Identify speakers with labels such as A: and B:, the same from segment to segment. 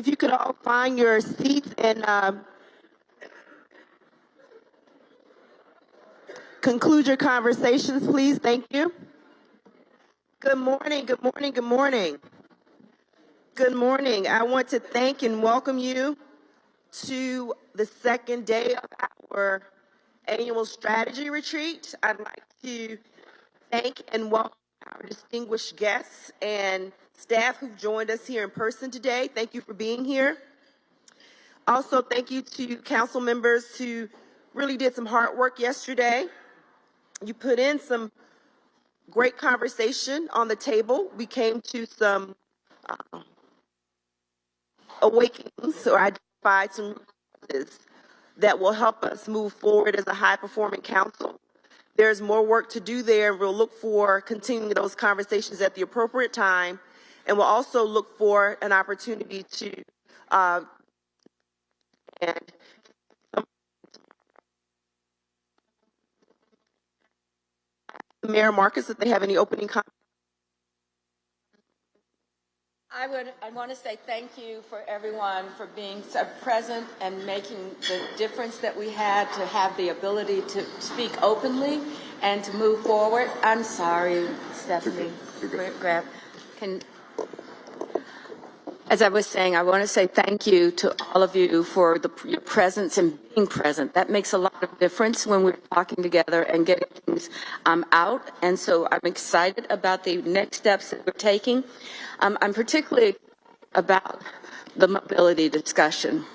A: if you could all find your seats and conclude your conversations, please. Thank you. Good morning, good morning, good morning. Good morning. I want to thank and welcome you to the second day of our annual strategy retreat. I'd like to thank and welcome our distinguished guests and staff who've joined us here in person today. Thank you for being here. Also, thank you to council members who really did some hard work yesterday. You put in some great conversation on the table. We came to some awakenings or identified some resources that will help us move forward as a high-performing council. There's more work to do there. We'll look for continuing those conversations at the appropriate time, and we'll also look for an opportunity to and Mayor Marcus, if they have any opening comments.
B: I want to say thank you for everyone for being so present and making the difference that we had to have the ability to speak openly and to move forward. I'm sorry, Stephanie. As I was saying, I want to say thank you to all of you for your presence and being present. That makes a lot of difference when we're talking together and getting things out. And so I'm excited about the next steps that we're taking. I'm particularly about the mobility discussion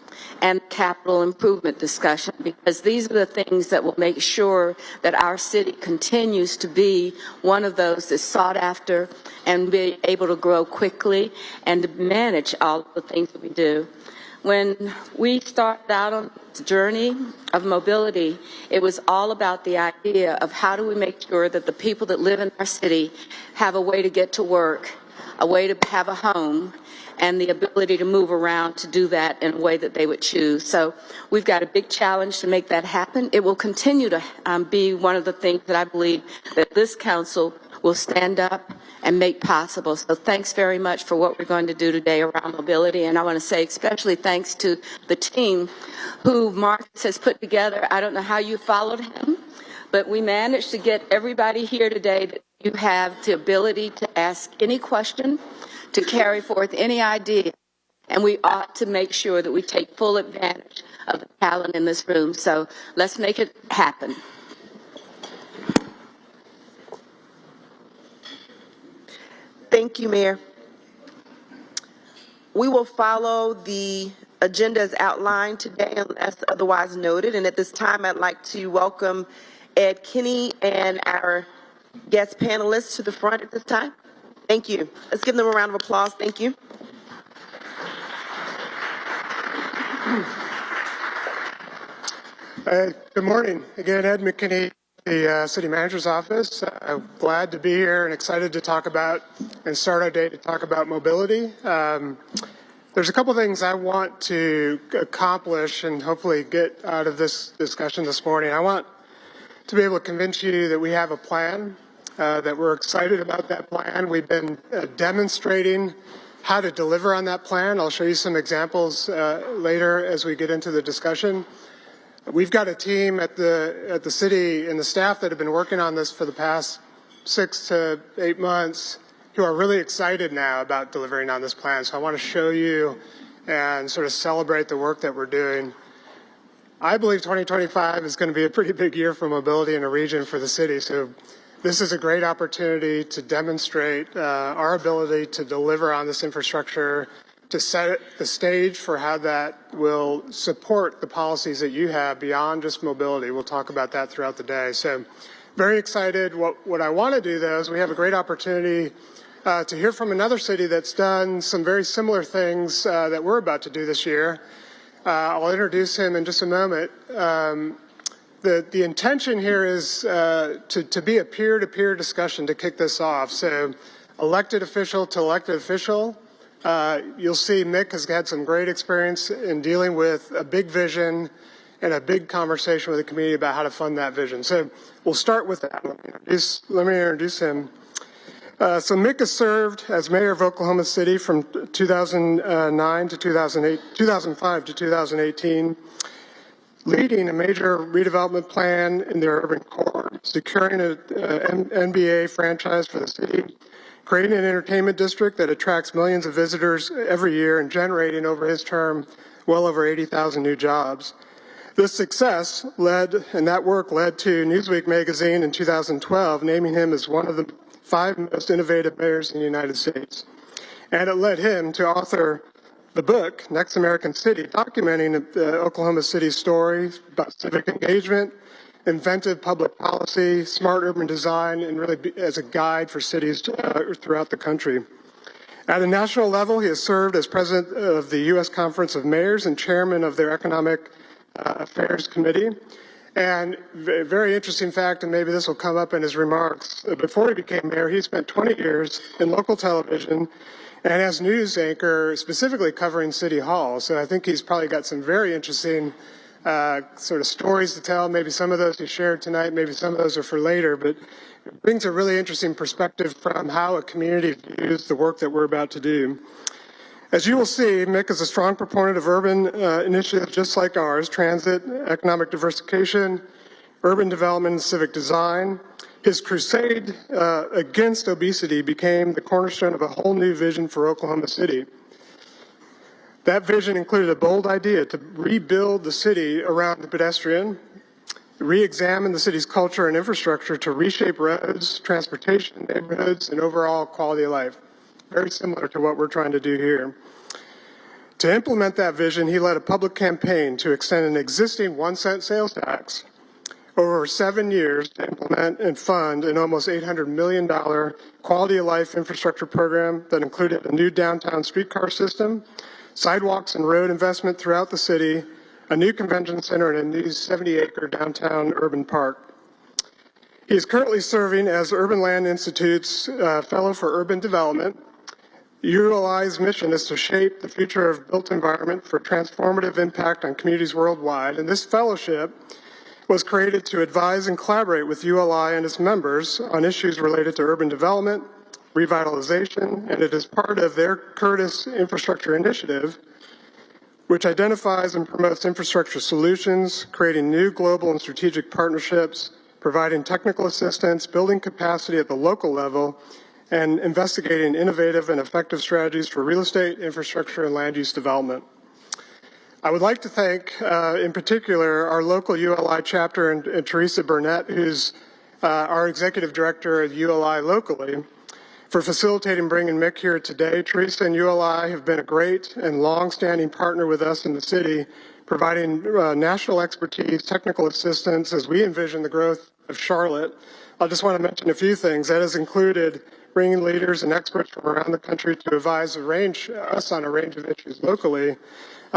B: and capital improvement discussion, because these are the things that will make sure that our city continues to be one of those that's sought after and be able to grow quickly and to manage all of the things that we do. When we started out on the journey of mobility, it was all about the idea of how do we make sure that the people that live in our city have a way to get to work, a way to have a home, and the ability to move around to do that in a way that they would choose. So we've got a big challenge to make that happen. It will continue to be one of the things that I believe that this council will stand up and make possible. So thanks very much for what we're going to do today around mobility. And I want to say especially thanks to the team who Marcus has put together. I don't know how you followed him, but we managed to get everybody here today that you have the ability to ask any question, to carry forth any idea, and we ought to make sure that we take full advantage of the talent in this room. So let's make it happen.
A: Thank you, Mayor. We will follow the agenda as outlined today unless otherwise noted. And at this time, I'd like to welcome Ed Kinney and our guest panelists to the front at this time. Thank you. Let's give them a round of applause. Thank you.
C: Good morning. Again, Ed McKinney, the City Manager's Office. I'm glad to be here and excited to talk about and start our day to talk about mobility. There's a couple things I want to accomplish and hopefully get out of this discussion this morning. I want to be able to convince you that we have a plan, that we're excited about that plan. We've been demonstrating how to deliver on that plan. I'll show you some examples later as we get into the discussion. We've got a team at the city and the staff that have been working on this for the past 6 to 8 months who are really excited now about delivering on this plan. So I want to show you and sort of celebrate the work that we're doing. I believe 2025 is going to be a pretty big year for mobility in a region for the city. So this is a great opportunity to demonstrate our ability to deliver on this infrastructure, to set the stage for how that will support the policies that you have beyond just mobility. We'll talk about that throughout the day. So very excited. What I want to do, though, is we have a great opportunity to hear from another city that's done some very similar things that we're about to do this year. I'll introduce him in just a moment. The intention here is to be a peer-to-peer discussion to kick this off. So elected official to elected official. You'll see Mick has had some great experience in dealing with a big vision and a big conversation with the community about how to fund that vision. So we'll start with that. Let me introduce him. So Mick has served as mayor of Oklahoma City from 2009 to 2005 to 2018, leading a major redevelopment plan in the urban core, securing an NBA franchise for the city, creating an entertainment district that attracts millions of visitors every year, and generating over his term well over 80,000 new jobs. This success and that work led to Newsweek magazine in 2012 naming him as one of the 5 most innovative mayors in the United States. And it led him to author the book, Next American City, documenting Oklahoma City's story about civic engagement, inventive public policy, smart urban design, and really as a guide for cities throughout the country. At a national level, he has served as president of the U.S. Conference of Mayors and chairman of their Economic Affairs Committee. And a very interesting fact, and maybe this will come up in his remarks, before he became mayor, he spent 20 years in local television and as news anchor, specifically covering City Hall. So I think he's probably got some very interesting sort of stories to tell. Maybe some of those he shared tonight, maybe some of those are for later, but it brings a really interesting perspective from how a community views the work that we're about to do. As you will see, Mick is a strong proponent of urban initiatives just like ours: transit, economic diversification, urban development, and civic design. His crusade against obesity became the cornerstone of a whole new vision for Oklahoma City. That vision included a bold idea to rebuild the city around the pedestrian, re-examine the city's culture and infrastructure to reshape roads, transportation, neighborhoods, and overall quality of life. Very similar to what we're trying to do here. To implement that vision, he led a public campaign to extend an existing 1-cent sales tax over 7 years to implement and fund an almost $800 million quality of life infrastructure program that included a new downtown streetcar system, sidewalks and road investment throughout the city, a new convention center, and a new 70-acre downtown urban park. He is currently serving as Urban Land Institute's Fellow for Urban Development. ULI's mission is to shape the future of built environment for transformative impact on communities worldwide, and this fellowship was created to advise and collaborate with ULI and its members on issues related to urban development, revitalization, and it is part of their Curtis Infrastructure Initiative, which identifies and promotes infrastructure solutions, creating new global and strategic partnerships, providing technical assistance, building capacity at the local level, and investigating innovative and effective strategies for real estate, infrastructure, and land use development. I would like to thank, in particular, our local ULI chapter and Teresa Burnett, who's our executive director at ULI locally, for facilitating bringing Mick here today. Teresa and ULI have been a great and long-standing partner with us in the city, providing national expertise, technical assistance as we envision the growth of Charlotte. I just want to mention a few things. That has included bringing leaders and experts from around the country to advise us on a range of issues locally,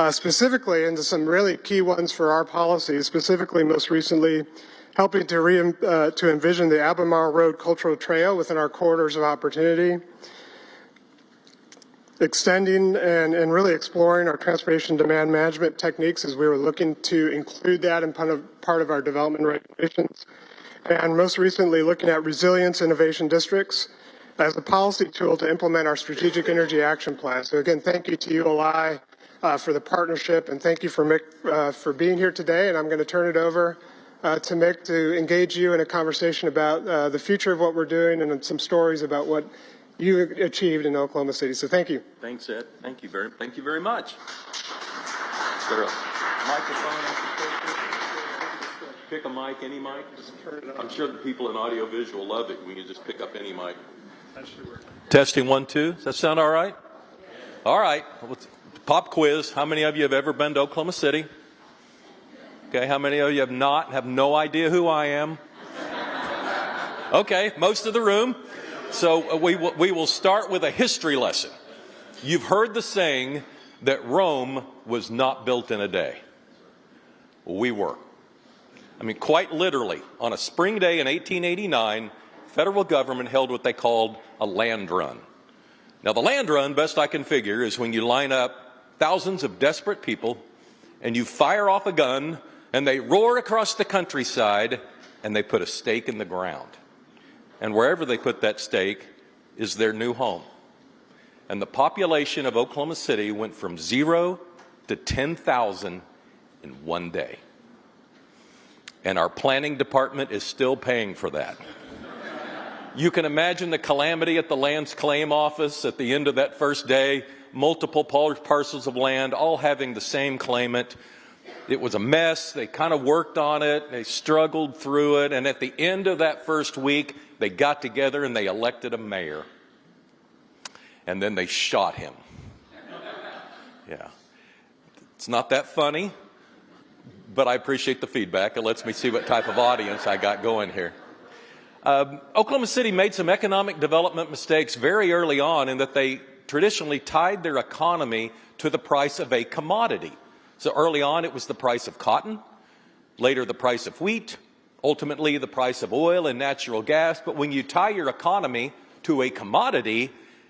C: specifically into some really key ones for our policies, specifically most recently helping to envision the Albemarle Road Cultural Trail within our corridors of opportunity, extending and really exploring our transportation demand management techniques as we were looking to include that in part of our development regulations, and most recently looking at resilience innovation districts as a policy tool to implement our strategic energy action plan. So again, thank you to ULI for the partnership, and thank you for Mick for being here today. And I'm going to turn it over to Mick to engage you in a conversation about the future of what we're doing and some stories about what you achieved in Oklahoma City. So thank you.
D: Thanks, Ed. Thank you very much. Is there a microphone? Pick a mic, any mic. Just turn it on. I'm sure the people in audio-visual love it when you just pick up any mic. Testing 1, 2. Does that sound all right? All right. Pop quiz. How many of you have ever been to Oklahoma City? Okay. How many of you have not? Have no idea who I am? Okay. Most of the room. So we will start with a history lesson. You've heard the saying that Rome was not built in a day. We were. I mean, quite literally, on a spring day in 1889, federal government held what they called a land run. Now, the land run, best I can figure, is when you line up thousands of desperate people and you fire off a gun and they roar across the countryside and they put a stake in the ground. And wherever they put that stake, is their new home. And the population of Oklahoma City went from 0 to 10,000 in one day. And our planning department is still paying for that. You can imagine the calamity at the Lands Claim Office at the end of that first day, multiple parcels of land, all having the same claimant. It was a mess. They kind of worked on it. They struggled through it. And at the end of that first week, they got together and they elected a mayor. And then they shot him. Yeah. It's not that funny, but I appreciate the feedback. It lets me see what type of audience I got going here. Oklahoma City made some economic development mistakes very early on in that they traditionally tied their economy to the price of a commodity. So early on, it was the price of cotton, later the price of wheat, ultimately the price of oil and natural gas. But when you tie your economy to a commodity,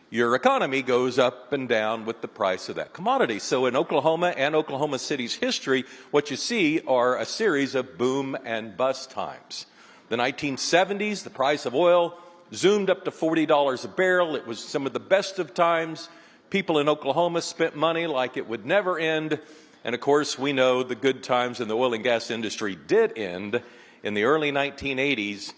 D: your economy goes up and down with the price of that commodity. So in Oklahoma and Oklahoma City's history, what you see are a series of boom and bust times. The 1970s, the price of oil zoomed up to $40 a barrel. It was some of the best of times. People in Oklahoma spent money like it would never end. And of course, we know the good times in the oil and gas industry did end. In the early 1980s,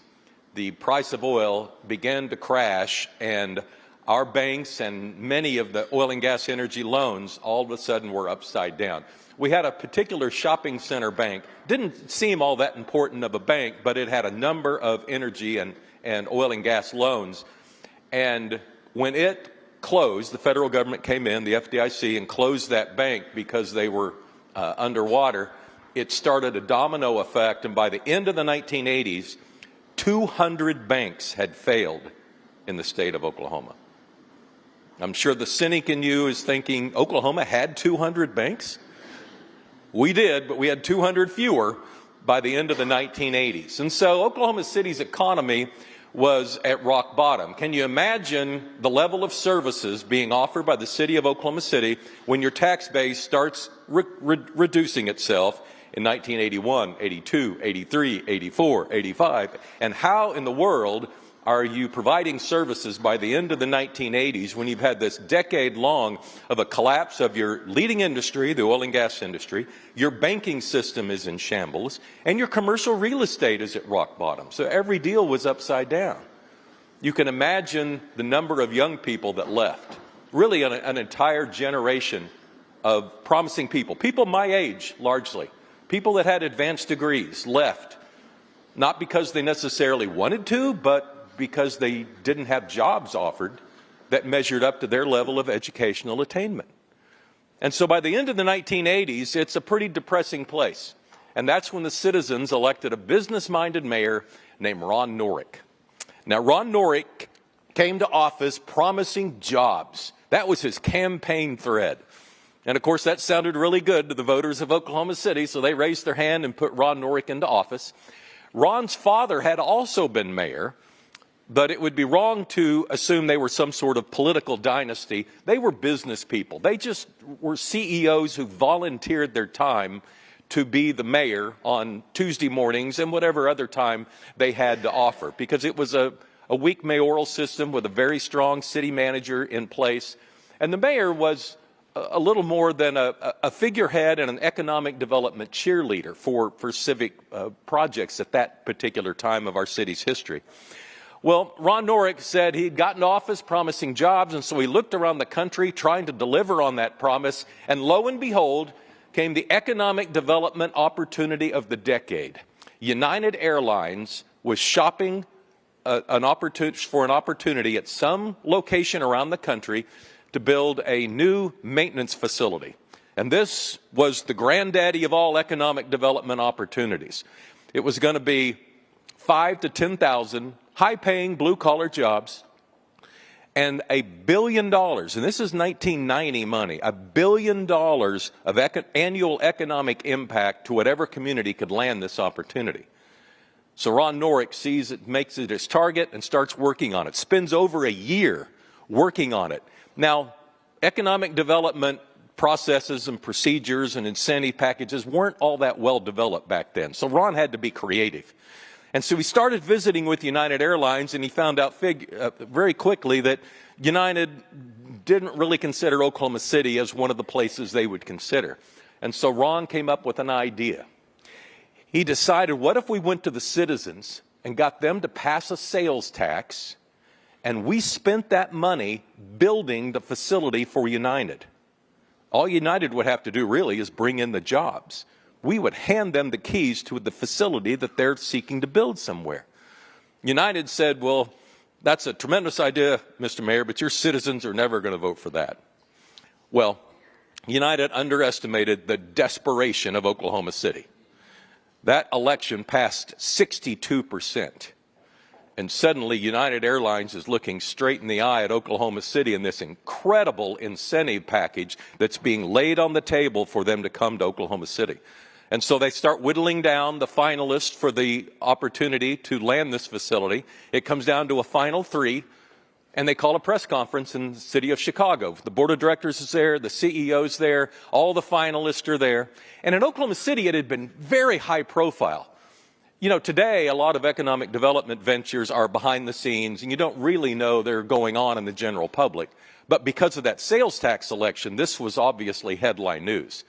D: the price of oil began to crash, and our banks and many of the oil and gas energy loans all of a sudden were upside down. We had a particular shopping center bank. Didn't seem all that important of a bank, but it had a number of energy and oil and gas loans. And when it closed, the federal government came in, the FDIC, and closed that bank because they were underwater. It started a domino effect, and by the end of the 1980s, 200 banks had failed in the state of Oklahoma. I'm sure the cynic in you is thinking, Oklahoma had 200 banks? We did, but we had 200 fewer by the end of the 1980s. And so Oklahoma City's economy was at rock bottom. Can you imagine the level of services being offered by the city of Oklahoma City when your tax base starts reducing itself in 1981, 82, 83, 84, 85? And how in the world are you providing services by the end of the 1980s when you've had this decade long of a collapse of your leading industry, the oil and gas industry, your banking system is in shambles, and your commercial real estate is at rock bottom? So every deal was upside down. You can imagine the number of young people that left, really an entire generation of promising people, people my age largely, people that had advanced degrees left, not because they necessarily wanted to, but because they didn't have jobs offered that measured up to their level of educational attainment. And so by the end of the 1980s, it's a pretty depressing place. And that's when the citizens elected a business-minded mayor named Ron Norick. Now, Ron Norick came to office promising jobs. That was his campaign thread. And of course, that sounded really good to the voters of Oklahoma City, so they raised their hand and put Ron Norick into office. Ron's father had also been mayor, but it would be wrong to assume they were some sort of political dynasty. They were business people. They just were CEOs who volunteered their time to be the mayor on Tuesday mornings and whatever other time they had to offer, because it was a weak mayoral system with a very strong city manager in place. And the mayor was a little more than a figurehead and an economic development cheerleader for civic projects at that particular time of our city's history. Well, Ron Norick said he'd gotten office promising jobs, and so he looked around the country trying to deliver on that promise, and lo and behold, came the economic development opportunity of the decade. United Airlines was shopping for an opportunity at some location around the country to build a new maintenance facility. And this was the granddaddy of all economic development opportunities. It was going to be 5,000 to 10,000 high-paying blue-collar jobs, and $1 billion, and this is 1990 money, $1 billion of annual economic impact to whatever community could land this opportunity. So Ron Norick sees it, makes it his target, and starts working on it. Spends over a year working on it. Now, economic development processes and procedures and incentive packages weren't all that well developed back then, so Ron had to be creative. And so he started visiting with United Airlines, and he found out very quickly that United didn't really consider Oklahoma City as one of the places they would consider. And so Ron came up with an idea. He decided, what if we went to the citizens and got them to pass a sales tax, and we spent that money building the facility for United? All United would have to do really is bring in the jobs. We would hand them the keys to the facility that they're seeking to build somewhere. United said, well, that's a tremendous idea, Mr. Mayor, but your citizens are never going to vote for that. Well, United underestimated the desperation of Oklahoma City. That election passed 62%. And suddenly United Airlines is looking straight in the eye at Oklahoma City in this incredible incentive package that's being laid on the table for them to come to Oklahoma City. And so they start whittling down the finalists for the opportunity to land this facility. It comes down to a final 3, and they call a press conference in the city of Chicago. The board of directors is there, the CEO's there, all the finalists are there. And in Oklahoma City, it had been very high profile. You know, today, a lot of economic development ventures are behind the scenes, and you don't really know they're going on in the general public. But because of that sales tax election, this was obviously headline news.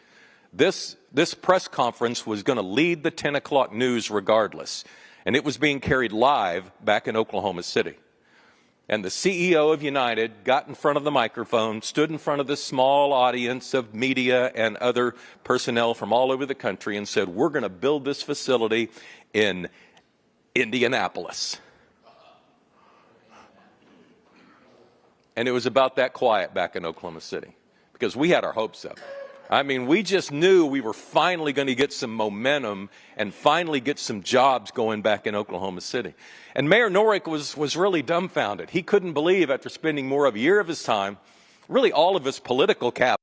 D: This press conference was going to lead the 10 o'clock news regardless, and it was being carried live back in Oklahoma City. And the CEO of United got in front of the microphone, stood in front of this small audience of media and other personnel from all over the country and said, we're going to build this facility in Indianapolis. And it was about that quiet back in Oklahoma City because we had our hopes up. I mean, we just knew we were finally going to get some momentum and finally get some jobs going back in Oklahoma City. And Mayor Norick was really dumbfounded. He couldn't believe, after spending more of a year of his time, really all of his political capital,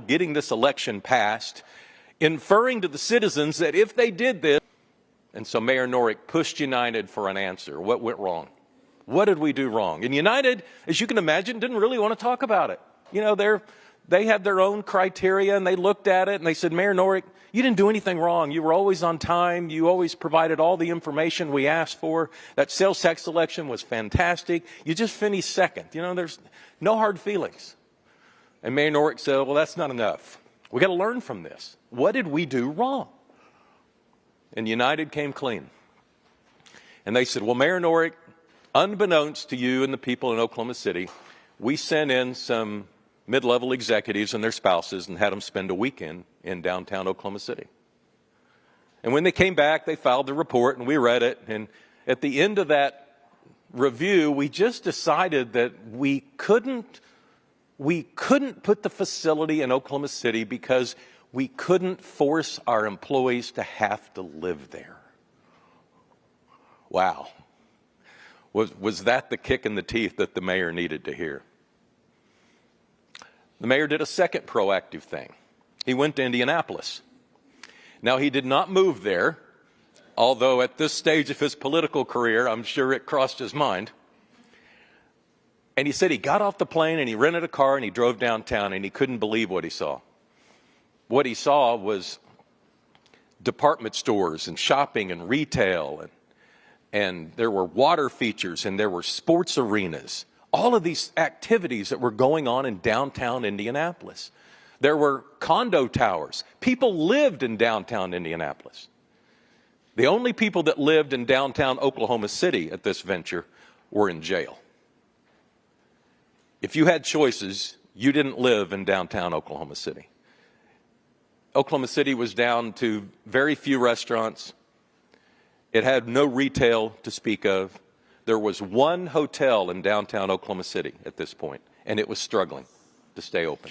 D: getting this election passed, inferring to the citizens that if they did this, and so Mayor Norick pushed United for an answer. What went wrong? What did we do wrong? And United, as you can imagine, didn't really want to talk about it. You know, they had their own criteria, and they looked at it, and they said, Mayor Norick, you didn't do anything wrong. You were always on time. You always provided all the information we asked for. That sales tax election was fantastic. You just finished second. You know, there's no hard feelings. And Mayor Norick said, well, that's not enough. We got to learn from this. What did we do wrong? And United came clean. And they said, well, Mayor Norick, unbeknownst to you and the people in Oklahoma City, we sent in some mid-level executives and their spouses and had them spend a weekend in downtown Oklahoma City. And when they came back, they filed the report, and we read it. And at the end of that review, we just decided that we couldn't put the facility in Oklahoma City because we couldn't force our employees to have to live there. Wow. Was that the kick in the teeth that the mayor needed to hear? The mayor did a second proactive thing. He went to Indianapolis. Now, he did not move there, although at this stage of his political career, I'm sure it crossed his mind. And he said he got off the plane and he rented a car and he drove downtown, and he couldn't believe what he saw. What he saw was department stores and shopping and retail, and there were water features and there were sports arenas. All of these activities that were going on in downtown Indianapolis. There were condo towers. People lived in downtown Indianapolis. The only people that lived in downtown Oklahoma City at this venture were in jail. If you had choices, you didn't live in downtown Oklahoma City. Oklahoma City was down to very few restaurants. It had no retail to speak of. There was one hotel in downtown Oklahoma City at this point, and it was struggling to stay open.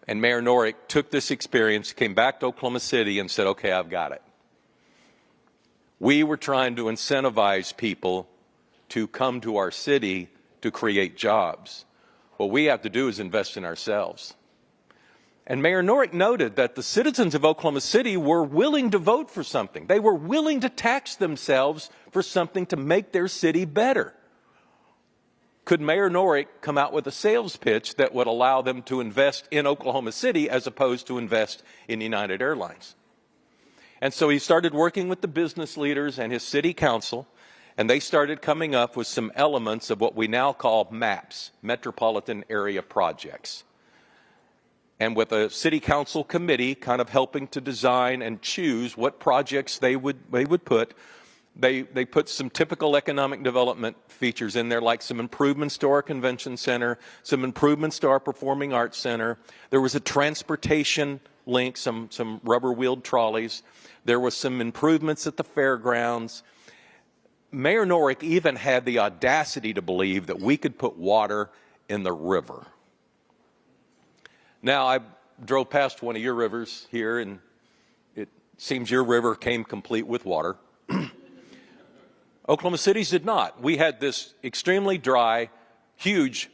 D: And Mayor Norick took this experience, came back to Oklahoma City, and said, okay, I've got it. We were trying to incentivize people to come to our city to create jobs. What we have to do is invest in ourselves. And Mayor Norick noted that the citizens of Oklahoma City were willing to vote for something. They were willing to tax themselves for something to make their city better. Could Mayor Norick come out with a sales pitch that would allow them to invest in Oklahoma City as opposed to invest in United Airlines? And so he started working with the business leaders and his city council, and they started coming up with some elements of what we now call MAPs, Metropolitan Area Projects. And with a city council committee kind of helping to design and choose what projects they would put, they put some typical economic development features in there, like some improvements to our convention center, some improvements to our performing arts center. There was a transportation link, some rubber-wheeled trolleys. There was some improvements at the fairgrounds. Mayor Norick even had the audacity to believe that we could put water in the river. Now, I drove past one of your rivers here, and it seems your river came complete with water. Oklahoma City's did not. We had this extremely dry, huge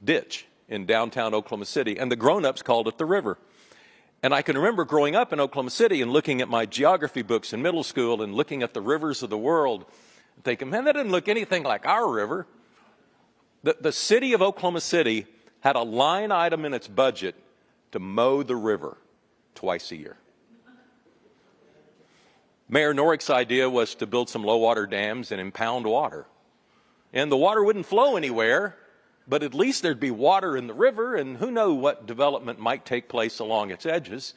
D: ditch in downtown Oklahoma City, and the grown-ups called it the river. And I can remember growing up in Oklahoma City and looking at my geography books in middle school and looking at the rivers of the world and thinking, man, that doesn't look anything like our river. The city of Oklahoma City had a line item in its budget to mow the river twice a year. Mayor Norick's idea was to build some low-water dams and impound water. And the water wouldn't flow anywhere, but at least there'd be water in the river, and who knows what development might take place along its edges.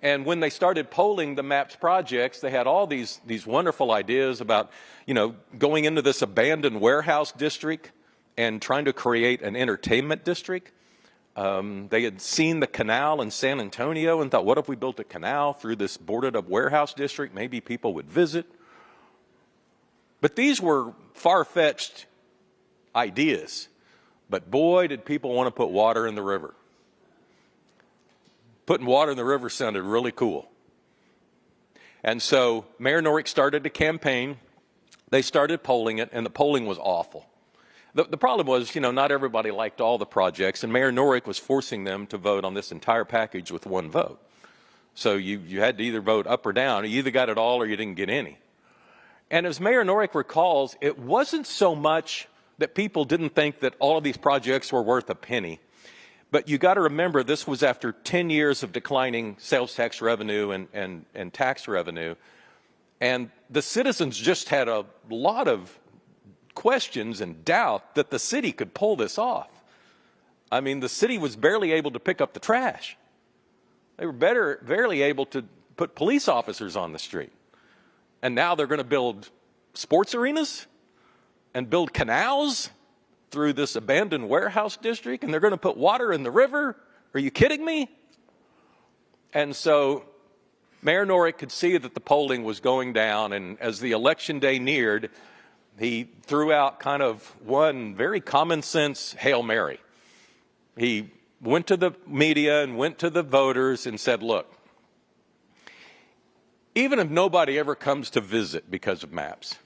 D: And when they started polling the MAPS projects, they had all these wonderful ideas about, going into this abandoned warehouse district and trying to create an entertainment district. They had seen the canal in San Antonio and thought, what if we built a canal through this boarded-up warehouse district? Maybe people would visit. But these were far-fetched ideas. But boy, did people want to put water in the river. Putting water in the river sounded really cool. And so Mayor Norick started a campaign. They started polling it, and the polling was awful. The problem was, not everybody liked all the projects, and Mayor Norick was forcing them to vote on this entire package with one vote. So you had to either vote up or down. You either got it all or you didn't get any. And as Mayor Norick recalls, it wasn't so much that people didn't think that all of these projects were worth a penny. But you got to remember, this was after 10 years of declining sales tax revenue and tax revenue. And the citizens just had a lot of questions and doubt that the city could pull this off. I mean, the city was barely able to pick up the trash. They were barely able to put police officers on the street. And now they're going to build sports arenas and build canals through this abandoned warehouse district, and they're going to put water in the river. Are you kidding me? And so Mayor Norick could see that the polling was going down, and as the election day neared, he threw out kind of one very common sense Hail Mary. He went to the media and went to the voters and said, look, even if nobody ever comes to visit because of MAPS,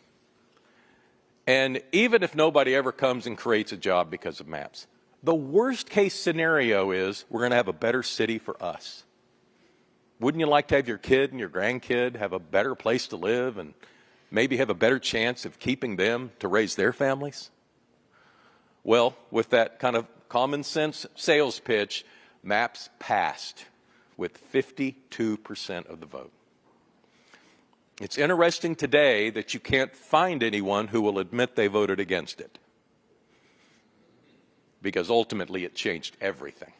D: and even if nobody ever comes and creates a job because of MAPS, the worst case scenario is we're going to have a better city for us. Wouldn't you like to have your kid and your grandkid have a better place to live and maybe have a better chance of keeping them to raise their families? Well, with that kind of common sense sales pitch, MAPS passed with 52% of the vote. It's interesting today that you can't find anyone who will admit they voted against it, because ultimately it changed everything.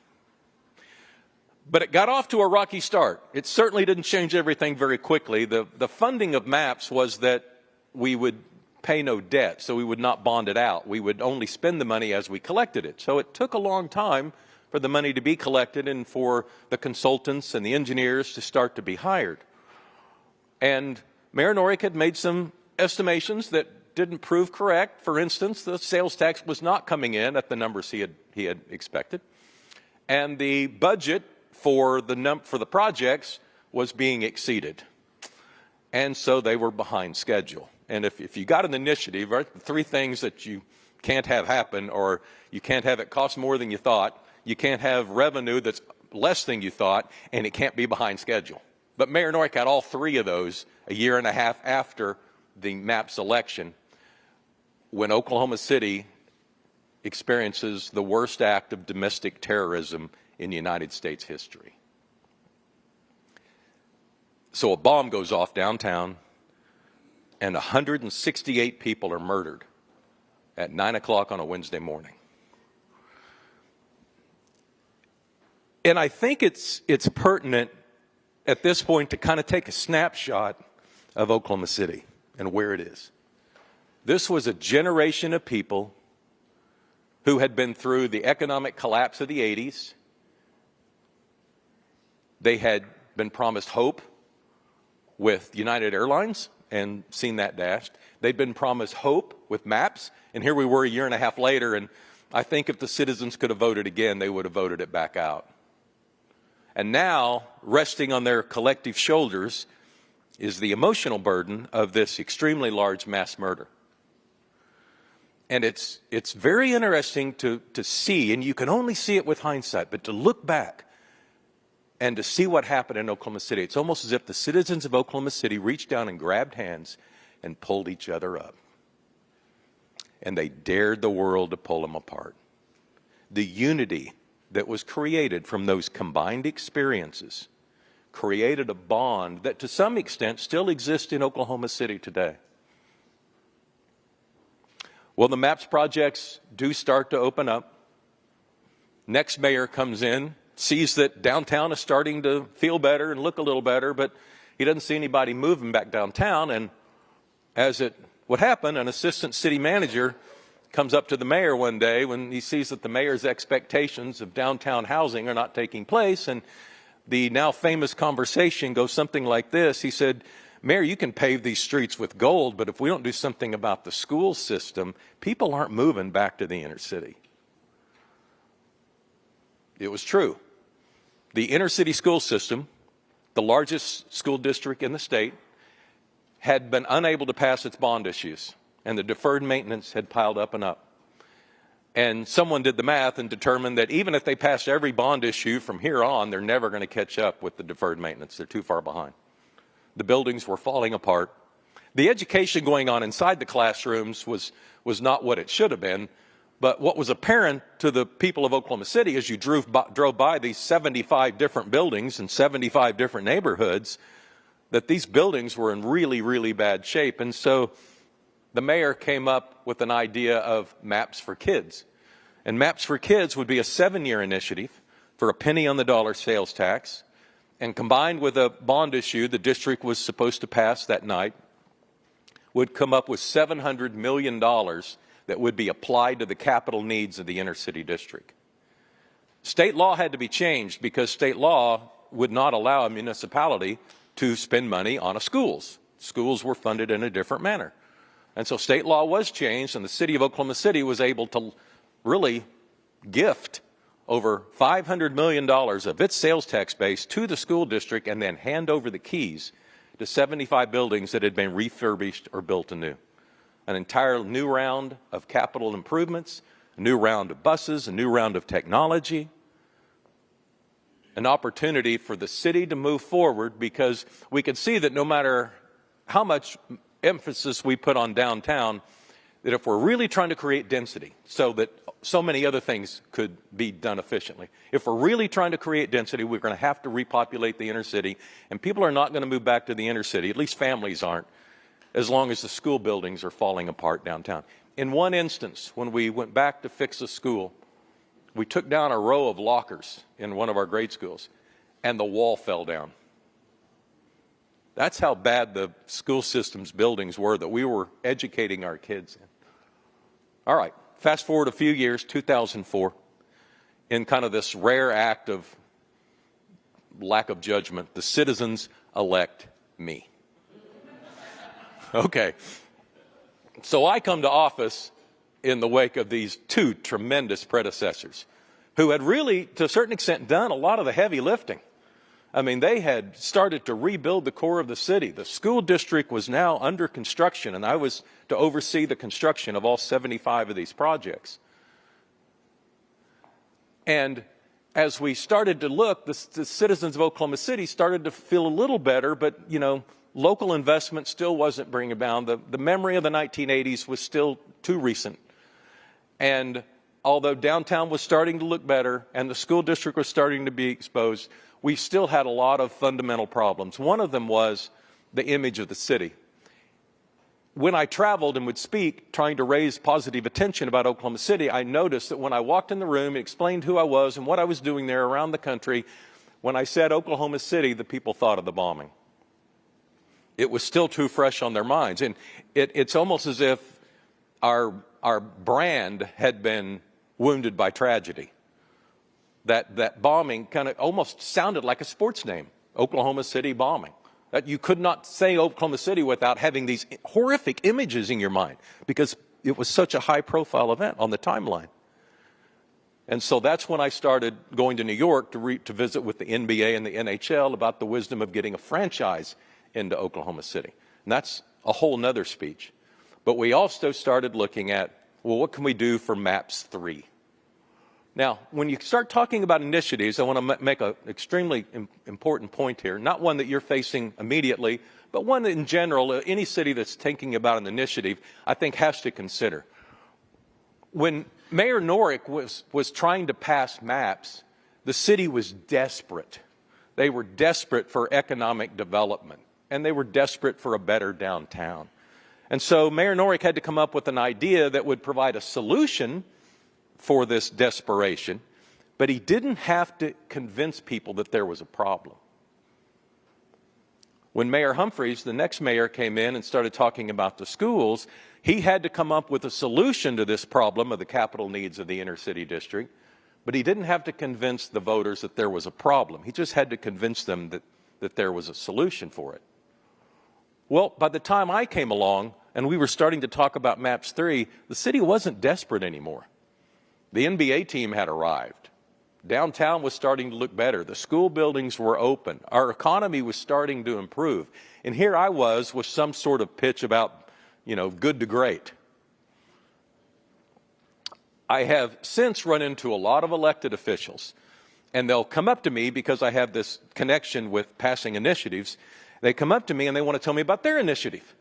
D: But it got off to a rocky start. It certainly didn't change everything very quickly. The funding of MAPS was that we would pay no debt, so we would not bond it out. We would only spend the money as we collected it. So it took a long time for the money to be collected and for the consultants and the engineers to start to be hired. And Mayor Norick had made some estimations that didn't prove correct. For instance, the sales tax was not coming in at the numbers he had expected. And the budget for the projects was being exceeded. And so they were behind schedule. And if you got an initiative, right, the three things that you can't have happen, or you can't have it cost more than you thought, you can't have revenue that's less than you thought, and it can't be behind schedule. But Mayor Noreck had all three of those a year and a half after the MAPS election, when Oklahoma City experiences the worst act of domestic terrorism in United States history. So a bomb goes off downtown, and 168 people are murdered at 9 o'clock on a Wednesday morning. And I think it's pertinent at this point to kind of take a snapshot of Oklahoma City and where it is. This was a generation of people who had been through the economic collapse of the 80s. They had been promised hope with United Airlines and seen that dashed. They'd been promised hope with MAPS, and here we were a year and a half later, and I think if the citizens could have voted again, they would have voted it back out. And now, resting on their collective shoulders is the emotional burden of this extremely large mass murder. And it's very interesting to see, and you can only see it with hindsight, but to look back and to see what happened in Oklahoma City. It's almost as if the citizens of Oklahoma City reached down and grabbed hands and pulled each other up. And they dared the world to pull them apart. The unity that was created from those combined experiences created a bond that to some extent still exists in Oklahoma City today. Well, the MAPS projects do start to open up. Next mayor comes in, sees that downtown is starting to feel better and look a little better, but he doesn't see anybody moving back downtown. And as it would happen, an assistant city manager comes up to the mayor one day when he sees that the mayor's expectations of downtown housing are not taking place. And the now famous conversation goes something like this. He said, "Mayor, you can pave these streets with gold, but if we don't do something about the school system, people aren't moving back to the inner city." It was true. The inner city school system, the largest school district in the state, had been unable to pass its bond issues, and the deferred maintenance had piled up and up. And someone did the math and determined that even if they passed every bond issue from here on, they're never going to catch up with the deferred maintenance. They're too far behind. The buildings were falling apart. The education going on inside the classrooms was not what it should have been. But what was apparent to the people of Oklahoma City as you drove by these 75 different buildings in 75 different neighborhoods, that these buildings were in really, really bad shape. And so the mayor came up with an idea of MAPS for Kids. And MAPS for Kids would be a 7-year initiative for a penny on the dollar sales tax. And combined with a bond issue the district was supposed to pass that night, would come up with $700 million that would be applied to the capital needs of the inner city district. State law had to be changed because state law would not allow a municipality to spend money on schools. Schools were funded in a different manner. And so state law was changed, and the city of Oklahoma City was able to really gift over $500 million of its sales tax base to the school district and then hand over the keys to 75 buildings that had been refurbished or built anew. An entire new round of capital improvements, a new round of buses, a new round of technology, an opportunity for the city to move forward, because we could see that no matter how much emphasis we put on downtown, that if we're really trying to create density so that so many other things could be done efficiently, if we're really trying to create density, we're going to have to repopulate the inner city, and people are not going to move back to the inner city, at least families aren't, as long as the school buildings are falling apart downtown. In one instance, when we went back to fix a school, we took down a row of lockers in one of our grade schools, and the wall fell down. That's how bad the school system's buildings were that we were educating our kids in. All right, fast forward a few years, 2004, in kind of this rare act of lack of judgment, the citizens elect me. Okay, so I come to office in the wake of these two tremendous predecessors who had really, to a certain extent, done a lot of the heavy lifting. I mean, they had started to rebuild the core of the city. The school district was now under construction, and I was to oversee the construction of all 75 of these projects. And as we started to look, the citizens of Oklahoma City started to feel a little better, but, you know, local investment still wasn't bringing about. The memory of the 1980s was still too recent. And although downtown was starting to look better and the school district was starting to be exposed, we still had a lot of fundamental problems. One of them was the image of the city. When I traveled and would speak, trying to raise positive attention about Oklahoma City, I noticed that when I walked in the room and explained who I was and what I was doing there around the country, when I said Oklahoma City, the people thought of the bombing. It was still too fresh on their minds. And it's almost as if our brand had been wounded by tragedy. That bombing kind of almost sounded like a sports name, Oklahoma City bombing. That you could not say Oklahoma City without having these horrific images in your mind because it was such a high-profile event on the timeline. And so that's when I started going to New York to visit with the NBA and the NHL about the wisdom of getting a franchise into Oklahoma City. And that's a whole nother speech. But we also started looking at, well, what can we do for MAPS 3? Now, when you start talking about initiatives, I want to make an extremely important point here, not one that you're facing immediately, but one that in general, any city that's thinking about an initiative, I think has to consider. When Mayor Norick was trying to pass MAPS, the city was desperate. They were desperate for economic development, and they were desperate for a better downtown. And so Mayor Norick had to come up with an idea that would provide a solution for this desperation, but he didn't have to convince people that there was a problem. When Mayor Humphreys, the next mayor, came in and started talking about the schools, he had to come up with a solution to this problem of the capital needs of the inner city district, but he didn't have to convince the voters that there was a problem. He just had to convince them that there was a solution for it. Well, by the time I came along and we were starting to talk about MAPS 3, the city wasn't desperate anymore. The NBA team had arrived. Downtown was starting to look better. The school buildings were open. Our economy was starting to improve. And here I was with some sort of pitch about, you know, good to great. I have since run into a lot of elected officials, and they'll come up to me because I have this connection with passing initiatives. They come up to me and they want to tell me about their initiative.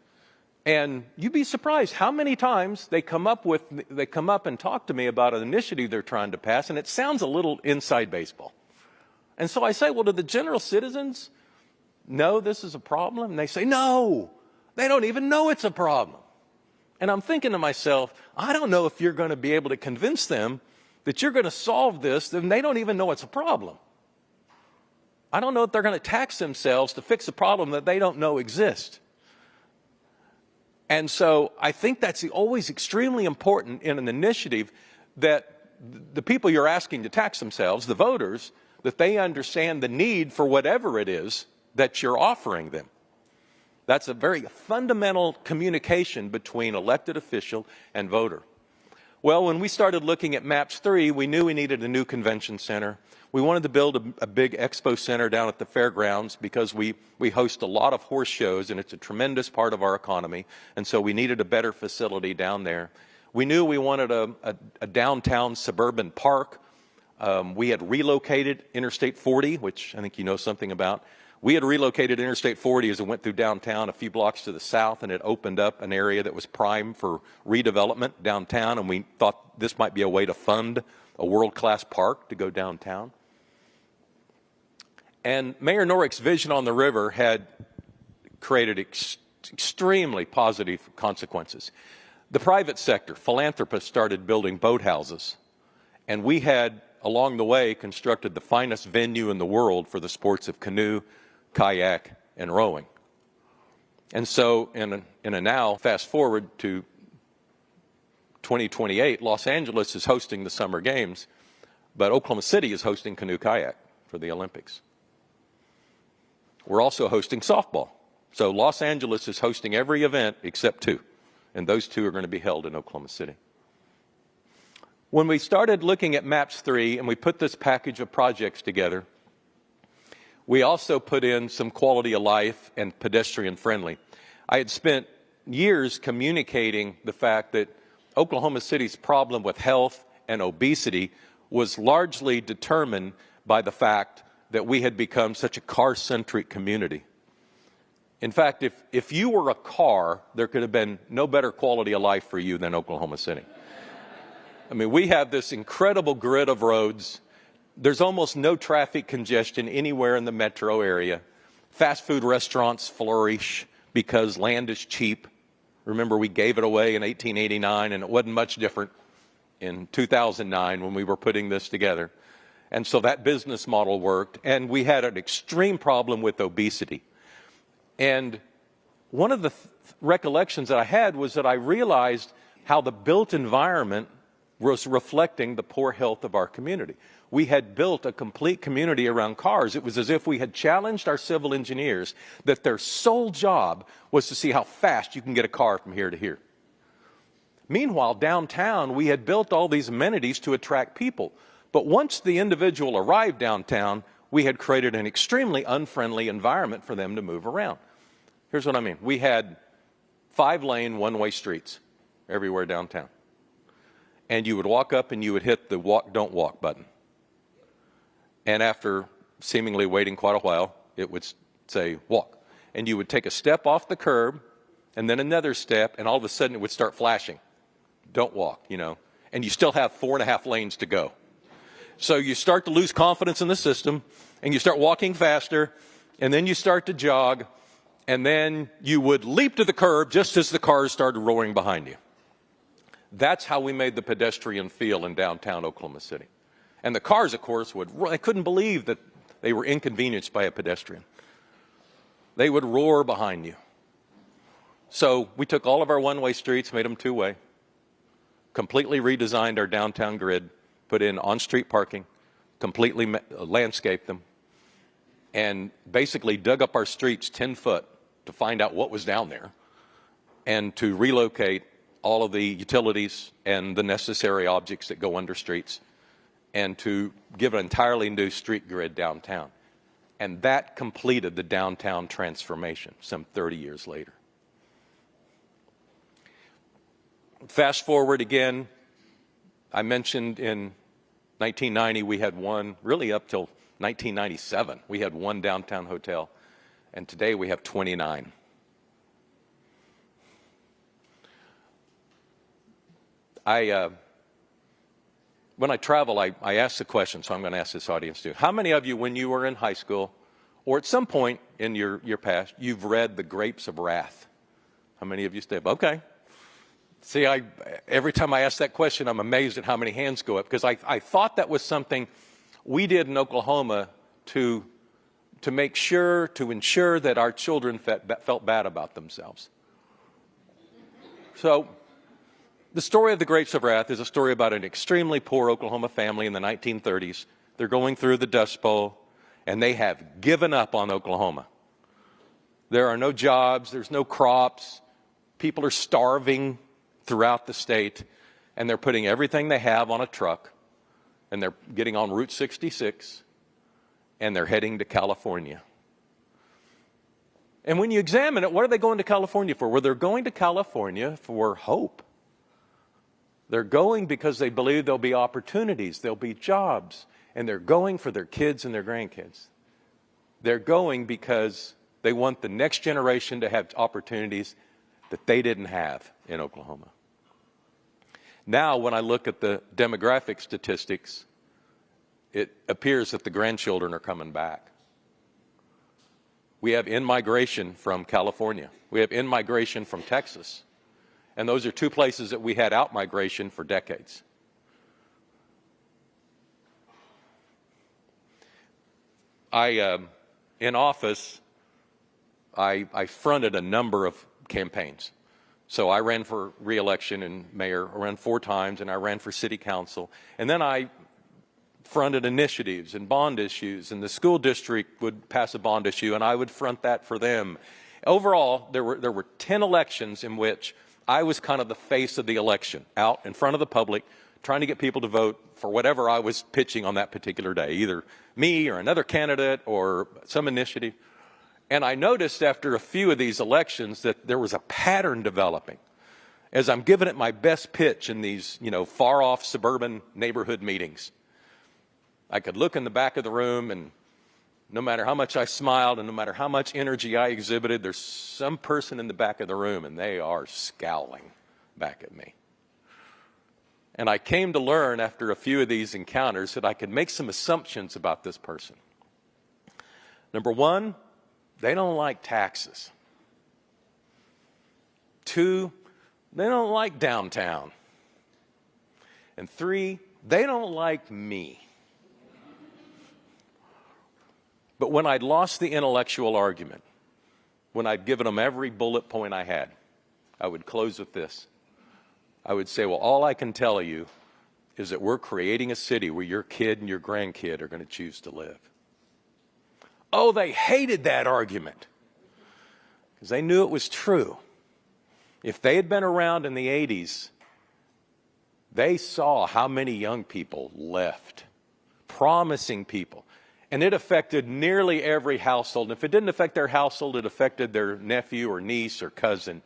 D: And you'd be surprised how many times they come up and talk to me about an initiative they're trying to pass, and it sounds a little inside baseball. And so I say, well, do the general citizens know this is a problem? And they say, no, they don't even know it's a problem. And I'm thinking to myself, I don't know if you're going to be able to convince them that you're going to solve this, then they don't even know it's a problem. I don't know if they're going to tax themselves to fix a problem that they don't know exists. And so I think that's always extremely important in an initiative that the people you're asking to tax themselves, the voters, that they understand the need for whatever it is that you're offering them. That's a very fundamental communication between elected official and voter. Well, when we started looking at MAPS 3, we knew we needed a new convention center. We wanted to build a big expo center down at the fairgrounds because we host a lot of horse shows, and it's a tremendous part of our economy, and so we needed a better facility down there. We knew we wanted a downtown suburban park. We had relocated Interstate 40, which I think you know something about. We had relocated Interstate 40 as it went through downtown a few blocks to the south, and it opened up an area that was prime for redevelopment downtown, and we thought this might be a way to fund a world-class park to go downtown. And Mayor Norick's vision on the river had created extremely positive consequences. The private sector, philanthropists, started building boathouses, and we had, along the way, constructed the finest venue in the world for the sports of canoe, kayak, and rowing. And so in a now, fast forward to 2028, Los Angeles is hosting the Summer Games, but Oklahoma City is hosting canoe kayak for the Olympics. We're also hosting softball. So Los Angeles is hosting every event except two, and those two are going to be held in Oklahoma City. When we started looking at MAPS 3 and we put this package of projects together, We also put in some quality of life and pedestrian friendly. I had spent years communicating the fact that Oklahoma City's problem with health and obesity was largely determined by the fact that we had become such a car-centric community. In fact, if you were a car, there could have been no better quality of life for you than Oklahoma City. I mean, we have this incredible grid of roads. There's almost no traffic congestion anywhere in the metro area. Fast food restaurants flourish because land is cheap. Remember, we gave it away in 1889, and it wasn't much different in 2009 when we were putting this together. And so that business model worked, and we had an extreme problem with obesity. And one of the recollections that I had was that I realized how the built environment was reflecting the poor health of our community. We had built a complete community around cars. It was as if we had challenged our civil engineers that their sole job was to see how fast you can get a car from here to here. Meanwhile, downtown, we had built all these amenities to attract people. But once the individual arrived downtown, we had created an extremely unfriendly environment for them to move around. Here's what I mean. We had 5-lane, one-way streets everywhere downtown. And you would walk up and you would hit the walk, don't walk button. And after seemingly waiting quite a while, it would say walk. And you would take a step off the curb and then another step, and all of a sudden it would start flashing. Don't walk, you know. And you still have 4.5 lanes to go. So you start to lose confidence in the system, and you start walking faster, and then you start to jog, and then you would leap to the curb just as the cars started roaring behind you. That's how we made the pedestrian feel in downtown Oklahoma City. And the cars, of course, they couldn't believe that they were inconvenienced by a pedestrian. They would roar behind you. So we took all of our one-way streets, made them two-way, completely redesigned our downtown grid, put in on-street parking, completely landscaped them, and basically dug up our streets 10 foot to find out what was down there and to relocate all of the utilities and the necessary objects that go under streets and to give an entirely new street grid downtown. And that completed the downtown transformation some 30 years later. Fast forward again, I mentioned in 1990 we had one, really up till 1997, we had one downtown hotel, and today we have 29. When I travel, I ask the question, so I'm going to ask this audience too. How many of you, when you were in high school, or at some point in your past, you've read The Grapes of Wrath? How many of you stay up? Okay. See, every time I ask that question, I'm amazed at how many hands go up, because I thought that was something we did in Oklahoma to make sure, to ensure that our children felt bad about themselves. So the story of The Grapes of Wrath is a story about an extremely poor Oklahoma family in the 1930s. They're going through the Dust Bowl, and they have given up on Oklahoma. There are no jobs, there's no crops, people are starving throughout the state, and they're putting everything they have on a truck, and they're getting on Route 66, and they're heading to California. And when you examine it, what are they going to California for? Well, they're going to California for hope. They're going because they believe there'll be opportunities, there'll be jobs, and they're going for their kids and their grandkids. They're going because they want the next generation to have opportunities that they didn't have in Oklahoma. Now, when I look at the demographic statistics, it appears that the grandchildren are coming back. We have in-migration from California. We have in-migration from Texas. And those are two places that we had out-migration for decades. In office, I fronted a number of campaigns. So I ran for re-election and mayor. I ran 4 times, and I ran for city council. And then I fronted initiatives and bond issues, and the school district would pass a bond issue, and I would front that for them. Overall, there were 10 elections in which I was kind of the face of the election, out in front of the public, trying to get people to vote for whatever I was pitching on that particular day, either me or another candidate or some initiative. And I noticed after a few of these elections that there was a pattern developing. As I'm giving it my best pitch in these, far off suburban neighborhood meetings, I could look in the back of the room, and no matter how much I smiled and no matter how much energy I exhibited, there's some person in the back of the room and they are scowling back at me. And I came to learn after a few of these encounters that I could make some assumptions about this person. Number one, they don't like taxes. Two, they don't like downtown. And three, they don't like me. But when I'd lost the intellectual argument, when I'd given them every bullet point I had, I would close with this. I would say, well, all I can tell you is that we're creating a city where your kid and your grandkid are going to choose to live. Oh, they hated that argument because they knew it was true. If they had been around in the 80s, they saw how many young people left, promising people. And it affected nearly every household. And if it didn't affect their household, it affected their nephew or niece or cousin.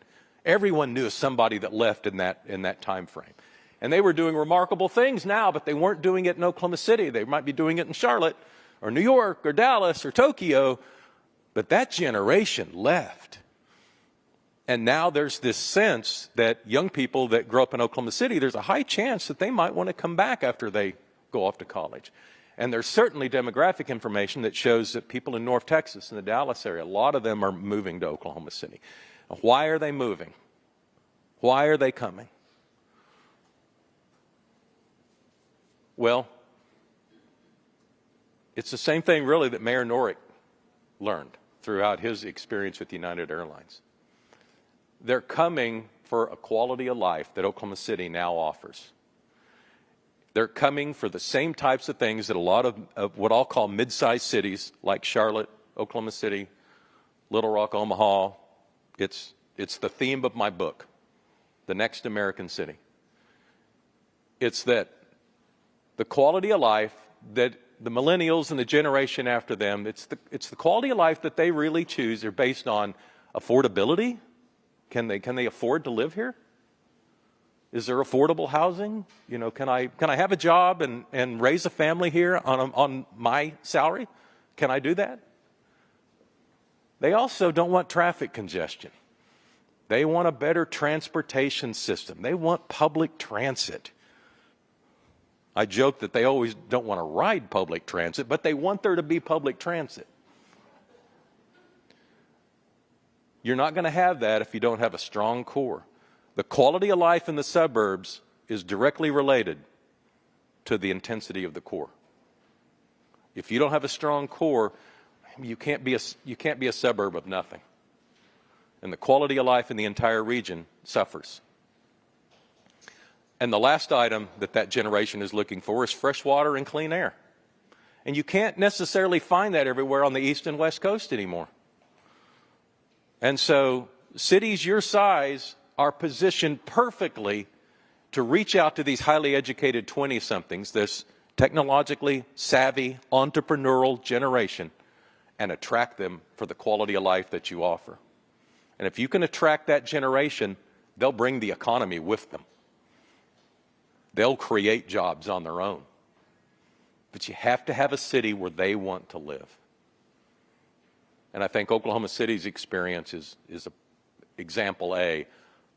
D: Everyone knew somebody that left in that time frame. And they were doing remarkable things now, but they weren't doing it in Oklahoma City. They might be doing it in Charlotte or New York or Dallas or Tokyo. But that generation left. And now there's this sense that young people that grow up in Oklahoma City, there's a high chance that they might want to come back after they go off to college. And there's certainly demographic information that shows that people in North Texas and the Dallas area, a lot of them are moving to Oklahoma City. Why are they moving? Why are they coming? Well, it's the same thing really that Mayor Norick learned throughout his experience with United Airlines. They're coming for a quality of life that Oklahoma City now offers. They're coming for the same types of things that a lot of what I'll call mid-sized cities like Charlotte, Oklahoma City, Little Rock, Omaha. It's the theme of my book, The Next American City. It's that the quality of life that the millennials and the generation after them, it's the quality of life that they really choose are based on affordability. Can they afford to live here? Is there affordable housing? Can I have a job and raise a family here on my salary? Can I do that? They also don't want traffic congestion. They want a better transportation system. They want public transit. I joke that they always don't want to ride public transit, but they want there to be public transit. You're not going to have that if you don't have a strong core. The quality of life in the suburbs is directly related to the intensity of the core. If you don't have a strong core, you can't be a suburb of nothing. And the quality of life in the entire region suffers. And the last item that generation is looking for is fresh water and clean air. And you can't necessarily find that everywhere on the East and West Coast anymore. And so cities your size are positioned perfectly to reach out to these highly educated 20-somethings, this technologically savvy, entrepreneurial generation, and attract them for the quality of life that you offer. And if you can attract that generation, they'll bring the economy with them. They'll create jobs on their own. But you have to have a city where they want to live. And I think Oklahoma City's experience is example A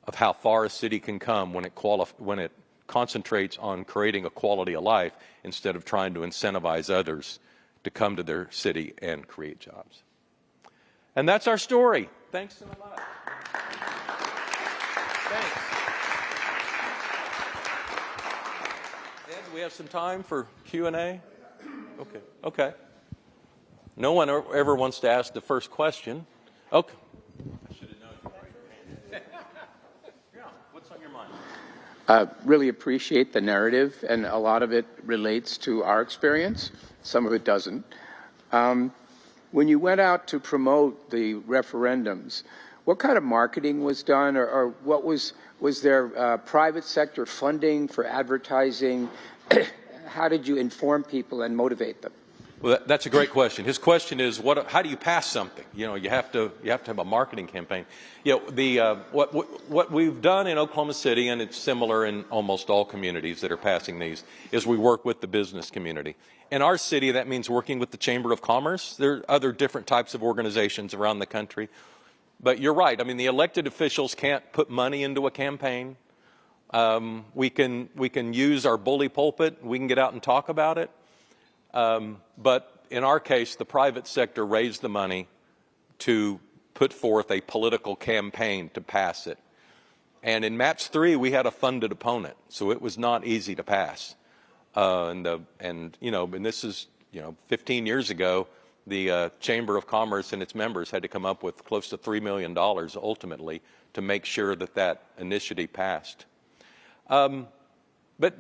D: of how far a city can come when it concentrates on creating a quality of life instead of trying to incentivize others to come to their city and create jobs. And that's our story. Thanks so much. Thanks. Ed, do we have some time for Q&A? Okay. No one ever wants to ask the first question. Okay. I should have known you raised your hand. Yeah, what's on your mind?
E: Really appreciate the narrative, and a lot of it relates to our experience. Some of it doesn't. When you went out to promote the referendums, what kind of marketing was done, or what was there private sector funding for advertising? How did you inform people and motivate them?
D: Well, that's a great question. His question is, how do you pass something? You know, you have to have a marketing campaign. You know, what we've done in Oklahoma City, and it's similar in almost all communities that are passing these, is we work with the business community. In our city, that means working with the Chamber of Commerce. There are other different types of organizations around the country. But you're right. I mean, the elected officials can't put money into a campaign. We can use our bully pulpit. We can get out and talk about it. But in our case, the private sector raised the money to put forth a political campaign to pass it. And in MAPS 3, we had a funded opponent, so it was not easy to pass. And this is, 15 years ago, the Chamber of Commerce and its members had to come up with close to $3 million ultimately to make sure that initiative passed. But,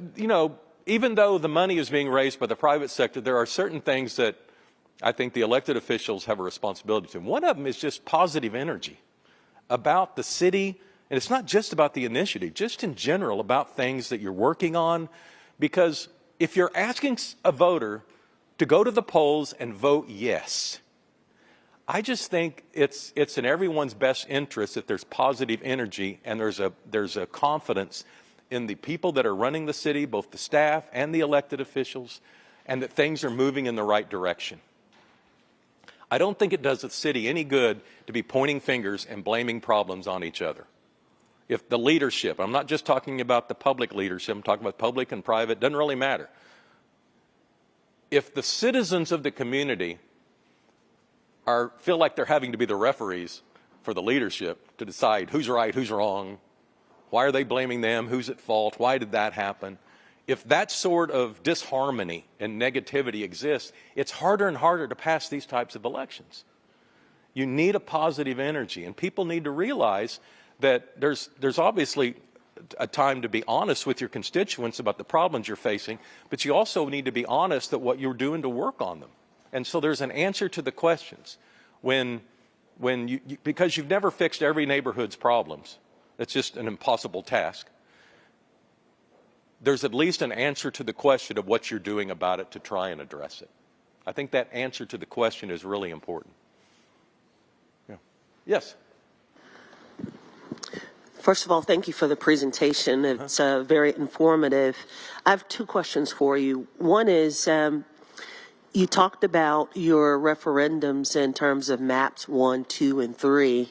D: even though the money is being raised by the private sector, there are certain things that I think the elected officials have a responsibility to. One of them is just positive energy about the city, and it's not just about the initiative, just in general about things that you're working on. Because if you're asking a voter to go to the polls and vote yes, I just think it's in everyone's best interest if there's positive energy and there's a confidence in the people that are running the city, both the staff and the elected officials, and that things are moving in the right direction. I don't think it does the city any good to be pointing fingers and blaming problems on each other. If the leadership, I'm not just talking about the public leadership, I'm talking about public and private, doesn't really matter. If the citizens of the community feel like they're having to be the referees for the leadership to decide who's right, who's wrong, why are they blaming them? Who's at fault? Why did that happen? If that sort of disharmony and negativity exists, it's harder and harder to pass these types of elections. You need a positive energy, and people need to realize that there's obviously a time to be honest with your constituents about the problems you're facing, but you also need to be honest at what you're doing to work on them. And so there's an answer to the questions. Because you've never fixed every neighborhood's problems. It's just an impossible task. There's at least an answer to the question of what you're doing about it to try and address it. I think that answer to the question is really important. Yeah. Yes.
F: First of all, thank you for the presentation. It's very informative. I have two questions for you. One is, you talked about your referendums in terms of MAPS 1, 2, and 3,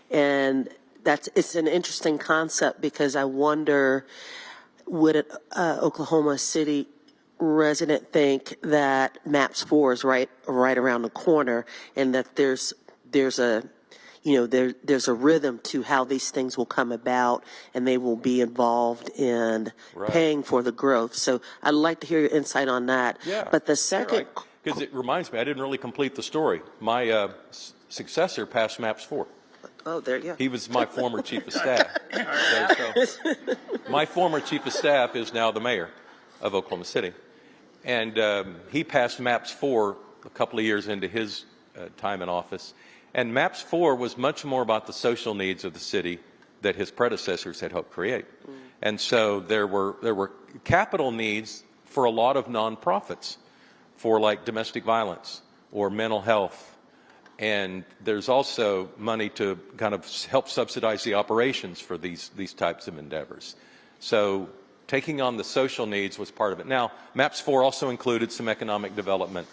F: and it's an interesting concept because I wonder, would an Oklahoma City resident think that MAPS 4 is right around the corner, and that there's a rhythm to how these things will come about, and they will be involved in paying for the growth. So I'd like to hear your insight on that.
D: Yeah,
F: but the second,
D: because it reminds me, I didn't really complete the story. My successor passed MAPS 4.
F: oh, there you go.
D: He was my former chief of staff. So my former chief of staff is now the mayor of Oklahoma City. And he passed MAPS 4 a couple of years into his time in office. And MAPS 4 was much more about the social needs of the city that his predecessors had helped create. And so there were capital needs for a lot of nonprofits, for like domestic violence or mental health. And there's also money to kind of help subsidize the operations for these types of endeavors. So taking on the social needs was part of it. Now, MAPS 4 also included some economic development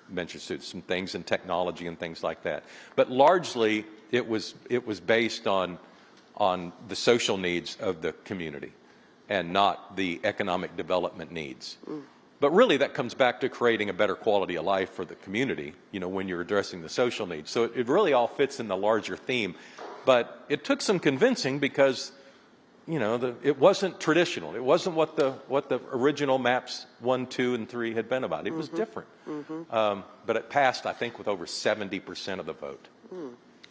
D: ventures, some things in technology and things like that. But largely, it was based on the social needs of the community and not the economic development needs. But really, that comes back to creating a better quality of life for the community, when you're addressing the social needs. So it really all fits in the larger theme. But it took some convincing because, it wasn't traditional. It wasn't what the original MAPS 1, 2, and 3 had been about. It was different. But it passed, I think, with over 70% of the vote.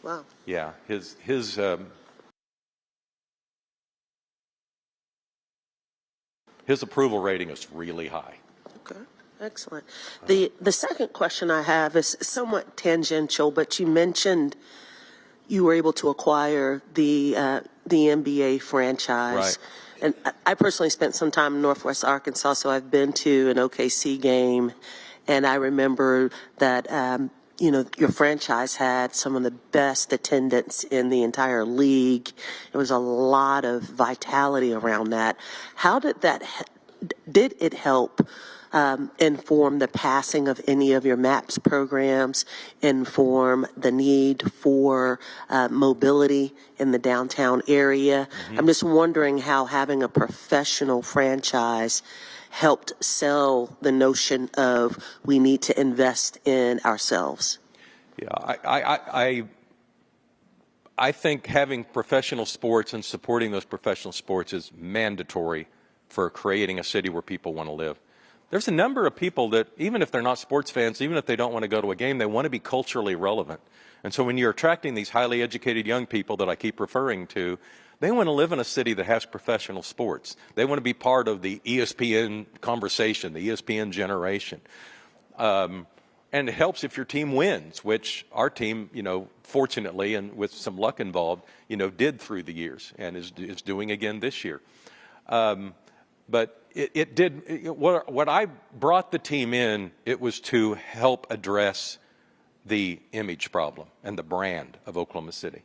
F: Wow.
D: Yeah, his approval rating is really high.
F: Okay, excellent. The second question I have is somewhat tangential, but you mentioned you were able to acquire the NBA franchise.
D: Right.
F: And I personally spent some time in Northwest Arkansas, so I've been to an OKC game, and I remember that, your franchise had some of the best attendance in the entire league. There was a lot of vitality around that. How did did it help inform the passing of any of your MAPS programs, inform the need for mobility in the downtown area? I'm just wondering how having a professional franchise helped sell the notion of we need to invest in ourselves.
D: Yeah, I think having professional sports and supporting those professional sports is mandatory for creating a city where people want to live. There's a number of people that, even if they're not sports fans, even if they don't want to go to a game, they want to be culturally relevant. And so when you're attracting these highly educated young people that I keep referring to, they want to live in a city that has professional sports. They want to be part of the ESPN conversation, the ESPN generation. And it helps if your team wins, which our team, fortunately, and with some luck involved, did through the years and is doing again this year. But it did, what I brought the team in, it was to help address the image problem and the brand of Oklahoma City.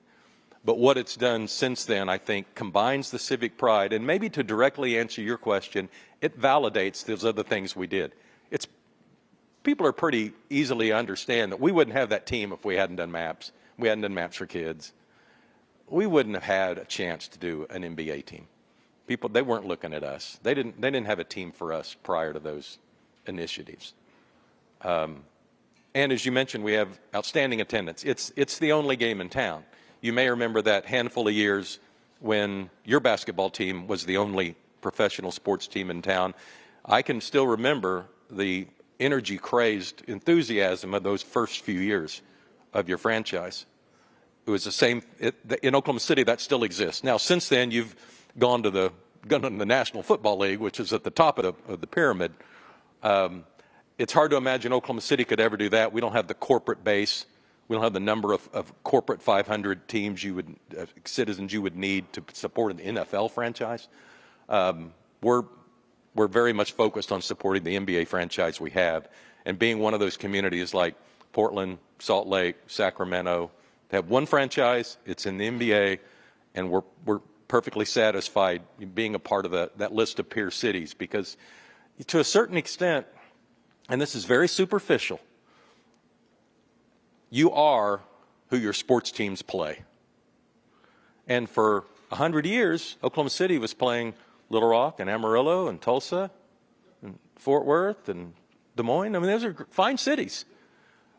D: But what it's done since then, I think, combines the civic pride, and maybe to directly answer your question, it validates those other things we did. People are pretty easily understand that we wouldn't have that team if we hadn't done MAPS. We hadn't done MAPS for kids. We wouldn't have had a chance to do an NBA team. People, they weren't looking at us. They didn't have a team for us prior to those initiatives. And as you mentioned, we have outstanding attendance. It's the only game in town. You may remember that handful of years when your basketball team was the only professional sports team in town. I can still remember the energy-crazed enthusiasm of those first few years of your franchise. It was the same in Oklahoma City. That still exists. Now, since then, you've gone to the National Football League, which is at the top of the pyramid. It's hard to imagine Oklahoma City could ever do that. We don't have the corporate base. We don't have the number of corporate 500 teams citizens you would need to support an NFL franchise. We're very much focused on supporting the NBA franchise we have, and being one of those communities like Portland, Salt Lake, Sacramento, to have one franchise, it's in the NBA, and we're perfectly satisfied being a part of that list of peer cities, because to a certain extent, and this is very superficial, you are who your sports teams play. And for 100 years, Oklahoma City was playing Little Rock and Amarillo and Tulsa and Fort Worth and Des Moines. I mean, those are fine cities.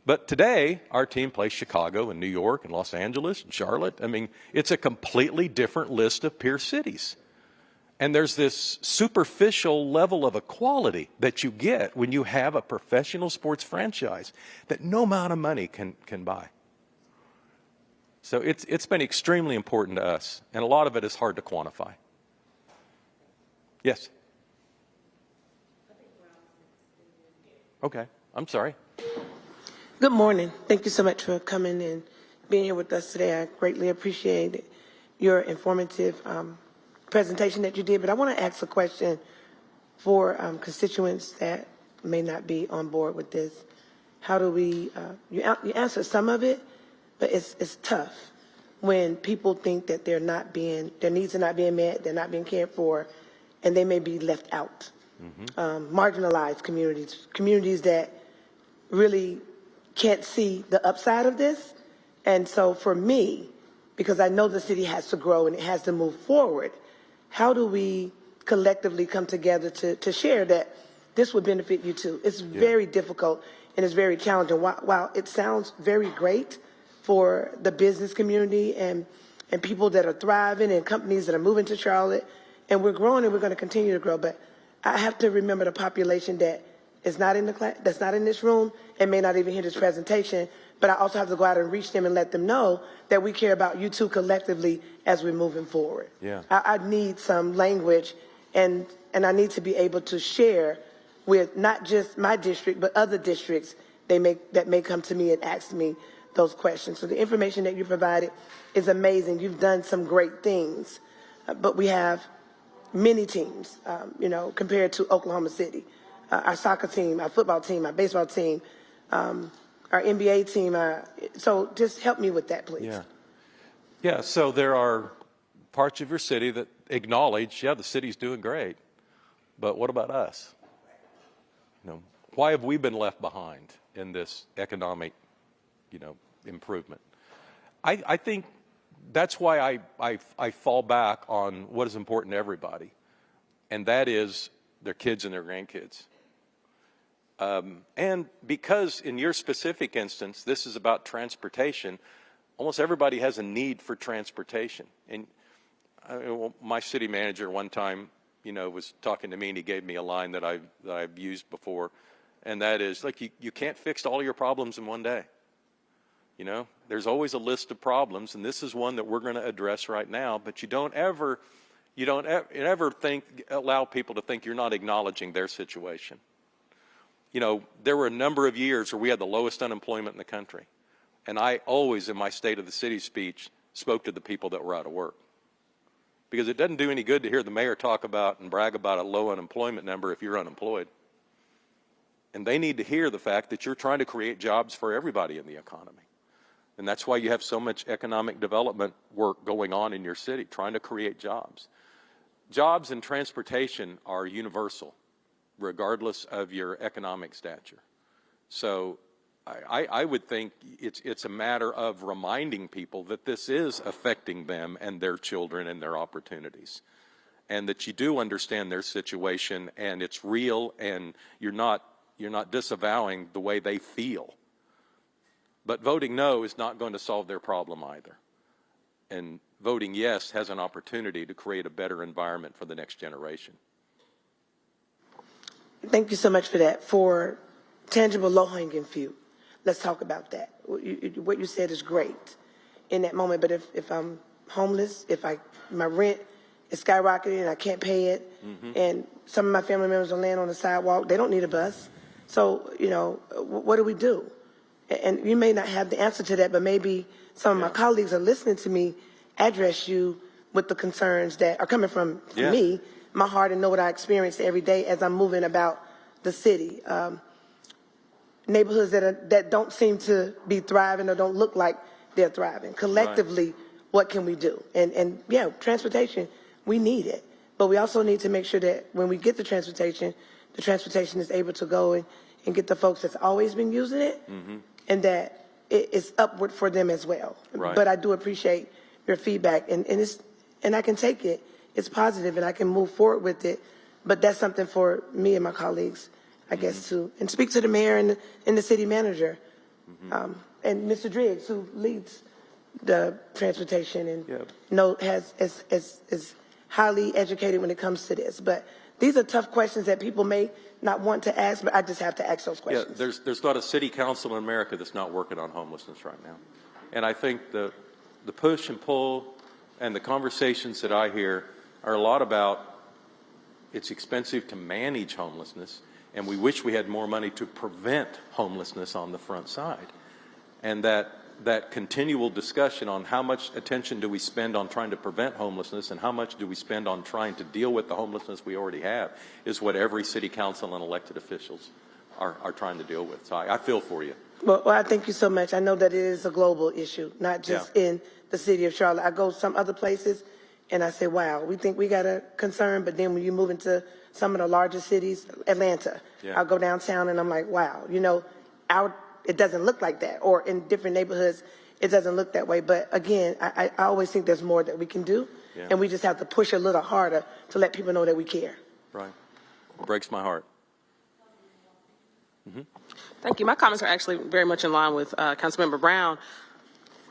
D: But today, our team plays Chicago and New York and Los Angeles and Charlotte. I mean, it's a completely different list of peer cities. And there's this superficial level of equality that you get when you have a professional sports franchise that no amount of money can buy. So it's been extremely important to us, and a lot of it is hard to quantify. Yes? Okay, I'm sorry.
G: Good morning. Thank you so much for coming and being here with us today. I greatly appreciate your informative presentation that you did. But I want to ask a question for constituents that may not be on board with this. How do we, you answer some of it, but it's tough when people think that their needs are not being met, they're not being cared for, and they may be left out. Marginalized communities that really can't see the upside of this. And so for me, because I know the city has to grow and it has to move forward, how do we collectively come together to share that this would benefit you too? It's very difficult and it's very challenging. While it sounds very great for the business community and people that are thriving and companies that are moving to Charlotte, and we're growing and we're going to continue to grow, but I have to remember the population that is not in the class, that's not in this room and may not even hear this presentation, but I also have to go out and reach them and let them know that we care about you two collectively as we're moving forward.
D: Yeah.
G: I need some language and I need to be able to share with not just my district, but other districts that may come to me and ask me those questions. So the information that you provided is amazing. You've done some great things, but we have many teams, compared to Oklahoma City. Our soccer team, our football team, our baseball team, our NBA team. So just help me with that, please.
D: Yeah, so there are parts of your city that acknowledge, the city's doing great, but what about us? Why have we been left behind in this economic, improvement? I think that's why I fall back on what is important to everybody, and that is their kids and their grandkids. And because in your specific instance, this is about transportation, almost everybody has a need for transportation. And my city manager one time, was talking to me, and he gave me a line that I've used before, and that is, like, you can't fix all your problems in one day. There's always a list of problems, and this is one that we're going to address right now. But you don't ever allow people to think you're not acknowledging their situation. There were a number of years where we had the lowest unemployment in the country, and I always, in my State of the City speech, spoke to the people that were out of work, because it doesn't do any good to hear the mayor talk about and brag about a low unemployment number if you're unemployed. And they need to hear the fact that you're trying to create jobs for everybody in the economy. And that's why you have so much economic development work going on in your city, trying to create jobs. Jobs and transportation are universal, regardless of your economic stature. So I would think it's a matter of reminding people that this is affecting them and their children and their opportunities, and that you do understand their situation, and it's real, and you're not disavowing the way they feel. But voting no is not going to solve their problem either. And voting yes has an opportunity to create a better environment for the next generation.
G: Thank you so much for that. For tangible, low-hanging fruit, let's talk about that. What you said is great in that moment, but if I'm homeless, if my rent is skyrocketing and I can't pay it, and some of my family members are laying on the sidewalk, they don't need a bus. So, what do we do? And you may not have the answer to that, but maybe some of my colleagues are listening to me address you with the concerns that are coming from me, my heart, and know what I experience every day as I'm moving about the city. Neighborhoods that don't seem to be thriving or don't look like they're thriving. Collectively, what can we do? And transportation, we need it. But we also need to make sure that when we get the transportation is able to go and get the folks that's always been using it, and that it's upward for them as well. But I do appreciate your feedback, and I can take it. It's positive, and I can move forward with it. But that's something for me and my colleagues, I guess, and speak to the mayor and the city manager, and Mr. Driggs, who leads the transportation and is highly educated when it comes to this. But these are tough questions that people may not want to ask, but I just have to ask those questions.
D: Yeah, there's not a city council in America that's not working on homelessness right now. And I think the push and pull and the conversations that I hear are a lot about it's expensive to manage homelessness, and we wish we had more money to prevent homelessness on the front side. And that continual discussion on how much attention do we spend on trying to prevent homelessness and how much do we spend on trying to deal with the homelessness we already have is what every city council and elected officials are trying to deal with. So I feel for you.
G: Well, I thank you so much. I know that it is a global issue, not just in the city of Charlotte. I go some other places and I say, wow, we think we got a concern, but then when you move into some of the larger cities, Atlanta, I'll go downtown and I'm like, wow, it doesn't look like that. Or in different neighborhoods, it doesn't look that way. But again, I always think there's more that we can do, and we just have to push a little harder to let people know that we care.
D: Right. It breaks my heart.
H: Thank you. My comments are actually very much in line with Councilmember Brown.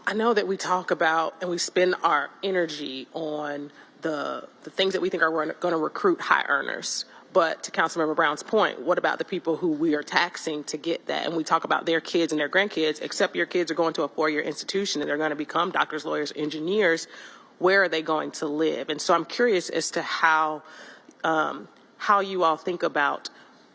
H: I know that we talk about and we spend our energy on the things that we think are going to recruit high earners. But to Councilmember Brown's point, what about the people who we are taxing to get that? And we talk about their kids and their grandkids, except your kids are going to a 4-year institution and they're going to become doctors, lawyers, engineers. Where are they going to live? And so I'm curious as to how you all think about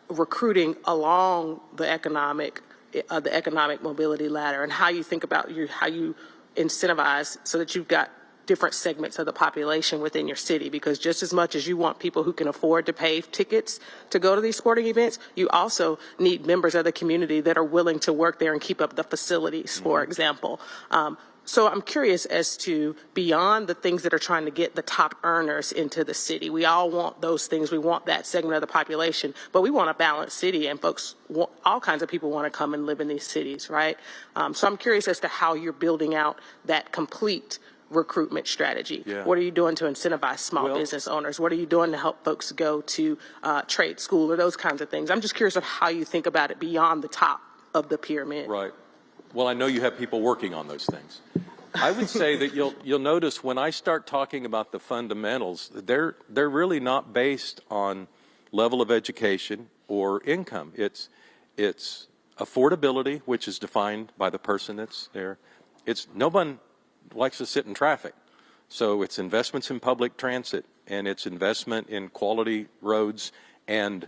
H: recruiting along the economic the economic mobility ladder and how you think about how you incentivize so that you've got different segments of the population within your city, because just as much as you want people who can afford to pay tickets to go to these sporting events, you also need members of the community that are willing to work there and keep up the facilities, for example. So I'm curious as to, beyond the things that are trying to get the top earners into the city, we all want those things. We want that segment of the population, but we want a balanced city, and folks, all kinds of people want to come and live in these cities, right? So I'm curious as to how you're building out that complete recruitment strategy.
D: Yeah.
H: What are you doing to incentivize small business owners? What are you doing to help folks go to trade school or those kinds of things? I'm just curious of how you think about it beyond the top of the pyramid.
D: Right. Well, I know you have people working on those things. I would say that you'll notice when I start talking about the fundamentals, they're really not based on level of education or income. It's affordability, which is defined by the person that's there. No one likes to sit in traffic, so it's investments in public transit, and it's investment in quality roads, and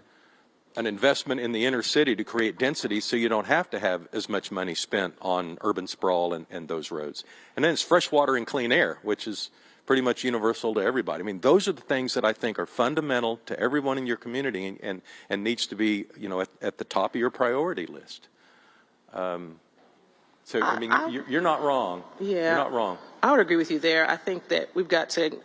D: an investment in the inner city to create density so you don't have to have as much money spent on urban sprawl and those roads. And then it's fresh water and clean air, which is pretty much universal to everybody. I mean, those are the things that I think are fundamental to everyone in your community and needs to be, at the top of your priority list. So, I mean, you're not wrong.
H: Yeah.
D: You're not wrong.
H: I would agree with you there. I think that we've got to,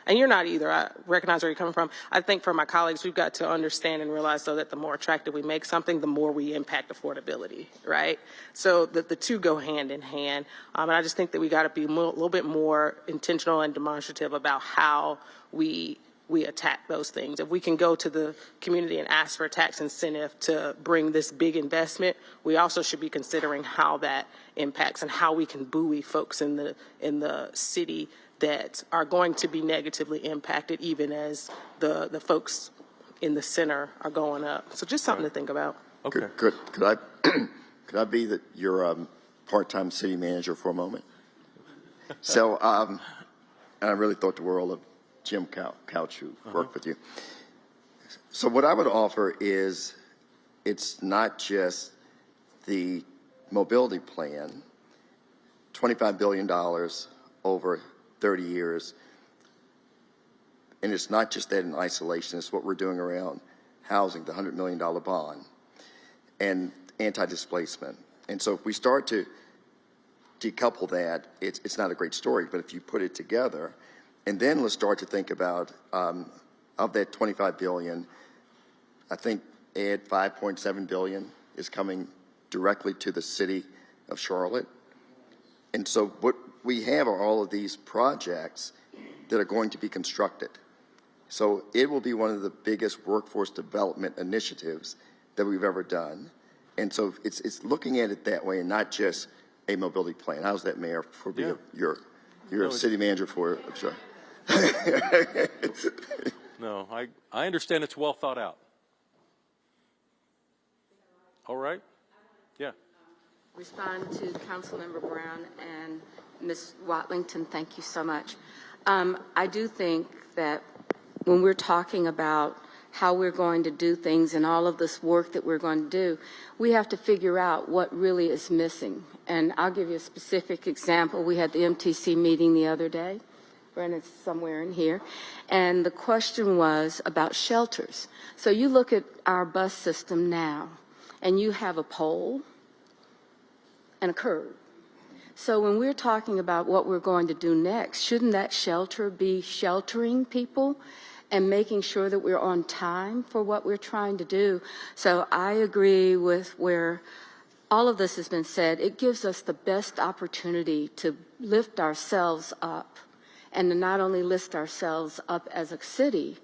H: and you're not either, I recognize where you're coming from. I think for my colleagues, we've got to understand and realize, though, that the more attractive we make something, the more we impact affordability, right? So the two go hand in hand. And I just think that we got to be a little bit more intentional and demonstrative about how we attack those things. If we can go to the community and ask for a tax incentive to bring this big investment, we also should be considering how that impacts and how we can buoy folks in the city that are going to be negatively impacted, even as the folks in the center are going up. So just something to think about.
D: Okay.
I: Could I be your part-time city manager for a moment? So, and I really thought the world of Jim Couch, who worked with you. So what I would offer is, it's not just the mobility plan, $25 billion over 30 years. And it's not just that in isolation, it's what we're doing around housing, the $100 million bond, and anti-displacement. And so if we start to decouple that, it's not a great story, but if you put it together, and then let's start to think about, of that $25 billion, I think add $5.7 billion is coming directly to the city of Charlotte. And so what we have are all of these projects that are going to be constructed. So it will be one of the biggest workforce development initiatives that we've ever done. And so it's looking at it that way and not just a mobility plan. How's that, Mayor, for being your city manager for, I'm sorry.
D: No, I understand it's well thought out. All right. Yeah.
B: Respond to Councilmember Brown and Ms. Watlington. Thank you so much. I do think that when we're talking about how we're going to do things and all of this work that we're going to do, we have to figure out what really is missing. And I'll give you a specific example. We had the MTC meeting the other day. Brennan's somewhere in here. And the question was about shelters. So you look at our bus system now, and you have a pole and a curb. So when we're talking about what we're going to do next, shouldn't that shelter be sheltering people and making sure that we're on time for what we're trying to do? So I agree with where all of this has been said. It gives us the best opportunity to lift ourselves up, and to not only lift ourselves up as a city,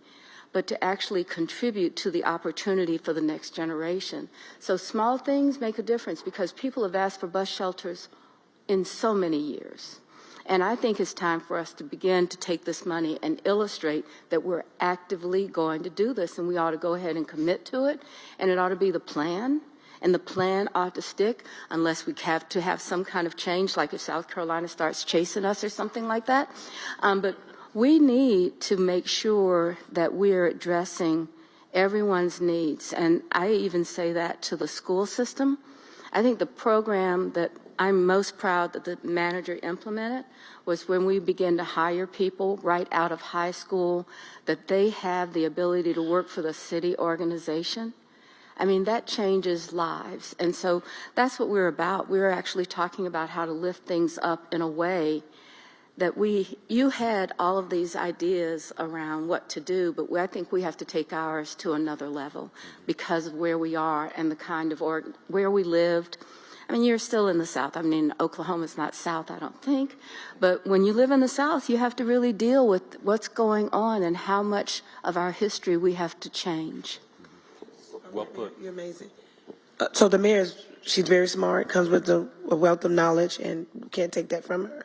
B: but to actually contribute to the opportunity for the next generation. So small things make a difference, because people have asked for bus shelters in so many years. And I think it's time for us to begin to take this money and illustrate that we're actively going to do this, and we ought to go ahead and commit to it, and it ought to be the plan. And the plan ought to stick unless we have to have some kind of change, like if South Carolina starts chasing us or something like that. But we need to make sure that we're addressing everyone's needs. And I even say that to the school system. I think the program that I'm most proud that the manager implemented was when we began to hire people right out of high school, that they have the ability to work for the city organization. I mean, that changes lives. And so that's what we're about. We're actually talking about how to lift things up in a way that you had all of these ideas around what to do, but I think we have to take ours to another level because of where we are and the kind of, where we lived. I mean, you're still in the South. I mean, Oklahoma's not South, I don't think. But when you live in the South, you have to really deal with what's going on and how much of our history we have to change.
D: Well put.
G: You're amazing. So the mayor, she's very smart, comes with a wealth of knowledge, and can't take that from her.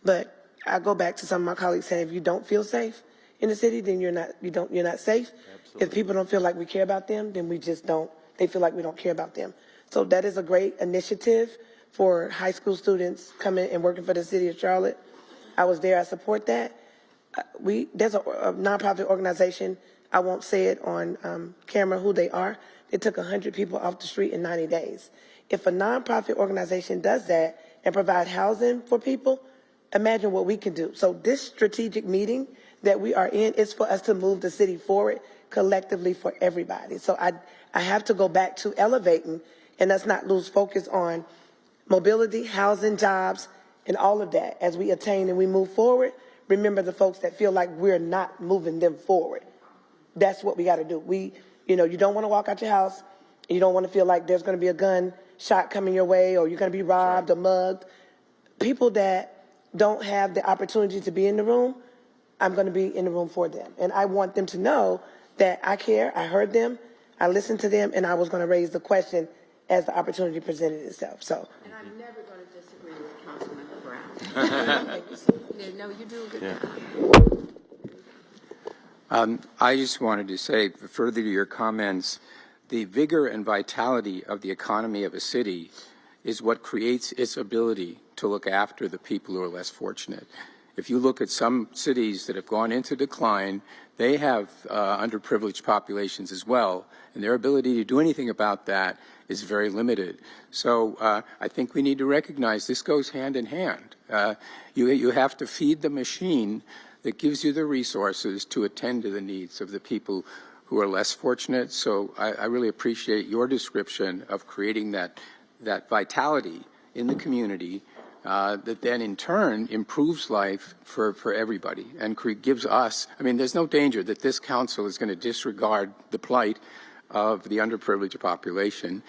G: But I go back to some of my colleagues saying, if you don't feel safe in the city, then you're not safe. Absolutely. If people don't feel like we care about them, then we just don't. They feel like we don't care about them. So that is a great initiative for high school students coming and working for the city of Charlotte. I was there. I support that. There's a nonprofit organization. I won't say it on camera who they are. They took 100 people off the street in 90 days. If a nonprofit organization does that and provide housing for people, imagine what we can do. So this strategic meeting that we are in is for us to move the city forward collectively for everybody. So I have to go back to elevating and let's not lose focus on mobility, housing, jobs, and all of that. As we attain and we move forward, remember the folks that feel like we're not moving them forward. That's what we got to do. You don't want to walk out your house, and you don't want to feel like there's going to be a gun shot coming your way or you're going to be robbed or mugged. People that don't have the opportunity to be in the room, I'm going to be in the room for them. And I want them to know that I care, I heard them, I listened to them, and I was going to raise the question as the opportunity presented itself. So.
B: And I'm never going to disagree with Councilmember Brown. No, you do a good job.
E: I just wanted to say, further to your comments, the vigor and vitality of the economy of a city is what creates its ability to look after the people who are less fortunate. If you look at some cities that have gone into decline, they have underprivileged populations as well, and their ability to do anything about that is very limited. So I think we need to recognize this goes hand in hand. You have to feed the machine that gives you the resources to attend to the needs of the people who are less fortunate. So I really appreciate your description of creating that vitality in the community that then in turn improves life for everybody and gives us, I mean, there's no danger that this council is going to disregard the plight of the underprivileged population.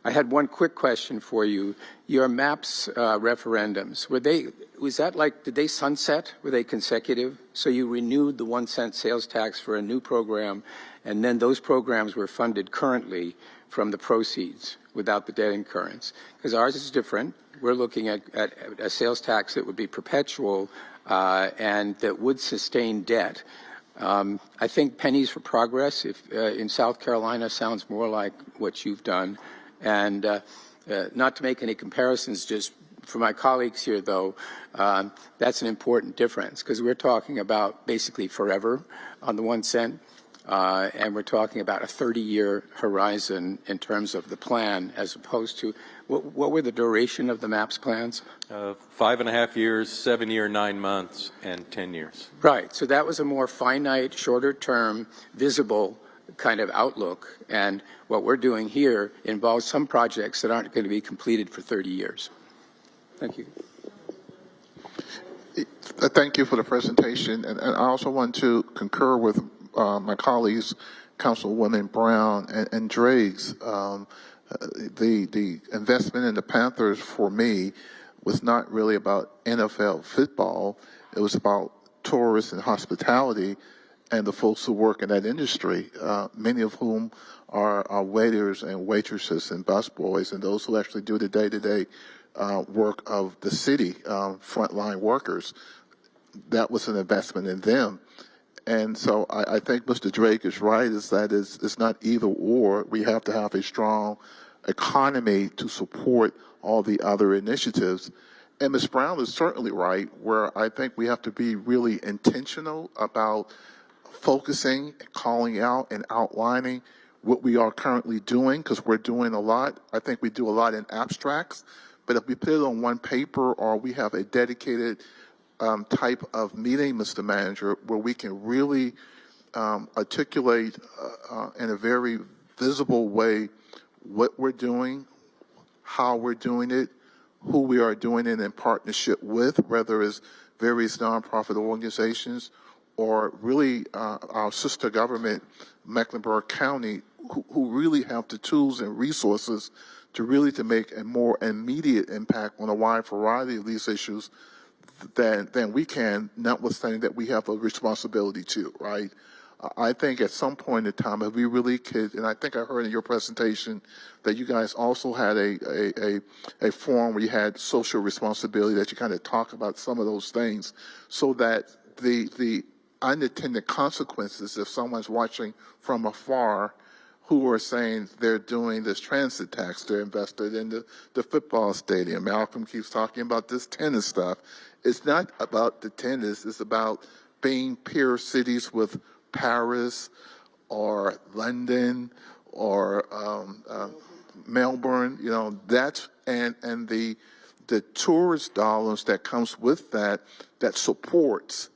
E: I had one quick question for you. Your MAPS referendums, did they sunset? Were they consecutive? So you renewed the 1 cent sales tax for a new program, and then those programs were funded currently from the proceeds without the debt incurrence. Because ours is different. We're looking at a sales tax that would be perpetual and that would sustain debt. I think pennies for progress in South Carolina sounds more like what you've done. And not to make any comparisons, just for my colleagues here, though, that's an important difference because we're talking about basically forever on the 1 cent. And we're talking about a 30-year horizon in terms of the plan as opposed to, what were the duration of the MAPS plans?
D: 5.5 years, 7 year, 9 months, and 10 years.
E: Right. So that was a more finite, shorter term, visible kind of outlook. And what we're doing here involves some projects that aren't going to be completed for 30 years. Thank you.
J: Thank you for the presentation. And I also want to concur with my colleagues, Councilwoman Brown and Driggs. The investment in the Panthers for me was not really about NFL football. It was about tourists and hospitality and the folks who work in that industry, many of whom are waiters and waitresses and busboys and those who actually do the day-to-day work of the city, frontline workers. That was an investment in them. And so I think Mr. Drake is right, it's not either or. We have to have a strong economy to support all the other initiatives. And Ms. Brown is certainly right, where I think we have to be really intentional about focusing, calling out, and outlining what we are currently doing, because we're doing a lot. I think we do a lot in abstracts, but if we put it on one paper or we have a dedicated type of meeting, Mr. Manager, where we can really articulate in a very visible way what we're doing, how we're doing it, who we are doing it in partnership with, whether it's various nonprofit organizations or really our sister government, Mecklenburg County, who really have the tools and resources to really to make a more immediate impact on a wide variety of these issues than we can, notwithstanding that we have a responsibility to, right? I think at some point in time, if we really could, and I think I heard in your presentation that you guys also had a forum where you had social responsibility, that you kind of talk about some of those things, so that the unintended consequences, if someone's watching from afar, who are saying they're doing this transit tax, they're invested in the football stadium. Malcolm keeps talking about this tennis stuff. It's not about the tennis, it's about being peer cities with Paris or London or Melbourne, you know, that's, and the tourist dollars that comes with that supports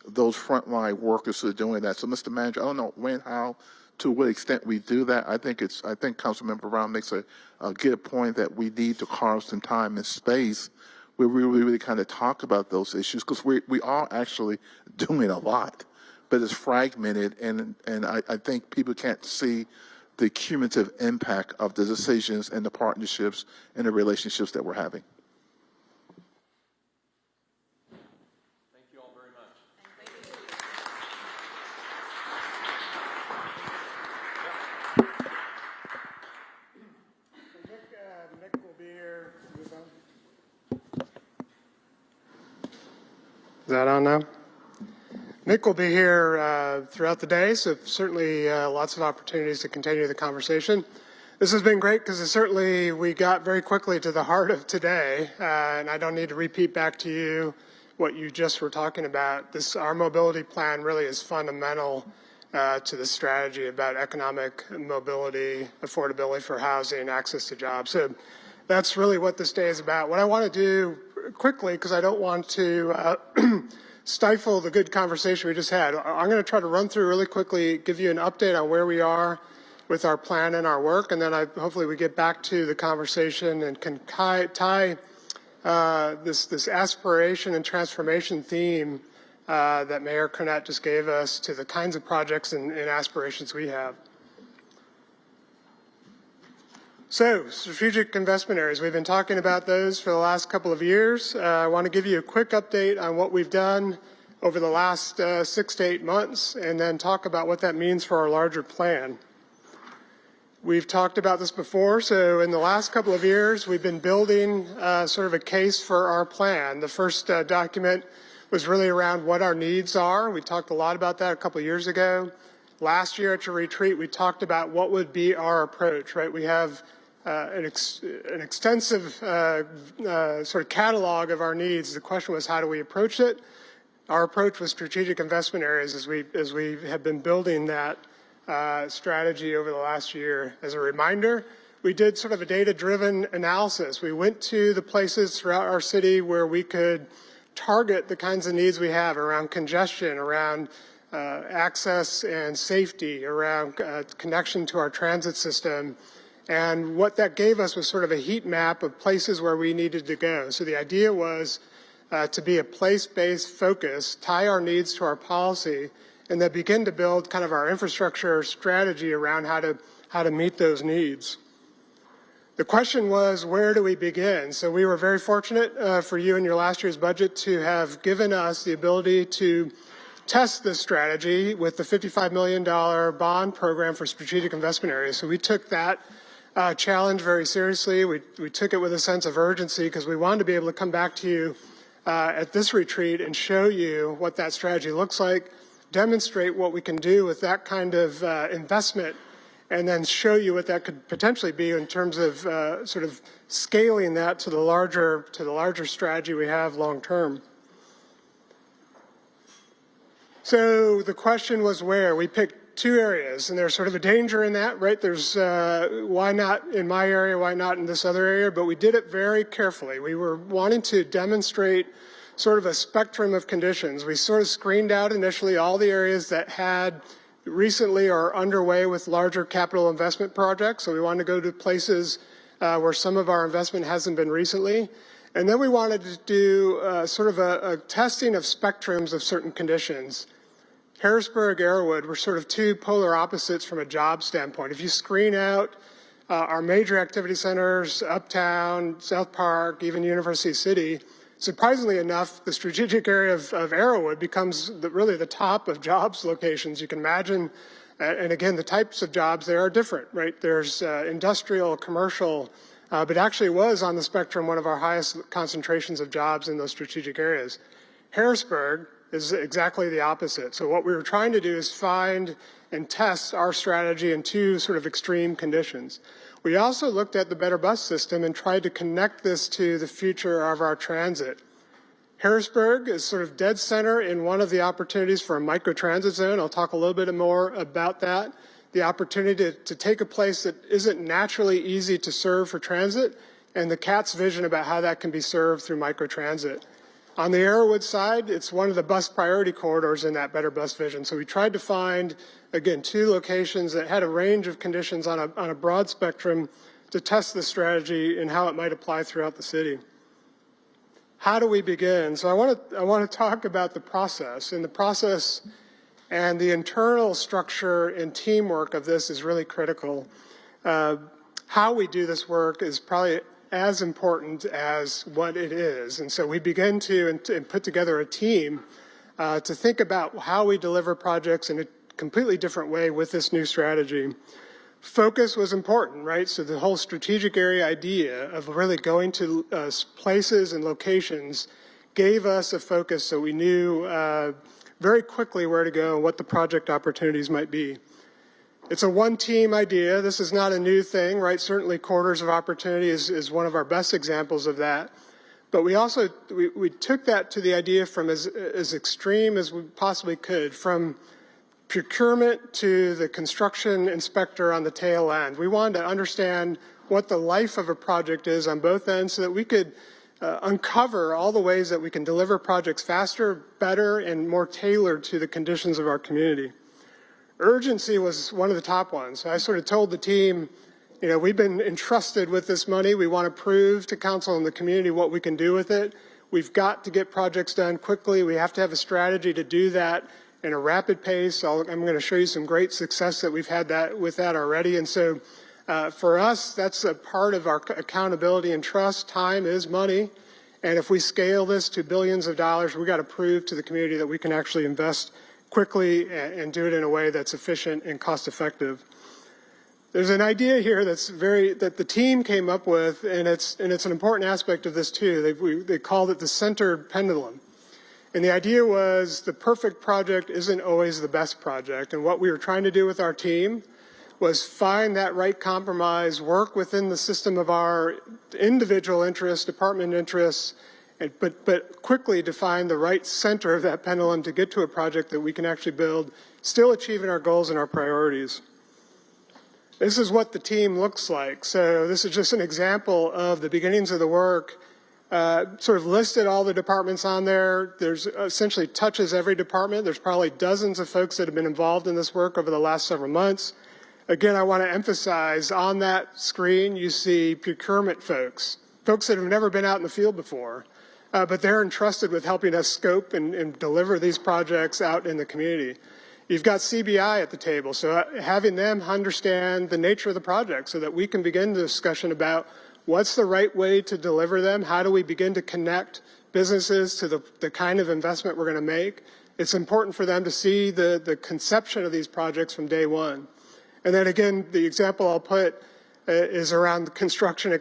J: those frontline workers who are doing that. So, Mr. Manager, I don't know when, how, to what extent we do that. I think Councilmember Brown makes a good point that we need to carve some time and space where we really kind of talk about those issues, because we are actually doing a lot, but it's fragmented, and I think people can't see the cumulative impact of the decisions and the partnerships and the relationships that we're having.
D: Thank you all very much.
C: Nick will be here. Is that on now? Nick will be here throughout the day, so certainly lots of opportunities to continue the conversation. This has been great because certainly we got very quickly to the heart of today, and I don't need to repeat back to you what you just were talking about. Our mobility plan really is fundamental to the strategy about economic mobility, affordability for housing, access to jobs. So that's really what this day is about. What I want to do quickly, because I don't want to stifle the good conversation we just had, I'm going to try to run through really quickly, give you an update on where we are with our plan and our work, and then hopefully we get back to the conversation and can tie this aspiration and transformation theme that Mayor Cornett just gave us to the kinds of projects and aspirations we have. So, strategic investment areas. We've been talking about those for the last couple of years. I want to give you a quick update on what we've done over the last 6 to 8 months, and then talk about what that means for our larger plan. We've talked about this before, so in the last couple of years, we've been building sort of a case for our plan. The first document was really around what our needs are. We talked a lot about that a couple of years ago. Last year at your retreat, we talked about what would be our approach, right? We have an extensive sort of catalog of our needs. The question was, how do we approach it? Our approach was strategic investment areas as we have been building that strategy over the last year. As a reminder, we did sort of a data-driven analysis. We went to the places throughout our city where we could target the kinds of needs we have around congestion, around access and safety, around connection to our transit system. And what that gave us was sort of a heat map of places where we needed to go. So the idea was to be a place-based focus, tie our needs to our policy, and then begin to build kind of our infrastructure strategy around how to meet those needs. The question was, where do we begin? So we were very fortunate for you in your last year's budget to have given us the ability to test this strategy with the $55 million bond program for strategic investment areas. So we took that challenge very seriously. We took it with a sense of urgency because we wanted to be able to come back to you at this retreat and show you what that strategy looks like, demonstrate what we can do with that kind of investment, and then show you what that could potentially be in terms of sort of scaling that to the larger strategy we have long term. So the question was where. We picked two areas, and there's sort of a danger in that, right? There's why not in my area, why not in this other area? But we did it very carefully. We were wanting to demonstrate sort of a spectrum of conditions. We sort of screened out initially all the areas that had recently or underway with larger capital investment projects. So we wanted to go to places where some of our investment hasn't been recently. And then we wanted to do sort of a testing of spectrums of certain conditions. Harrisburg, Arrowwood were sort of two polar opposites from a job standpoint. If you screen out our major activity centers, Uptown, South Park, even University City, surprisingly enough, the strategic area of Arrowwood becomes really the top of jobs locations. You can imagine, and again, the types of jobs there are different, right? There's industrial, commercial, but actually was on the spectrum one of our highest concentrations of jobs in those strategic areas. Harrisburg is exactly the opposite. So what we were trying to do is find and test our strategy in two sort of extreme conditions. We also looked at the Better Bus system and tried to connect this to the future of our transit. Harrisburg is sort of dead center in one of the opportunities for a microtransit zone. I'll talk a little bit more about that. The opportunity to take a place that isn't naturally easy to serve for transit, and the CAT's vision about how that can be served through microtransit. On the Arrowwood side, it's one of the bus priority corridors in that Better Bus vision. So we tried to find, again, two locations that had a range of conditions on a broad spectrum to test the strategy and how it might apply throughout the city. How do we begin? So I want to talk about the process. And the process and the internal structure and teamwork of this is really critical. How we do this work is probably as important as what it is. And so we begin to and put together a team to think about how we deliver projects in a completely different way with this new strategy. Focus was important, right? So the whole strategic area idea of really going to places and locations gave us a focus so we knew very quickly where to go and what the project opportunities might be. It's a one-team idea. This is not a new thing, right? Certainly Corridors of Opportunity is one of our best examples of that. But we also, we took that to the idea from as extreme as we possibly could, from procurement to the construction inspector on the tail end. We wanted to understand what the life of a project is on both ends so that we could uncover all the ways that we can deliver projects faster, better, and more tailored to the conditions of our community. Urgency was one of the top ones. I sort of told the team, you know, we've been entrusted with this money. We want to prove to council and the community what we can do with it. We've got to get projects done quickly. We have to have a strategy to do that in a rapid pace. I'm going to show you some great success that we've had with that already. And so for us, that's a part of our accountability and trust. Time is money. And if we scale this to billions of dollars, we got to prove to the community that we can actually invest quickly and do it in a way that's efficient and cost effective. There's an idea here that the team came up with, and it's an important aspect of this too. They called it the centered pendulum. And the idea was the perfect project isn't always the best project. And what we were trying to do with our team was find that right compromise, work within the system of our individual interests, department interests, but quickly define the right center of that pendulum to get to a project that we can actually build, still achieving our goals and our priorities. This is what the team looks like. So this is just an example of the beginnings of the work. Sort of listed all the departments on there. There's essentially touches every department. There's probably dozens of folks that have been involved in this work over the last several months. Again, I want to emphasize on that screen, you see procurement folks that have never been out in the field before. But they're entrusted with helping us scope and deliver these projects out in the community. You've got CBI at the table, so having them understand the nature of the project so that we can begin the discussion about what's the right way to deliver them, how do we begin to connect businesses to the kind of investment we're going to make. It's important for them to see the conception of these projects from day one. And then again, the example I'll put is around the construction,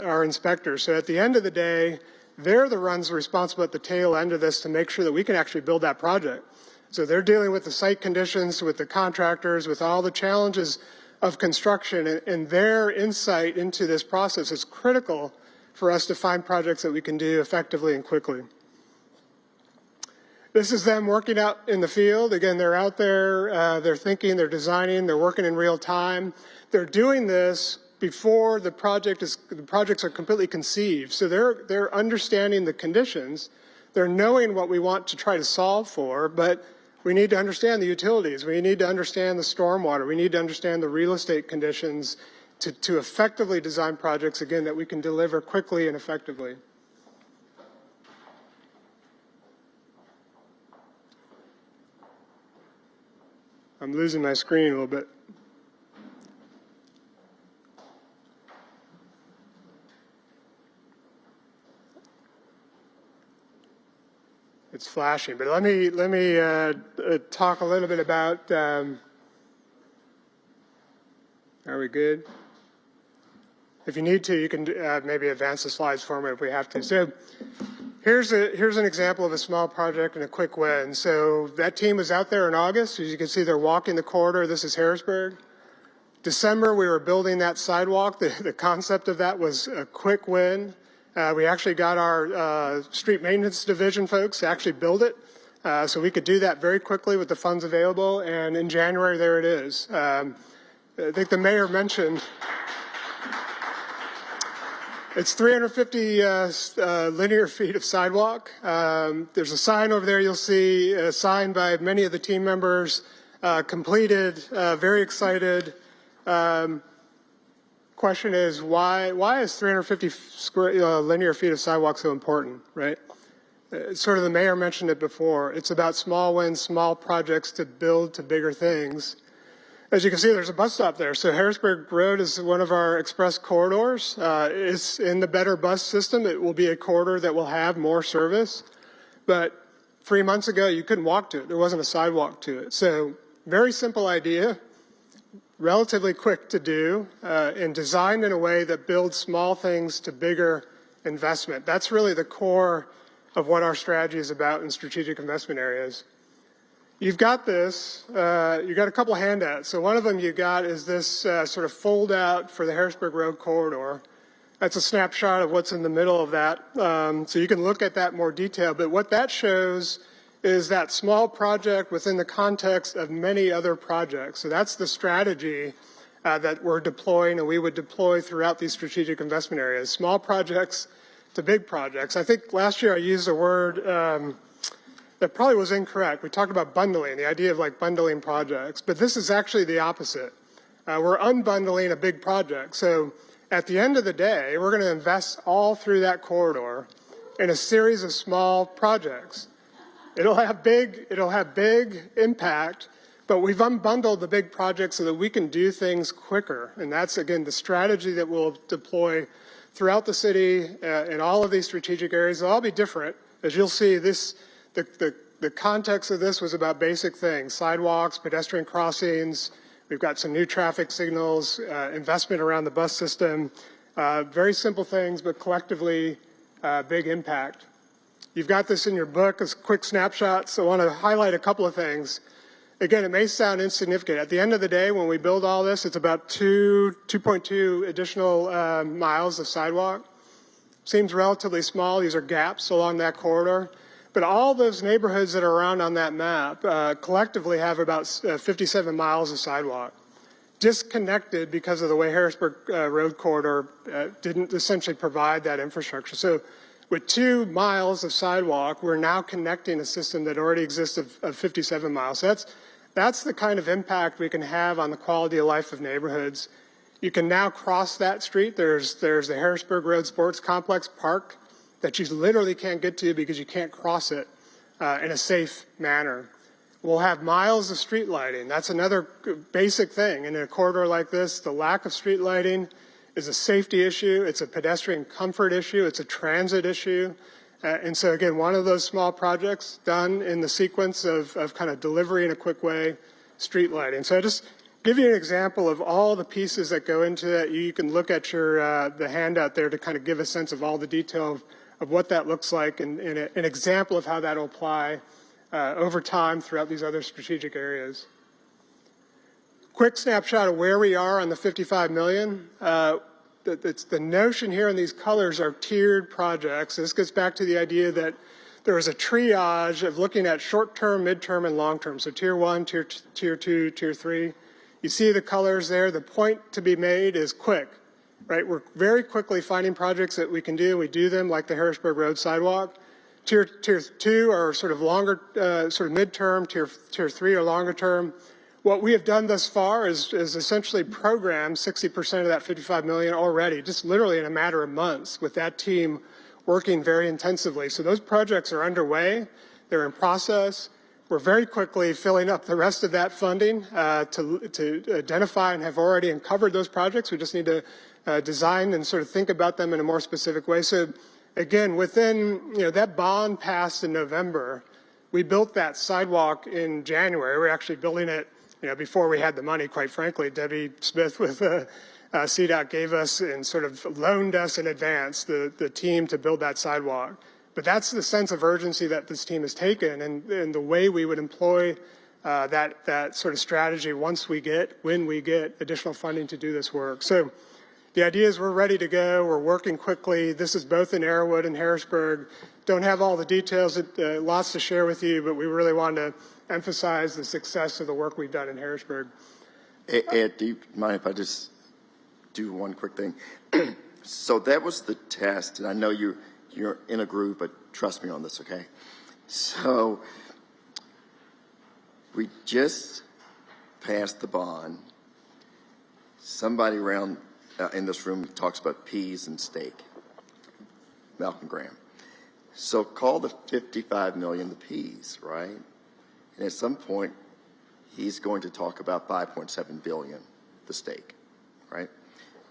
C: our inspectors. So at the end of the day, they're the ones responsible at the tail end of this to make sure that we can actually build that project. So they're dealing with the site conditions, with the contractors, with all the challenges of construction, and their insight into this process is critical for us to find projects that we can do effectively and quickly. This is them working out in the field. Again, they're out there, they're thinking, they're designing, they're working in real time. They're doing this before the projects are completely conceived. So they're understanding the conditions. They're knowing what we want to try to solve for, but we need to understand the utilities. We need to understand the stormwater. We need to understand the real estate conditions to effectively design projects, again, that we can deliver quickly and effectively. I'm losing my screen a little bit. It's flashing, but let me talk a little bit about. Are we good? If you need to, you can maybe advance the slides for me if we have to. So here's an example of a small project and a quick win. So that team was out there in August. As you can see, they're walking the corridor. This is Harrisburg. December, we were building that sidewalk. The concept of that was a quick win. We actually got our street maintenance division folks to actually build it. So we could do that very quickly with the funds available. And in January, there it is. I think the mayor mentioned it's 350 linear feet of sidewalk. There's a sign over there you'll see, signed by many of the team members, completed, very excited. Question is, why is 350 linear feet of sidewalk so important, right? Sort of the mayor mentioned it before. It's about small wins, small projects to build to bigger things. As you can see, there's a bus stop there. So Harrisburg Road is one of our express corridors. It's in the better bus system. It will be a corridor that will have more service. But 3 months ago, you couldn't walk to it. There wasn't a sidewalk to it. So very simple idea, relatively quick to do, and designed in a way that builds small things to bigger investment. That's really the core of what our strategy is about in strategic investment areas. You've got this, you've got a couple of handouts. So one of them you got is this sort of fold out for the Harrisburg Road corridor. That's a snapshot of what's in the middle of that. So you can look at that in more detail. But what that shows is that small project within the context of many other projects. So that's the strategy that we're deploying and we would deploy throughout these strategic investment areas. Small projects to big projects. I think last year I used a word that probably was incorrect. We talked about bundling, the idea of like bundling projects, but this is actually the opposite. We're unbundling a big project. So at the end of the day, we're going to invest all through that corridor in a series of small projects. It'll have big impact, but we've unbundled the big projects so that we can do things quicker. And that's, again, the strategy that we'll deploy throughout the city in all of these strategic areas. They'll all be different. As you'll see, the context of this was about basic things, sidewalks, pedestrian crossings. We've got some new traffic signals, investment around the bus system, very simple things, but collectively big impact. You've got this in your book as quick snapshots. So I want to highlight a couple of things. Again, it may sound insignificant. At the end of the day, when we build all this, it's about 2.2 additional miles of sidewalk. Seems relatively small. These are gaps along that corridor. But all those neighborhoods that are around on that map collectively have about 57 miles of sidewalk. Disconnected because of the way Harrisburg Road corridor didn't essentially provide that infrastructure. So with 2 miles of sidewalk, we're now connecting a system that already exists of 57 miles. So that's the kind of impact we can have on the quality of life of neighborhoods. You can now cross that street. There's the Harrisburg Road Sports Complex Park that you literally can't get to because you can't cross it in a safe manner. We'll have miles of street lighting. That's another basic thing. In a corridor like this, the lack of street lighting is a safety issue. It's a pedestrian comfort issue. It's a transit issue. And so again, one of those small projects done in the sequence of kind of delivery in a quick way, street lighting. So I just give you an example of all the pieces that go into that. You can look at your the handout there to kind of give a sense of all the detail of what that looks like and an example of how that will apply over time throughout these other strategic areas. Quick snapshot of where we are on the 55 million. The notion here in these colors are tiered projects. This gets back to the idea that there was a triage of looking at short-term, mid-term, and long-term. So tier 1, tier 2, tier 3. You see the colors there. The point to be made is quick, right? We're very quickly finding projects that we can do. We do them like the Harrisburg Road sidewalk. Tier 2 are sort of longer, sort of mid-term. Tier 3 are longer term. What we have done thus far is essentially programmed 60% of that $55 million already, just literally in a matter of months with that team working very intensively. So those projects are underway. They're in process. We're very quickly filling up the rest of that funding to identify and have already uncovered those projects. We just need to design and sort of think about them in a more specific way. So again, within, that bond passed in November, we built that sidewalk in January. We're actually building it, before we had the money, quite frankly. Debbie Smith with CDOT gave us and sort of loaned us in advance the team to build that sidewalk. But that's the sense of urgency that this team has taken and the way we would employ that sort of strategy when we get additional funding to do this work. So the idea is we're ready to go. We're working quickly. This is both in Arrowwood and Harrisburg. Don't have all the details, lots to share with you, but we really wanted to emphasize the success of the work we've done in Harrisburg.
I: Ed, do you mind if I just do one quick thing? So that was the test, and I know you're in a groove, but trust me on this, okay? So we just passed the bond. Somebody around in this room talks about peas and steak. Malcolm Graham. So call the 55 million the peas, right? And at some point, he's going to talk about 5.7 billion, the steak, right?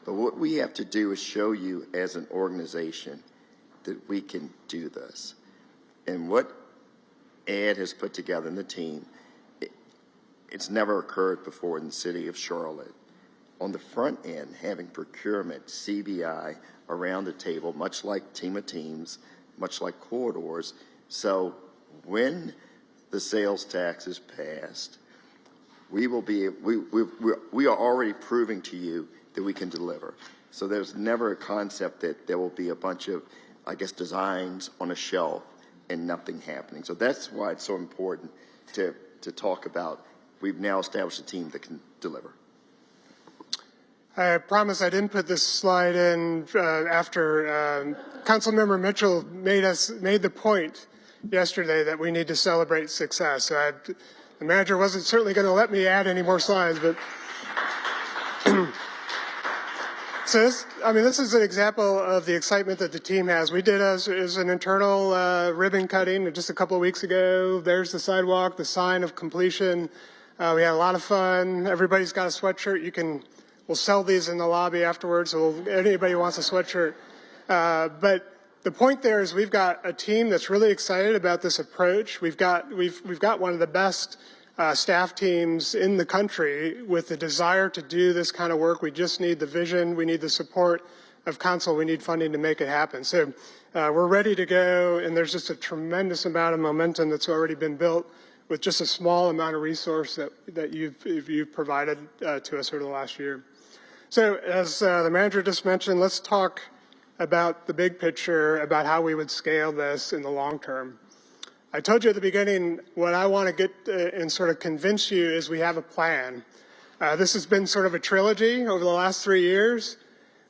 I: But what we have to do is show you as an organization that we can do this. And what Ed has put together in the team, it's never occurred before in the city of Charlotte. On the front end, having procurement, CBI around the table, much like Team of Teams, much like corridors. So when the sales tax is passed, we are already proving to you that we can deliver. So there's never a concept that there will be a bunch of, designs on a shelf and nothing happening. So that's why it's so important to talk about. We've now established a team that can deliver.
C: I promise I didn't put this slide in after Councilmember Mitchell made the point yesterday that we need to celebrate success. So the manager wasn't certainly going to let me add any more slides, but so this is an example of the excitement that the team has. We did as an internal ribbon cutting just a couple of weeks ago. There's the sidewalk, the sign of completion. We had a lot of fun. Everybody's got a sweatshirt. We'll sell these in the lobby afterwards. So anybody who wants a sweatshirt. But the point there is we've got a team that's really excited about this approach. We've got one of the best staff teams in the country with the desire to do this kind of work. We just need the vision. We need the support of council. We need funding to make it happen. So we're ready to go, and there's just a tremendous amount of momentum that's already been built with just a small amount of resource that you've provided to us over the last year. So as the manager just mentioned, let's talk about the big picture, about how we would scale this in the long term. I told you at the beginning what I want to get and sort of convince you is we have a plan. This has been sort of a trilogy over the last 3 years.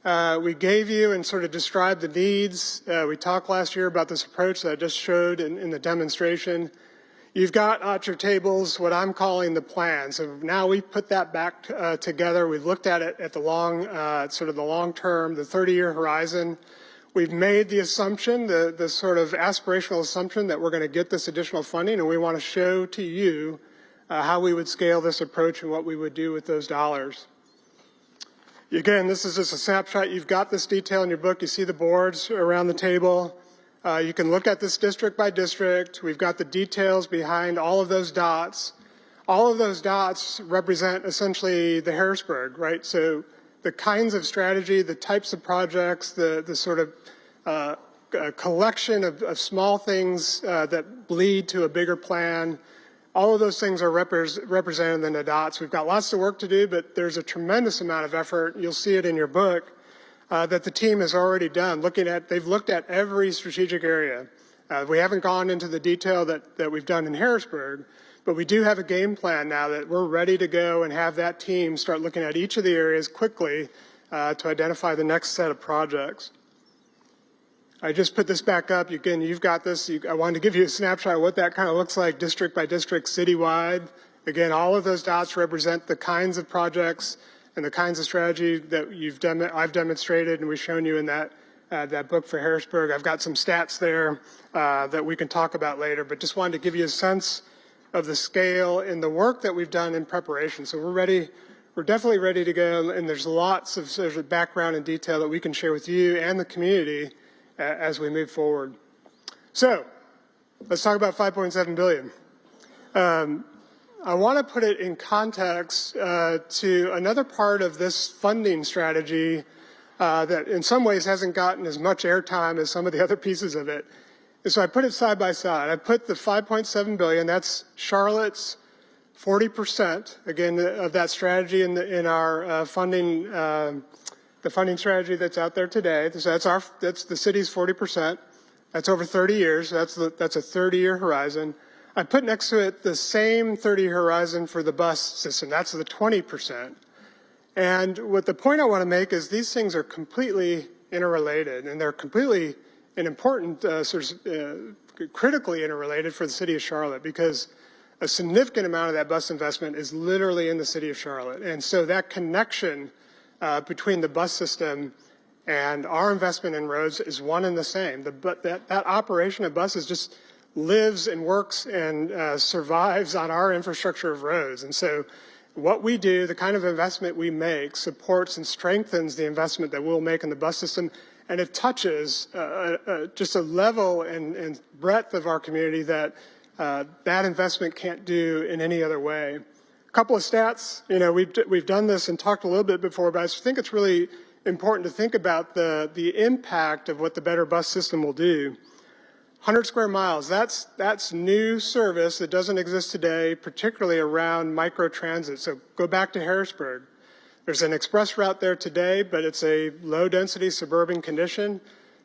C: We gave you and sort of described the needs. We talked last year about this approach that I just showed in the demonstration. You've got at your tables what I'm calling the plan. So now we've put that back together. We've looked at it at the sort of the long term, the 30-year horizon. We've made the assumption, the sort of aspirational assumption that we're going to get this additional funding, and we want to show to you how we would scale this approach and what we would do with those dollars. Again, this is just a snapshot. You've got this detail in your book. You see the boards around the table. You can look at this district by district. We've got the details behind all of those dots. All of those dots represent essentially the Harrisburg, right? So the kinds of strategy, the types of projects, the sort of collection of small things that bleed to a bigger plan. All of those things are represented in the dots. We've got lots of work to do, but there's a tremendous amount of effort. You'll see it in your book. That the team has already done. They've looked at every strategic area. We haven't gone into the detail that we've done in Harrisburg, but we do have a game plan now that we're ready to go and have that team start looking at each of the areas quickly to identify the next set of projects. I just put this back up. Again, you've got this. I wanted to give you a snapshot of what that kind of looks like district by district, citywide. Again, all of those dots represent the kinds of projects and the kinds of strategy that I've demonstrated and we've shown you in that book for Harrisburg. I've got some stats there that we can talk about later, but just wanted to give you a sense of the scale and the work that we've done in preparation. So we're ready. We're definitely ready to go, and there's lots of background and detail that we can share with you and the community as we move forward. So let's talk about $5.7 billion. I want to put it in context to another part of this funding strategy that in some ways hasn't gotten as much airtime as some of the other pieces of it. And so I put it side by side. I put the $5.7 billion, that's Charlotte's 40%, again, of that strategy in our funding, the funding strategy that's out there today. So that's the city's 40%. That's over 30 years. That's a 30-year horizon. I put next to it the same 30-year horizon for the bus system. That's the 20%. And what the point I want to make is these things are completely interrelated, and they're completely and important, critically interrelated for the city of Charlotte, because a significant amount of that bus investment is literally in the city of Charlotte. And so that connection between the bus system and our investment in roads is one and the same. That operation of buses just lives and works and survives on our infrastructure of roads. And so what we do, the kind of investment we make, supports and strengthens the investment that we'll make in the bus system, and it touches just a level and breadth of our community that that investment can't do in any other way. A couple of stats. You know, we've done this and talked a little bit before, but I think it's really important to think about the impact of what the better bus system will do. 100 square miles, that's new service that doesn't exist today, particularly around microtransit. So go back to Harrisburg. There's an express route there today, but it's a low-density suburban condition.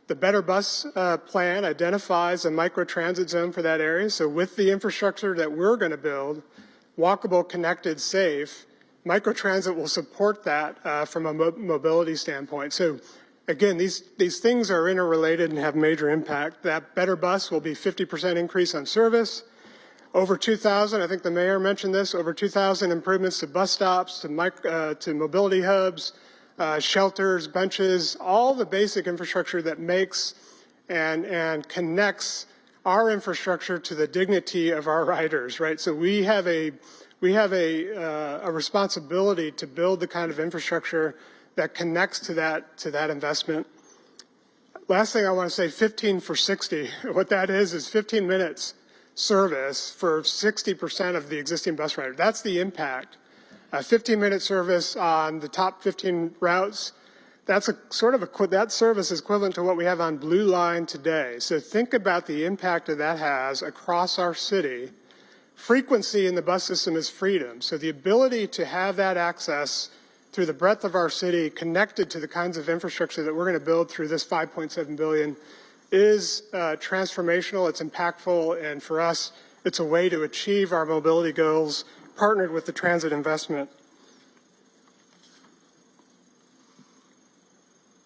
C: The Better Bus plan identifies a microtransit zone for that area. So with the infrastructure that we're going to build, walkable, connected, safe, microtransit will support that from a mobility standpoint. So again, these things are interrelated and have major impact. That Better Bus will be 50% increase on service. Over 2,000, I think the mayor mentioned this, over 2,000 improvements to bus stops, to mobility hubs, shelters, benches, all the basic infrastructure that makes and connects our infrastructure to the dignity of our riders, right? So we have a responsibility to build the kind of infrastructure that connects to that investment. Last thing I want to say, 15 for 60. What that is 15 minutes service for 60% of the existing bus riders. That's the impact. 15-minute service on the top 15 routes. That's that service is equivalent to what we have on Blue Line today. So think about the impact that has across our city. Frequency in the bus system is freedom. So the ability to have that access through the breadth of our city connected to the kinds of infrastructure that we're going to build through this $5.7 billion is transformational, it's impactful, and for us, it's a way to achieve our mobility goals partnered with the transit investment.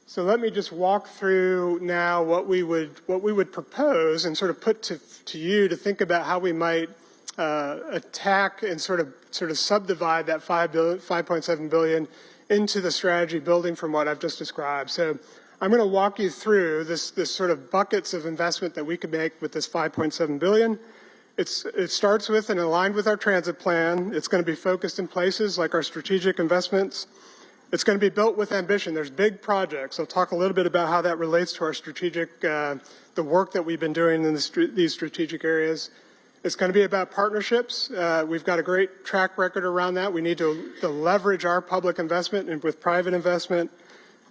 C: So let me just walk through now what we would propose and sort of put to you to think about how we might attack and sort of subdivide that $5.7 billion into the strategy building from what I've just described. So I'm going to walk you through this sort of buckets of investment that we could make with this $5.7 billion. It starts with and aligned with our transit plan. It's going to be focused in places like our strategic investments. It's going to be built with ambition. There's big projects. I'll talk a little bit about how that relates to our strategic, the work that we've been doing in these strategic areas. It's going to be about partnerships. We've got a great track record around that. We need to leverage our public investment and with private investment,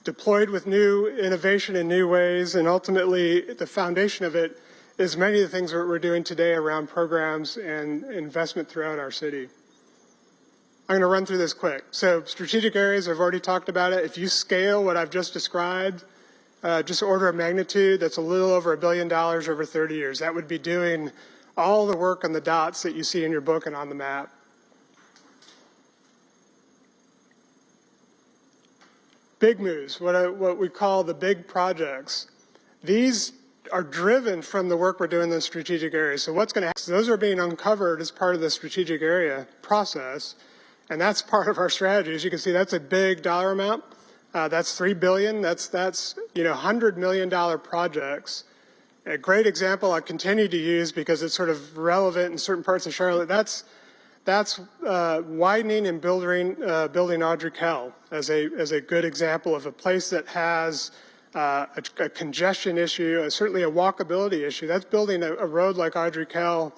C: deployed with new innovation in new ways, and ultimately the foundation of it is many of the things that we're doing today around programs and investment throughout our city. I'm going to run through this quick. So strategic areas, I've already talked about it. If you scale what I've just described, just order of magnitude, that's a little over $1 billion over 30 years. That would be doing all the work on the dots that you see in your book and on the map. Big moves, what we call the big projects. These are driven from the work we're doing in the strategic areas. So what's going to happen? Those are being uncovered as part of the strategic area process, and that's part of our strategy. As you can see, that's a big dollar amount. That's $3 billion. That's $100 million projects. A great example I continue to use because it's sort of relevant in certain parts of Charlotte. That's widening and building Audrey Kell as a good example of a place that has a congestion issue, certainly a walkability issue. That's building a road like Audrey Kell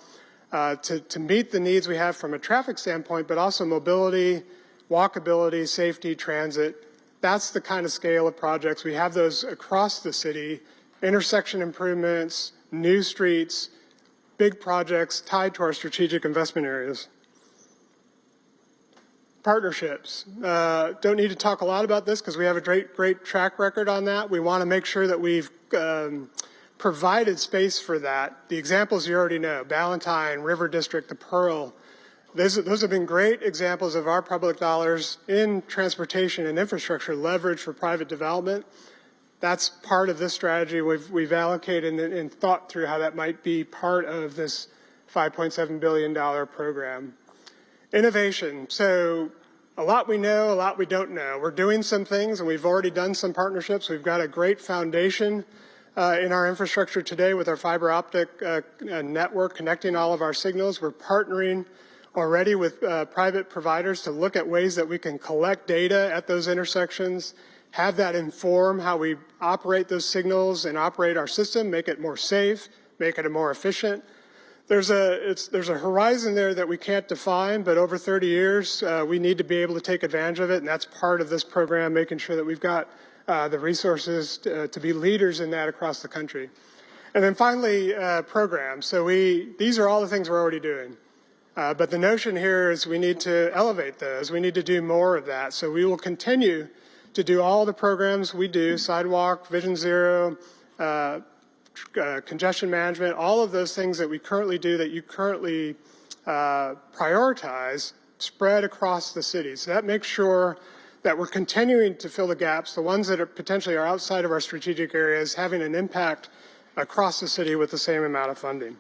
C: to meet the needs we have from a traffic standpoint, but also mobility, walkability, safety, transit. That's the kind of scale of projects. We have those across the city, intersection improvements, new streets, big projects tied to our strategic investment areas. Partnerships. Don't need to talk a lot about this because we have a great track record on that. We want to make sure that we've provided space for that. The examples you already know, Ballantyne, River District, the Pearl. Those have been great examples of our public dollars in transportation and infrastructure leverage for private development. That's part of this strategy. We've allocated and thought through how that might be part of this $5.7 billion program. Innovation. So a lot we know, a lot we don't know. We're doing some things, and we've already done some partnerships. We've got a great foundation in our infrastructure today with our fiber optic network connecting all of our signals. We're partnering already with private providers to look at ways that we can collect data at those intersections, have that inform how we operate those signals and operate our system, make it more safe, make it more efficient. There's a horizon there that we can't define, but over 30 years, we need to be able to take advantage of it, and that's part of this program, making sure that we've got the resources to be leaders in that across the country. And then finally, programs. So these are all the things we're already doing. But the notion here is we need to elevate those. We need to do more of that. So we will continue to do all the programs we do, sidewalk, Vision Zero, congestion management, all of those things that we currently do that you currently prioritize spread across the city. So that makes sure that we're continuing to fill the gaps, the ones that are potentially are outside of our strategic areas, having an impact across the city with the same amount of funding.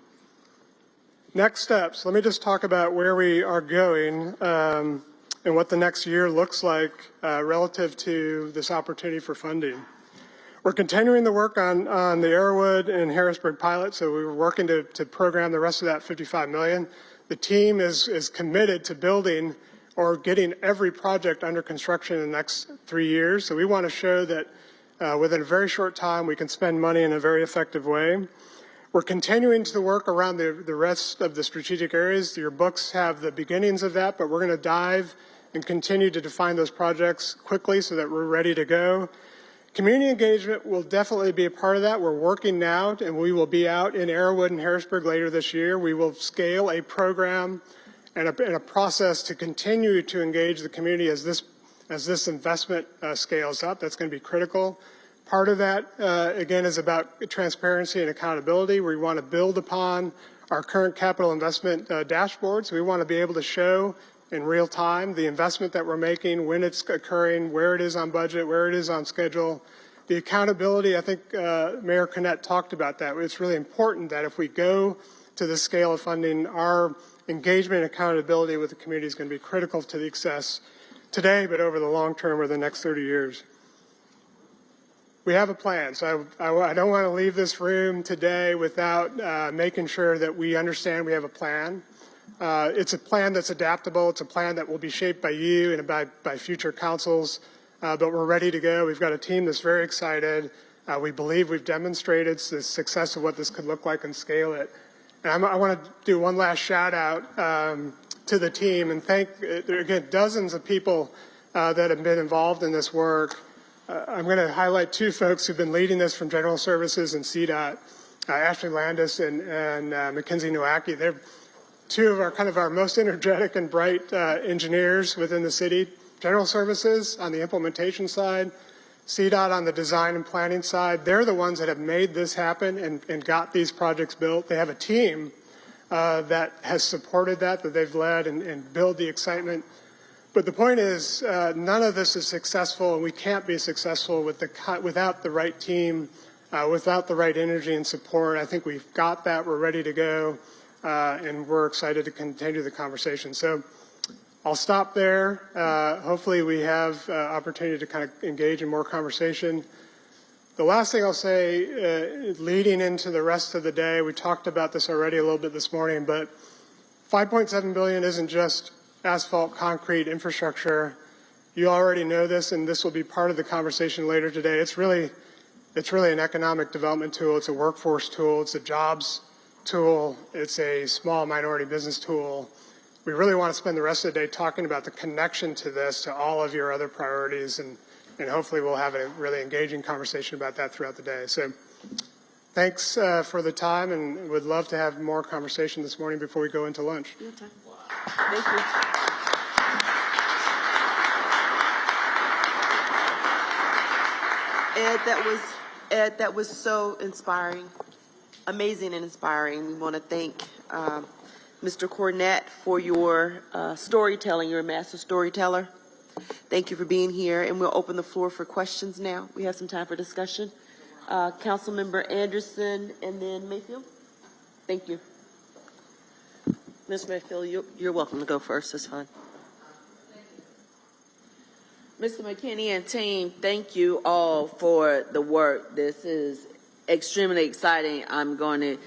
C: Next steps, let me just talk about where we are going and what the next year looks like relative to this opportunity for funding. We're continuing the work on the Arrowwood and Harrisburg pilot, so we were working to program the rest of that $55 million. The team is committed to building or getting every project under construction in the next 3 years. So we want to show that within a very short time we can spend money in a very effective way. We're continuing to work around the rest of the strategic areas. Your books have the beginnings of that, but we're going to dive and continue to define those projects quickly so that we're ready to go. Community engagement will definitely be a part of that. We're working now, and we will be out in Arrowwood and Harrisburg later this year. We will scale a program and a process to continue to engage the community as this investment scales up. That's going to be critical. Part of that, again, is about transparency and accountability. We want to build upon our current capital investment dashboards. We want to be able to show in real time the investment that we're making, when it's occurring, where it is on budget, where it is on schedule. The accountability, I think Mayor Connett talked about that. It's really important that if we go to the scale of funding, our engagement and accountability with the community is going to be critical to the success today, but over the long term or the next 30 years. We have a plan, so I don't want to leave this room today without making sure that we understand we have a plan. It's a plan that's adaptable. It's a plan that will be shaped by you and by future councils, but we're ready to go. We've got a team that's very excited. We believe we've demonstrated the success of what this could look like and scale it. And I want to do one last shout out to the team and thank, again, dozens of people that have been involved in this work. I'm going to highlight two folks who've been leading this from General Services and CDOT, Ashley Landis and Mackenzie Nowacki. They're two of our most energetic and bright engineers within the city. General Services on the implementation side, CDOT on the design and planning side, they're the ones that have made this happen and got these projects built. They have a team that has supported that they've led and build the excitement. But the point is, none of this is successful, and we can't be successful without the right team, without the right energy and support. I think we've got that. We're ready to go, and we're excited to continue the conversation. So I'll stop there. Hopefully we have opportunity to kind of engage in more conversation. The last thing I'll say, leading into the rest of the day, we talked about this already a little bit this morning, but $5.7 billion isn't just asphalt, concrete, infrastructure. You already know this, and this will be part of the conversation later today. It's really an economic development tool. It's a workforce tool. It's a jobs tool. It's a small minority business tool. We really want to spend the rest of the day talking about the connection to this, to all of your other priorities, and hopefully we'll have a really engaging conversation about that throughout the day. So thanks for the time, and would love to have more conversation this morning before we go into lunch.
F: Thank you.
A: Ed, that was so inspiring, amazing and inspiring. We want to thank Mr. Cornett for your storytelling. You're a master storyteller. Thank you for being here, and we'll open the floor for questions now. We have some time for discussion. Councilmember Anderson and then Mayfield. Thank you.
F: Ms. Mayfield, you're welcome to go first. That's fine.
K: Mr. McKinney and team, thank you all for the work. This is extremely exciting. I'm going to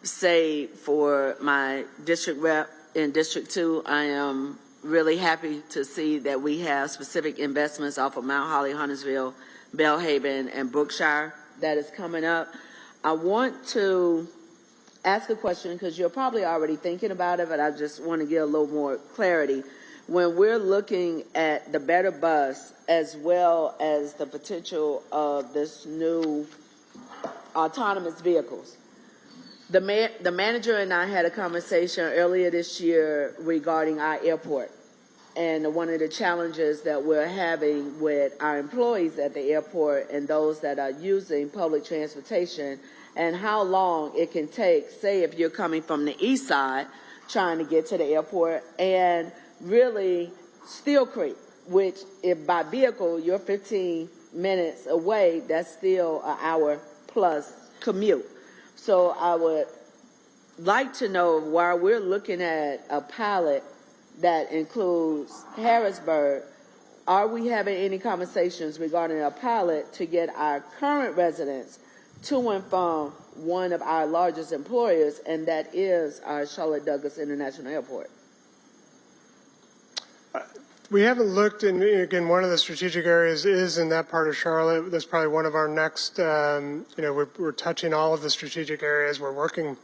K: say for my district rep in District 2, I am really happy to see that we have specific investments off of Mount Holly, Huntersville, Belhaven, and Brookshire that is coming up. I want to ask a question because you're probably already thinking about it, but I just want to get a little more clarity. When we're looking at the Better Bus as well as the potential of this new autonomous vehicles, the manager and I had a conversation earlier this year regarding our airport and one of the challenges that we're having with our employees at the airport and those that are using public transportation, and how long it can take, say if you're coming from the east side trying to get to the airport, and really Steel Creek, which if by vehicle you're 15 minutes away, that's still an hour plus commute. So I would like to know, while we're looking at a pilot that includes Harrisburg, are we having any conversations regarding a pilot to get our current residents to and from one of our largest employers, and that is our Charlotte Douglas International Airport?
C: We haven't looked, and again, one of the strategic areas is in that part of Charlotte. That's probably one of our next, we're touching all of the strategic areas. We're working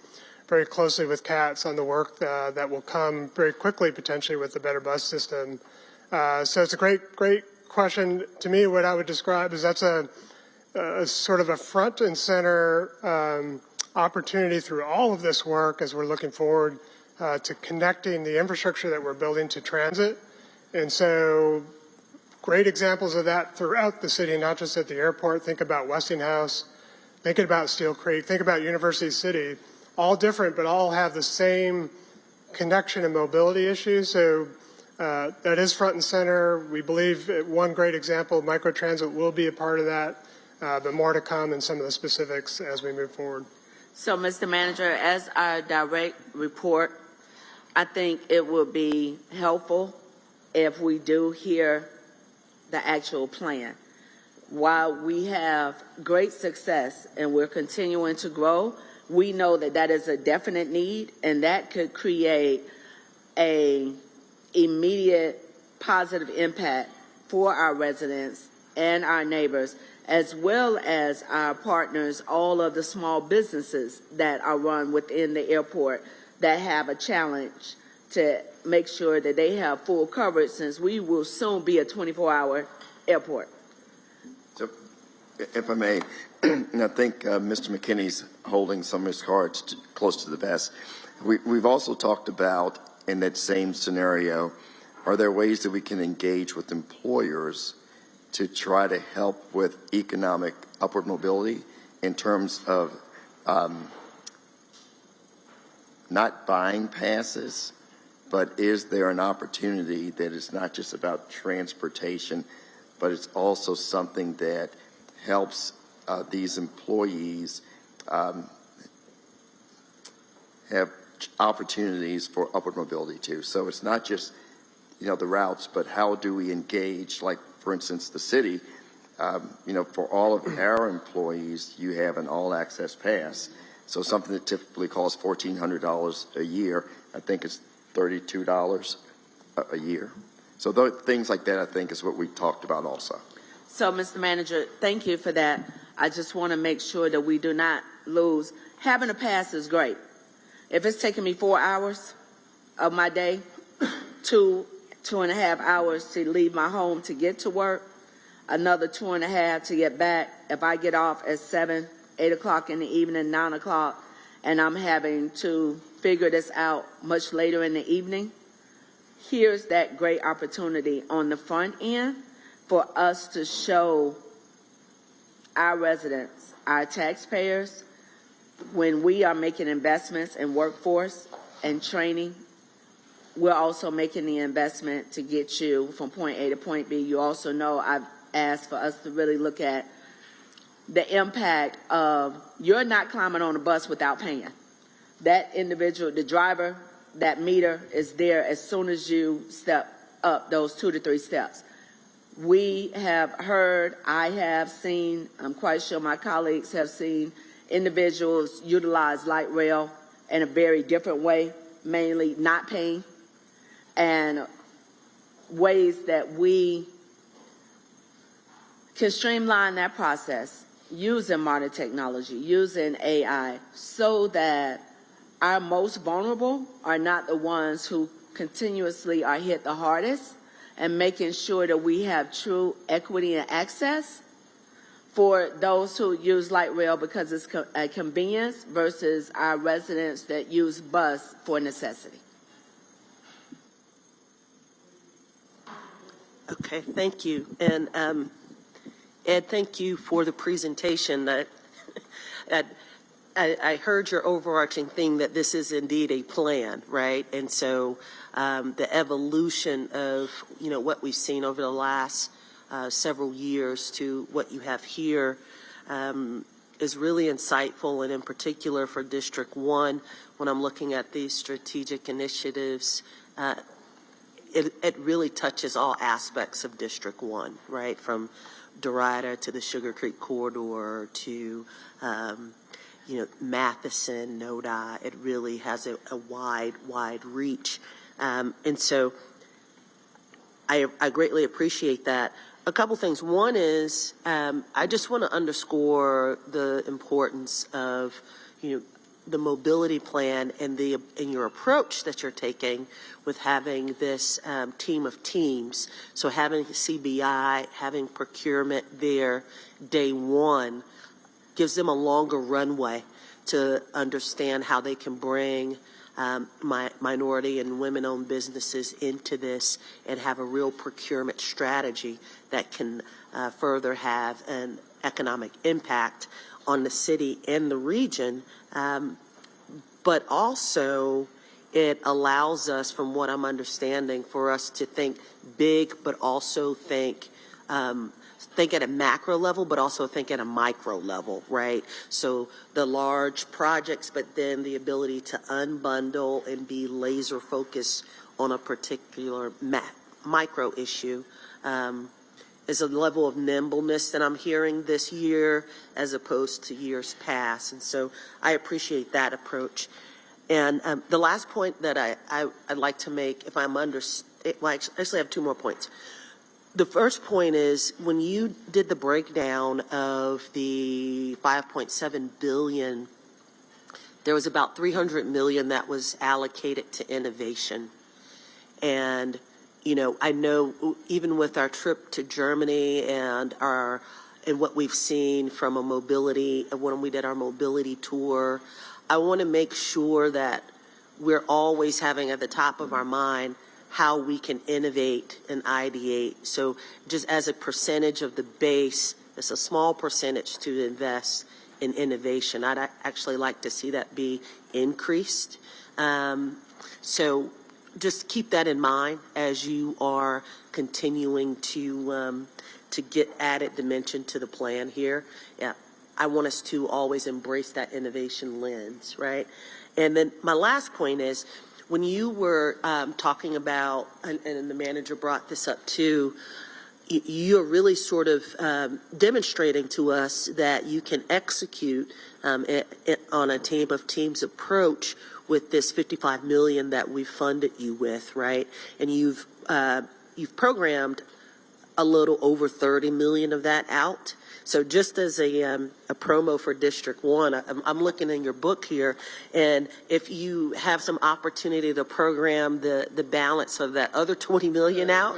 C: very closely with CATS on the work that will come very quickly, potentially, with the Better Bus system. So it's a great question. To me, what I would describe is that's a sort of a front and center opportunity through all of this work as we're looking forward to connecting the infrastructure that we're building to transit. And so great examples of that throughout the city, not just at the airport. Think about Westinghouse, thinking about Steel Creek, think about University City, all different, but all have the same connection and mobility issues. So that is front and center. We believe one great example, microtransit will be a part of that, but more to come in some of the specifics as we move forward.
K: So, Mr. Manager, as our direct report, I think it would be helpful if we do hear the actual plan. While we have great success and we're continuing to grow, we know that that is a definite need, and that could create a immediate positive impact for our residents and our neighbors, as well as our partners, all of the small businesses that are run within the airport that have a challenge to make sure that they have full coverage, since we will soon be a 24-hour airport.
I: So, if I may, and I think Mr. McKinney's holding some of his cards close to the vest. We've also talked about, in that same scenario, are there ways that we can engage with employers to try to help with economic upward mobility in terms of not buying passes, but is there an opportunity that is not just about transportation, but it's also something that helps these employees have opportunities for upward mobility too. So it's not just, the routes, but how do we engage, like for instance, the city, for all of our employees, you have an all access pass. So something that typically costs $1,400 a year, I think it's $32 a year. So things like that, I think, is what we talked about also.
K: So, Mr. Manager, thank you for that. I just want to make sure that we do not lose. Having a pass is great. If it's taking me 4 hours of my day, 2.5 hours to leave my home to get to work, another 2.5 to get back. If I get off at 7, 8 o'clock in the evening, 9 o'clock, and I'm having to figure this out much later in the evening, here's that great opportunity on the front end for us to show our residents, our taxpayers, when we are making investments in workforce and training, we're also making the investment to get you from point A to point B. You also know I've asked for us to really look at the impact of you're not climbing on a bus without paying. That individual, the driver, that meter is there as soon as you step up those 2 to 3 steps. We have heard, I have seen, I'm quite sure my colleagues have seen individuals utilize light rail in a very different way, mainly not paying, and ways that we can streamline that process using modern technology, using AI, so that our most vulnerable are not the ones who continuously are hit the hardest, and making sure that we have true equity and access for those who use light rail because it's a convenience versus our residents that use bus for necessity.
F: Okay, thank you. And Ed, thank you for the presentation. I heard your overarching thing that this is indeed a plan, right? And so the evolution of, what we've seen over the last several years to what you have here is really insightful, and in particular for District 1, when I'm looking at these strategic initiatives, it really touches all aspects of District 1, right? From Dorada to the Sugar Creek Corridor to, Matheson, NODA. It really has a wide reach. And so I greatly appreciate that. A couple things. One is I just want to underscore the importance of, the mobility plan and your approach that you're taking with having this team of teams. So having CBI, having procurement there day one gives them a longer runway to understand how they can bring minority and women-owned businesses into this and have a real procurement strategy that can further have an economic impact on the city and the region. But also it allows us, from what I'm understanding, for us to think big, but also think at a macro level, but also think at a micro level, right? So the large projects, but then the ability to unbundle and be laser focused on a particular micro issue is a level of nimbleness that I'm hearing this year as opposed to years past. And so I appreciate that approach. And the last point that I'd like to make, if I'm I actually have 2 more points. The first point is, when you did the breakdown of the $5.7 billion, there was about $300 million that was allocated to innovation. And, I know even with our trip to Germany and what we've seen from when we did our mobility tour, I want to make sure that we're always having at the top of our mind how we can innovate and ideate. So just as a percentage of the base, it's a small percentage to invest in innovation. I'd actually like to see that be increased. So just keep that in mind as you are continuing to get added dimension to the plan here. Yeah, I want us to always embrace that innovation lens, right? And then my last point is, when you were talking about, and the manager brought this up too, you're really sort of demonstrating to us that you can execute on a team of teams approach with this $55 million that we funded you with, right? And you've programmed a little over 30 million of that out. So just as a promo for District 1, I'm looking in your book here, and if you have some opportunity to program the balance of that other 20 million out,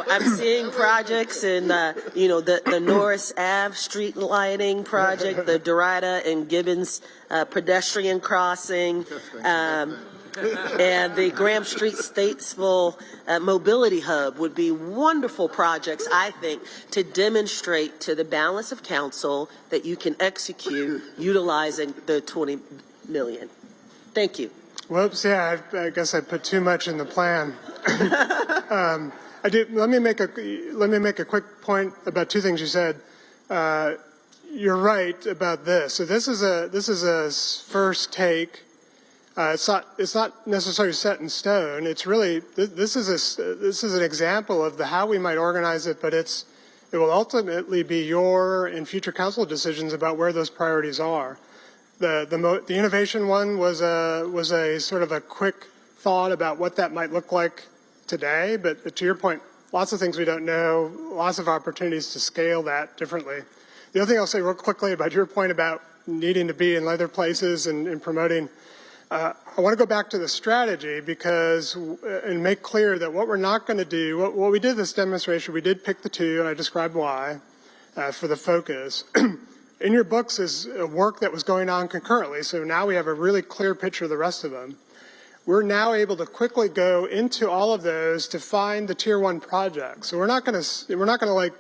F: I'm seeing projects in, the Norris Ave street lighting project, the Dorada and Gibbons pedestrian crossing, and the Graham Street Statesville Mobility Hub would be wonderful projects, I think, to demonstrate to the balance of council that you can execute utilizing the 20 million. Thank you.
C: Whoops, yeah, I guess I put too much in the plan. I do. Let me make a quick point about two things you said. You're right about this. So this is a first take. It's not necessarily set in stone. It's really this is an example of how we might organize it, but it will ultimately be your and future council decisions about where those priorities are. The innovation one was a sort of a quick thought about what that might look like today, but to your point, lots of things we don't know, lots of opportunities to scale that differently. The other thing I'll say real quickly about your point about needing to be in other places and promoting. I want to go back to the strategy and make clear that what we're not going to do, what we did this demonstration, we did pick the two, and I described why, for the focus. In your books is work that was going on concurrently, so now we have a really clear picture of the rest of them. We're now able to quickly go into all of those to find the tier 1 projects. So we're not going to like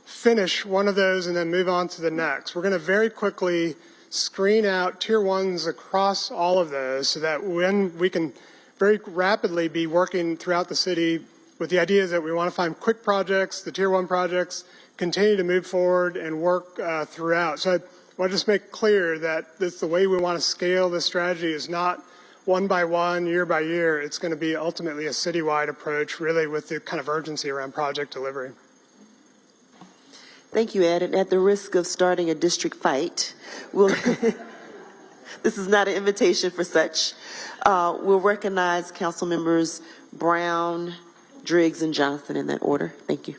C: finish one of those and then move on to the next. We're going to very quickly screen out tier 1s across all of those so that when we can very rapidly be working throughout the city with the ideas that we want to find quick projects, the tier 1 projects, continue to move forward and work throughout. So I want to just make clear that the way we want to scale this strategy is not one by one, year by year. It's going to be ultimately a citywide approach, really with the kind of urgency around project delivery.
F: Thank you, Ed. And at the risk of starting a district fight, this is not an invitation for such. We'll recognize council members Brown, Driggs, and Johnson in that order. Thank you.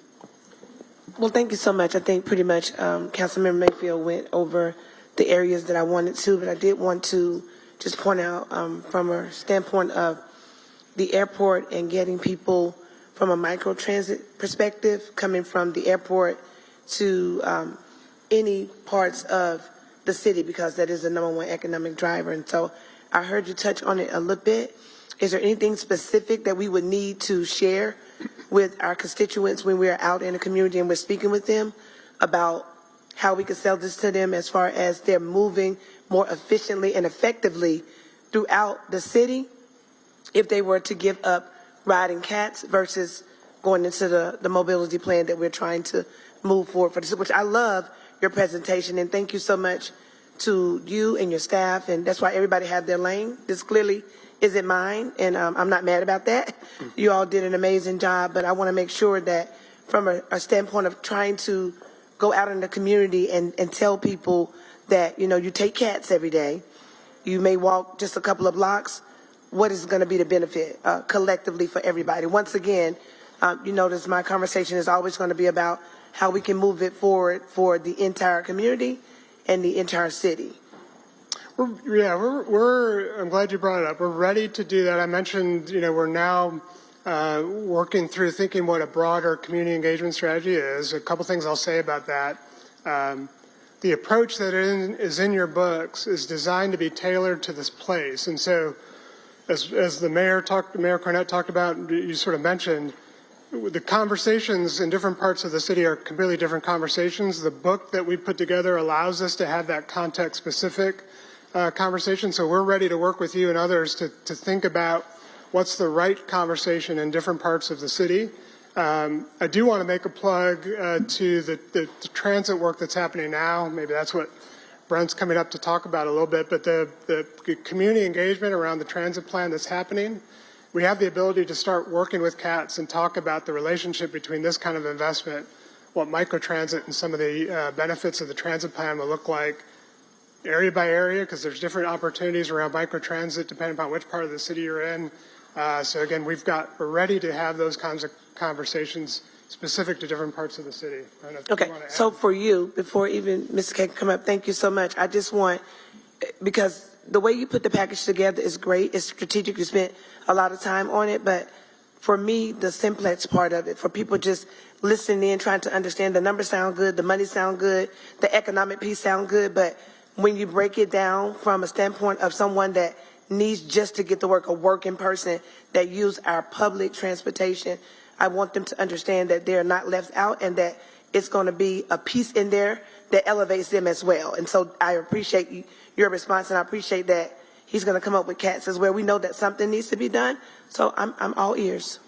G: Well, thank you so much. I think pretty much Councilmember Mayfield went over the areas that I wanted to, but I did want to just point out from a standpoint of the airport and getting people from a microtransit perspective, coming from the airport to any parts of the city, because that is the #1 economic driver. And so I heard you touch on it a little bit. Is there anything specific that we would need to share with our constituents when we're out in the community and we're speaking with them about how we can sell this to them as far as they're moving more efficiently and effectively throughout the city if they were to give up riding cats versus going into the mobility plan that we're trying to move forward for this, which I love your presentation, and thank you so much to you and your staff, and that's why everybody had their lane. This clearly isn't mine, and I'm not mad about that. You all did an amazing job, but I want to make sure that from a standpoint of trying to go out in the community and tell people that, you take cats every day, you may walk just a couple of blocks, what is going to be the benefit collectively for everybody? Once again, you notice my conversation is always going to be about how we can move it forward for the entire community and the entire city.
C: I'm glad you brought it up. We're ready to do that. I mentioned, we're now working through thinking what a broader community engagement strategy is. A couple things I'll say about that. The approach that is in your books is designed to be tailored to this place. And so as Mayor Cornett talked about, you sort of mentioned, the conversations in different parts of the city are completely different conversations. The book that we put together allows us to have that context-specific conversation. So we're ready to work with you and others to think about what's the right conversation in different parts of the city. I do want to make a plug to the transit work that's happening now. Maybe that's what Brent's coming up to talk about a little bit, but the community engagement around the transit plan that's happening, we have the ability to start working with CATS and talk about the relationship between this kind of investment, what microtransit and some of the benefits of the transit plan will look like area by area, because there's different opportunities around microtransit depending upon which part of the city you're in. So again, we're ready to have those kinds of conversations specific to different parts of the city. I don't know if you
G: Okay,
C: want to add.
G: so for you, before even Mr. K can come up, thank you so much. I just want, because the way you put the package together is great. It's strategic. You spent a lot of time on it, but for me, the simplex part of it, for people just listening in, trying to understand, the numbers sound good, the money sound good, the economic piece sound good, but when you break it down from a standpoint of someone that needs just to get to work, a working person that use our public transportation, I want them to understand that they're not left out and that it's going to be a piece in there that elevates them as well. And so I appreciate your response, and I appreciate that he's going to come up with CATS as well. We know that something needs to be done, so I'm all ears.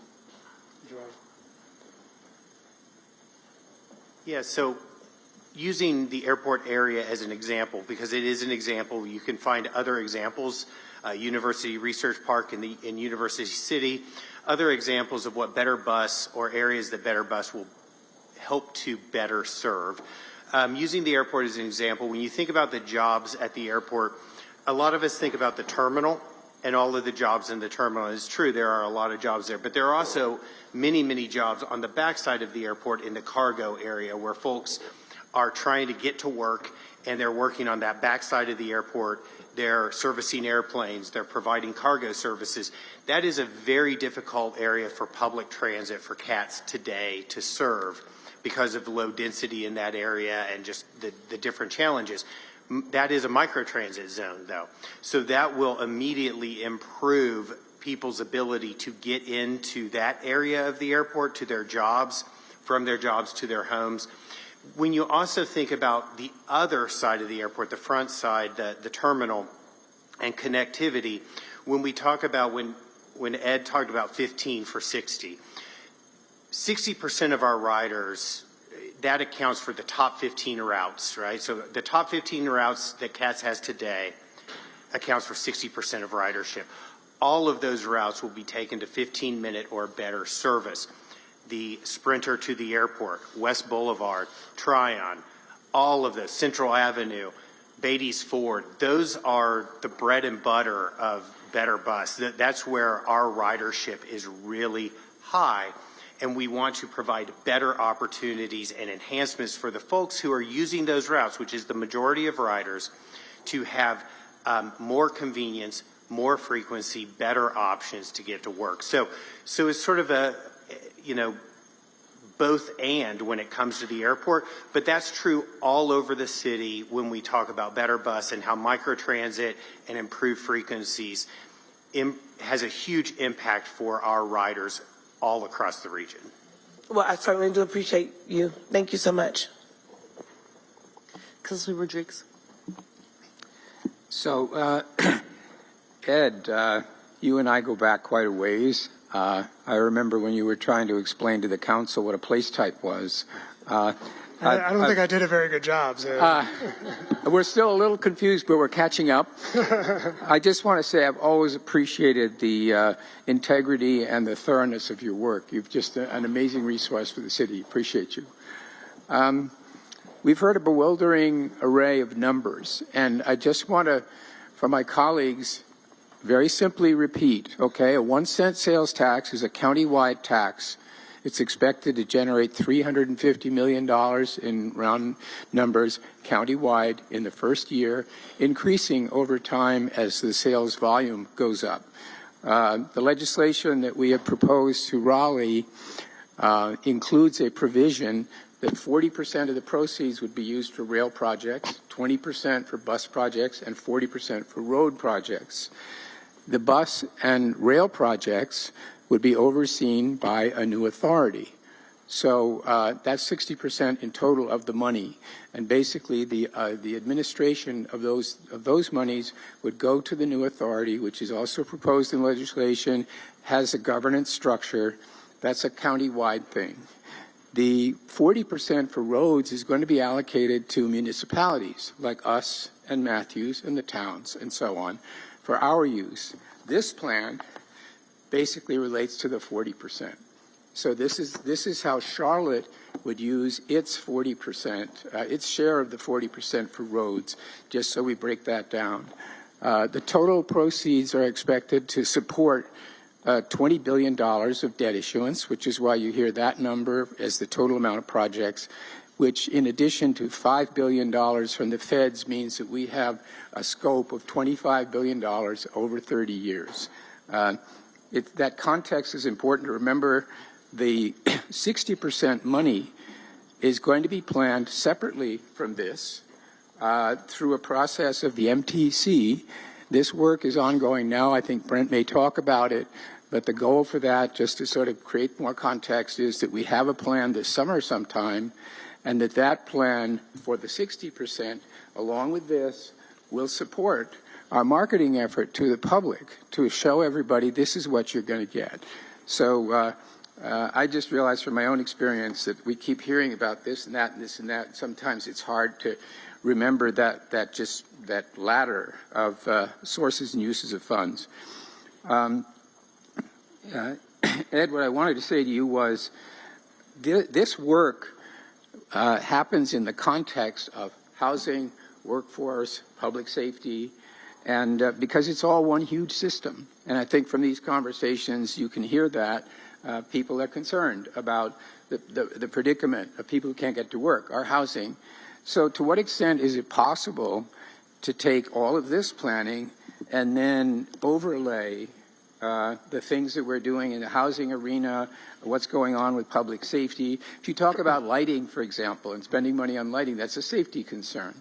L: Yeah, so using the airport area as an example, because it is an example, you can find other examples, University Research Park in University City, other examples of what Better Bus or areas that Better Bus will help to better serve. Using the airport as an example, when you think about the jobs at the airport, a lot of us think about the terminal and all of the jobs in the terminal. It's true, there are a lot of jobs there, but there are also many, many jobs on the backside of the airport in the cargo area where folks are trying to get to work and they're working on that backside of the airport. They're servicing airplanes, they're providing cargo services. That is a very difficult area for public transit, for CATS today to serve because of the low density in that area and just the different challenges. That is a microtransit zone, though. So that will immediately improve people's ability to get into that area of the airport, to their jobs, from their jobs to their homes. When you also think about the other side of the airport, the front side, the terminal, and connectivity, when we talk about, when Ed talked about 15 for 60, 60% of our riders, that accounts for the top 15 routes, right? So the top 15 routes that CATS has today accounts for 60% of ridership. All of those routes will be taken to 15-minute or better service. The Sprinter to the airport, West Boulevard, Tryon, all of those, Central Avenue, Beatty's Ford, those are the bread and butter of Better Bus. That's where our ridership is really high, and we want to provide better opportunities and enhancements for the folks who are using those routes, which is the majority of riders, to have more convenience, more frequency, better options to get to work. So it's sort of a, both and when it comes to the airport, but that's true all over the city when we talk about Better Bus and how microtransit and improved frequencies has a huge impact for our riders all across the region.
G: Well, I certainly do appreciate you. Thank you so much.
K: Councilor Rodriguez.
E: So, Ed, you and I go back quite a ways. I remember when you were trying to explain to the council what a place type was.
C: I don't think I did a very good job. So.
E: We're still a little confused, but we're catching up. I just want to say I've always appreciated the integrity and the thoroughness of your work. You've just an amazing resource for the city. Appreciate you. We've heard a bewildering array of numbers, and I just want to, for my colleagues, very simply repeat, okay, a 1-cent sales tax is a county-wide tax. It's expected to generate $350 million in round numbers countywide in the first year, increasing over time as the sales volume goes up. The legislation that we have proposed to Raleigh includes a provision that 40% of the proceeds would be used for rail projects, 20% for bus projects, and 40% for road projects. The bus and rail projects would be overseen by a new authority. So that's 60% in total of the money, and basically the administration of those monies would go to the new authority, which is also proposed in legislation, has a governance structure. That's a county-wide thing. The 40% for roads is going to be allocated to municipalities like us and Matthews and the towns and so on for our use. This plan basically relates to the 40%. So this is how Charlotte would use its 40%, its share of the 40% for roads, just so we break that down. The total proceeds are expected to support $20 billion of debt issuance, which is why you hear that number as the total amount of projects, which in addition to $5 billion from the feds means that we have a scope of $25 billion over 30 years. That context is important to remember. The 60% money is going to be planned separately from this through a process of the MTC. This work is ongoing now. I think Brent may talk about it, but the goal for that, just to sort of create more context, is that we have a plan this summer sometime, and that plan for the 60%, along with this, will support our marketing effort to the public to show everybody this is what you're going to get. So I just realized from my own experience that we keep hearing about this and that and this and that. Sometimes it's hard to remember that ladder of sources and uses of funds. Ed, what I wanted to say to you was this work happens in the context of housing, workforce, public safety, and because it's all one huge system. And I think from these conversations you can hear that people are concerned about the predicament of people who can't get to work, our housing. So to what extent is it possible to take all of this planning and then overlay the things that we're doing in the housing arena, what's going on with public safety? If you talk about lighting, for example, and spending money on lighting, that's a safety concern.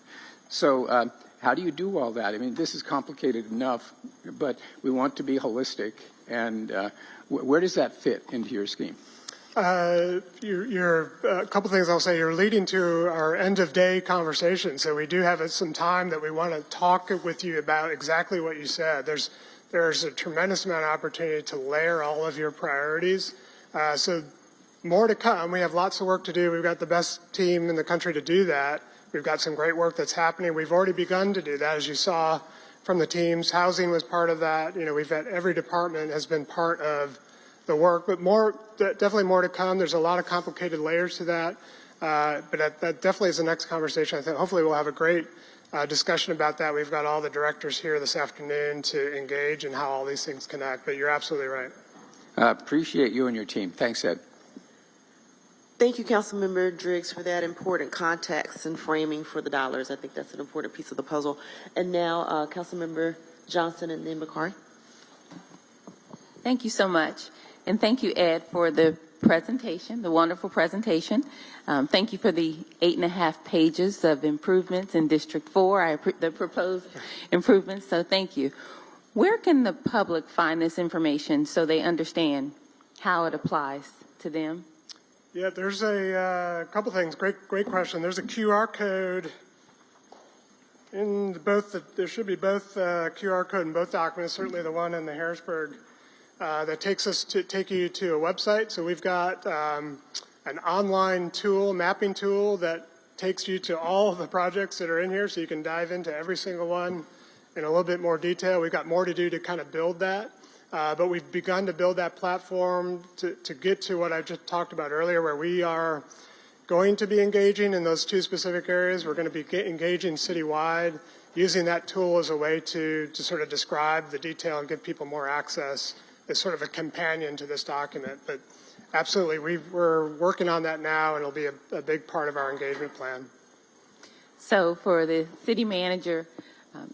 E: So how do you do all that? I mean, this is complicated enough, but we want to be holistic. And where does that fit into your scheme? You're a couple things I'll say. You're leading to our end of day conversation. So we do have some time that we want to talk with you about exactly what you said. There's a tremendous amount of opportunity to layer all of your priorities. So more to come. We have lots of work to do. We've got the best team in the country to do that. We've got some great work that's happening. We've already begun to do that, as you saw from the teams. Housing was part of that. You know, we've had every department has been part of the work, but definitely more to come. There's a lot of complicated layers to that, but that definitely is the next conversation. I think hopefully we'll have a great discussion about that. We've got all the directors here this afternoon to engage in how all these things connect, but you're absolutely right. Appreciate you and your team. Thanks, Ed.
A: Thank you, Councilmember Driggs, for that important context and framing for the dollars. I think that's an important piece of the puzzle. And now, Councilmember Johnson and then McCarty.
B: Thank you so much. And thank you, Ed, for the presentation, the wonderful presentation. Thank you for the 8.5 pages of improvements in District 4, the proposed improvements, so thank you. Where can the public find this information so they understand how it applies to them?
C: Yeah, there's a couple things. Great question. There's a QR code in there should be both QR code in both documents, certainly the one in the Harrisburg that take you to a website. So we've got an online tool, mapping tool that takes you to all of the projects that are in here, so you can dive into every single one in a little bit more detail. We've got more to do to kind of build that. But we've begun to build that platform to get to what I just talked about earlier, where we are going to be engaging in those two specific areas. We're going to be engaging citywide, using that tool as a way to sort of describe the detail and give people more access as sort of a companion to this document. But absolutely, we're working on that now, and it'll be a big part of our engagement plan.
B: So for the city manager,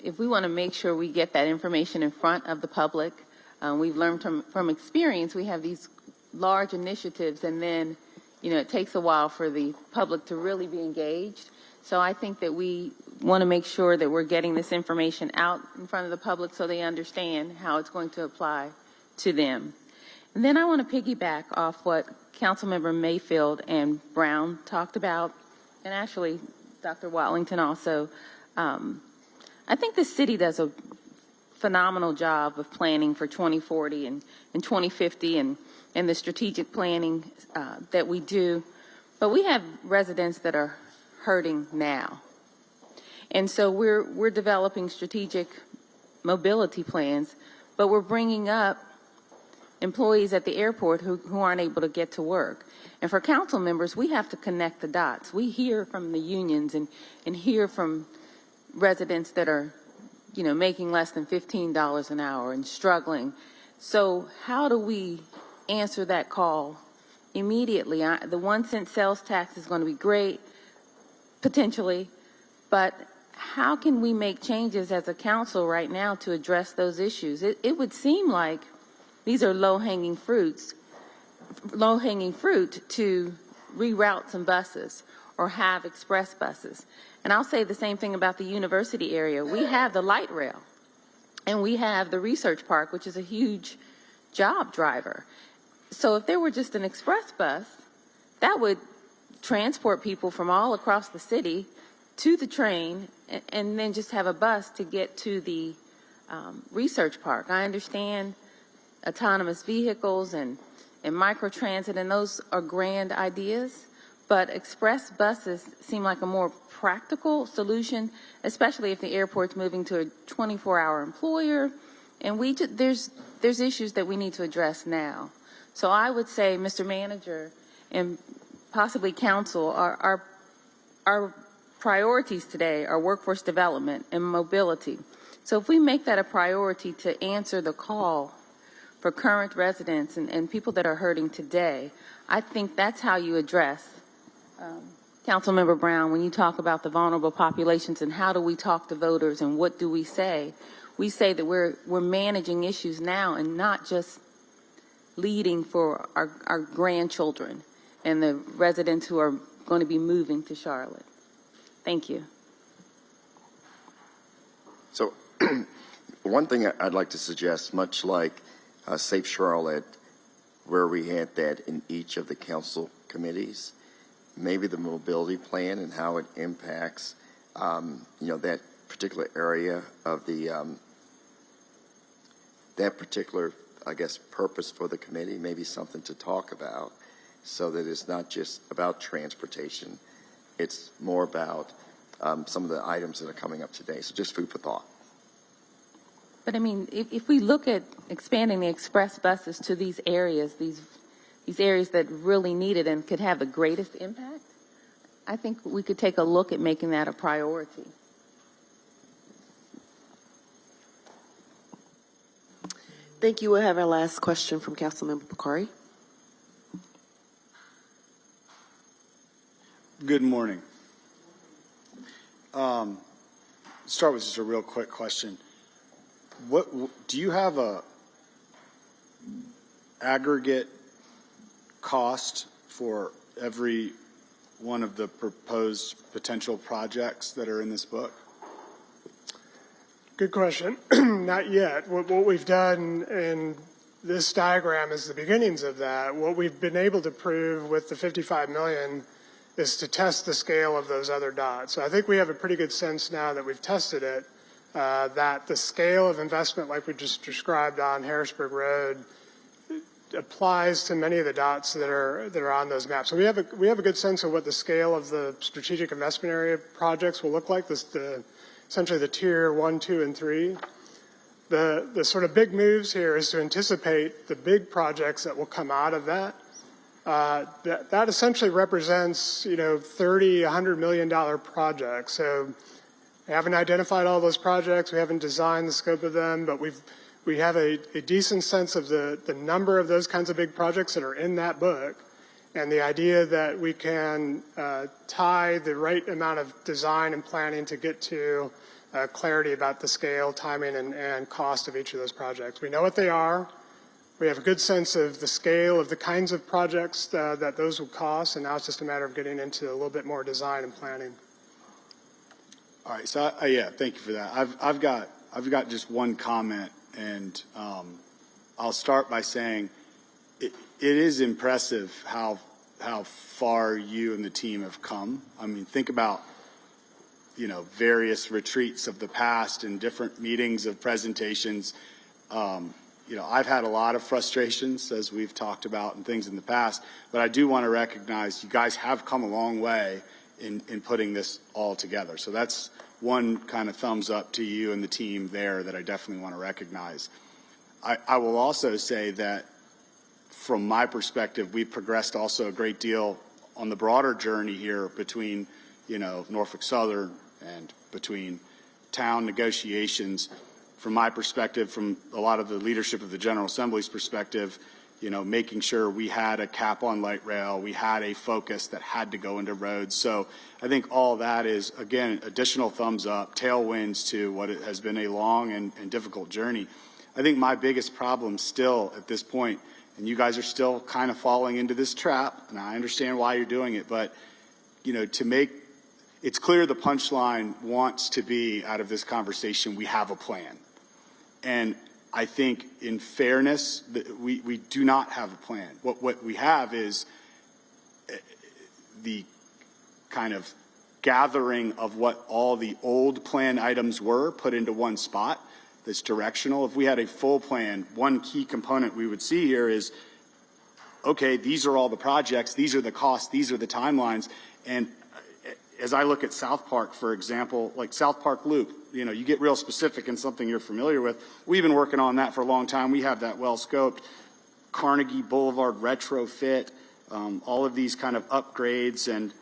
B: if we want to make sure we get that information in front of the public, we've learned from experience, we have these large initiatives, and then, it takes a while for the public to really be engaged. So I think that we
M: want to make sure that we're getting this information out in front of the public so they understand how it's going to apply to them. And then I want to piggyback off what Councilmember Mayfield and Brown talked about, and actually Dr. Watlington also. I think the city does a phenomenal job of planning for 2040 and 2050 and the strategic planning that we do. But we have residents that are hurting now. And so we're developing strategic mobility plans, but we're bringing up employees at the airport who aren't able to get to work. And for council members, we have to connect the dots. We hear from the unions and hear from residents that are, making less than $15 an hour and struggling. So how do we answer that call immediately? The 1 cent sales tax is going to be great, potentially, but how can we make changes as a council right now to address those issues? It would seem like these are low-hanging fruit to reroute some buses or have express buses. And I'll say the same thing about the university area. We have the light rail and we have the research park, which is a huge job driver. So if there were just an express bus, that would transport people from all across the city to the train and then just have a bus to get to the research park. I understand autonomous vehicles and microtransit, and those are grand ideas, but express buses seem like a more practical solution, especially if the airport's moving to a 24-hour employer, and there's issues that we need to address now. So I would say, Mr. Manager, and possibly council, our priorities today are workforce development and mobility. So if we make that a priority to answer the call for current residents and people that are hurting today, I think that's how you address, Councilmember Brown, when you talk about the vulnerable populations and how do we talk to voters and what do we say? We say that we're managing issues now and not just leading for our grandchildren and the residents who are going to be moving to Charlotte. Thank you.
I: So one thing I'd like to suggest, much like Safe Charlotte, where we had that in each of the council committees, maybe the mobility plan and how it impacts, that particular area of the, that particular, I guess, purpose for the committee, maybe something to talk about so that it's not just about transportation. It's more about some of the items that are coming up today. So just food for thought.
M: But I mean, if we look at expanding the express buses to these areas, these areas that really need it and could have the greatest impact, I think we could take a look at making that a priority.
F: Thank you. We'll have our last question from Councilmember Bakari.
N: Good morning. Start with just a real quick question. What do you have a aggregate cost for every one of the proposed potential projects that are in this book?
C: Good question. Not yet. What we've done in this diagram is the beginnings of that. What we've been able to prove with the 55 million is to test the scale of those other dots. So I think we have a pretty good sense now that we've tested it, that the scale of investment like we just described on Harrisburg Road applies to many of the dots that are on those maps. So we have a good sense of what the scale of the strategic investment area projects will look like, essentially the tier 1, 2, and 3. The sort of big moves here is to anticipate the big projects that will come out of that. That essentially represents, $30, $100 million projects. So we haven't identified all those projects. We haven't designed the scope of them, but we have a decent sense of the number of those kinds of big projects that are in that book, and the idea that we can tie the right amount of design and planning to get to clarity about the scale, timing, and cost of each of those projects. We know what they are. We have a good sense of the scale of the kinds of projects that those will cost, and now it's just a matter of getting into a little bit more design and planning.
N: All right, so yeah, thank you for that. I've got just one comment, and I'll start by saying it is impressive how far you and the team have come. I mean, think about, you know, various retreats of the past and different meetings of presentations. You know, I've had a lot of frustrations, as we've talked about, and things in the past, but I do want to recognize you guys have come a long way in putting this all together. So that's one kind of thumbs up to you and the team there that I definitely want to recognize. I will also say that from my perspective, we've progressed also a great deal on the broader journey here between, you know, Norfolk Southern and between town negotiations. From my perspective, from a lot of the leadership of the General Assembly's perspective, you know, making sure we had a cap on light rail, we had a focus that had to go into roads. So I think all that is, again, additional thumbs up, tailwinds to what it has been a long and difficult journey. I think my biggest problem still at this point, and you guys are still kind of falling into this trap, and I understand why you're doing it, but, you know, it's clear the punchline wants to be out of this conversation, we have a plan. And I think in fairness, we do not have a plan. What we have is the kind of gathering of what all the old plan items were put into one spot that's directional. If we had a full plan, one key component we would see here is, okay, these are all the projects, these are the costs, these are the timelines. And as I look at South Park, for example, like South Park Loop, you know, you get real specific in something you're familiar with. We've been working on that for a long time. We have that well scoped. Carnegie Boulevard retrofit, all of these kind of upgrades and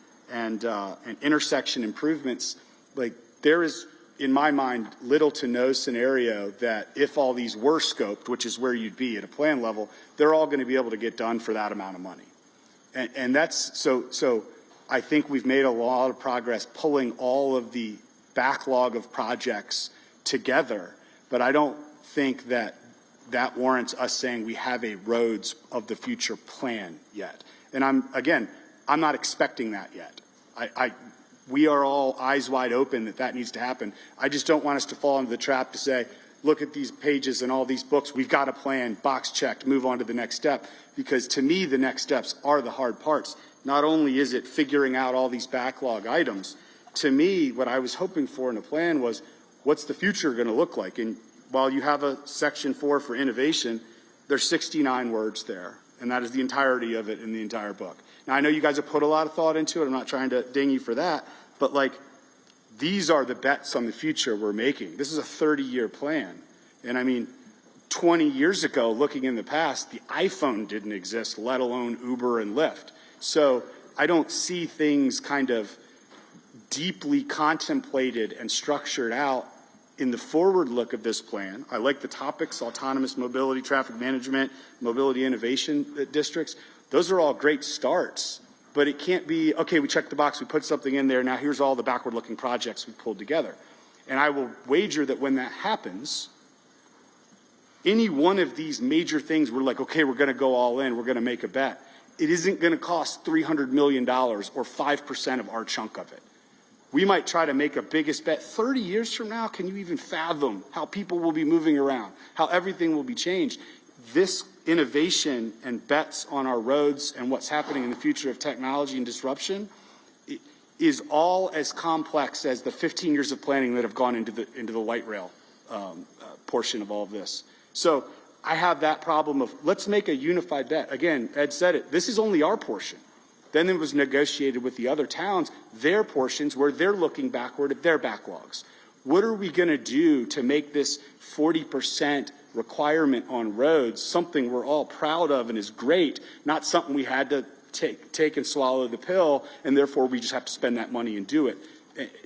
N: intersection improvements. Like, there is, in my mind, little to no scenario that if all these were scoped, which is where you'd be at a plan level, they're all going to be able to get done for that amount of money. And that's so I think we've made a lot of progress pulling all of the backlog of projects together, but I don't think that warrants us saying we have a roads of the future plan yet. And I'm not expecting that yet. We are all eyes wide open that needs to happen. I just don't want us to fall into the trap to say, look at these pages and all these books, we've got a plan, box checked, move on to the next step. Because to me, the next steps are the hard parts. Not only is it figuring out all these backlog items, to me, what I was hoping for in a plan was, what's the future going to look like? And while you have a section 4 for innovation, there's 69 words there, and that is the entirety of it in the entire book. Now, I know you guys have put a lot of thought into it. I'm not trying to ding you for that, but like, these are the bets on the future we're making. This is a 30-year plan. And I mean, 20 years ago, looking in the past, the iPhone didn't exist, let alone Uber and Lyft. So I don't see things kind of deeply contemplated and structured out in the forward look of this plan. I like the topics, autonomous mobility, traffic management, mobility innovation districts. Those are all great starts, but it can't be, okay, we checked the box, we put something in there, now here's all the backward-looking projects we pulled together. And I will wager that when that happens, any one of these major things, we're like, okay, we're going to go all in, we're going to make a bet. It isn't going to cost $300 million or 5% of our chunk of it. We might try to make a biggest bet 30 years from now. Can you even fathom how people will be moving around, how everything will be changed? This innovation and bets on our roads and what's happening in the future of technology and disruption is all as complex as the 15 years of planning that have gone into the light rail portion of all of this. So I have that problem of, let's make a unified bet. Again, Ed said it, this is only our portion. Then it was negotiated with the other towns, their portions where they're looking backward at their backlogs. What are we going to do to make this 40% requirement on roads something we're all proud of and is great, not something we had to take and swallow the pill, and therefore we just have to spend that money and do it.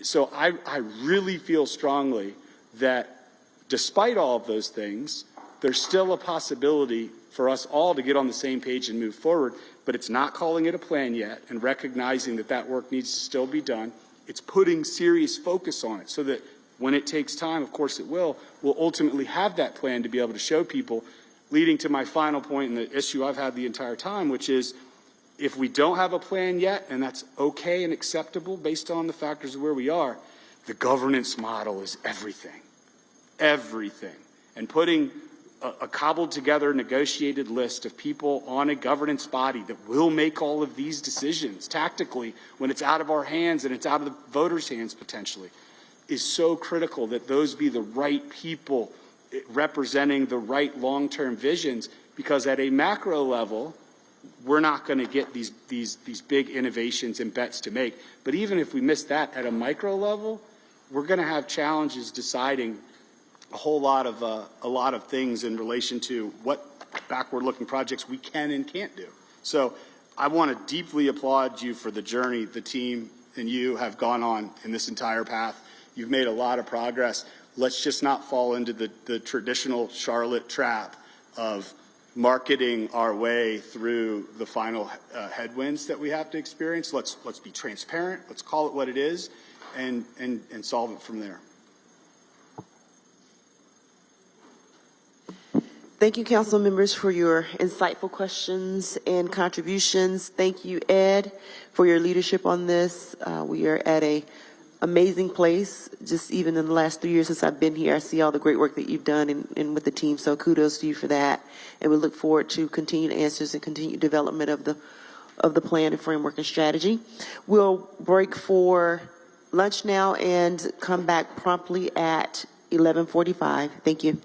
N: So I really feel strongly that despite all of those things, there's still a possibility for us all to get on the same page and move forward, but it's not calling it a plan yet and recognizing that work needs to still be done. It's putting serious focus on it so that when it takes time, of course it will, we'll ultimately have that plan to be able to show people, leading to my final point and the issue I've had the entire time, which is if we don't have a plan yet, and that's okay and acceptable based on the factors of where we are, The governance model is everything, everything. And putting a cobbled together negotiated list of people on a governance body that will make all of these decisions tactically when it's out of our hands and it's out of the voters' hands potentially is so critical, that those be the right people representing the right long-term visions, because at a macro level, we're not going to get these big innovations and bets to make. But even if we miss that at a micro level, we're going to have challenges deciding a lot of things in relation to what backward-looking projects we can and can't do. So I want to deeply applaud you for the journey the team and you have gone on in this entire path. You've made a lot of progress. Let's just not fall into the traditional Charlotte trap of marketing our way through the final headwinds that we have to experience. Let's be transparent. Let's call it what it is, and solve it from there.
A: Thank you, council members, for your insightful questions and contributions. Thank you, Ed, for your leadership on this. We are at a amazing place. Just even in the last 3 years since I've been here, I see all the great work that you've done and with the team. So kudos to you for that. And we look forward to continued answers and continued development of the plan and framework and strategy. We'll break for lunch now and come back promptly at 11:45. Thank you.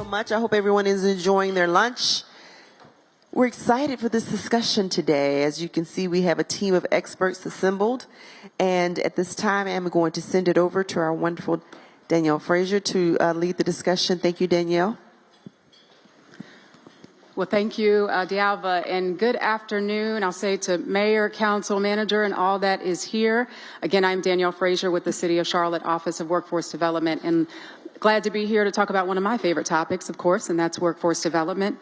A: much. I hope everyone is enjoying their lunch. We're excited for this discussion today. As you can see, we have a team of experts assembled. And at this time, I'm going to send it over to our wonderful Danielle Frazier to lead the discussion. Thank you, Danielle.
O: Well, thank you, Dialva, and good afternoon. I'll say to Mayor, Council, Manager, and all that is here. Again, I'm Danielle Frazier with the City of Charlotte Office of Workforce Development, and glad to be here to talk about one of my favorite topics, of course, and that's workforce development.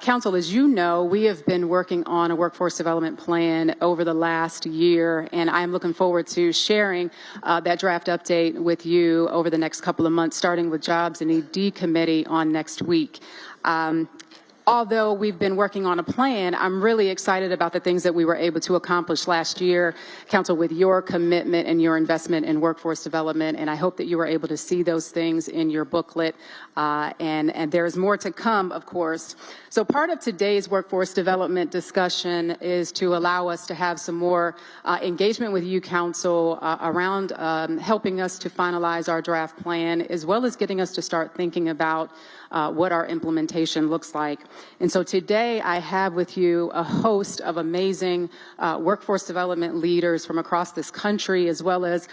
O: Council, as you know, we have been working on a workforce development plan over the last year, and I'm looking forward to sharing that draft update with you over the next couple of months, starting with Jobs and ED Committee on next week. Although we've been working on a plan, I'm really excited about the things that we were able to accomplish last year, Council, with your commitment and your investment in workforce development. And I hope that you were able to see those things in your booklet. And there's more to come, of course. So part of today's workforce development discussion is to allow us to have some more engagement with you, Council, around helping us to finalize our draft plan, as well as getting us to start thinking about what our implementation looks like. And so today I have with you a host of amazing workforce development leaders from across this country, as well as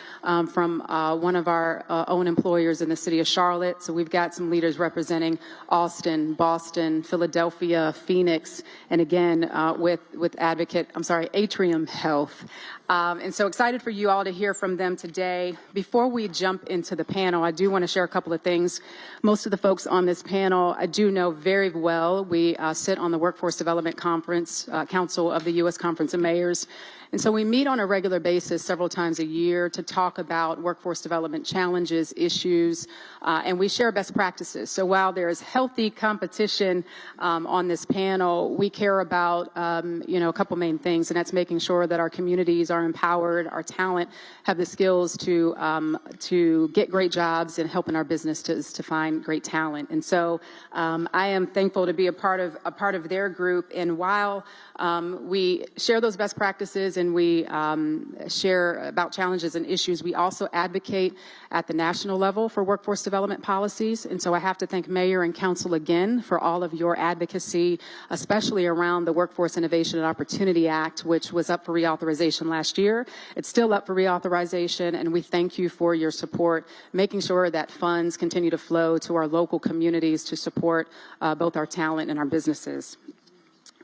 O: from one of our own employers in the city of Charlotte. So we've got some leaders representing Austin, Boston, Philadelphia, Phoenix, and again with Atrium Health. And so excited for you all to hear from them today. Before we jump into the panel, I do want to share a couple of things. Most of the folks on this panel I do know very well. We sit on the Workforce Development Conference, Council of the U.S. Conference of Mayors. And so we meet on a regular basis several times a year to talk about workforce development challenges, issues, and we share best practices. So while there is healthy competition on this panel, we care about, a couple main things, and that's making sure that our communities are empowered, our talent have the skills to get great jobs, and helping our businesses to find great talent. And so I am thankful to be a part of their group. And while we share those best practices and we share about challenges and issues, we also advocate at the national level for workforce development policies. And so I have to thank Mayor and Council again for all of your advocacy, especially around the Workforce Innovation and Opportunity Act, which was up for reauthorization last year. It's still up for reauthorization, and we thank you for your support, making sure that funds continue to flow to our local communities to support both our talent and our businesses.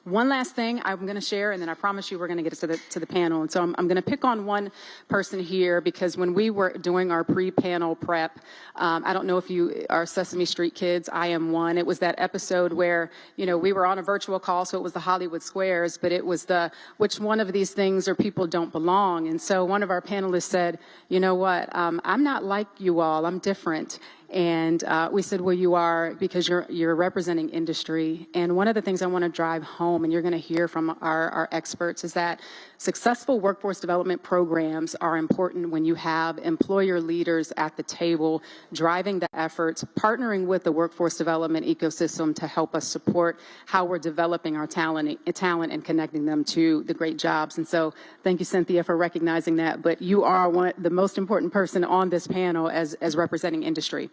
O: One last thing I'm going to share, and then I promise you we're going to get to the panel. And so I'm going to pick on one person here, because when we were doing our pre-panel prep, I don't know if you are Sesame Street kids. I am one. It was that episode where, we were on a virtual call, so it was the Hollywood Squares, but it was the which one of these things or people don't belong. And so one of our panelists said, you know what, I'm not like you all. I'm different. And we said, well, you are, because you're representing industry. And one of the things I want to drive home, and you're going to hear from our experts, is that successful workforce development programs are important when you have employer leaders at the table driving the efforts, partnering with the workforce development ecosystem to help us support how we're developing our talent and connecting them to the great jobs. And so thank you, Cynthia, for recognizing that. But you are the most important person on this panel as representing industry.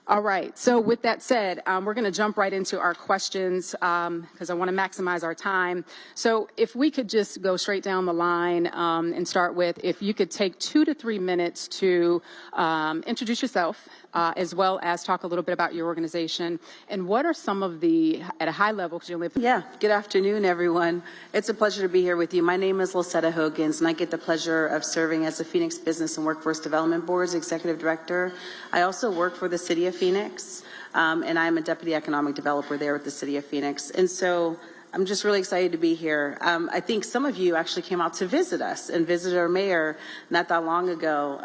O: All right, so with that said, we're going to jump right into our questions because I want to maximize our time. So if we could just go straight down the line and start with, if you could take 2 to 3 minutes to introduce yourself, as well as talk a little bit about your organization, and what are some of the, at a high level, because you only have
P: Yeah, good afternoon, everyone. It's a pleasure to be here with you. My name is Losetta Hogan's, and I get the pleasure of serving as the Phoenix Business and Workforce Development Board's Executive Director. I also work for the City of Phoenix, and I'm a Deputy Economic Developer there with the City of Phoenix. And so I'm just really excited to be here. I think some of you actually came out to visit us and visit our mayor not that long ago.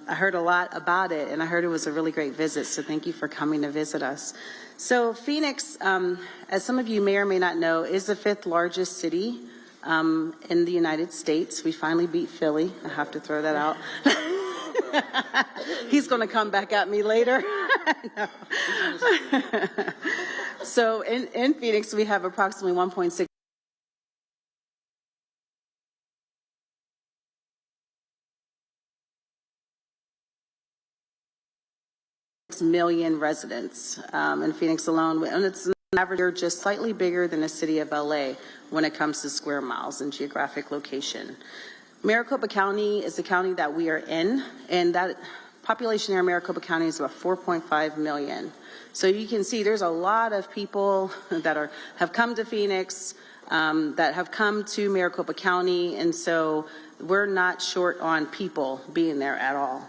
P: I heard a lot about it, and I heard it was a really great visit, so thank you for coming to visit us. So Phoenix, as some of you may or may not know, is the 5th largest city in the United States. We finally beat Philly. I have to throw that out. He's going to come back at me later. So in Phoenix, we have approximately 1.6 million million residents in Phoenix alone, and it's an average year just slightly bigger than the city of LA when it comes to square miles and geographic location. Maricopa County is the county that we are in, and that population here in Maricopa County is about 4.5 million. So you can see there's a lot of people that have come to Phoenix, that have come to Maricopa County, and so we're not short on people being there at all.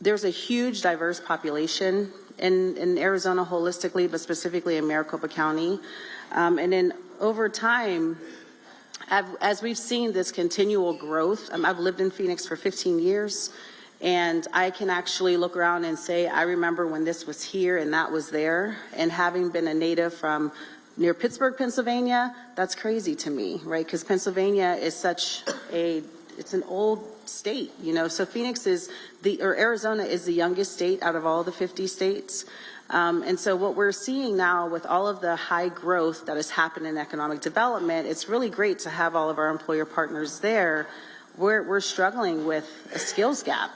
P: There's a huge diverse population in Arizona holistically, but specifically in Maricopa County. And then over time, as we've seen this continual growth, I've lived in Phoenix for 15 years, and I can actually look around and say, I remember when this was here and that was there. And having been a native from near Pittsburgh, Pennsylvania, that's crazy to me, right? Because Pennsylvania is it's an old state, you know. So Phoenix Arizona is the youngest state out of all the 50 states. And so what we're seeing now with all of the high growth that has happened in economic development, it's really great to have all of our employer partners there. We're struggling with a skills gap.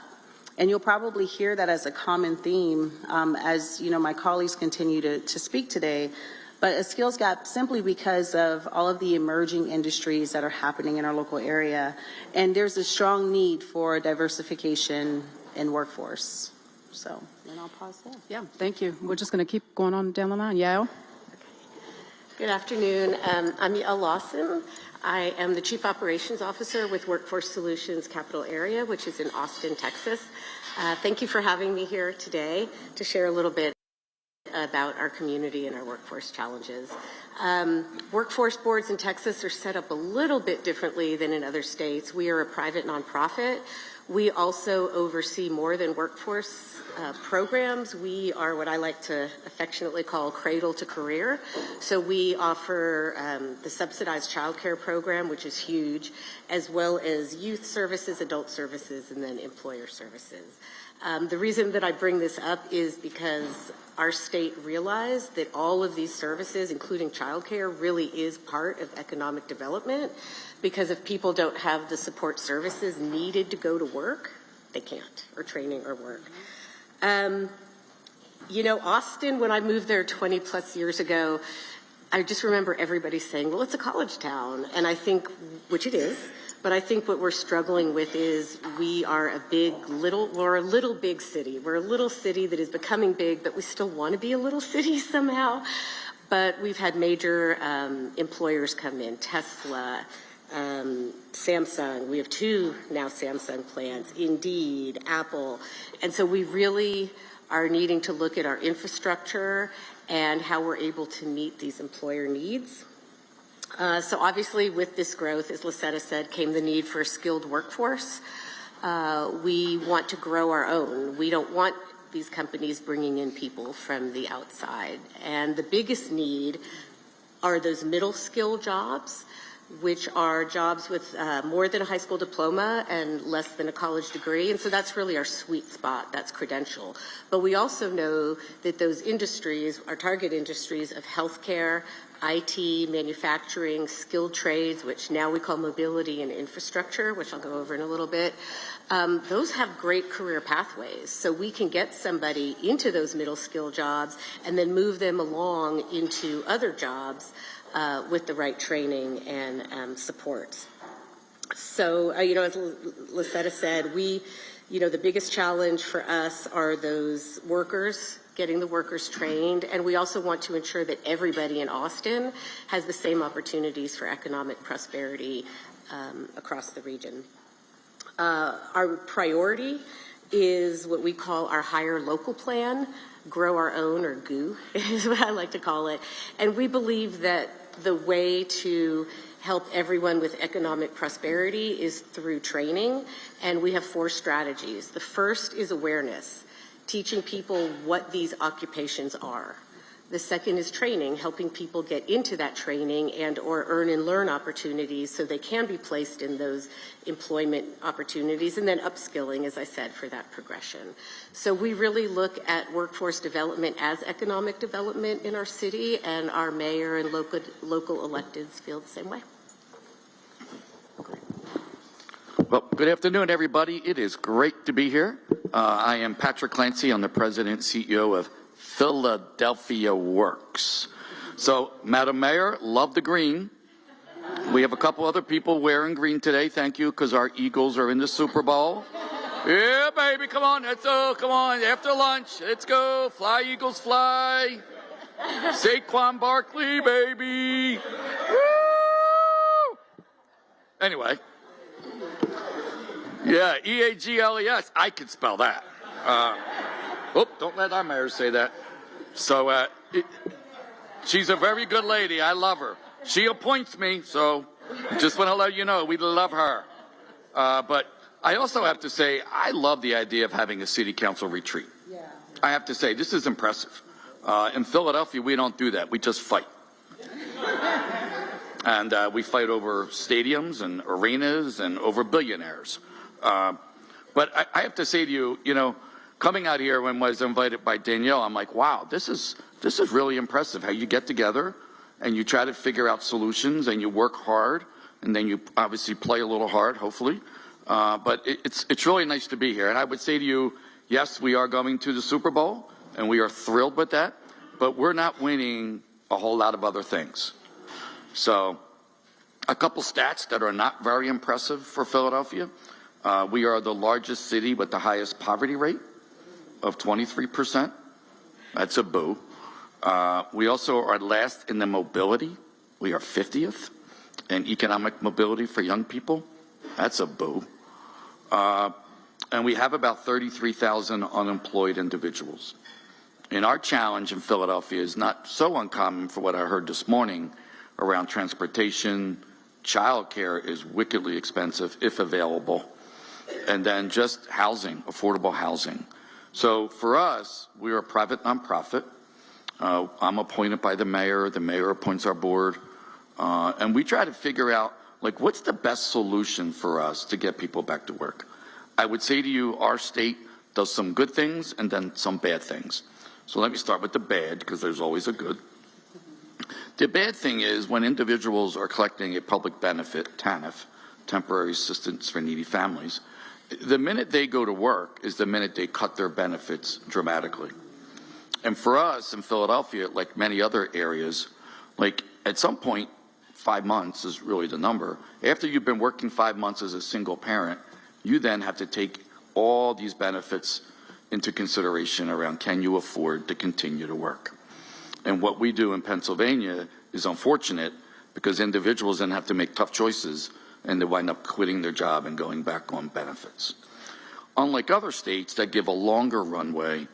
P: And you'll probably hear that as a common theme as, you know, my colleagues continue to speak today. But a skills gap simply because of all of the emerging industries that are happening in our local area. And there's a strong need for diversification in workforce. So, and I'll pause there.
O: Yeah, thank you. We're just going to keep going on down the line. Yael?
Q: Good afternoon. I'm Yael Lawson. I am the Chief Operations Officer with Workforce Solutions Capital Area, which is in Austin, Texas. Thank you for having me here today to share a little bit about our community and our workforce challenges. Workforce boards in Texas are set up a little bit differently than in other states. We are a private nonprofit. We also oversee more than workforce programs. We are what I like to affectionately call cradle to career. So we offer the subsidized childcare program, which is huge, as well as youth services, adult services, and then employer services. The reason that I bring this up is because our state realized that all of these services, including childcare, really is part of economic development, because if people don't have the support services needed to go to work, they can't, or training or work. You know, Austin, when I moved there 20 plus years ago, I just remember everybody saying, well, it's a college town. And I think, which it is, but I think what we're struggling with is we are we're a little big city. We're a little city that is becoming big, but we still want to be a little city somehow. But we've had major employers come in, Tesla, Samsung. We have 2 now Samsung plants, Indeed, Apple. And so we really are needing to look at our infrastructure and how we're able to meet these employer needs. So obviously with this growth, as Lucetta said, came the need for a skilled workforce. We want to grow our own. We don't want these companies bringing in people from the outside. And the biggest need are those middle skill jobs, which are jobs with more than a high school diploma and less than a college degree. And so that's really our sweet spot, that's credential. But we also know that those industries, our target industries of healthcare, IT, manufacturing, skilled trades, which now we call mobility and infrastructure, which I'll go over in a little bit, those have great career pathways. So we can get somebody into those middle skill jobs and then move them along into other jobs with the right training and supports. So, you know, as Lucetta said, the biggest challenge for us are those workers, getting the workers trained, and we also want to ensure that everybody in Austin has the same opportunities for economic prosperity across the region. Our priority is what we call our Hire Local Plan, Grow Our Own, or GOO, is what I like to call it. And we believe that the way to help everyone with economic prosperity is through training, and we have 4 strategies. The first is awareness, teaching people what these occupations are. The second is training, helping people get into that training and or earn and learn opportunities so they can be placed in those employment opportunities, and then upskilling, as I said, for that progression. So we really look at workforce development as economic development in our city, and our mayor and local electeds feel the same way.
R: Well, good afternoon, everybody. It is great to be here. I am Patrick Clancy. I'm the president and CEO of Philadelphia Works. So, Madam Mayor, love the green. We have a couple other people wearing green today. Thank you, because our Eagles are in the Super Bowl. Yeah, baby, come on. Come on. After lunch, let's go. Fly, Eagles, fly. Saquon Barkley, baby. Woo! Anyway. Yeah, E-A-G-L-E-S. I can spell that. Don't let our mayor say that. So, she's a very good lady. I love her. She appoints me, so just want to let you know, we love her. But I also have to say, I love the idea of having a city council retreat. Yeah. I have to say, this is impressive. In Philadelphia, we don't do that. We just fight. And we fight over stadiums and arenas and over billionaires. But I have to say to you, you know, coming out here when I was invited by Danielle, I'm like, wow, this is really impressive how you get together and you try to figure out solutions and you work hard and then you obviously play a little hard, hopefully. But it's really nice to be here. And I would say to you, yes, we are going to the Super Bowl and we are thrilled with that, but we're not winning a whole lot of other things. So a couple stats that are not very impressive for Philadelphia. We are the largest city with the highest poverty rate of 23%. That's a boo. We also are last in the mobility. We are 50th in economic mobility for young people. That's a boo. And we have about 33,000 unemployed individuals. And our challenge in Philadelphia is not so uncommon for what I heard this morning around transportation. Childcare is wickedly expensive if available. And then just housing, affordable housing. So for us, we are a private nonprofit. I'm appointed by the mayor appoints our board. And we try to figure out, like, what's the best solution for us to get people back to work? I would say to you, our state does some good things and then some bad things. So let me start with the bad, because there's always a good. The bad thing is when individuals are collecting a public benefit, TANF, temporary assistance for needy families, the minute they go to work is the minute they cut their benefits dramatically. And for us in Philadelphia, like many other areas, like at some point, 5 months is really the number. After you've been working 5 months as a single parent, you then have to take all these benefits into consideration around, can you afford to continue to work? And what we do in Pennsylvania is unfortunate because individuals then have to make tough choices and they wind up quitting their job and going back on benefits. Unlike other states that give a longer runway,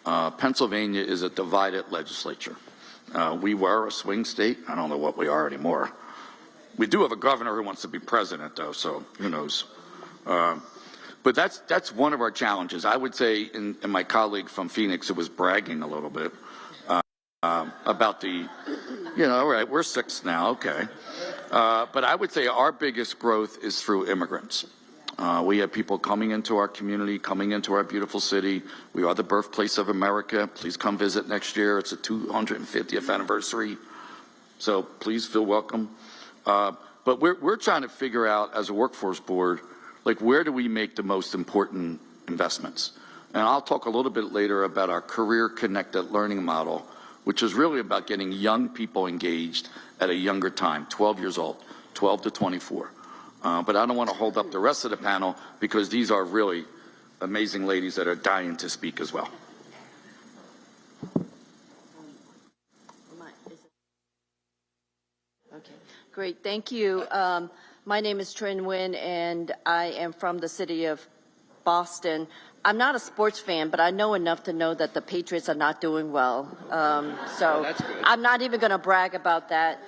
R: Pennsylvania is a divided legislature. We were a swing state. I don't know what we are anymore. We do have a governor who wants to be president, though, so who knows. But that's one of our challenges. I would say, in my colleague from Phoenix who was bragging a little bit about the, all right, we're 6 now, okay. But I would say our biggest growth is through immigrants. We have people coming into our community, coming into our beautiful city. We are the birthplace of America. Please come visit next year. It's the 250th anniversary. So please feel welcome. But we're trying to figure out as a workforce board, like, where do we make the most important investments? And I'll talk a little bit later about our career connected learning model, which is really about getting young people engaged at a younger time, 12 years old, 12 to 24. But I don't want to hold up the rest of the panel because these are really amazing ladies that are dying to speak as well.
S: Okay, great, thank you. My name is Trin Nguyen, and I am from the city of Boston. I'm not a sports fan, but I know enough to know that the Patriots are not doing well. I'm not even going to brag about that.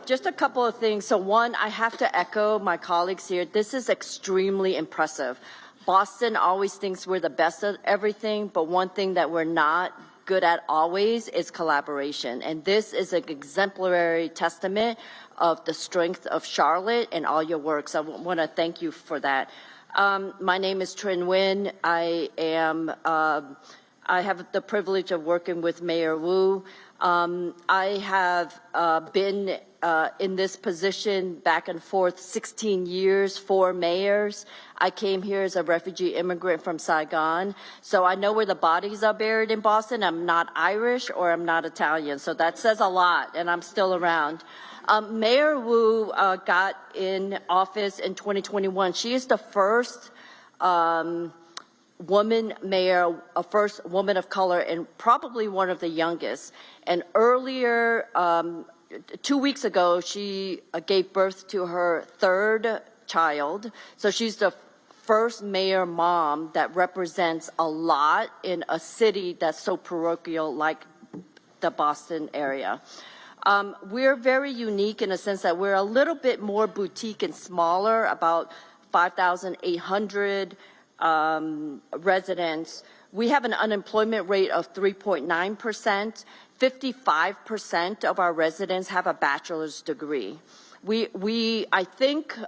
S: Just a couple of things. So one, I have to echo my colleagues here. This is extremely impressive. Boston always thinks we're the best at everything, but one thing that we're not good at always is collaboration. And this is an exemplary testament of the strength of Charlotte and all your work. So I want to thank you for that. My name is Trin Nguyen. I have the privilege of working with Mayor Wu. I have been in this position back and forth 16 years, 4 mayors. I came here as a refugee immigrant from Saigon, so I know where the bodies are buried in Boston. I'm not Irish or I'm not Italian, so that says a lot, and I'm still around. Mayor Wu got in office in 2021. She is the first woman mayor, a first woman of color, and probably one of the youngest. And earlier, 2 weeks ago, she gave birth to her 3rd child. So she's the first mayor mom that represents a lot in a city that's so parochial like the Boston area. We're very unique in a sense that we're a little bit more boutique and smaller, about 5,800 residents. We have an unemployment rate of 3.9%. 55% of our residents have a bachelor's degree. I think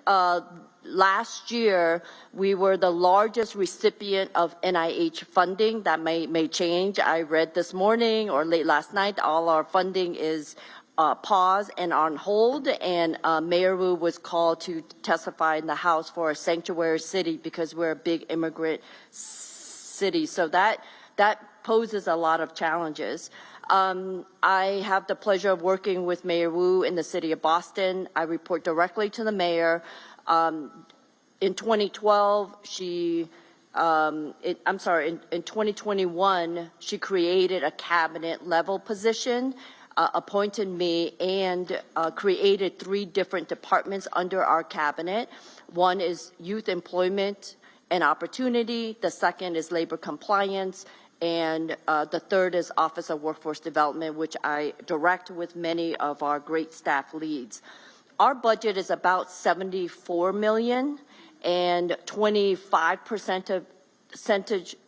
S: last year we were the largest recipient of NIH funding. That may change. I read this morning or late last night, all our funding is paused and on hold, and Mayor Wu was called to testify in the House for a sanctuary city because we're a big immigrant city. So that poses a lot of challenges. I have the pleasure of working with Mayor Wu in the city of Boston. I report directly to the mayor. In 2012, in 2021, she created a cabinet level position, appointed me, and created 3 different departments under our cabinet. One is youth employment and opportunity. The second is labor compliance. And the third is Office of Workforce Development, which I direct with many of our great staff leads. Our budget is about $74 million, and 25%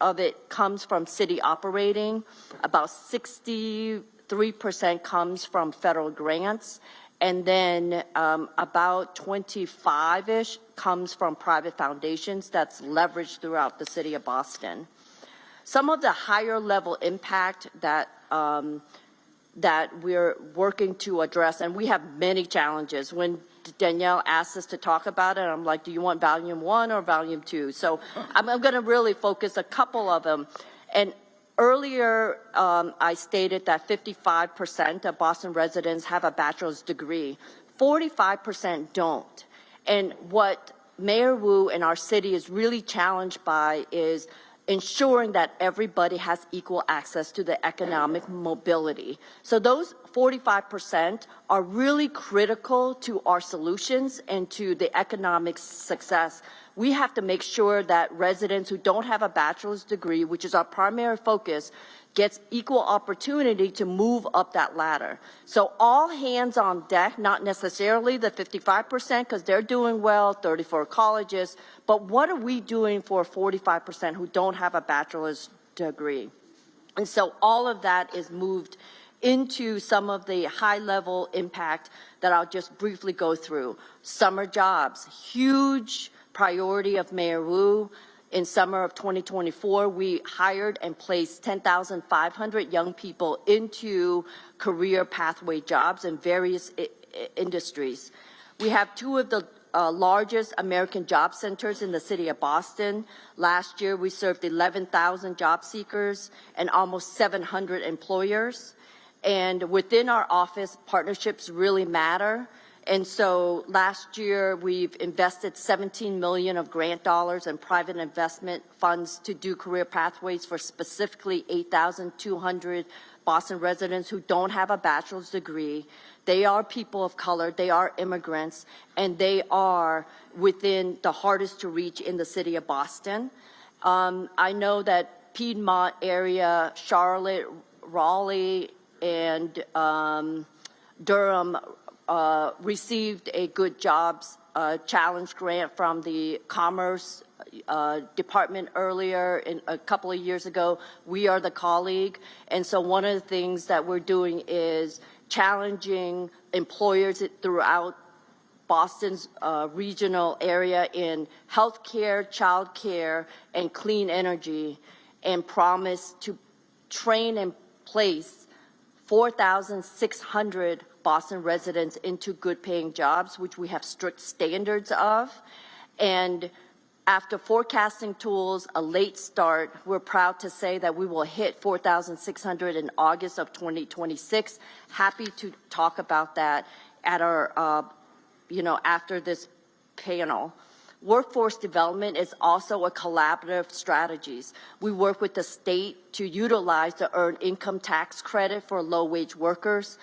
S: of it comes from city operating. About 63% comes from federal grants, and then about 25-ish comes from private foundations that's leveraged throughout the city of Boston. Some of the higher level impact that we're working to address, and we have many challenges. When Danielle asked us to talk about it, I'm like, do you want volume 1 or volume 2? So I'm going to really focus a couple of them. And earlier, I stated that 55% of Boston residents have a bachelor's degree. 45% don't. And what Mayor Wu and our city is really challenged by is ensuring that everybody has equal access to the economic mobility. So those 45% are really critical to our solutions and to the economic success. We have to make sure that residents who don't have a bachelor's degree, which is our primary focus, gets equal opportunity to move up that ladder. So all hands on deck, not necessarily the 55% because they're doing well, 34 colleges, but what are we doing for 45% who don't have a bachelor's degree? And so all of that is moved into some of the high level impact that I'll just briefly go through. Summer jobs, huge priority of Mayor Wu. In summer of 2024, we hired and placed 10,500 young people into career pathway jobs in various industries. We have 2 of the largest American job centers in the city of Boston. Last year, we served 11,000 job seekers and almost 700 employers. And within our office, partnerships really matter. And so last year, we've invested $17 million of grant dollars and private investment funds to do career pathways for specifically 8,200 Boston residents who don't have a bachelor's degree. They are people of color, they are immigrants, and they are within the hardest to reach in the city of Boston. I know that Piedmont area, Charlotte, Raleigh, and Durham received a Good Jobs Challenge grant from the Commerce Department earlier, a couple of years ago. We are the colleague, and so one of the things that we're doing is challenging employers throughout Boston's regional area in healthcare, childcare, and clean energy, and promise to train and place 4,600 Boston residents into good paying jobs, which we have strict standards of. And after forecasting tools, a late start, we're proud to say that we will hit 4,600 in August of 2026. Happy to talk about that at our, after this panel. Workforce development is also a collaborative strategy. We work with the state to utilize the earned income tax credit for low-wage workers.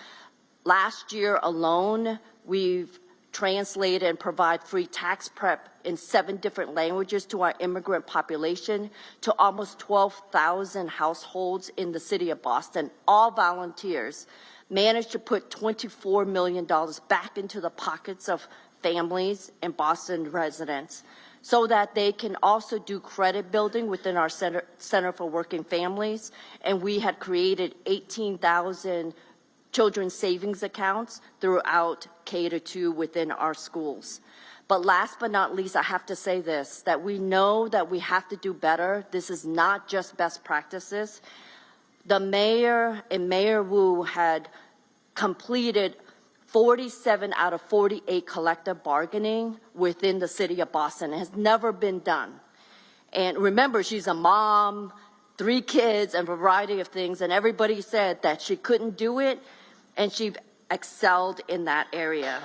S: Last year alone, we've translated and provide free tax prep in 7 different languages to our immigrant population, to almost 12,000 households in the city of Boston, all volunteers, managed to put $24 million back into the pockets of families and Boston residents so that they can also do credit building within our Center for Working Families. And we had created 18,000 children's savings accounts throughout K-2 within our schools. But last but not least, I have to say this, that we know that we have to do better. This is not just best practices. The mayor and Mayor Wu had completed 47 out of 48 collective bargaining within the city of Boston. It has never been done. And remember, she's a mom, 3 kids, and a variety of things, and everybody said that she couldn't do it, and she excelled in that area.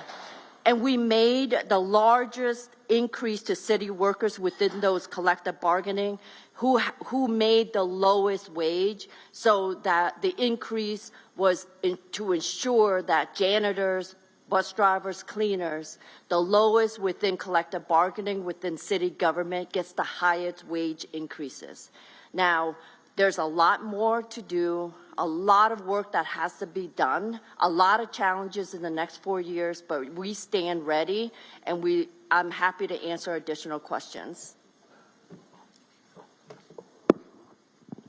S: And we made the largest increase to city workers within those collective bargaining who made the lowest wage, so that the increase was to ensure that janitors, bus drivers, cleaners, the lowest within collective bargaining within city government gets the highest wage increases. Now, there's a lot more to do, a lot of work that has to be done, a lot of challenges in the next 4 years, but we stand ready, and I'm happy to answer additional questions.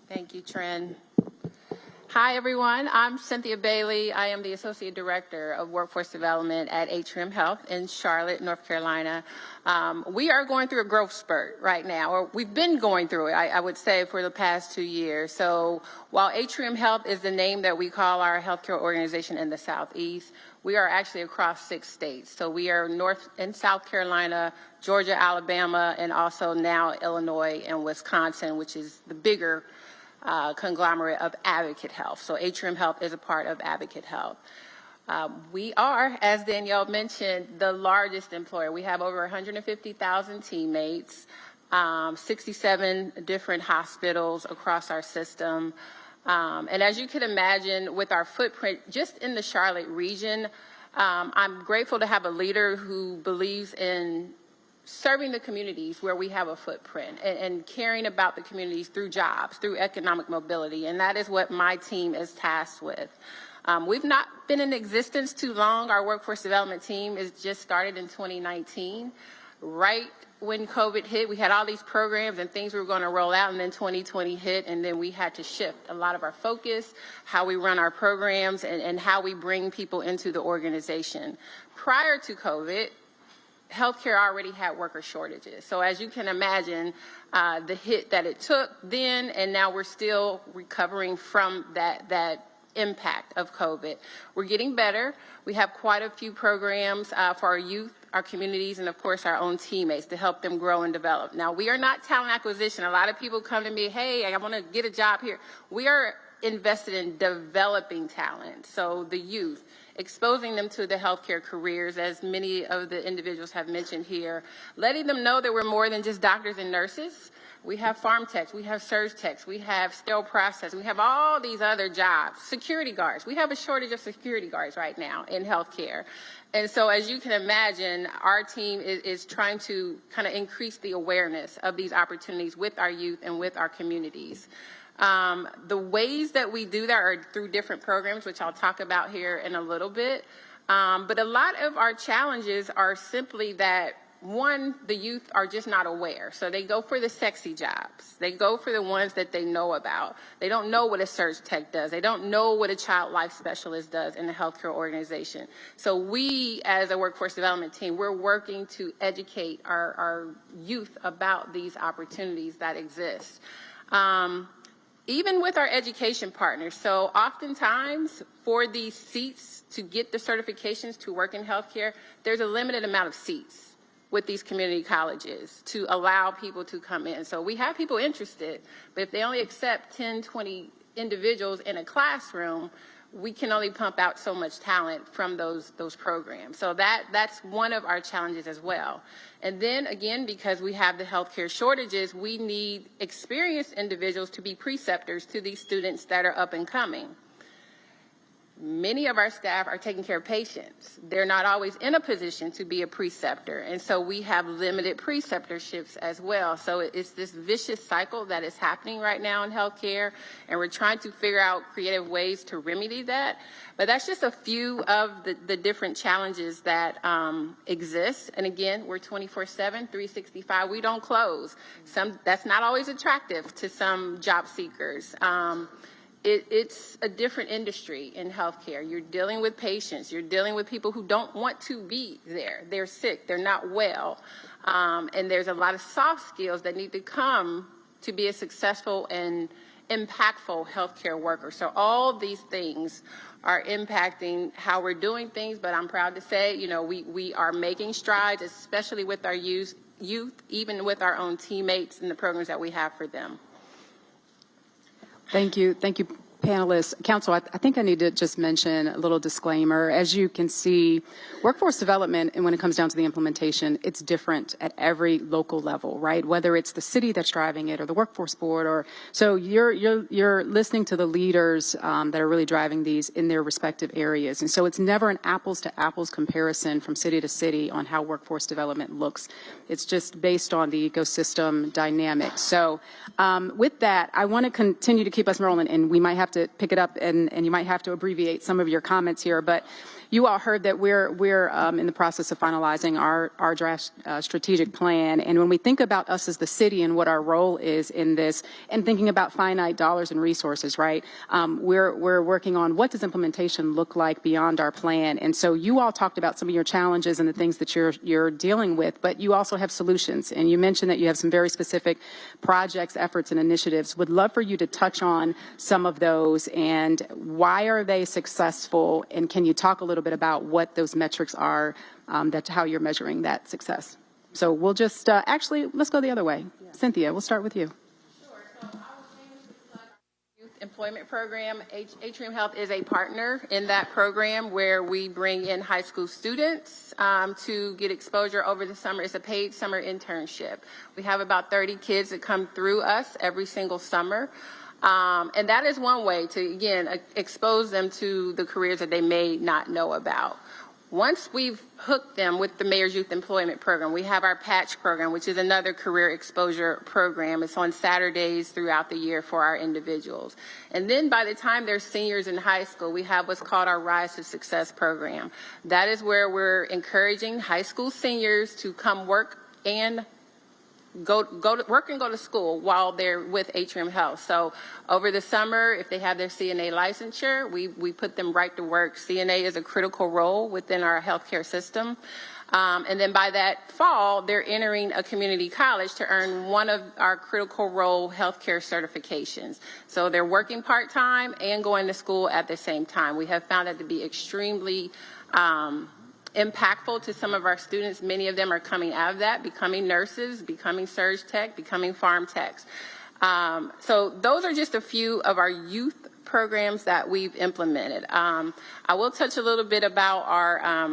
M: Thank you, Trin. Hi, everyone. I'm Cynthia Bailey. I am the Associate Director of Workforce Development at Atrium Health in Charlotte, North Carolina. We are going through a growth spurt right now, or we've been going through it, I would say, for the past 2 years. So while Atrium Health is the name that we call our healthcare organization in the Southeast, we are actually across 6 states. So we are North and South Carolina, Georgia, Alabama, and also now Illinois and Wisconsin, which is the bigger conglomerate of Advocate Health. So Atrium Health is a part of Advocate Health. We are, as Danielle mentioned, the largest employer. We have over 150,000 teammates, 67 different hospitals across our system. And as you can imagine, with our footprint just in the Charlotte region, I'm grateful to have a leader who believes in serving the communities where we have a footprint and caring about the communities through jobs, through economic mobility, and that is what my team is tasked with. We've not been in existence too long. Our workforce development team is just started in 2019. Right when COVID hit, we had all these programs and things we were going to roll out, and then 2020 hit, and then we had to shift a lot of our focus, how we run our programs, and how we bring people into the organization. Prior to COVID, healthcare already had worker shortages. So as you can imagine, the hit that it took then, and now we're still recovering from that impact of COVID. We're getting better. We have quite a few programs for our youth, our communities, and of course our own teammates to help them grow and develop. Now, we are not talent acquisition. A lot of people come to me, hey, I want to get a job here. We are invested in developing talent. So the youth, exposing them to the healthcare careers, as many of the individuals have mentioned here, letting them know that we're more than just doctors and nurses. We have farm techs, we have surge techs, we have sterile process, we have all these other jobs. Security guards, we have a shortage of security guards right now in healthcare. And so as you can imagine, our team is trying to kind of increase the awareness of these opportunities with our youth and with our communities. The ways that we do that are through different programs, which I'll talk about here in a little bit. But a lot of our challenges are simply that, one, the youth are just not aware. So they go for the sexy jobs. They go for the ones that they know about. They don't know what a surge tech does. They don't know what a child life specialist does in a healthcare organization. So we, as a workforce development team, we're working to educate our youth about these opportunities that exist. even with our education partners. So oftentimes for these seats to get the certifications to work in healthcare, there's a limited amount of seats with these community colleges to allow people to come in. So we have people interested, but if they only accept 10, 20 individuals in a classroom, we can only pump out so much talent from those programs. So that's one of our challenges as well. And then again, because we have the healthcare shortages, we need experienced individuals to be preceptors to these students that are up and coming. Many of our staff are taking care of patients. They're not always in a position to be a preceptor. And so we have limited preceptorships as well. So it's this vicious cycle that is happening right now in healthcare. And we're trying to figure out creative ways to remedy that. But that's just a few of the different challenges that exist. And again, we're 24/7, 365. We don't close. That's not always attractive to some job seekers. It's a different industry in healthcare. You're dealing with patients. You're dealing with people who don't want to be there. They're sick. They're not well. And there's a lot of soft skills that need to come to be a successful and impactful healthcare worker. So all these things are impacting how we're doing things, but I'm proud to say, you know, we are making strides, especially with our youth, even with our own teammates and the programs that we have for them.
O: Thank you, panelists. Council, I think I need to just mention a little disclaimer. As you can see, workforce development, and when it comes down to the implementation, it's different at every local level, right? Whether it's the city that's driving it or the workforce board, or so you're listening to the leaders that are really driving these in their respective areas. And so it's never an apples to apples comparison from city to city on how workforce development looks. It's just based on the ecosystem dynamics. So with that, I want to continue to keep us rolling, and we might have to pick it up, and you might have to abbreviate some of your comments here, but you all heard that we're in the process of finalizing our draft strategic plan. And when we think about us as the city and what our role is in this, and thinking about finite dollars and resources, right? We're working on what does implementation look like beyond our plan. And so you all talked about some of your challenges and the things that you're dealing with, but you also have solutions. And you mentioned that you have some very specific projects, efforts, and initiatives. Would love for you to touch on some of those and why are they successful? And can you talk a little bit about what those metrics are, that's how you're measuring that success. So we'll just, actually, let's go the other way. Yeah. Cynthia, we'll start with you.
M: Sure. So I will Youth Employment Program. Atrium Health is a partner in that program where we bring in high school students to get exposure over the summer. It's a paid summer internship. We have about 30 kids that come through us every single summer. And that is one way to, again, expose them to the careers that they may not know about. Once we've hooked them with the Mayor's Youth Employment Program, we have our PATCH program, which is another career exposure program. It's on Saturdays throughout the year for our individuals. And then by the time they're seniors in high school, we have what's called our Rise to Success program. That is where we're encouraging high school seniors to come work and go to work and go to school while they're with Atrium Health. So over the summer, if they have their CNA licensure, we put them right to work. CNA is a critical role within our healthcare system. And then by that fall, they're entering a community college to earn one of our critical role healthcare certifications. So they're working part-time and going to school at the same time. We have found that to be extremely impactful to some of our students. Many of them are coming out of that, becoming nurses, becoming surge tech, becoming farm techs. So those are just a few of our youth programs that we've implemented. I will touch a little bit about our,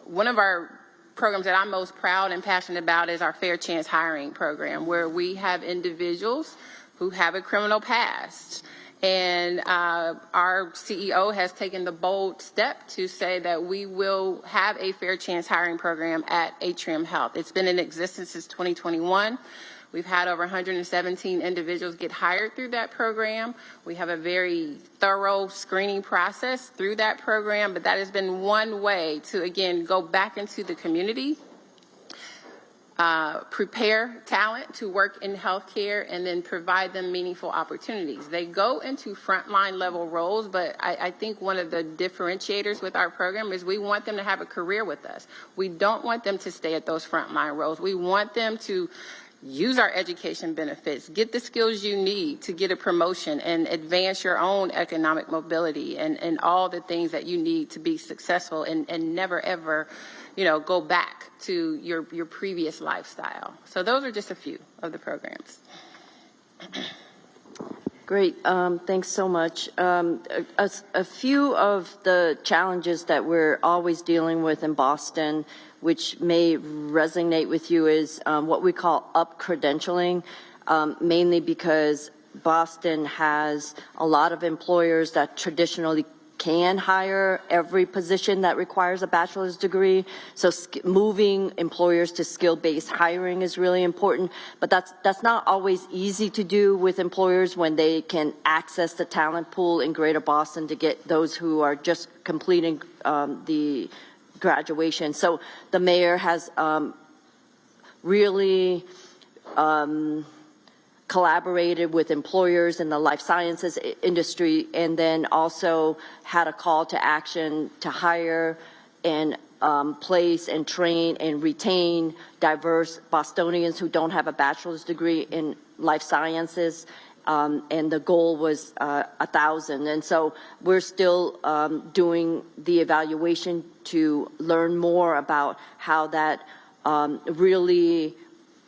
M: one of our programs that I'm most proud and passionate about is our Fair Chance Hiring program, where we have individuals who have a criminal past. And our CEO has taken the bold step to say that we will have a fair chance hiring program at Atrium Health. It's been in existence since 2021. We've had over 117 individuals get hired through that program. We have a very thorough screening process through that program, but that has been one way to, again, go back into the community, prepare talent to work in healthcare, and then provide them meaningful opportunities. They go into frontline level roles, but I think one of the differentiators with our program is we want them to have a career with us. We don't want them to stay at those frontline roles. We want them to use our education benefits, get the skills you need to get a promotion and advance your own economic mobility and all the things that you need to be successful and never ever, go back to your previous lifestyle. So those are just a few of the programs.
S: Great, thanks so much. A few of the challenges that we're always dealing with in Boston, which may resonate with you, is what we call up-credentialing, mainly because Boston has a lot of employers that traditionally can hire every position that requires a bachelor's degree. So moving employers to skill-based hiring is really important, but that's not always easy to do with employers when they can access the talent pool in Greater Boston to get those who are just completing the graduation. So the mayor has really collaborated with employers in the life sciences industry, and then also had a call to action to hire and place and train and retain diverse Bostonians who don't have a bachelor's degree in life sciences. And the goal was 1,000. And so we're still doing the evaluation to learn more about how that really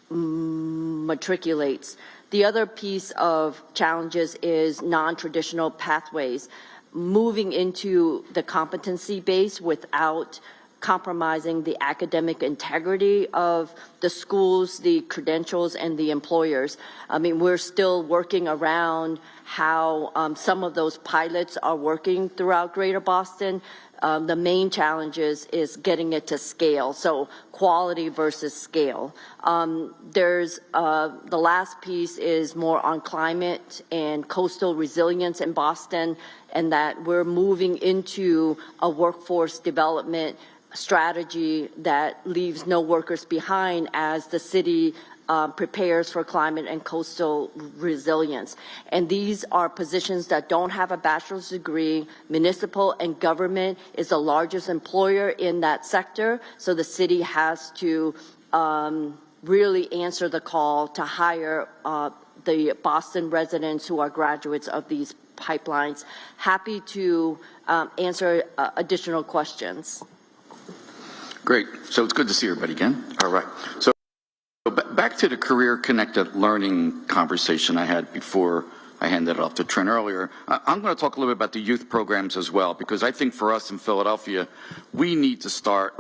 S: matriculates. The other piece of challenges is non-traditional pathways, moving into the competency base without compromising the academic integrity of the schools, the credentials, and the employers. I mean, we're still working around how some of those pilots are working throughout Greater Boston. The main challenge is getting it to scale, so quality versus scale. There's the last piece is more on climate and coastal resilience in Boston, and that we're moving into a workforce development strategy that leaves no workers behind as the city prepares for climate and coastal resilience. And these are positions that don't have a bachelor's degree. Municipal and government is the largest employer in that sector, so the city has to really answer the call to hire the Boston residents who are graduates of these pipelines. Happy to answer additional questions.
R: Great. So it's good to see everybody again. All right. So back to the career-connected learning conversation I had before I handed it off to Trent earlier. I'm going to talk a little bit about the youth programs as well, because I think for us in Philadelphia, we need to start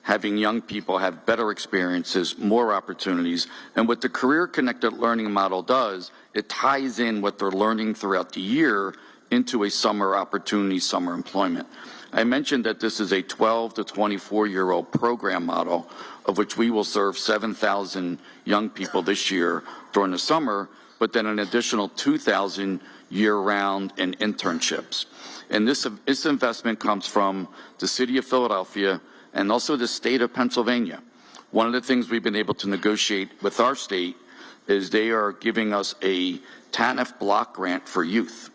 R: having young people have better experiences, more opportunities. And what the career-connected learning model does, it ties in what they're learning throughout the year into a summer opportunity, summer employment. I mentioned that this is a 12 to 24-year-old program model, of which we will serve 7,000 young people this year during the summer, but then an additional 2,000 year-round in internships. And this investment comes from the city of Philadelphia and also the state of Pennsylvania. One of the things we've been able to negotiate with our state is they are giving us a TANF block grant for youth.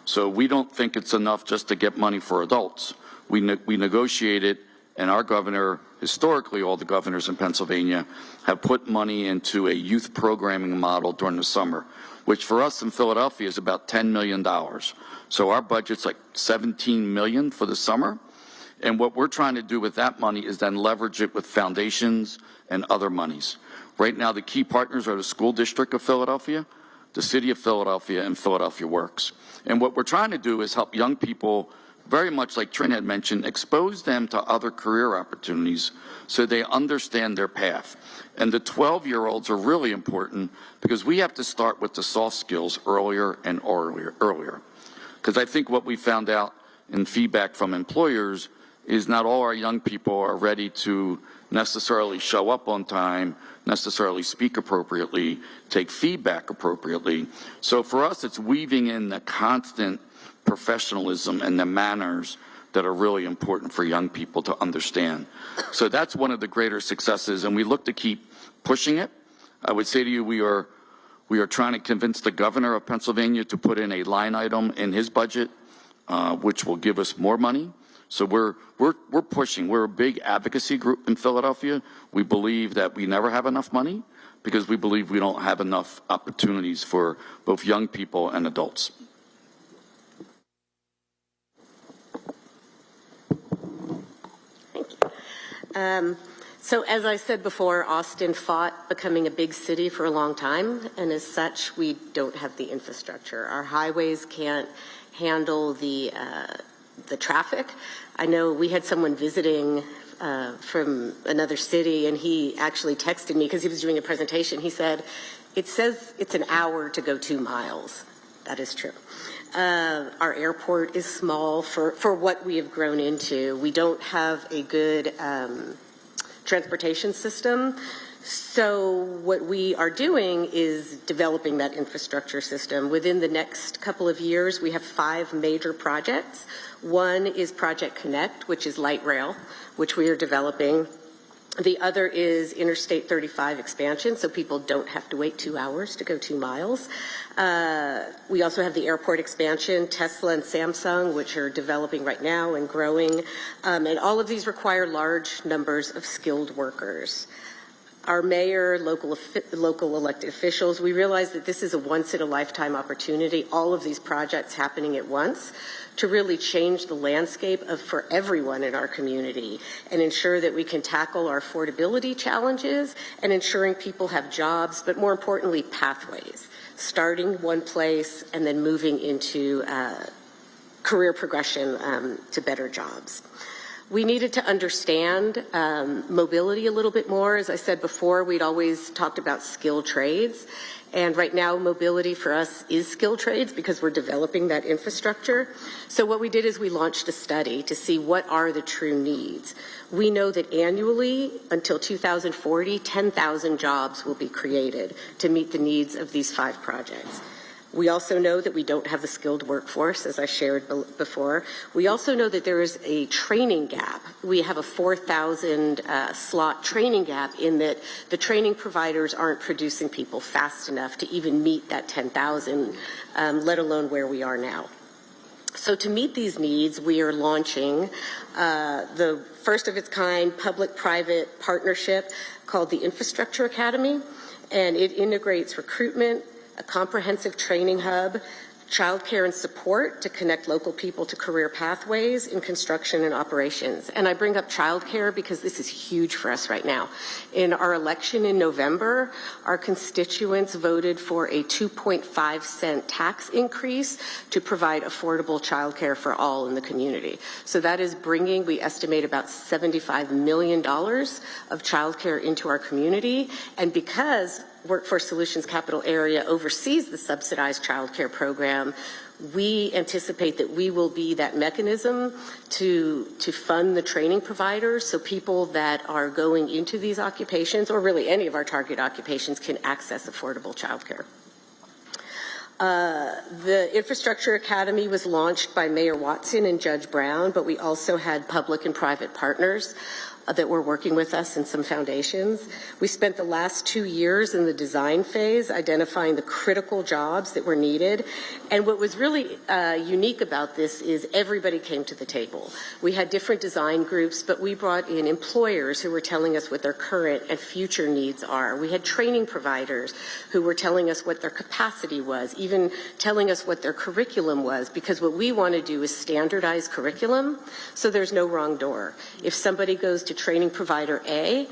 R: So we don't think it's enough just to get money for adults. We negotiated, and our governor, historically all the governors in Pennsylvania, have put money into a youth programming model during the summer, which for us in Philadelphia is about $10 million. So our budget's like $17 million for the summer. And what we're trying to do with that money is then leverage it with foundations and other monies. Right now, the key partners are the School District of Philadelphia, the City of Philadelphia, and Philadelphia Works. And what we're trying to do is help young people, very much like Trent had mentioned, expose them to other career opportunities so they understand their path. And the 12-year-olds are really important because we have to start with the soft skills earlier and earlier. Because I think what we found out in feedback from employers is not all our young people are ready to necessarily show up on time, necessarily speak appropriately, take feedback appropriately. So for us, it's weaving in the constant professionalism and the manners that are really important for young people to understand. So that's one of the greater successes, and we look to keep pushing it. I would say to you, we are trying to convince the governor of Pennsylvania to put in a line item in his budget, which will give us more money. So we're pushing. We're a big advocacy group in Philadelphia. We believe that we never have enough money, because we believe we don't have enough opportunities for both young people and adults.
Q: So as I said before, Austin fought becoming a big city for a long time, and as such, we don't have the infrastructure. Our highways can't handle the traffic. I know we had someone visiting from another city, and he actually texted me because he was doing a presentation. He said, "It says it's an hour to go 2 miles." That is true. Our airport is small for what we have grown into. We don't have a good transportation system. So what we are doing is developing that infrastructure system. Within the next couple of years, we have 5 major projects. One is Project Connect, which is light rail, which we are developing. The other is Interstate 35 expansion, so people don't have to wait 2 hours to go 2 miles. We also have the airport expansion, Tesla and Samsung, which are developing right now and growing. And all of these require large numbers of skilled workers. Our mayor, local elected officials, we realize that this is a once-in-a-lifetime opportunity, all of these projects happening at once, to really change the landscape for everyone in our community and ensure that we can tackle our affordability challenges and ensuring people have jobs, but more importantly, pathways, starting one place and then moving into career progression to better jobs. We needed to understand mobility a little bit more. As I said before, we'd always talked about skilled trades. And right now, mobility for us is skilled trades because we're developing that infrastructure. So what we did is we launched a study to see what are the true needs. We know that annually, until 2040, 10,000 jobs will be created to meet the needs of these 5 projects. We also know that we don't have the skilled workforce, as I shared before. We also know that there is a training gap. We have a 4,000 slot training gap in that the training providers aren't producing people fast enough to even meet that 10,000, let alone where we are now. So to meet these needs, we are launching the first of its kind public-private partnership called the Infrastructure Academy, and it integrates recruitment, a comprehensive training hub, childcare and support to connect local people to career pathways in construction and operations. And I bring up childcare because this is huge for us right now. In our election in November, our constituents voted for a 2.5-cent tax increase to provide affordable childcare for all in the community. So that is bringing, we estimate, about $75 million of childcare into our community. And because Workforce Solutions Capital Area oversees the subsidized child care program, we anticipate that we will be that mechanism to fund the training providers so people that are going into these occupations, or really any of our target occupations, can access affordable child care. The Infrastructure Academy was launched by Mayor Watson and Judge Brown, but we also had public and private partners that were working with us and some foundations. We spent the last 2 years in the design phase identifying the critical jobs that were needed. And what was really unique about this is everybody came to the table. We had different design groups, but we brought in employers who were telling us what their current and future needs are. We had training providers who were telling us what their capacity was, even telling us what their curriculum was, because what we want to do is standardize curriculum so there's no wrong door. If somebody goes to training provider A,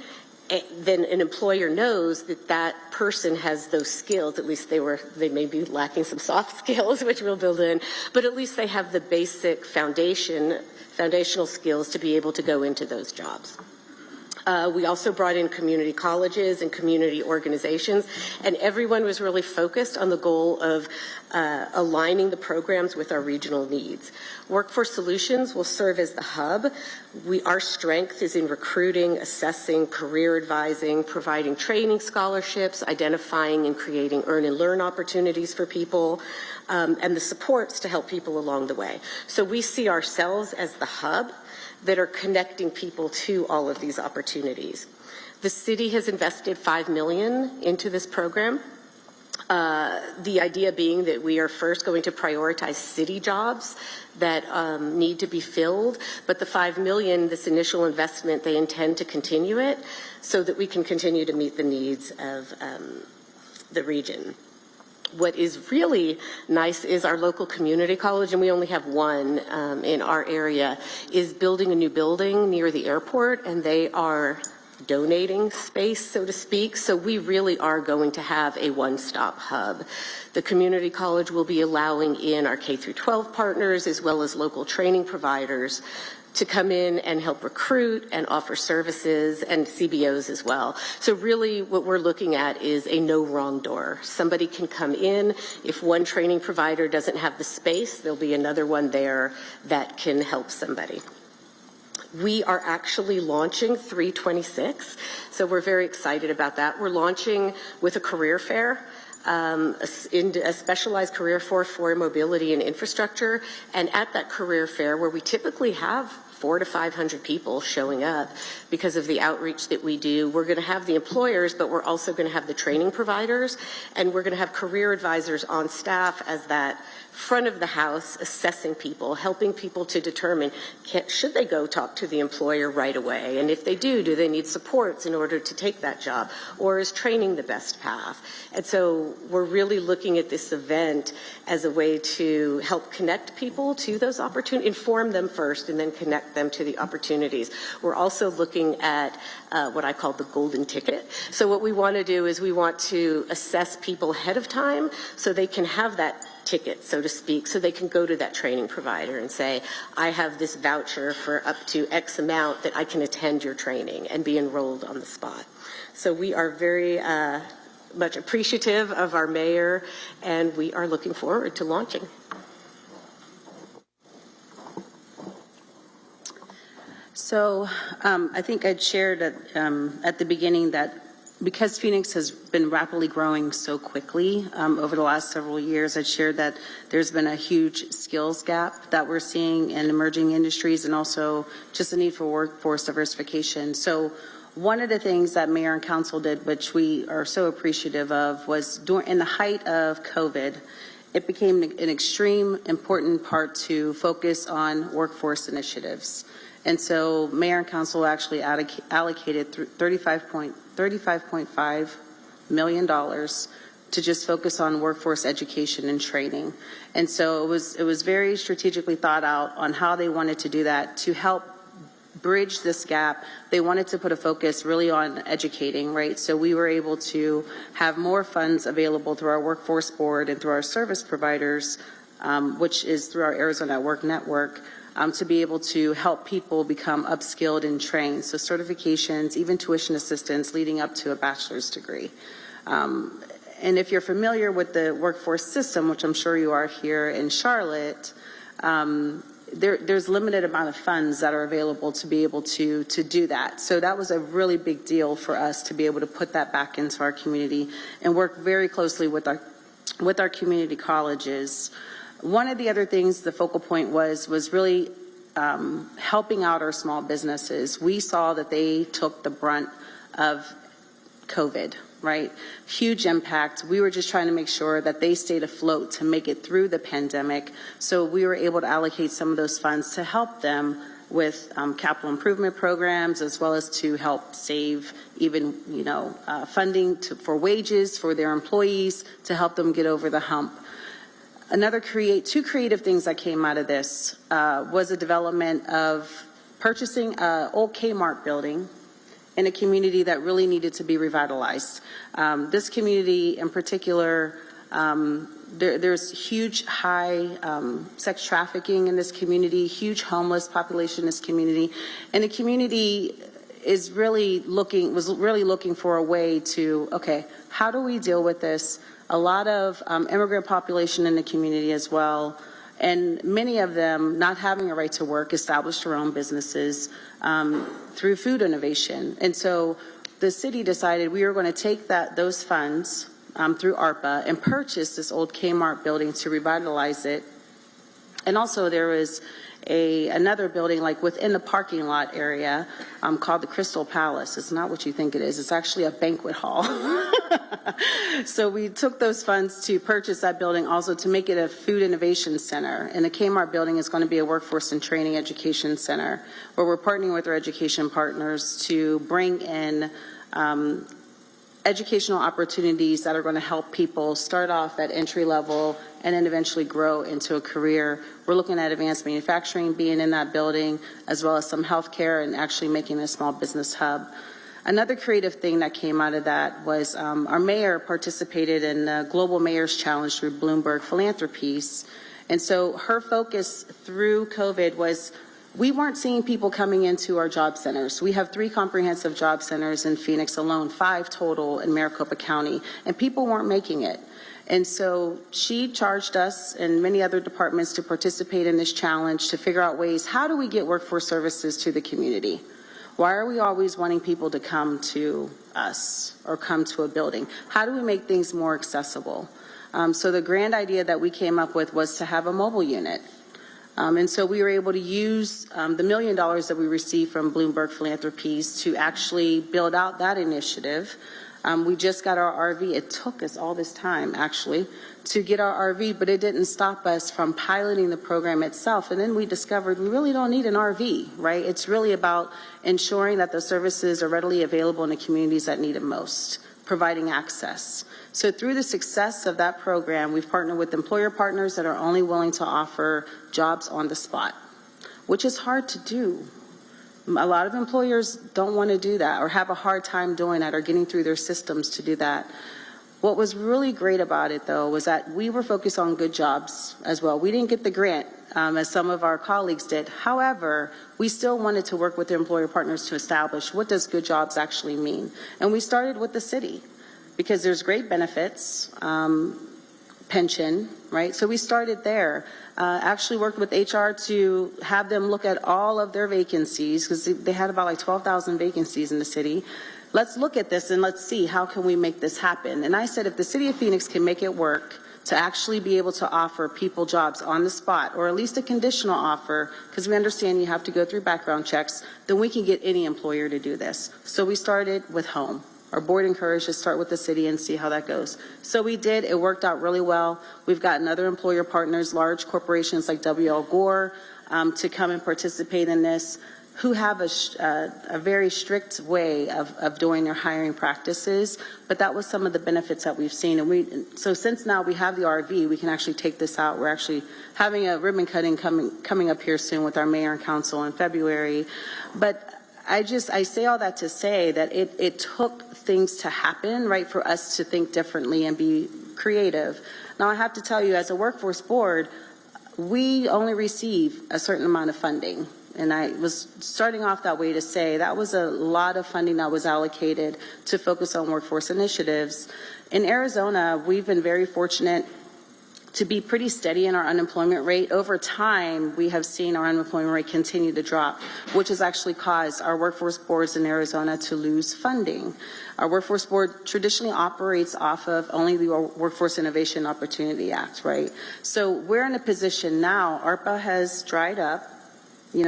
Q: then an employer knows that that person has those skills. At least they may be lacking some soft skills, which we'll build in, but at least they have the basic foundational skills to be able to go into those jobs. We also brought in community colleges and community organizations, and everyone was really focused on the goal of aligning the programs with our regional needs. Workforce Solutions will serve as the hub. Our strength is in recruiting, assessing, career advising, providing training scholarships, identifying and creating earn and learn opportunities for people, and the supports to help people along the way. So we see ourselves as the hub that are connecting people to all of these opportunities. The city has invested $5 million into this program. The idea being that we are first going to prioritize city jobs that need to be filled, but the $5 million, this initial investment, they intend to continue it so that we can continue to meet the needs of the region. What is really nice is our local community college, and we only have one in our area, is building a new building near the airport, and they are donating space, so to speak. So we really are going to have a one-stop hub. The community college will be allowing in our K through 12 partners as well as local training providers to come in and help recruit and offer services, and CBOs as well. So really what we're looking at is a no wrong door. Somebody can come in. If one training provider doesn't have the space, there'll be another one there that can help somebody. We are actually launching 326, so we're very excited about that. We're launching with a career fair, a specialized career fair for mobility and infrastructure, and at that career fair, where we typically have 400 to 500 people showing up because of the outreach that we do, we're going to have the employers, but we're also going to have the training providers, and we're going to have career advisors on staff as that front of the house, assessing people, helping people to determine should they go talk to the employer right away, and if they do they need supports in order to take that job, or is training the best path? And so we're really looking at this event as a way to help connect people to those opportunities, inform them first and then connect them to the opportunities. We're also looking at what I call the golden ticket. So what we want to do is we want to assess people ahead of time so they can have that ticket, so to speak, so they can go to that training provider and say, I have this voucher for up to X amount that I can attend your training and be enrolled on the spot. So we are very much appreciative of our mayor, and we are looking forward to launching.
P: So I think I'd shared at the beginning that because Phoenix has been rapidly growing so quickly over the last several years, I'd shared that there's been a huge skills gap that we're seeing in emerging industries, and also just a need for workforce diversification. So one of the things that Mayor and Council did, which we are so appreciative of, was in the height of COVID, it became an extreme important part to focus on workforce initiatives. And so Mayor and Council actually allocated $35.5 million to just focus on workforce education and training. And so it was very strategically thought out on how they wanted to do that to help bridge this gap. They wanted to put a focus really on educating, right? So we were able to have more funds available through our workforce board and through our service providers, which is through our Arizona at Work Network, to be able to help people become upskilled and trained. So certifications, even tuition assistance leading up to a bachelor's degree. And if you're familiar with the workforce system, which I'm sure you are here in Charlotte, there's limited amount of funds that are available to be able to do that. So that was a really big deal for us to be able to put that back into our community and work very closely with our community colleges. One of the other things the focal point was really helping out our small businesses. We saw that they took the brunt of COVID, right? Huge impact. We were just trying to make sure that they stayed afloat to make it through the pandemic. So we were able to allocate some of those funds to help them with capital improvement programs, as well as to help save even, funding for wages for their employees to help them get over the hump. Two creative things that came out of this was a development of purchasing an old Kmart building in a community that really needed to be revitalized. This community in particular, there's huge high sex trafficking in this community, huge homeless population in this community, and the community was really looking for a way to, okay, how do we deal with this? A lot of immigrant population in the community as well, and many of them not having a right to work, established their own businesses through food innovation. And so the city decided we were going to take those funds through ARPA and purchase this old Kmart building to revitalize it. And also there was another building like within the parking lot area called the Crystal Palace. It's not what you think it is. It's actually a banquet hall. So we took those funds to purchase that building, also to make it a food innovation center. And the Kmart building is going to be a workforce and training education center, where we're partnering with our education partners to bring in educational opportunities that are going to help people start off at entry level and then eventually grow into a career. We're looking at advanced manufacturing being in that building, as well as some healthcare, and actually making a small business hub. Another creative thing that came out of that was our mayor participated in the Global Mayor's Challenge through Bloomberg Philanthropies. And so her focus through COVID was we weren't seeing people coming into our job centers. We have 3 comprehensive job centers in Phoenix alone, 5 total in Maricopa County, and people weren't making it. And so she charged us and many other departments to participate in this challenge to figure out ways, how do we get workforce services to the community? Why are we always wanting people to come to us or come to a building? How do we make things more accessible? So the grand idea that we came up with was to have a mobile unit. And so we were able to use the $1 million that we received from Bloomberg Philanthropies to actually build out that initiative. We just got our RV. It took us all this time, actually, to get our RV, but it didn't stop us from piloting the program itself. And then we discovered we really don't need an RV, right? It's really about ensuring that the services are readily available in the communities that need it most, providing access. So through the success of that program, we've partnered with employer partners that are only willing to offer jobs on the spot, which is hard to do. A lot of employers don't want to do that or have a hard time doing that or getting through their systems to do that. What was really great about it, though, was that we were focused on good jobs as well. We didn't get the grant as some of our colleagues did. However, we still wanted to work with the employer partners to establish what does good jobs actually mean. And we started with the city because there's great benefits, pension, right? So we started there. Actually worked with HR to have them look at all of their vacancies because they had about like 12,000 vacancies in the city. Let's look at this and let's see how can we make this happen. And I said if the city of Phoenix can make it work to actually be able to offer people jobs on the spot, or at least a conditional offer, because we understand you have to go through background checks, then we can get any employer to do this. So we started with home. Our board encouraged us to start with the city and see how that goes. So we did. It worked out really well. We've gotten other employer partners, large corporations like W.L. Gore, to come and participate in this, who have a very strict way of doing their hiring practices. But that was some of the benefits that we've seen. And so since now we have the RV, we can actually take this out. We're actually having a ribbon cutting coming up here soon with our mayor and council in February. But I say all that to say that it took things to happen, right, for us to think differently and be creative. Now, I have to tell you, as a workforce board, we only receive a certain amount of funding. And I was starting off that way to say that was a lot of funding that was allocated to focus on workforce initiatives. In Arizona, we've been very fortunate to be pretty steady in our unemployment rate. Over time, we have seen our unemployment rate continue to drop, which has actually caused our workforce boards in Arizona to lose funding. Our workforce board traditionally operates off of only the Workforce Innovation Opportunity Act, right? So we're in a position now, ARPA has dried up,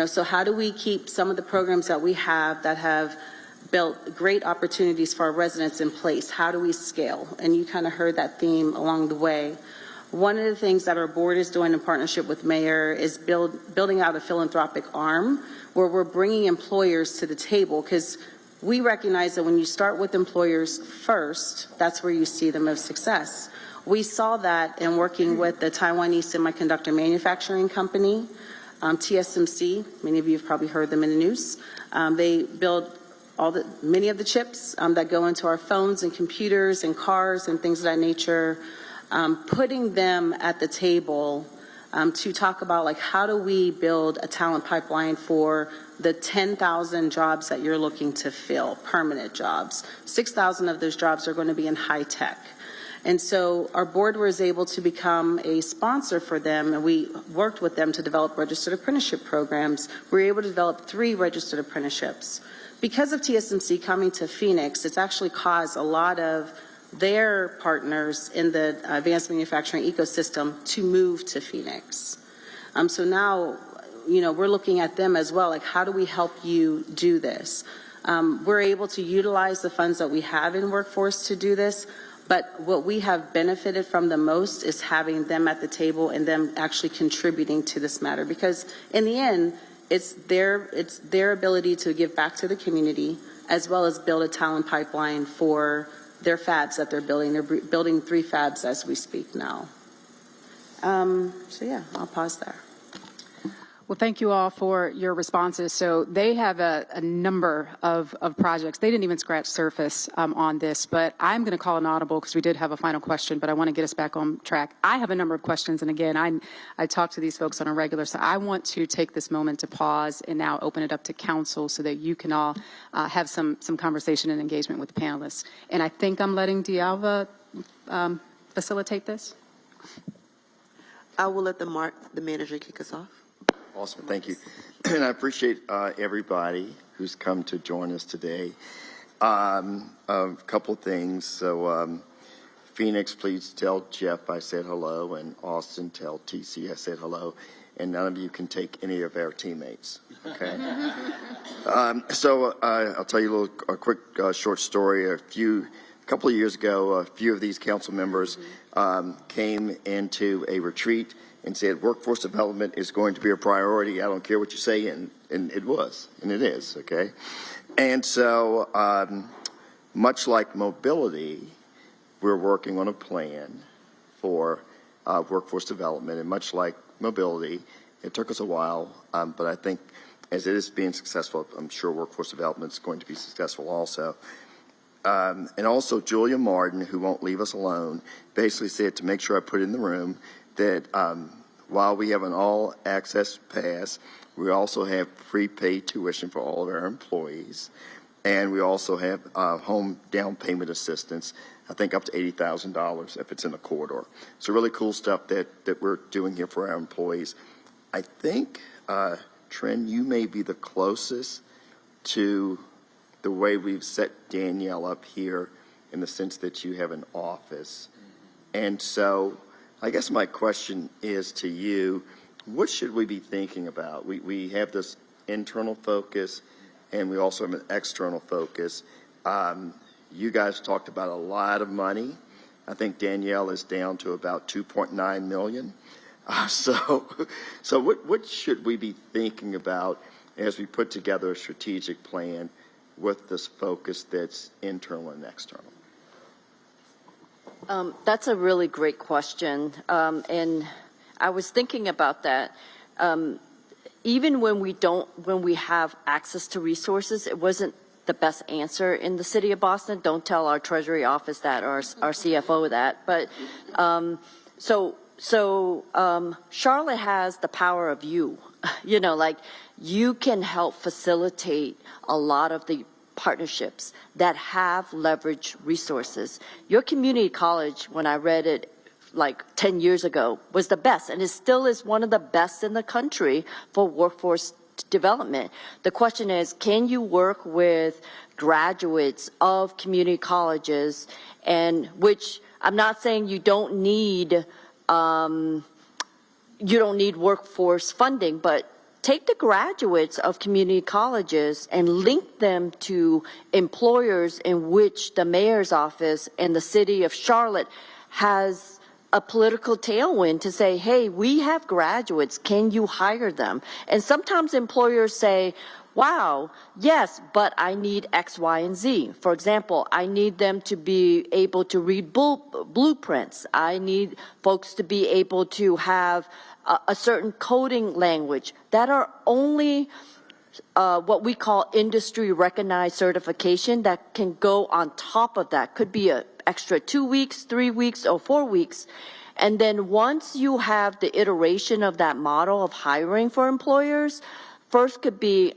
P: so how do we keep some of the programs that we have that have built great opportunities for our residents in place? How do we scale? And you kind of heard that theme along the way. One of the things that our board is doing in partnership with Mayor is building out a philanthropic arm where we're bringing employers to the table, because we recognize that when you start with employers first, that's where you see the most success. We saw that in working with the Taiwanese semiconductor manufacturing company, TSMC. Many of you have probably heard them in the news. They build many of the chips that go into our phones and computers and cars and things of that nature. Putting them at the table to talk about how do we build a talent pipeline for the 10,000 jobs that you're looking to fill, permanent jobs. 6,000 of those jobs are going to be in high tech. And so our board was able to become a sponsor for them, and we worked with them to develop registered apprenticeship programs. We were able to develop 3 registered apprenticeships. Because of TSMC coming to Phoenix, it's actually caused a lot of their partners in the advanced manufacturing ecosystem to move to Phoenix. So now we're looking at them as well. Like, how do we help you do this? We're able to utilize the funds that we have in workforce to do this, but what we have benefited from the most is having them at the table and them actually contributing to this matter, because in the end, it's their ability to give back to the community as well as build a talent pipeline for their fabs that they're building. They're building 3 fabs as we speak now. So yeah, I'll pause there.
O: Well, thank you all for your responses. So they have a number of projects. They didn't even scratch surface on this, but I'm going to call an audible because we did have a final question, but I want to get us back on track. I have a number of questions, and again, I talk to these folks on a regular, so I want to take this moment to pause and now open it up to council so that you can all have some conversation and engagement with the panelists. And I think I'm letting D'Alva facilitate this.
A: I will let the manager kick us off.
I: Awesome, thank you. And I appreciate everybody who's come to join us today. A couple of things. So Phoenix, please tell Jeff I said hello, and Austin, tell TC I said hello, and none of you can take any of our teammates, okay? So I'll tell you a quick short story. A couple of years ago, a few of these council members came into a retreat and said workforce development is going to be a priority. I don't care what you say, and it was, and it is, okay? And so much like mobility, we're working on a plan for workforce development, and much like mobility, it took us a while, but I think as it is being successful, I'm sure workforce development is going to be successful also. And also Julia Martin, who won't leave us alone, basically said to make sure I put in the room that while we have an all-access pass, we also have prepaid tuition for all of our employees, and we also have home down payment assistance, I think up to $80,000 if it's in a corridor. So really cool stuff that we're doing here for our employees. I think, Tren, you may be the closest to the way we've set Danielle up here in the sense that you have an office. And so I guess my question is to you, what should we be thinking about? We have this internal focus, and we also have an external focus. You guys talked about a lot of money. I think Danielle is down to about 2.9 million. So what should we be thinking about as we put together a strategic plan with this focus that's internal and external?
S: That's a really great question, and I was thinking about that. Even when we have access to resources, it wasn't the best answer in the city of Boston. Don't tell our Treasury office that or our CFO that. But Charlotte has the power of you. Like you can help facilitate a lot of the partnerships that have leveraged resources. Your community college, when I read it like 10 years ago, was the best, and it still is one of the best in the country for workforce development. The question is, can you work with graduates of community colleges, and which I'm not saying you don't need workforce funding, but take the graduates of community colleges and link them to employers in which the mayor's office and the city of Charlotte has a political tailwind to say, hey, we have graduates, can you hire them? And sometimes employers say, wow, yes, but I need X, Y, and Z. For example, I need them to be able to read blueprints. I need folks to be able to have a certain coding language that are only what we call industry recognized certification that can go on top of that. Could be an extra 2 weeks, 3 weeks, or 4 weeks. And then once you have the iteration of that model of hiring for employers, first could be,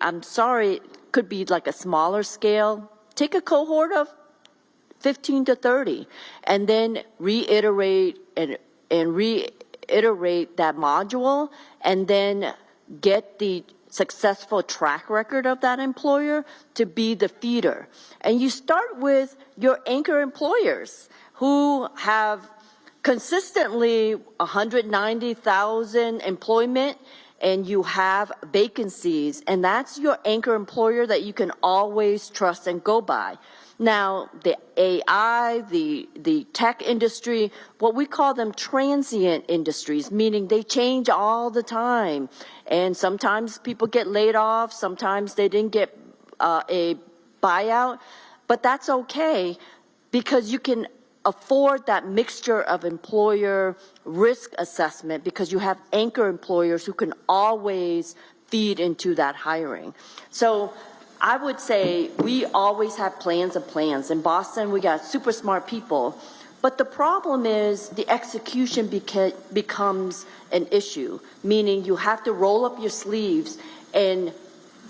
S: could be like a smaller scale. Take a cohort of 15 to 30 and then reiterate and reiterate that module, and then get the successful track record of that employer to be the feeder. And you start with your anchor employers who have consistently 190,000 employment and you have vacancies, and that's your anchor employer that you can always trust and go by. Now, the AI, the tech industry, what we call them transient industries, meaning they change all the time. And sometimes people get laid off, sometimes they didn't get a buyout, but that's okay because you can afford that mixture of employer risk assessment because you have anchor employers who can always feed into that hiring. So I would say we always have plans of plans. In Boston, we got super smart people, but the problem is the execution becomes an issue, meaning you have to roll up your sleeves and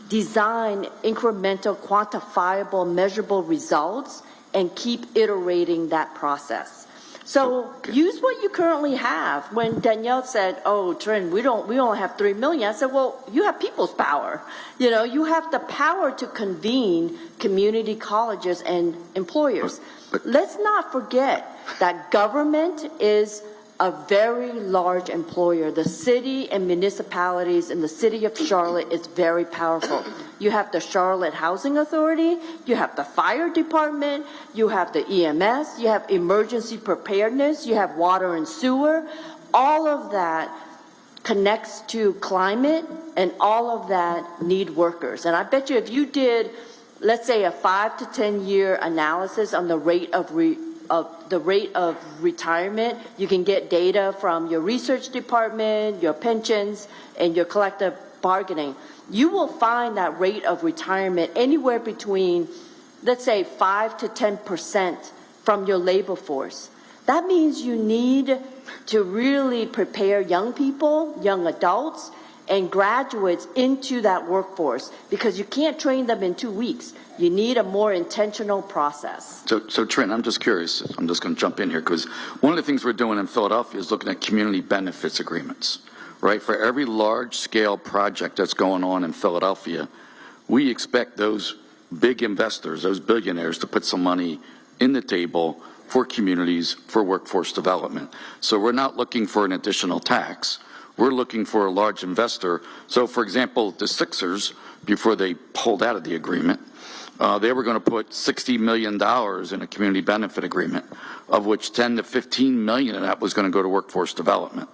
S: design incremental, quantifiable, measurable results and keep iterating that process. So use what you currently have. When Danielle said, "Oh, Trin, we only have $3 million," I said, "Well, you have people's power. You know, you have the power to convene community colleges and employers." Let's not forget that government is a very large employer. The city and municipalities in the city of Charlotte is very powerful. You have the Charlotte Housing Authority, you have the fire department, you have the EMS, you have emergency preparedness, you have water and sewer. All of that connects to climate, and all of that need workers. And I bet you if you did, let's say, a 5 to 10 year analysis on the rate of retirement, you can get data from your research department, your pensions, and your collective bargaining. You will find that rate of retirement anywhere between, let's say, 5 to 10% from your labor force. That means you need to really prepare young people, young adults, and graduates into that workforce because you can't train them in 2 weeks. You need a more intentional process.
R: So Trent, I'm just curious. I'm just going to jump in here because one of the things we're doing in Philadelphia is looking at community benefits agreements, right? For every large-scale project that's going on in Philadelphia, we expect those big investors, those billionaires, to put some money in the table for communities, for workforce development. So we're not looking for an additional tax. We're looking for a large investor. So, for example, the Sixers, before they pulled out of the agreement, they were going to put $60 million in a community benefit agreement, of which 10 to 15 million of that was going to go to workforce development.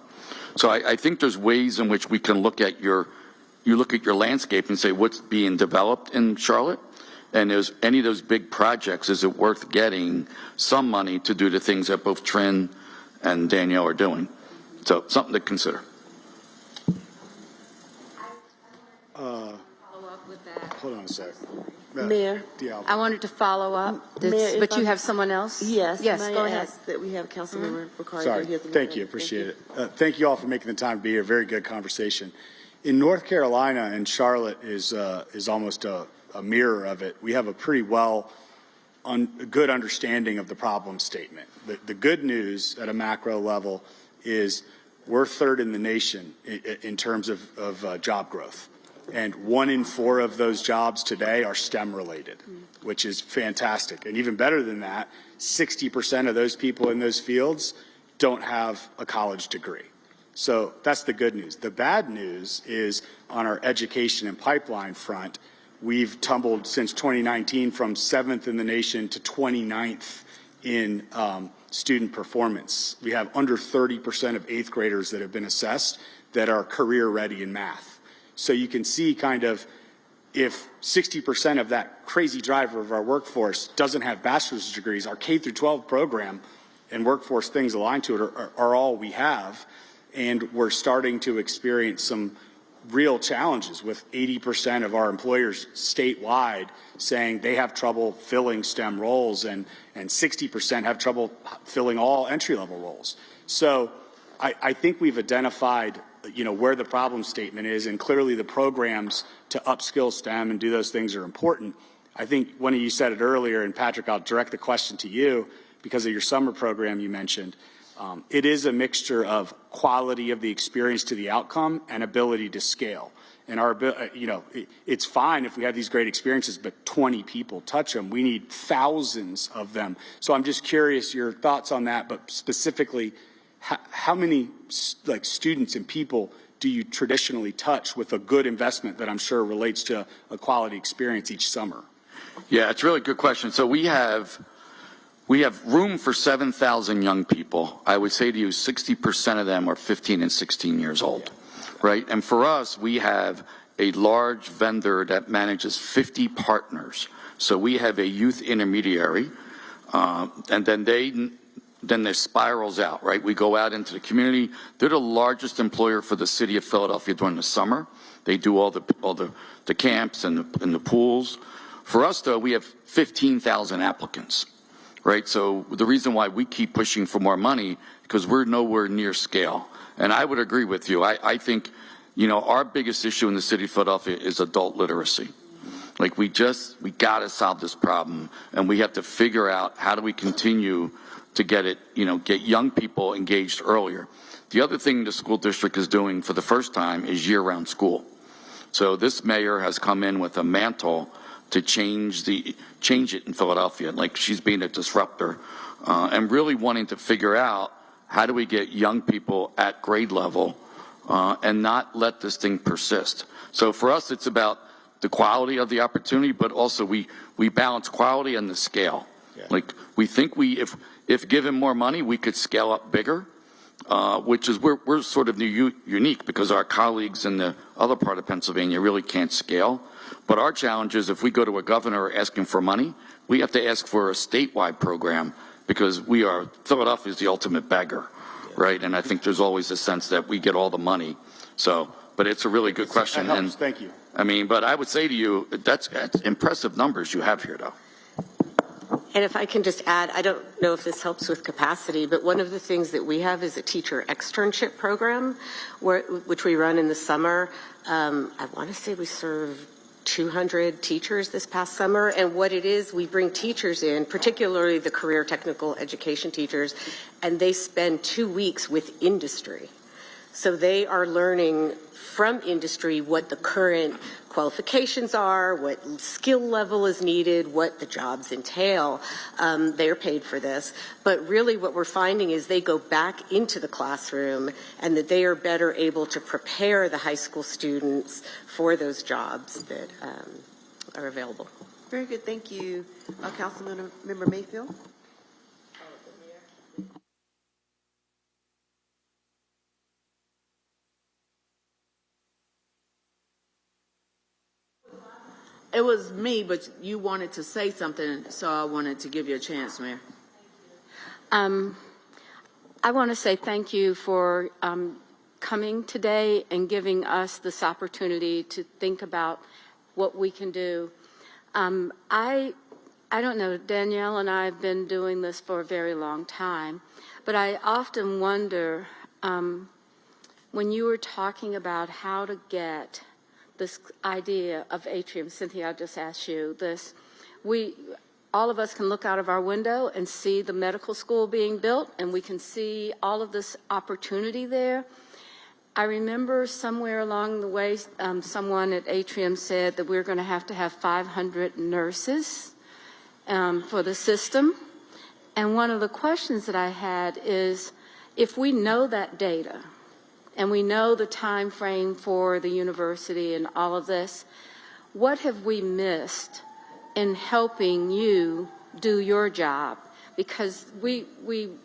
R: So I think there's ways in which we can look at you look at your landscape and say what's being developed in Charlotte, and is any of those big projects, is it worth getting some money to do the things that both Trin and Danielle are doing? So something to consider.
N: Hold on a sec.
S: Mayor,
B: I wanted to follow up,
S: Mayor,
B: but you have someone else?
S: Yes,
B: Yes,
S: may
B: go
S: I
B: ahead.
S: ask that we have Councilmember Ricardo.
N: Sorry. Thank you. Appreciate it. Thank you all for making the time to be here. Very good conversation. In North Carolina, and Charlotte is almost a mirror of it. We have a pretty good understanding of the problem statement. The good news at a macro level is we're third in the nation in terms of job growth. And 1 in 4 of those jobs today are STEM related, which is fantastic. And even better than that, 60% of those people in those fields don't have a college degree. So that's the good news. The bad news is on our education and pipeline front, we've tumbled since 2019 from 7th in the nation to 29th in student performance. We have under 30% of 8th graders that have been assessed that are career ready in math. So you can see kind of if 60% of that crazy driver of our workforce doesn't have bachelor's degrees, our K through 12 program and workforce things aligned to it are all we have. And we're starting to experience some real challenges with 80% of our employers statewide saying they have trouble filling STEM roles and 60% have trouble filling all entry-level roles. So I think we've identified where the problem statement is, and clearly the programs to upskill STEM and do those things are important. I think one of you said it earlier, and Patrick, I'll direct the question to you because of your summer program you mentioned. It is a mixture of quality of the experience to the outcome and ability to scale. And it's fine if we have these great experiences, but 20 people touch them. We need thousands of them. So I'm just curious your thoughts on that, but specifically, how many students and people do you traditionally touch with a good investment that I'm sure relates to a quality experience each summer?
R: Yeah, it's a really good question. So we have room for 7,000 young people. I would say to you 60% of them are 15 and 16 years old, right? And for us, we have a large vendor that manages 50 partners. So we have a youth intermediary, and then there spirals out, right? We go out into the community. They're the largest employer for the city of Philadelphia during the summer. They do all the camps and the pools. For us, though, we have 15,000 applicants, right? So the reason why we keep pushing for more money, because we're nowhere near scale. And I would agree with you. I think, our biggest issue in the city of Philadelphia is adult literacy. Like we got to solve this problem, and we have to figure out how do we continue to get young people engaged earlier. The other thing the school district is doing for the first time is year-round school. So this mayor has come in with a mantle to change it in Philadelphia. Like she's being a disruptor, and really wanting to figure out how do we get young people at grade level and not let this thing persist. So for us, it's about the quality of the opportunity, but also we balance quality and the scale. Yeah. Like we think if given more money, we could scale up bigger, which is we're sort of unique because our colleagues in the other part of Pennsylvania really can't scale. But our challenge is if we go to a governor asking for money, we have to ask for a statewide program because Philadelphia is the ultimate beggar, right? And I think there's always a sense that we get all the money. So, but it's a really good question.
N: That helps. Thank you.
R: I mean, but I would say to you, that's impressive numbers you have here, though.
Q: And if I can just add, I don't know if this helps with capacity, but one of the things that we have is a teacher externship program, which we run in the summer. I want to say we serve 200 teachers this past summer. And what it is, we bring teachers in, particularly the career technical education teachers, and they spend 2 weeks with industry. So they are learning from industry what the current qualifications are, what skill level is needed, what the jobs entail. They're paid for this. But really what we're finding is they go back into the classroom and that they are better able to prepare the high school students for those jobs that are available.
A: Very good. Thank you. Councilmember Mayfield.
K: It was me, but you wanted to say something, so I wanted to give you a chance, Mayor.
B: I want to say thank you for coming today and giving us this opportunity to think about what we can do. I don't know, Danielle and I have been doing this for a very long time, but I often wonder when you were talking about how to get this idea of atrium, Cynthia, I just asked you this. All of us can look out of our window and see the medical school being built, and we can see all of this opportunity there. I remember somewhere along the way, someone at Atrium said that we're going to have 500 nurses for the system. And one of the questions that I had is, if we know that data, and we know the time frame for the university and all of this, what have we missed in helping you do your job? Because we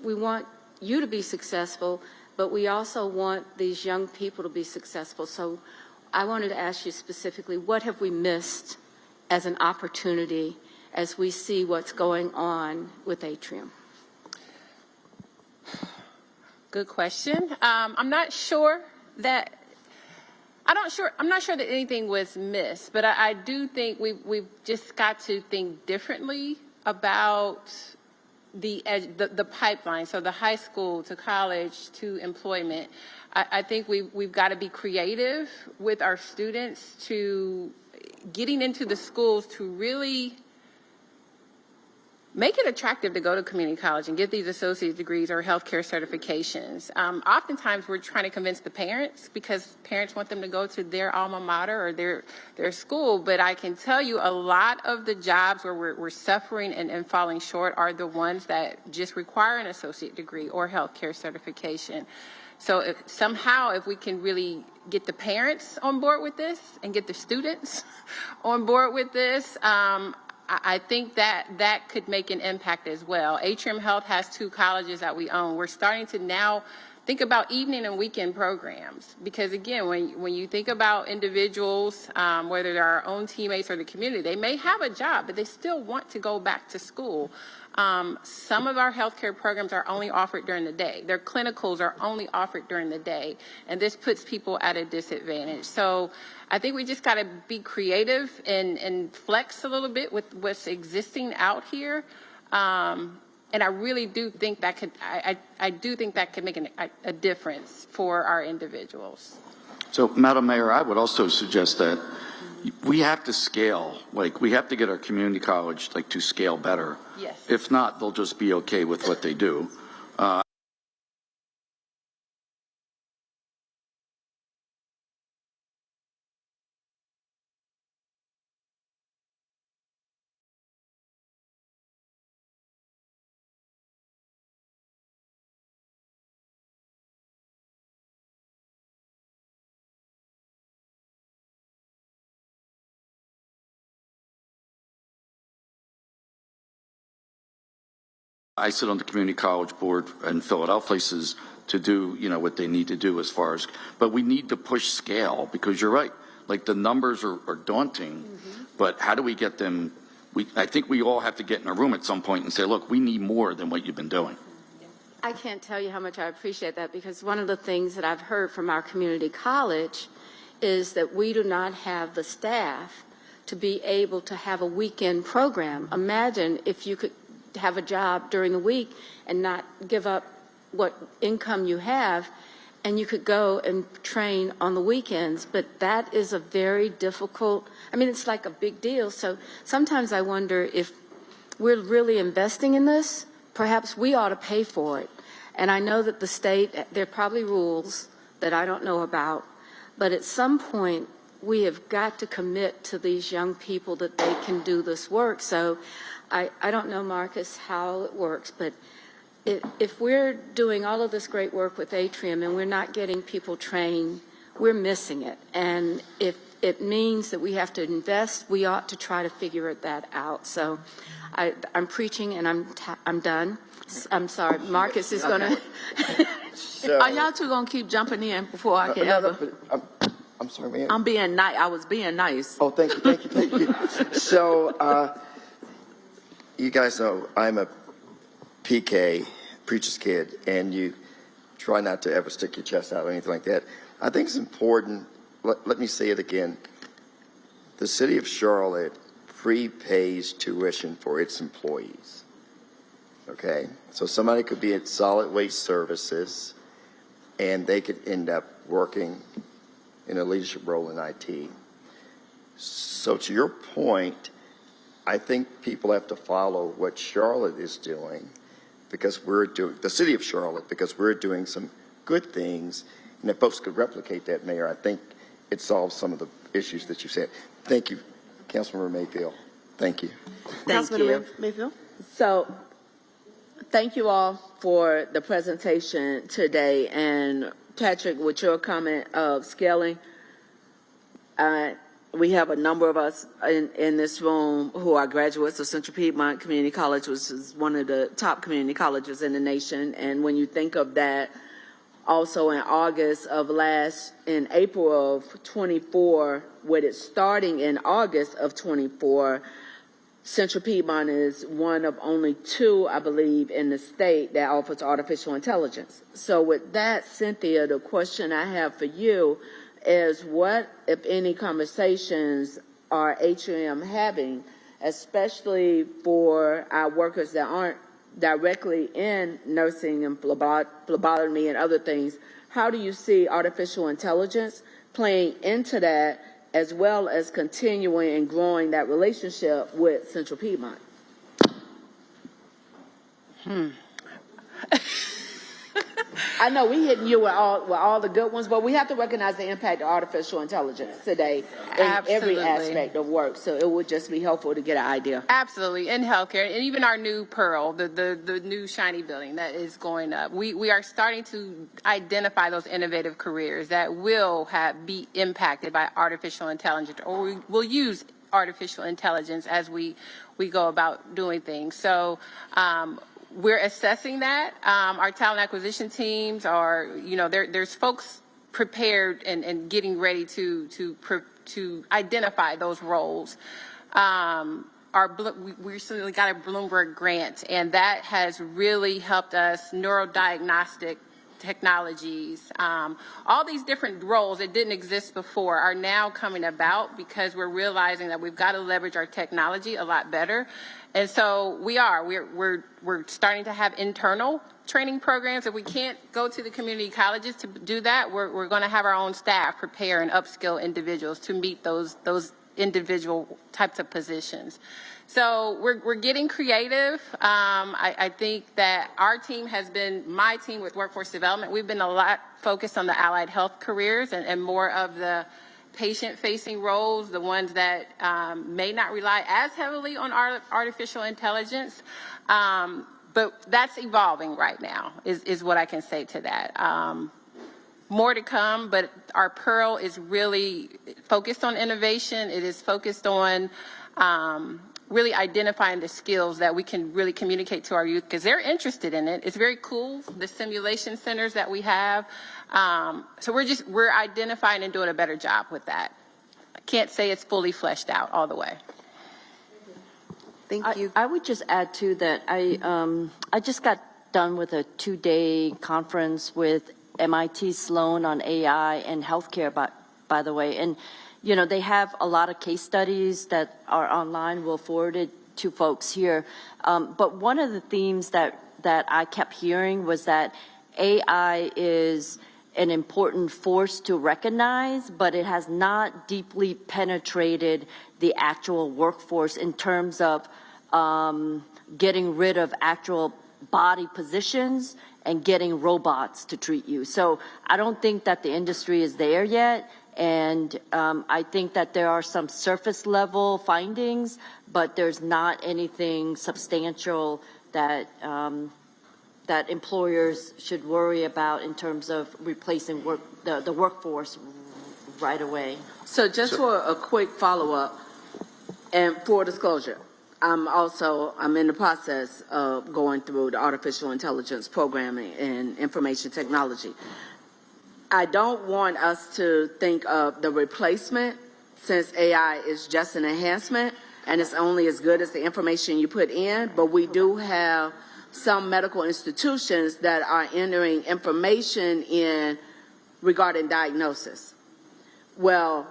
B: want you to be successful, but we also want these young people to be successful. So I wanted to ask you specifically, what have we missed as an opportunity as we see what's going on with Atrium?
M: Good question. I'm not sure that anything was missed, but I do think we've just got to think differently about the pipeline. So the high school to college to employment. I think we've got to be creative with our students to getting into the schools to really make it attractive to go to community college and get these associate degrees or healthcare certifications. Oftentimes we're trying to convince the parents because parents want them to go to their alma mater or their school, but I can tell you a lot of the jobs where we're suffering and falling short are the ones that just require an associate degree or healthcare certification. So if we can really get the parents on board with this and get the students on board with this, I think that could make an impact as well. Atrium Health has 2 colleges that we own. We're starting to now think about evening and weekend programs, because again, when you think about individuals, whether they're our own teammates or the community, they may have a job, but they still want to go back to school. Some of our healthcare programs are only offered during the day. Their clinicals are only offered during the day, and this puts people at a disadvantage. So I think we just got to be creative and flex a little bit with what's existing out here. And I really do think that I do think that could make a difference for our individuals.
R: So, Madam Mayor, I would also suggest that we have to scale. Like, we have to get our community college, like, to scale better.
M: Yes.
R: If not, they'll just be okay with what they do. I sit on the community college board in Philadelphia, places to do, what they need to do as far as, but we need to push scale, because you're right. Like, the numbers are daunting, but how do we get them? I think we all have to get in a room at some point and say, look, we need more than what you've been doing.
B: I can't tell you how much I appreciate that, because one of the things that I've heard from our community college is that we do not have the staff to be able to have a weekend program. Imagine if you could have a job during the week and not give up what income you have, and you could go and train on the weekends. But that is a very difficult, it's like a big deal. So sometimes I wonder if we're really investing in this, perhaps we ought to pay for it. And I know that the state, there are probably rules that I don't know about, but at some point we have got to commit to these young people that they can do this work. So I don't know, Marcus, how it works, but if we're doing all of this great work with Atrium and we're not getting people trained, we're missing it. And if it means that we have to invest, we ought to try to figure that out. So I'm preaching and I'm done. I'm sorry, Marcus is going to.
K: Are y'all two going to keep jumping in before I can ever?
I: I'm sorry, Mayor.
K: I'm being nice. I was being nice.
I: Oh, thank you. So, you guys know I'm a PK, preacher's kid, and you try not to ever stick your chest out or anything like that. I think it's important, let me say it again, the city of Charlotte prepays tuition for its employees, okay? So somebody could be at Solid Waste Services, and they could end up working in a leadership role in IT. So to your point, I think people have to follow what Charlotte is doing, because the city of Charlotte, because we're doing some good things. And if folks could replicate that, Mayor, I think it solves some of the issues that you said. Thank you, Councilmember Mayfield. Thank you.
K: Thank you.
F: Mayfield?
K: So, thank you all for the presentation today. And Patrick, with your comment of scaling, we have a number of us in this room who are graduates of Central Piedmont Community College, which is one of the top community colleges in the nation. And when you think of that, also in in April of 24, with it starting in August of 24, Central Piedmont is one of only 2, I believe, in the state that offers artificial intelligence. So with that, Cynthia, the question I have for you is, what, if any, conversations are Atrium having, especially for our workers that aren't directly in nursing and phlebotomy and other things? How do you see artificial intelligence playing into that, as well as continuing and growing that relationship with Central Piedmont? I know we hitting you with all the good ones, but we have to recognize the impact of artificial intelligence today in every
M: Absolutely.
K: aspect of work. So it would just be helpful to get an idea.
M: Absolutely, in healthcare, and even our new Pearl, the new shiny building that is going up. We are starting to identify those innovative careers that will be impacted by artificial intelligence, or we will use artificial intelligence as we go about doing things. So we're assessing that. Our talent acquisition teams are, there's folks prepared and getting ready to identify those roles. We recently got a Bloomberg grant, and that has really helped us. Neurodiagnostic technologies, all these different roles that didn't exist before are now coming about because we're realizing that we've got to leverage our technology a lot better. And so we're starting to have internal training programs. If we can't go to the community colleges to do that, we're going to have our own staff prepare and upskill individuals to meet those individual types of positions. So we're getting creative. I think that our team my team with workforce development, we've been a lot focused on the allied health careers and more of the patient-facing roles, the ones that may not rely as heavily on artificial intelligence. But that's evolving right now, is what I can say to that. More to come, but our Pearl is really focused on innovation. It is focused on really identifying the skills that we can really communicate to our youth because they're interested in it. It's very cool, the simulation centers that we have. So we're identifying and doing a better job with that. I can't say it's fully fleshed out all the way.
S: Thank you. I would just add to that. I just got done with a 2-day conference with MIT Sloan on AI and healthcare, by the way. And, they have a lot of case studies that are online. We'll forward it to folks here. But one of the themes that I kept hearing was that AI is an important force to recognize, but it has not deeply penetrated the actual workforce in terms of getting rid of actual body positions and getting robots to treat you. So I don't think that the industry is there yet. And I think that there are some surface level findings, but there's not anything substantial that that employers should worry about in terms of replacing the workforce right away.
K: So just for a quick follow-up and full disclosure, I'm in the process of going through the artificial intelligence programming and information technology. I don't want us to think of the replacement, since AI is just an enhancement and it's only as good as the information you put in, but we do have some medical institutions that are entering information in regarding diagnosis. Well,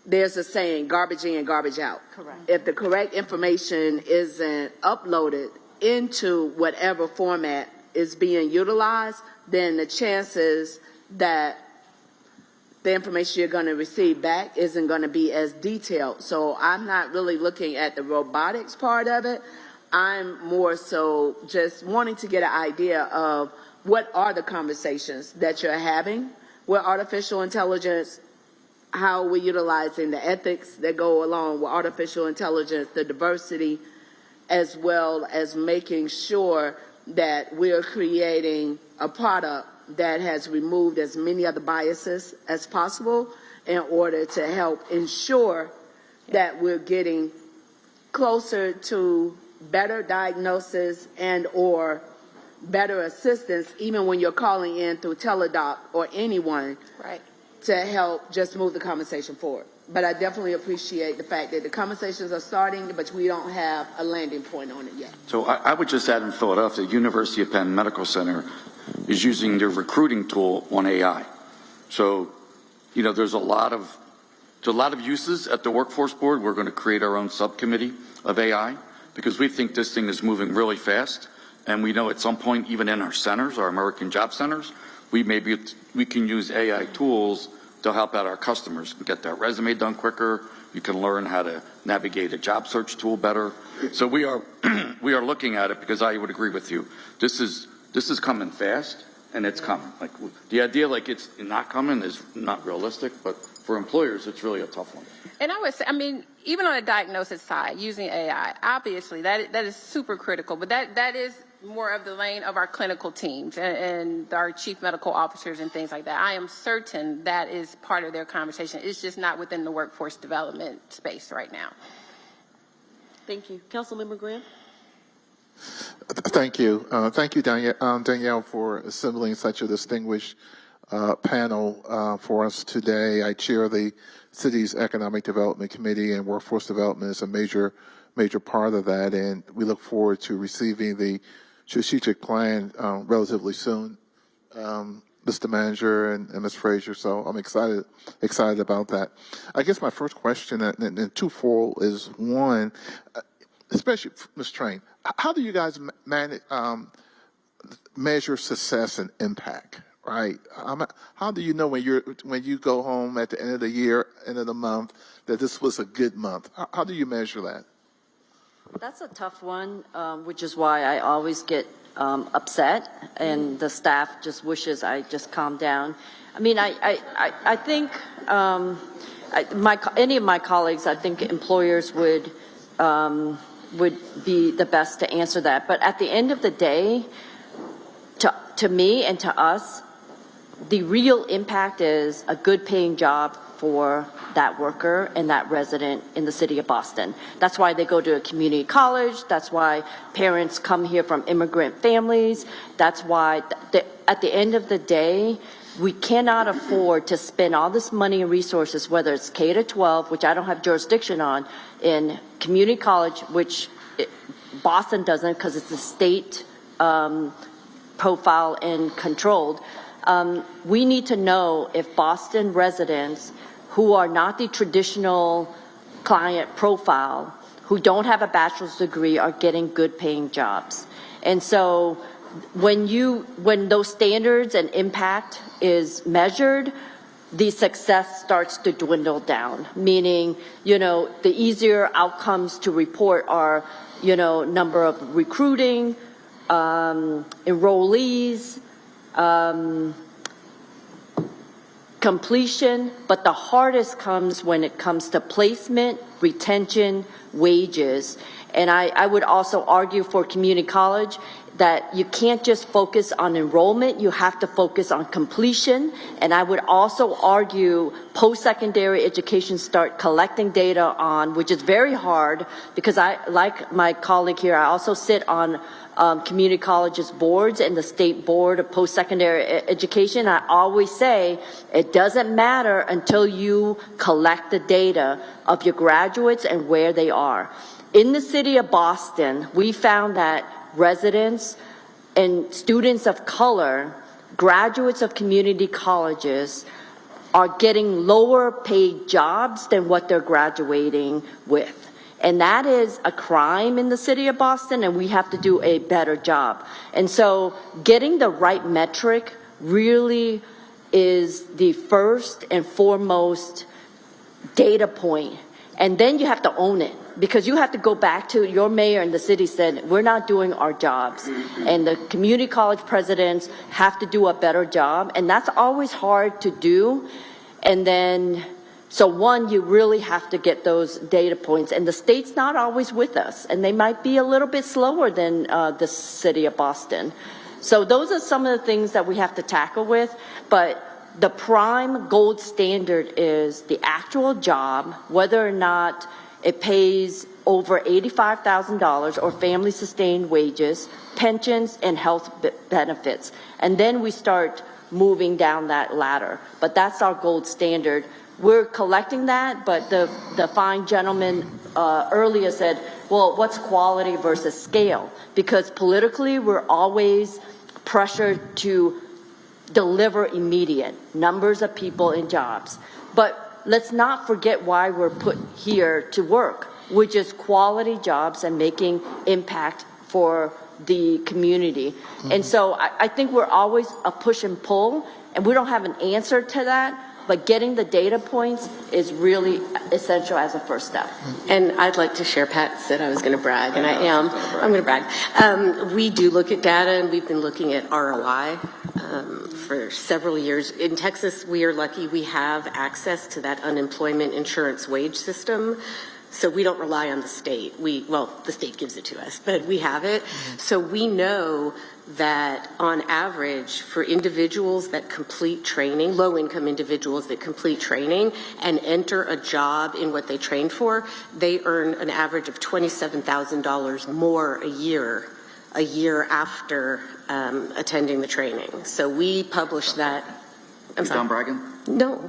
K: there's a saying, garbage in, garbage out.
S: Correct.
K: If the correct information isn't uploaded into whatever format is being utilized, then the chances that the information you're going to receive back isn't going to be as detailed. So I'm not really looking at the robotics part of it. I'm more so just wanting to get an idea of what are the conversations that you're having with artificial intelligence, how we're utilizing the ethics that go along with artificial intelligence, the diversity, as well as making sure that we're creating a product that has removed as many of the biases as possible in order to help ensure that we're getting closer to better diagnosis and or better assistance even when you're calling in through teledoc or anyone to help just move the conversation forward. But I definitely appreciate the fact that the conversations are starting, but we don't have a landing point on it yet.
R: So I would just add in Philadelphia, University of Penn Medical Center is using their recruiting tool on AI. So, there's a lot of uses at the workforce board. We're going to create our own subcommittee of AI because we think this thing is moving really fast. And we know at some point, even in our centers, our American Job Centers, we can use AI tools to help out our customers and get that resume done quicker. You can learn how to navigate a job search tool better. So we are looking at it because I would agree with you. This is this is coming fast, and it's coming. Like, the idea like it's not coming is not realistic, but for employers, it's really a tough one.
M: And I would say, I mean, even on the diagnosis side, using AI, obviously that is super critical, but that is more of the lane of our clinical teams and our chief medical officers and things like that. I am certain that is part of their conversation. It's just not within the workforce development space right now.
F: Thank you. Councilmember Graham?
J: Thank you. Thank you, Danielle, for assembling such a distinguished panel for us today. I chair the city's Economic Development Committee, and Workforce Development is a major part of that, and we look forward to receiving the strategic plan relatively soon, Mr. Manager and Ms. Frazier. So I'm excited about that. I guess my first question, and twofold, is one, especially Ms. Train, how do you guys measure success and impact? Right? How do you know when you go home at the end of the year, end of the month, that this was a good month? How do you measure that?
S: That's a tough one, which is why I always get upset, and the staff just wishes I just calm down. I mean, I think any of my colleagues, I think employers would be the best to answer that. But at the end of the day, to me and to us, the real impact is a good paying job for that worker and that resident in the city of Boston. That's why they go to a community college. That's why parents come here from immigrant families. That's why at the end of the day, we cannot afford to spend all this money and resources, whether it's K to 12, which I don't have jurisdiction on, in community college, which Boston doesn't because it's a state profile and controlled. We need to know if Boston residents who are not the traditional client profile, who don't have a bachelor's degree, are getting good paying jobs. And so when those standards and impact is measured, the success starts to dwindle down, meaning, the easier outcomes to report are, number of recruiting, enrollees, completion, but the hardest comes when it comes to placement, retention, wages. And I would also argue for community college that you can't just focus on enrollment, you have to focus on completion. And I would also argue post-secondary education start collecting data on, which is very hard because like my colleague here, I also sit on community colleges boards and the state board of post-secondary education. I always say it doesn't matter until you collect the data of your graduates and where they are. In the city of Boston, we found that residents and students of color, graduates of community colleges, are getting lower paid jobs than what they're graduating with. And that is a crime in the city of Boston, and we have to do a better job. And so getting the right metric really is the first and foremost data point. And then you have to own it, because you have to go back to your mayor and the city said, we're not doing our jobs. And the community college presidents have to do a better job. And that's always hard to do. And then, so one, you really have to get those data points. And the state's not always with us. And they might be a little bit slower than the city of Boston. So those are some of the things that we have to tackle with. But the prime gold standard is the actual job, whether or not it pays over $85,000 or family sustained wages, pensions, and health benefits. And then we start moving down that ladder. But that's our gold standard. We're collecting that, but the fine gentleman earlier said, well, what's quality versus scale? Because politically, we're always pressured to deliver immediate numbers of people in jobs. But let's not forget why we're put here to work, which is quality jobs and making impact for the community. Mm-hmm. And so I think we're always a push and pull, and we don't have an answer to that. But getting the data points is really essential as a first step.
A: And I'd like to share, Pat said I was going to brag, and I am. I'm going to brag. We do look at data, and we've been looking at ROI for several years. In Texas, we are lucky we have access to that unemployment insurance wage system. So we don't rely on the state. Well, the state gives it to us, but we have it. So we know that on average for individuals that complete training, low-income individuals that complete training and enter a job in what they trained for, they earn an average of $27,000 more a year after attending the training. So we publish that. I'm sorry.
R: Done bragging?
A: No.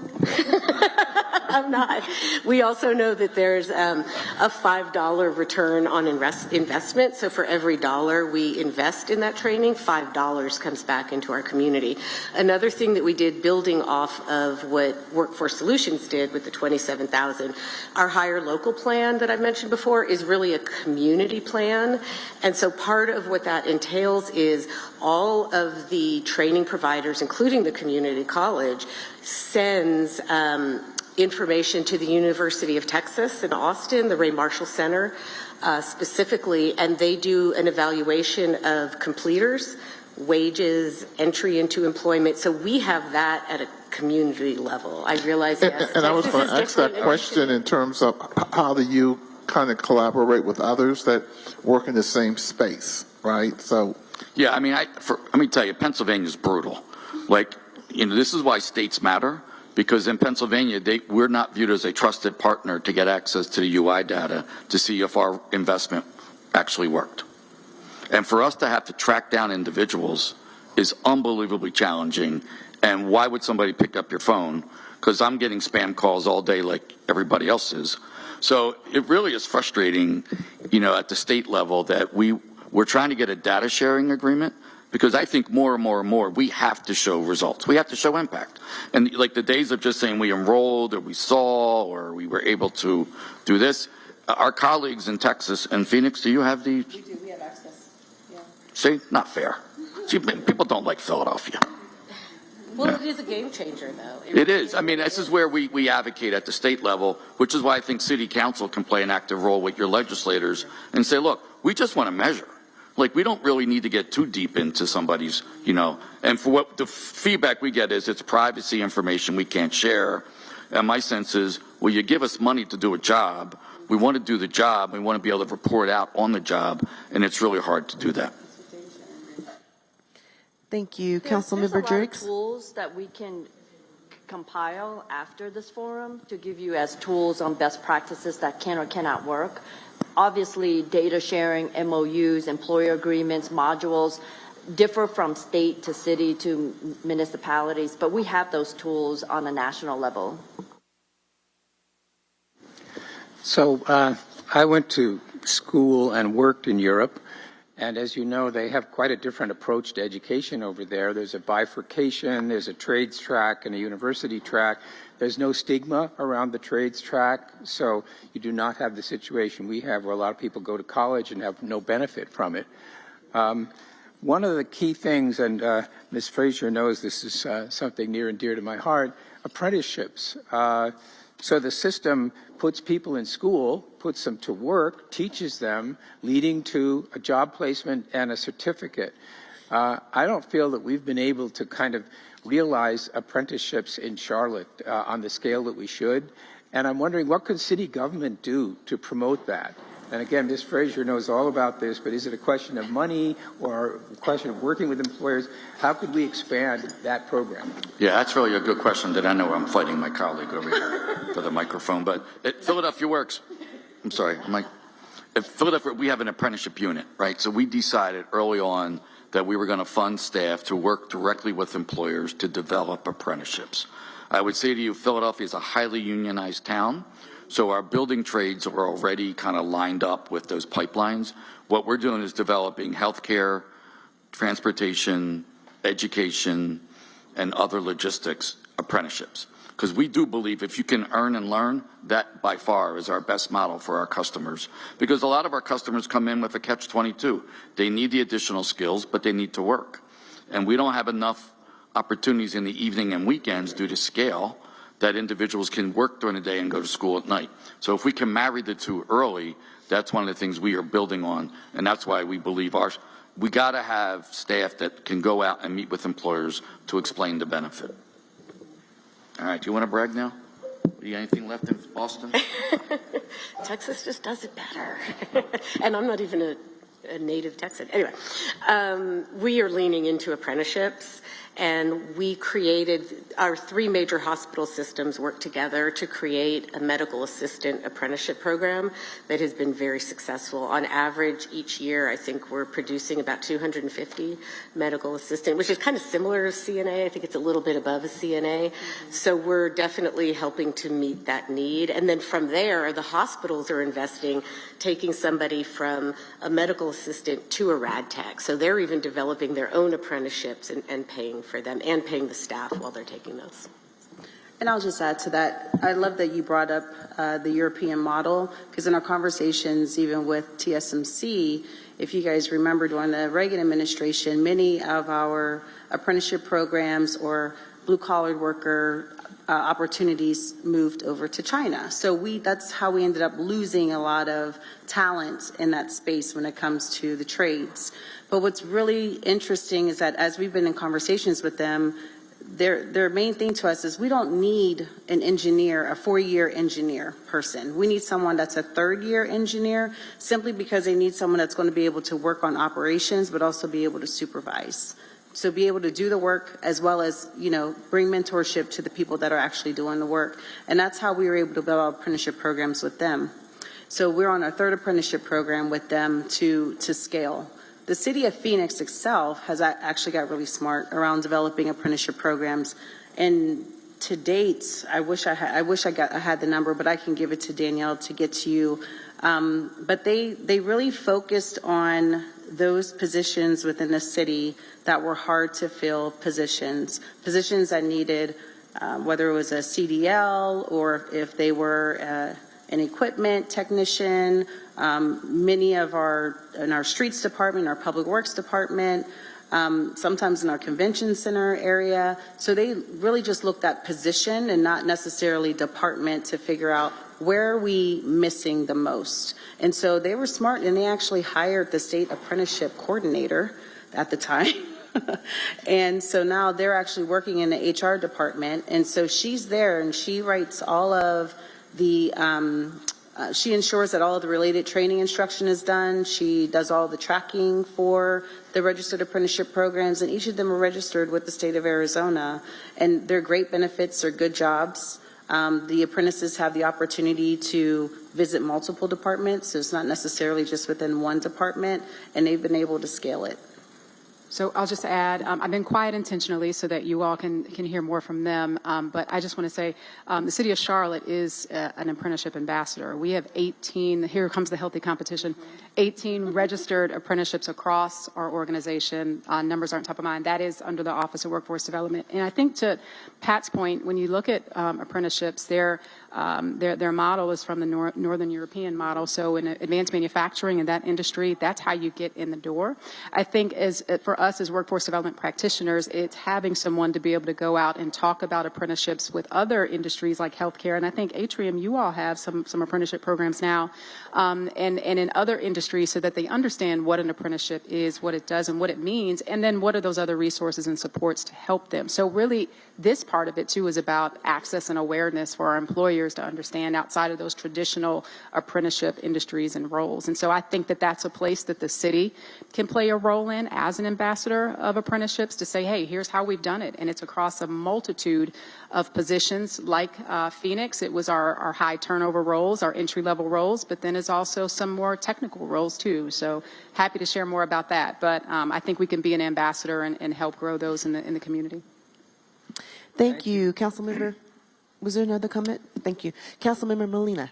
A: I'm not. We also know that there's a $5 return on investment. So for every dollar we invest in that training, $5 comes back into our community. Another thing that we did, building off of what Workforce Solutions did with the $27,000, our Hire Local plan that I've mentioned before is really a community plan. And so part of what that entails is all of the training providers, including the community college, sends information to the University of Texas in Austin, the Ray Marshall Center specifically, and they do an evaluation of completers, wages, entry into employment. So we have that at a community level. I realize, yes,
J: and I was going to ask that question in terms of how do you kind of collaborate with others that work in the same space, right? So,
R: yeah, I mean, let me tell you, Pennsylvania's brutal. Like, this is why states matter. Because in Pennsylvania, we're not viewed as a trusted partner to get access to the UI data to see if our investment actually worked. And for us to have to track down individuals is unbelievably challenging. And why would somebody pick up your phone? Because I'm getting spam calls all day like everybody else is. So it really is frustrating, at the state level that we're trying to get a data sharing agreement. Because I think more and more, we have to show results. We have to show impact. And like the days of just saying we enrolled or we saw or we were able to do this, our colleagues in Texas and Phoenix, do you have these?
S: We do, we have access. Yeah.
R: See, not fair. See, people don't like Philadelphia.
S: Well, it is a game changer, though.
R: It is. I mean, this is where we advocate at the state level, which is why I think city council can play an active role with your legislators and say, look, we just want to measure. Like, we don't really need to get too deep into somebody's, and for what the feedback we get is it's privacy information we can't share. And my sense is, well, you give us money to do a job. We want to do the job. We want to be able to report out on the job. And it's really hard to do that.
A: Thank you.
S: There's
A: Councilmember
S: a
A: Driggs.
S: lot of tools that we can compile after this forum to give you as tools on best practices that can or cannot work. Obviously, data sharing, MOUs, employer agreements, modules differ from state to city to municipalities, but we have those tools on a national level.
E: So I went to school and worked in Europe, and as you know, they have quite a different approach to education over there. There's a bifurcation, there's a trades track and a university track. There's no stigma around the trades track, so you do not have the situation we have where a lot of people go to college and have no benefit from it. One of the key things, and Ms. Frazier knows this is something near and dear to my heart, apprenticeships. So the system puts people in school, puts them to work, teaches them, leading to a job placement and a certificate. I don't feel that we've been able to kind of realize apprenticeships in Charlotte on the scale that we should. And I'm wondering, what could city government do to promote that? And again, Ms. Frazier knows all about this, but is it a question of money or a question of working with employers? How could we expand that program?
R: Yeah, that's really a good question that I know I'm fighting my colleague over here for the microphone. But at Philadelphia Works, I'm sorry, Mike. At Philadelphia, we have an apprenticeship unit, right? So we decided early on that we were going to fund staff to work directly with employers to develop apprenticeships. I would say to you, Philadelphia is a highly unionized town, so our building trades are already kind of lined up with those pipelines. What we're doing is developing healthcare, transportation, education, and other logistics apprenticeships. Because we do believe if you can earn and learn, that by far is our best model for our customers. Because a lot of our customers come in with a catch-22. They need the additional skills, but they need to work. And we don't have enough opportunities in the evening and weekends due to scale that individuals can work during the day and go to school at night. So if we can marry the two early, that's one of the things we are building on, and that's why we believe we got to have staff that can go out and meet with employers to explain the benefit. All right, do you want to brag now? You got anything left in Boston?
Q: Texas just does it better. And I'm not even a native Texan. Anyway, we are leaning into apprenticeships, and we created, our 3 major hospital systems work together to create a medical assistant apprenticeship program that has been very successful. On average, each year, I think we're producing about 250 medical assistant, which is kind of similar to CNA. I think it's a little bit above a CNA. So we're definitely helping to meet that need. And then from there, the hospitals are investing, taking somebody from a medical assistant to a rad tech. So they're even developing their own apprenticeships and paying for them and paying the staff while they're taking those.
P: And I'll just add to that, I love that you brought up the European model, because in our conversations, even with TSMC, if you guys remember during the Reagan administration, many of our apprenticeship programs or blue-collar worker opportunities moved over to China. So that's how we ended up losing a lot of talent in that space when it comes to the trades. But what's really interesting is that as we've been in conversations with them, their main thing to us is we don't need an engineer, a 4-year engineer person. We need someone that's a 3rd-year engineer, simply because they need someone that's going to be able to work on operations, but also be able to supervise. So be able to do the work as well as, bring mentorship to the people that are actually doing the work. And that's how we were able to build our apprenticeship programs with them. So we're on our 3rd apprenticeship program with them to scale. The city of Phoenix itself has actually got really smart around developing apprenticeship programs. And to date, I wish I had the number, but I can give it to Danielle to get to you. But they really focused on those positions within the city that were hard to fill positions that needed, whether it was a CDL or if they were an equipment technician, many of in our streets department, our public works department, sometimes in our convention center area. So they really just looked at position and not necessarily department to figure out where are we missing the most. And so they were smart, and they actually hired the state apprenticeship coordinator at the time. And so now they're actually working in the HR department. And so she's there, and she writes all of the, she ensures that all of the related training instruction is done. She does all the tracking for the registered apprenticeship programs, and each of them are registered with the state of Arizona. And they're great benefits, they're good jobs. The apprentices have the opportunity to visit multiple departments, so it's not necessarily just within one department, and they've been able to scale it.
O: So I'll just add, I've been quiet intentionally so that you all can hear more from them. But I just want to say the city of Charlotte is an apprenticeship ambassador. We have 18, here comes the healthy competition, 18 registered apprenticeships across our organization. Numbers aren't top of mind. That is under the Office of Workforce Development. And I think to Pat's point, when you look at apprenticeships, their model is from the Northern European model. So in advanced manufacturing in that industry, that's how you get in the door. I think for us as workforce development practitioners, it's having someone to be able to go out and talk about apprenticeships with other industries like healthcare. And I think Atrium, you all have some apprenticeship programs now, and in other industries, so that they understand what an apprenticeship is, what it does, and what it means, and then what are those other resources and supports to help them. So really, this part of it too is about access and awareness for our employers to understand outside of those traditional apprenticeship industries and roles. And so I think that that's a place that the city can play a role in as an ambassador of apprenticeships, to say, hey, here's how we've done it. And it's across a multitude of positions. Like Phoenix, it was our high turnover roles, our entry-level roles, but then it's also some more technical roles too. So happy to share more about that. But I think we can be an ambassador and help grow those in the community.
A: Thank you, Councilmember. Was there another comment? Thank you. Councilmember Molina.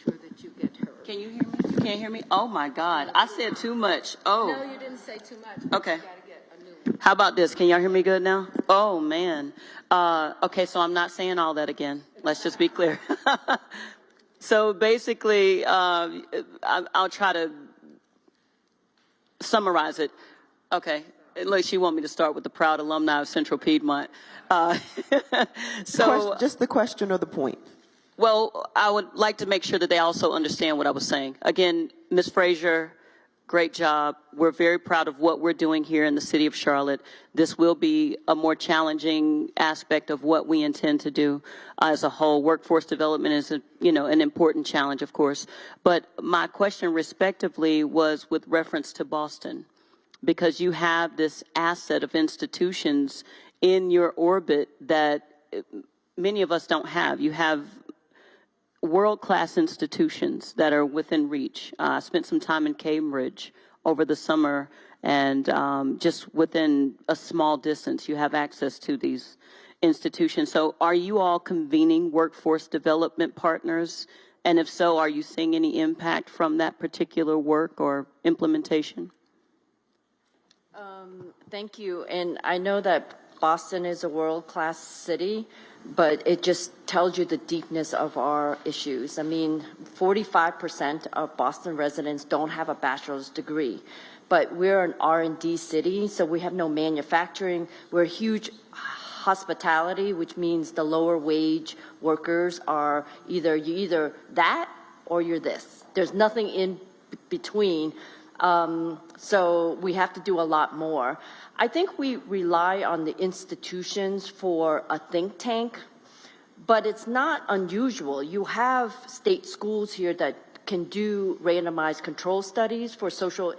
B: sure that you get heard.
K: Can you hear me? You can't hear me? Oh, my God. I said too much. Oh.
B: No, you didn't say too much.
K: Okay.
B: You gotta get a new one.
K: How about this? Can y'all hear me good now? Oh, man. Okay, so I'm not saying all that again. Let's just be clear. So basically, I'll try to summarize it. Okay. Unless you want me to start with the proud alumni of Central Piedmont.
A: Just the question or the point?
K: Well, I would like to make sure that they also understand what I was saying. Again, Ms. Frazier, great job. We're very proud of what we're doing here in the city of Charlotte. This will be a more challenging aspect of what we intend to do as a whole. Workforce development is, an important challenge, of course. But my question respectively was with reference to Boston, because you have this asset of institutions in your orbit that many of us don't have. You have world-class institutions that are within reach. I spent some time in Cambridge over the summer, and just within a small distance, you have access to these institutions. So are you all convening workforce development partners? And if so, are you seeing any impact from that particular work or implementation?
S: Thank you. And I know that Boston is a world-class city, but it just tells you the deepness of our issues. I mean, 45% of Boston residents don't have a bachelor's degree, but we're an R&D city, so we have no manufacturing. We're huge hospitality, which means the lower wage workers are either that or you're this. There's nothing in between. So we have to do a lot more. I think we rely on the institutions for a think tank, but it's not unusual. You have state schools here that can do randomized control studies for social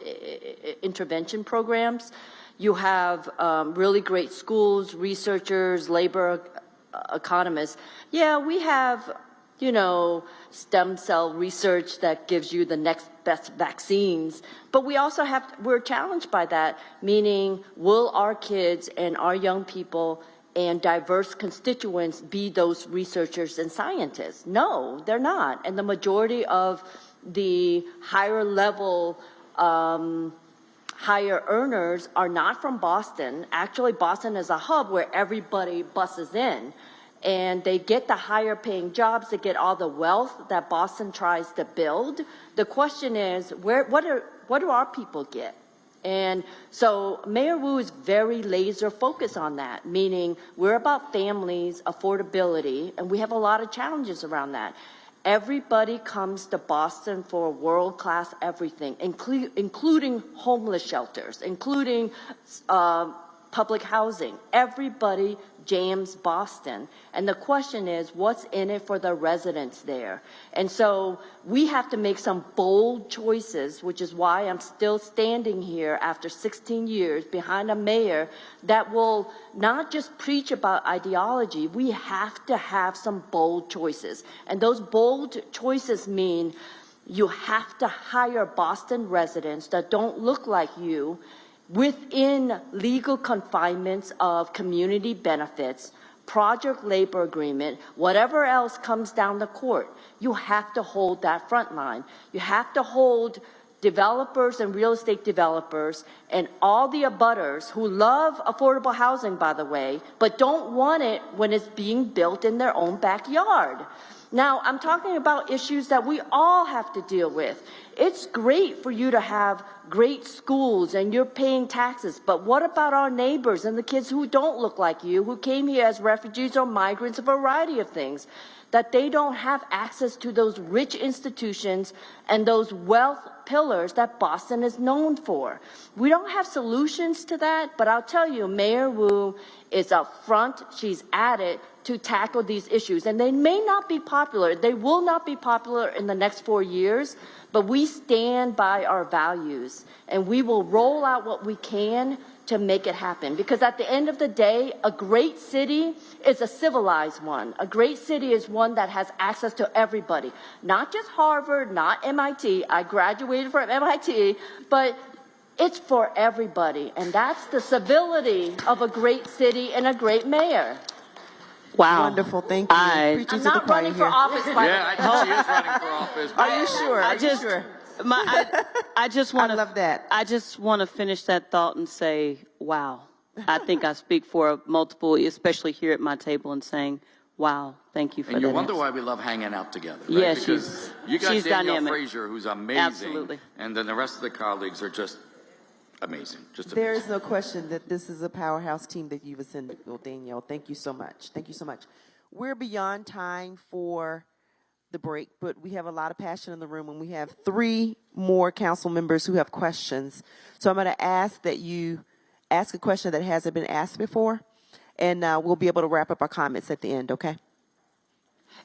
S: intervention programs. You have really great schools, researchers, labor economists. Yeah, we have stem cell research that gives you the next best vaccines. But we also we're challenged by that, meaning will our kids and our young people and diverse constituents be those researchers and scientists? No, they're not. And the majority of the higher level, higher earners are not from Boston. Actually, Boston is a hub where everybody buses in. And they get the higher paying jobs, they get all the wealth that Boston tries to build. The question is, what do our people get? And so Mayor Wu is very laser focused on that, meaning we're about families, affordability, and we have a lot of challenges around that. Everybody comes to Boston for world-class everything, including homeless shelters, including public housing. Everybody jams Boston. And the question is, what's in it for the residents there? And so we have to make some bold choices, which is why I'm still standing here after 16 years behind a mayor that will not just preach about ideology. We have to have some bold choices. And those bold choices mean you have to hire Boston residents that don't look like you within legal confinements of community benefits, project labor agreement, whatever else comes down the court. You have to hold that front line. You have to hold developers and real estate developers and all the abutters who love affordable housing, by the way, but don't want it when it's being built in their own backyard. Now, I'm talking about issues that we all have to deal with. It's great for you to have great schools and you're paying taxes, but what about our neighbors and the kids who don't look like you, who came here as refugees or migrants, a variety of things, that they don't have access to those rich institutions and those wealth pillars that Boston is known for? We don't have solutions to that, but I'll tell you, Mayor Wu is up front. She's at it to tackle these issues. And they may not be popular. They will not be popular in the next 4 years, but we stand by our values and we will roll out what we can to make it happen. Because at the end of the day, a great city is a civilized one. A great city is one that has access to everybody, not just Harvard, not MIT. I graduated from MIT, but it's for everybody. And that's the civility of a great city and a great mayor.
K: Wow.
A: Wonderful. Thank you. Preaching
K: I'm
A: to the
K: not
A: choir
K: running for
A: here.
K: office, by the
R: Yeah, I think she is running for office.
A: Are you sure? Are you sure?
K: I just want
A: I love that.
K: I just want to finish that thought and say, wow. I think I speak for multiple, especially here at my table, and saying, wow, thank you for
R: And
K: that.
R: you wonder
K: answer.
R: why we love hanging out together, right?
K: Yeah,
R: Because you got
K: she's
R: Danielle
K: dynamic.
R: Frazier, who's amazing.
K: Absolutely.
R: And then the rest of the colleagues are just amazing. Just
A: There
R: amazing.
A: is no question that this is a powerhouse team that you've assembled, Danielle. Thank you so much. Thank you so much. We're beyond time for the break, but we have a lot of passion in the room, and we have 3 more council members who have questions. So I'm going to ask that you ask a question that hasn't been asked before, and we'll be able to wrap up our comments at the end, okay?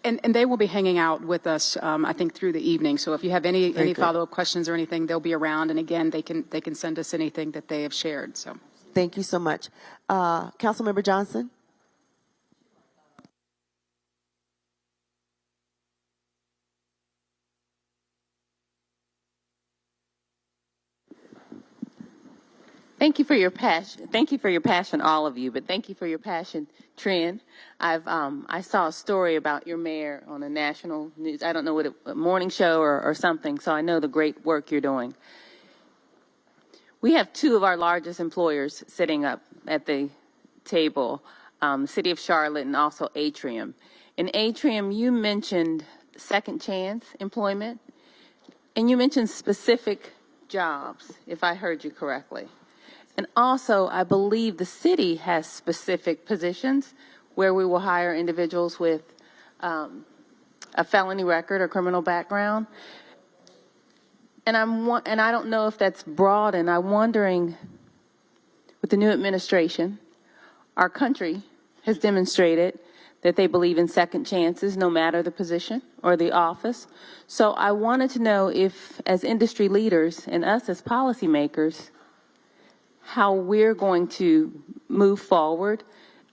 O: And they will be hanging out with us, I think, through the evening. So if you have any
A: good.
O: follow-up questions or anything, they'll be around. And again, they can send us anything that they have shared. So
A: Thank you so much. Councilmember Johnson?
M: Thank you for your passion. Thank you for your passion, all of you. But thank you for your passion, Trin. I saw a story about your mayor on a national news. I don't know what a morning show or something. So I know the great work you're doing. We have 2 of our largest employers sitting up at the table, the City of Charlotte and also Atrium. In Atrium, you mentioned second chance employment, and you mentioned specific jobs, if I heard you correctly. And also, I believe the city has specific positions where we will hire individuals with a felony record or criminal background. And I don't know if that's broad, and I'm wondering, with the new administration, our country has demonstrated that they believe in second chances, no matter the position or the office. So I wanted to know if, as industry leaders and us as policymakers, how we're going to move forward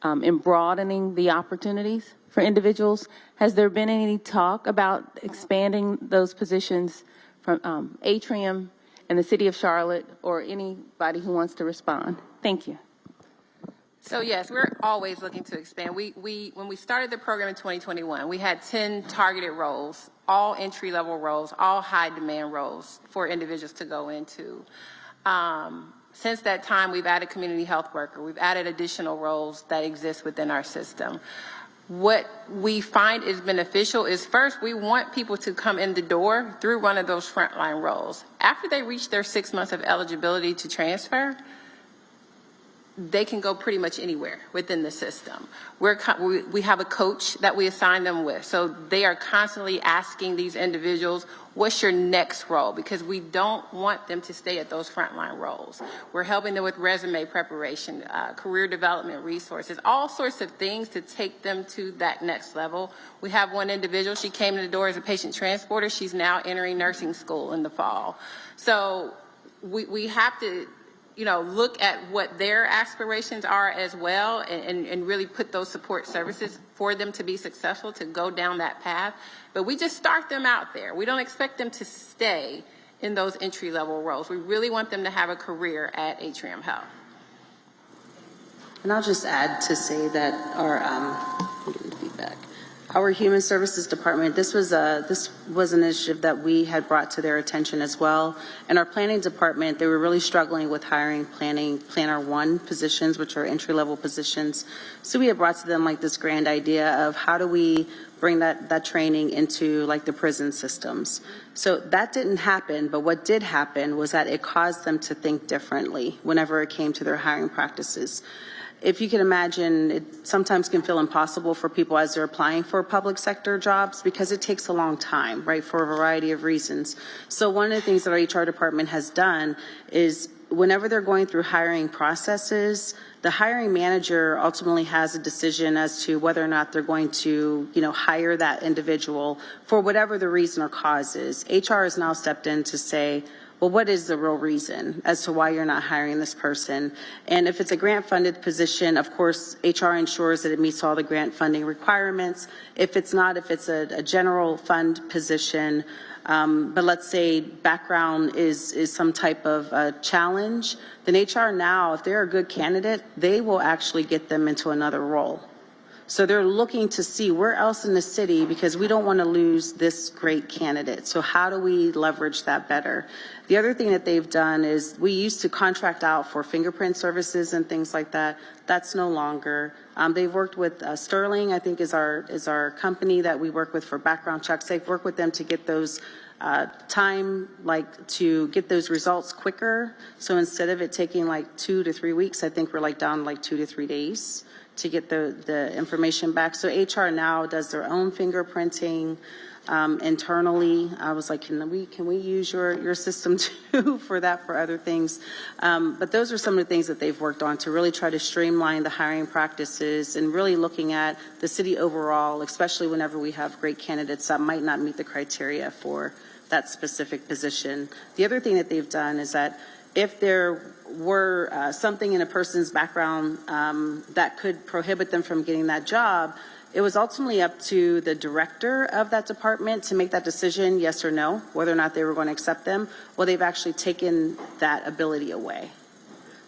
M: in broadening the opportunities for individuals. Has there been any talk about expanding those positions from Atrium and the City of Charlotte, or anybody who wants to respond? Thank you.
T: So yes, we're always looking to expand. When we started the program in 2021, we had 10 targeted roles, all entry-level roles, all high-demand roles for individuals to go into. Since that time, we've added community health worker. We've added additional roles that exist within our system. What we find is beneficial is, first, we want people to come in the door through one of those frontline roles. After they reach their 6 months of eligibility to transfer, they can go pretty much anywhere within the system. We have a coach that we assign them with. So they are constantly asking these individuals, what's your next role? Because we don't want them to stay at those frontline roles. We're helping them with resume preparation, career development resources, all sorts of things to take them to that next level. We have one individual, she came in the door as a patient transporter. She's now entering nursing school in the fall. So we have to, look at what their aspirations are as well, and really put those support services for them to be successful, to go down that path. But we just start them out there. We don't expect them to stay in those entry-level roles. We really want them to have a career at Atrium Health.
P: And I'll just add to say that our Human Services Department, this was an initiative that we had brought to their attention as well. In our planning department, they were really struggling with hiring planner 1 positions, which are entry-level positions. So we had brought to them this grand idea of how do we bring that training into the prison systems. So that didn't happen, but what did happen was that it caused them to think differently whenever it came to their hiring practices. If you can imagine, it sometimes can feel impossible for people as they're applying for public sector jobs because it takes a long time, right, for a variety of reasons. So one of the things that our HR department has done is whenever they're going through hiring processes, the hiring manager ultimately has a decision as to whether or not they're going to, hire that individual for whatever the reason or cause is. HR has now stepped in to say, well, what is the real reason as to why you're not hiring this person? And if it's a grant-funded position, of course, HR ensures that it meets all the grant funding requirements. If it's not, if it's a general fund position, but let's say background is some type of challenge, then HR now, if they're a good candidate, they will actually get them into another role. So they're looking to see where else in the city, because we don't want to lose this great candidate. So how do we leverage that better? The other thing that they've done is we used to contract out for fingerprint services and things like that. That's no longer. They've worked with Sterling, I think is our company that we work with for background checks. They've worked with them to get those to get those results quicker. So instead of it taking like 2 to 3 weeks, I think we're like down like 2 to 3 days to get the information back. So HR now does their own fingerprinting internally. I was like, can we use your system too for that, for other things? But those are some of the things that they've worked on to really try to streamline the hiring practices and really looking at the city overall, especially whenever we have great candidates that might not meet the criteria for that specific position. The other thing that they've done is that if there were something in a person's background that could prohibit them from getting that job, it was ultimately up to the director of that department to make that decision, yes or no, whether or not they were going to accept them. Well, they've actually taken that ability away.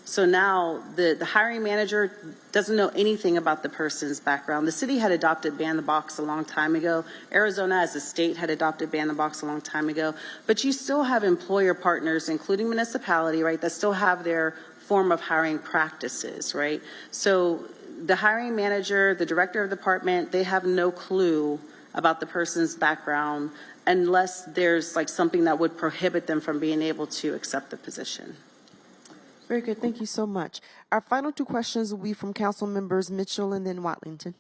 P: So now the hiring manager doesn't know anything about the person's background. The city had adopted ban the box a long time ago. Arizona as a state had adopted ban the box a long time ago. But you still have employer partners, including municipality, right, that still have their form of hiring practices, right? So the hiring manager, the director of the department, they have no clue about the person's background unless there's like something that would prohibit them from being able to accept the position.
A: Very good. Thank you so much. Our final two questions will be from Council Members Mitchell and then Watlington.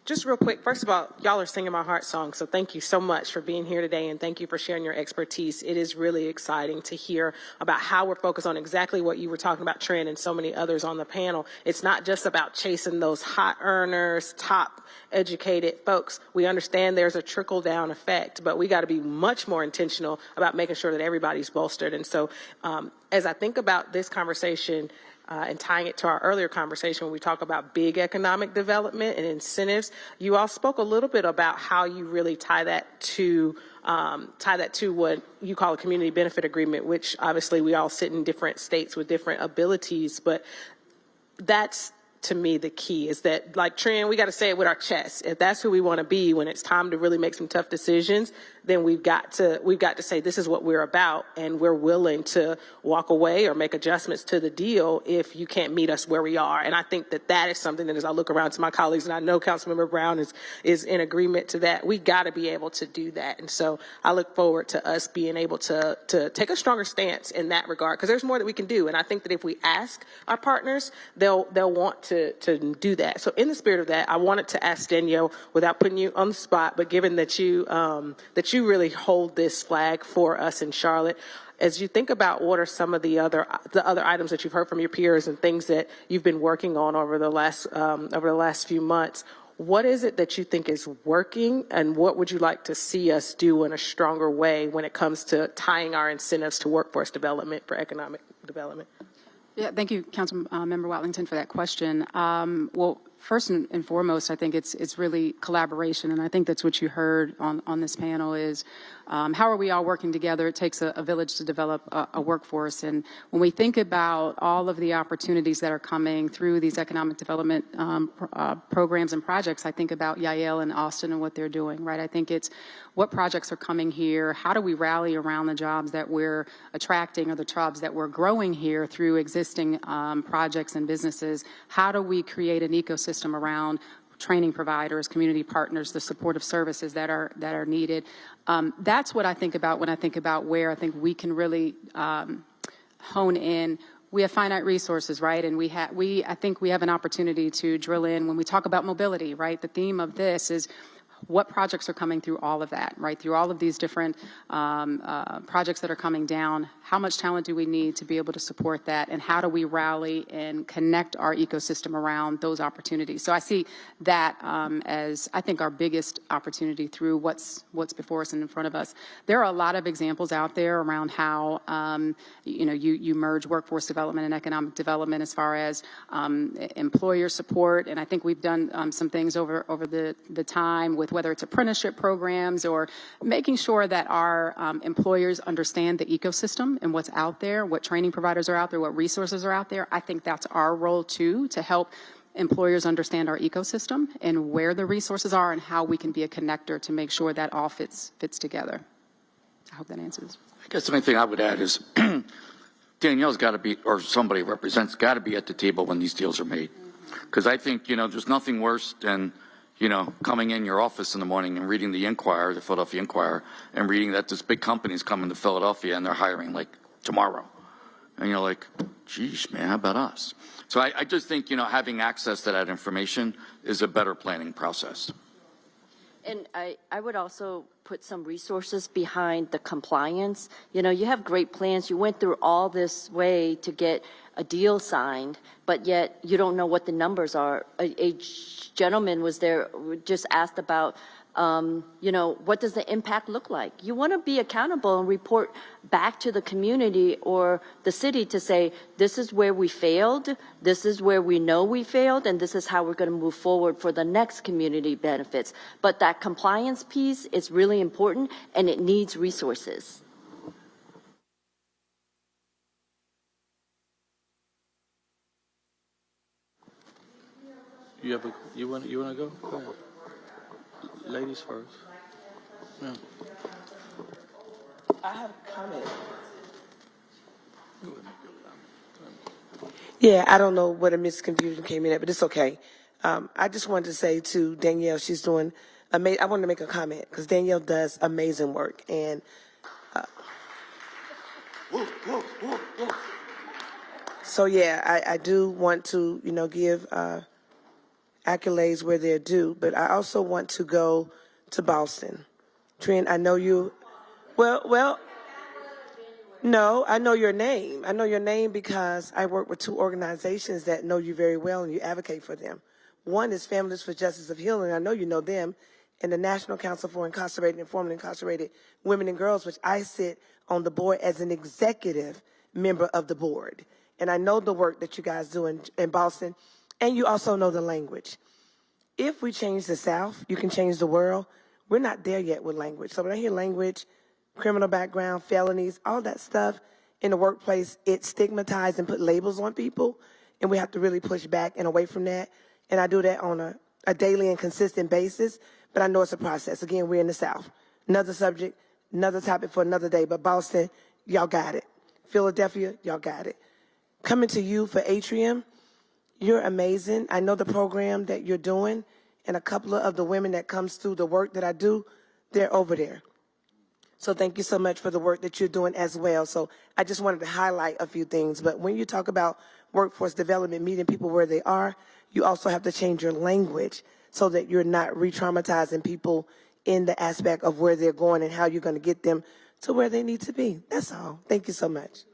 H: Just real quick, first of all, y'all are singing my heart song, so thank you so much for being here today, and thank you for sharing your expertise. It is really exciting to hear about how we're focused on exactly what you were talking about, Trent, and so many others on the panel. It's not just about chasing those hot earners, top educated folks. We understand there's a trickle-down effect, but we got to be much more intentional about making sure that everybody's bolstered. And so as I think about this conversation, and tying it to our earlier conversation when we talk about big economic development and incentives, you all spoke a little bit about how you really tie that to what you call a community benefit agreement, which obviously we all sit in different states with different abilities, but that's, to me, the key is that, like Trin, we got to say it with our chest. If that's who we want to be when it's time to really make some tough decisions, then we've got to say this is what we're about, and we're willing to walk away or make adjustments to the deal if you can't meet us where we are. And I think that is something that, as I look around to my colleagues, and I know Councilmember Brown is in agreement to that, we got to be able to do that. And so I look forward to us being able to take a stronger stance in that regard, because there's more that we can do. And I think that if we ask our partners, they'll want to do that. So in the spirit of that, I wanted to ask Danielle, without putting you on the spot, but given that you really hold this flag for us in Charlotte, as you think about what are some of the other items that you've heard from your peers and things that you've been working on over the last few months, what is it that you think is working, and what would you like to see us do in a stronger way when it comes to tying our incentives to workforce development for economic development?
O: Yeah, thank you, Councilmember Watlington, for that question. Well, first and foremost, I think it's really collaboration, and I think that's what you heard on this panel is how are we all working together? It takes a village to develop a workforce, and when we think about all of the opportunities that are coming through these economic development programs and projects, I think about Yael and Austin and what they're doing, right? I think it's what projects are coming here, how do we rally around the jobs that we're attracting or the jobs that we're growing here through existing projects and businesses, how do we create an ecosystem around training providers, community partners, the supportive services that are needed. That's what I think about when I think about where I think we can really hone in. We have finite resources, right? And I think we have an opportunity to drill in when we talk about mobility, right? The theme of this is what projects are coming through all of that, right? Through all of these different projects that are coming down, how much talent do we need to be able to support that, and how do we rally and connect our ecosystem around those opportunities? So I see that as, I think, our biggest opportunity through what's before us and in front of us. There are a lot of examples out there around how, you merge workforce development and economic development as far as employer support, and I think we've done some things over the time with with whether it's apprenticeship programs or making sure that our employers understand the ecosystem and what's out there, what training providers are out there, what resources are out there. I think that's our role too, to help employers understand our ecosystem and where the resources are and how we can be a connector to make sure that all fits together. I hope that answers.
R: I guess the only thing I would add is Danielle's got to be, or somebody represents, got to be at the table when these deals are made. Because I think, there's nothing worse than, coming in your office in the morning and reading the Inquirer, the Philadelphia Inquirer, and reading that this big company's coming to Philadelphia and they're hiring like tomorrow. And you're like, geez, man, how about us? So I just think, having access to that information is a better planning process.
S: And I would also put some resources behind the compliance. You have great plans. You went through all this way to get a deal signed, but yet you don't know what the numbers are. A gentleman was there, just asked about, what does the impact look like? You want to be accountable and report back to the community or the city to say, this is where we failed, this is where we know we failed, and this is how we're going to move forward for the next community benefits. But that compliance piece is really important, and it needs resources.
U: You want to go? Go ahead. Ladies first. Yeah.
G: I have a comment. Yeah, I don't know what a misconfusion came in at, but it's okay. I just wanted to say to Danielle, she's doing amazing. I wanted to make a comment because Danielle does amazing work. And so, yeah, I do want to, give accolades where they're due, but I also want to go to Boston. Trent, I know you. Well, no, I know your name. I know your name because I work with two organizations that know you very well and you advocate for them. One is Families for Justice of Healing. I know you know them, and the National Council for Incarcerated and Formerly Incarcerated Women and Girls, which I sit on the board as an executive member of the board. And I know the work that you guys do in Boston, and you also know the language. If we change the South, you can change the world. We're not there yet with language. So when I hear language, criminal background, felonies, all that stuff in the workplace, it stigmatizes and put labels on people, and we have to really push back and away from that. And I do that on a daily and consistent basis, but I know it's a process. Again, we're in the South. Another subject, another topic for another day, but Boston, y'all got it. Philadelphia, y'all got it. Coming to you for Atrium, you're amazing. I know the program that you're doing, and a couple of the women that comes through the work that I do, they're over there. So thank you so much for the work that you're doing as well. So I just wanted to highlight a few things. But when you talk about workforce development, meeting people where they are, you also have to change your language so that you're not re-traumatizing people in the aspect of where they're going and how you're going to get them to where they need to be. That's all. Thank you so much.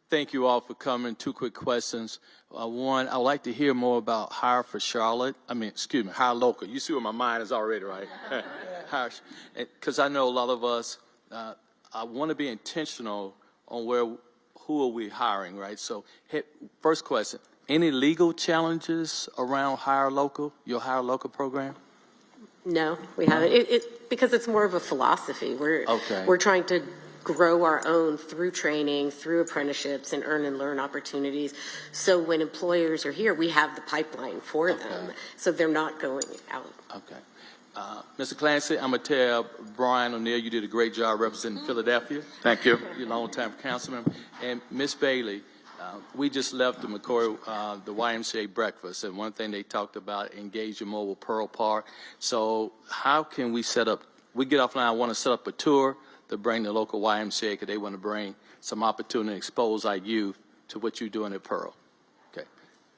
U: Thank you all for coming. Two quick questions. One, I'd like to hear more about Hire for Charlotte. Hire Local. You see where my mind is already, right? Because I know a lot of us, I want to be intentional on who are we hiring, right? So first question, any legal challenges around Hire Local, your Hire Local program?
Q: No, we haven't. Because it's more of a philosophy. We're trying to grow our own through training, through apprenticeships, and earn and learn opportunities. So when employers are here, we have the pipeline for them, so they're not going out.
U: Okay. Mr. Clancy, I'm going to tell Brian O'Neill you did a great job representing Philadelphia.
R: Thank you.
U: You're a long-time councilman. And Ms. Bailey, we just left the McCoy, the YMCA breakfast, and one thing they talked about, engaging more with Pearl Park. So how can we get offline, I want to set up a tour to bring the local YMCA because they want to bring some opportunity to expose our youth to what you're doing at Pearl. Okay.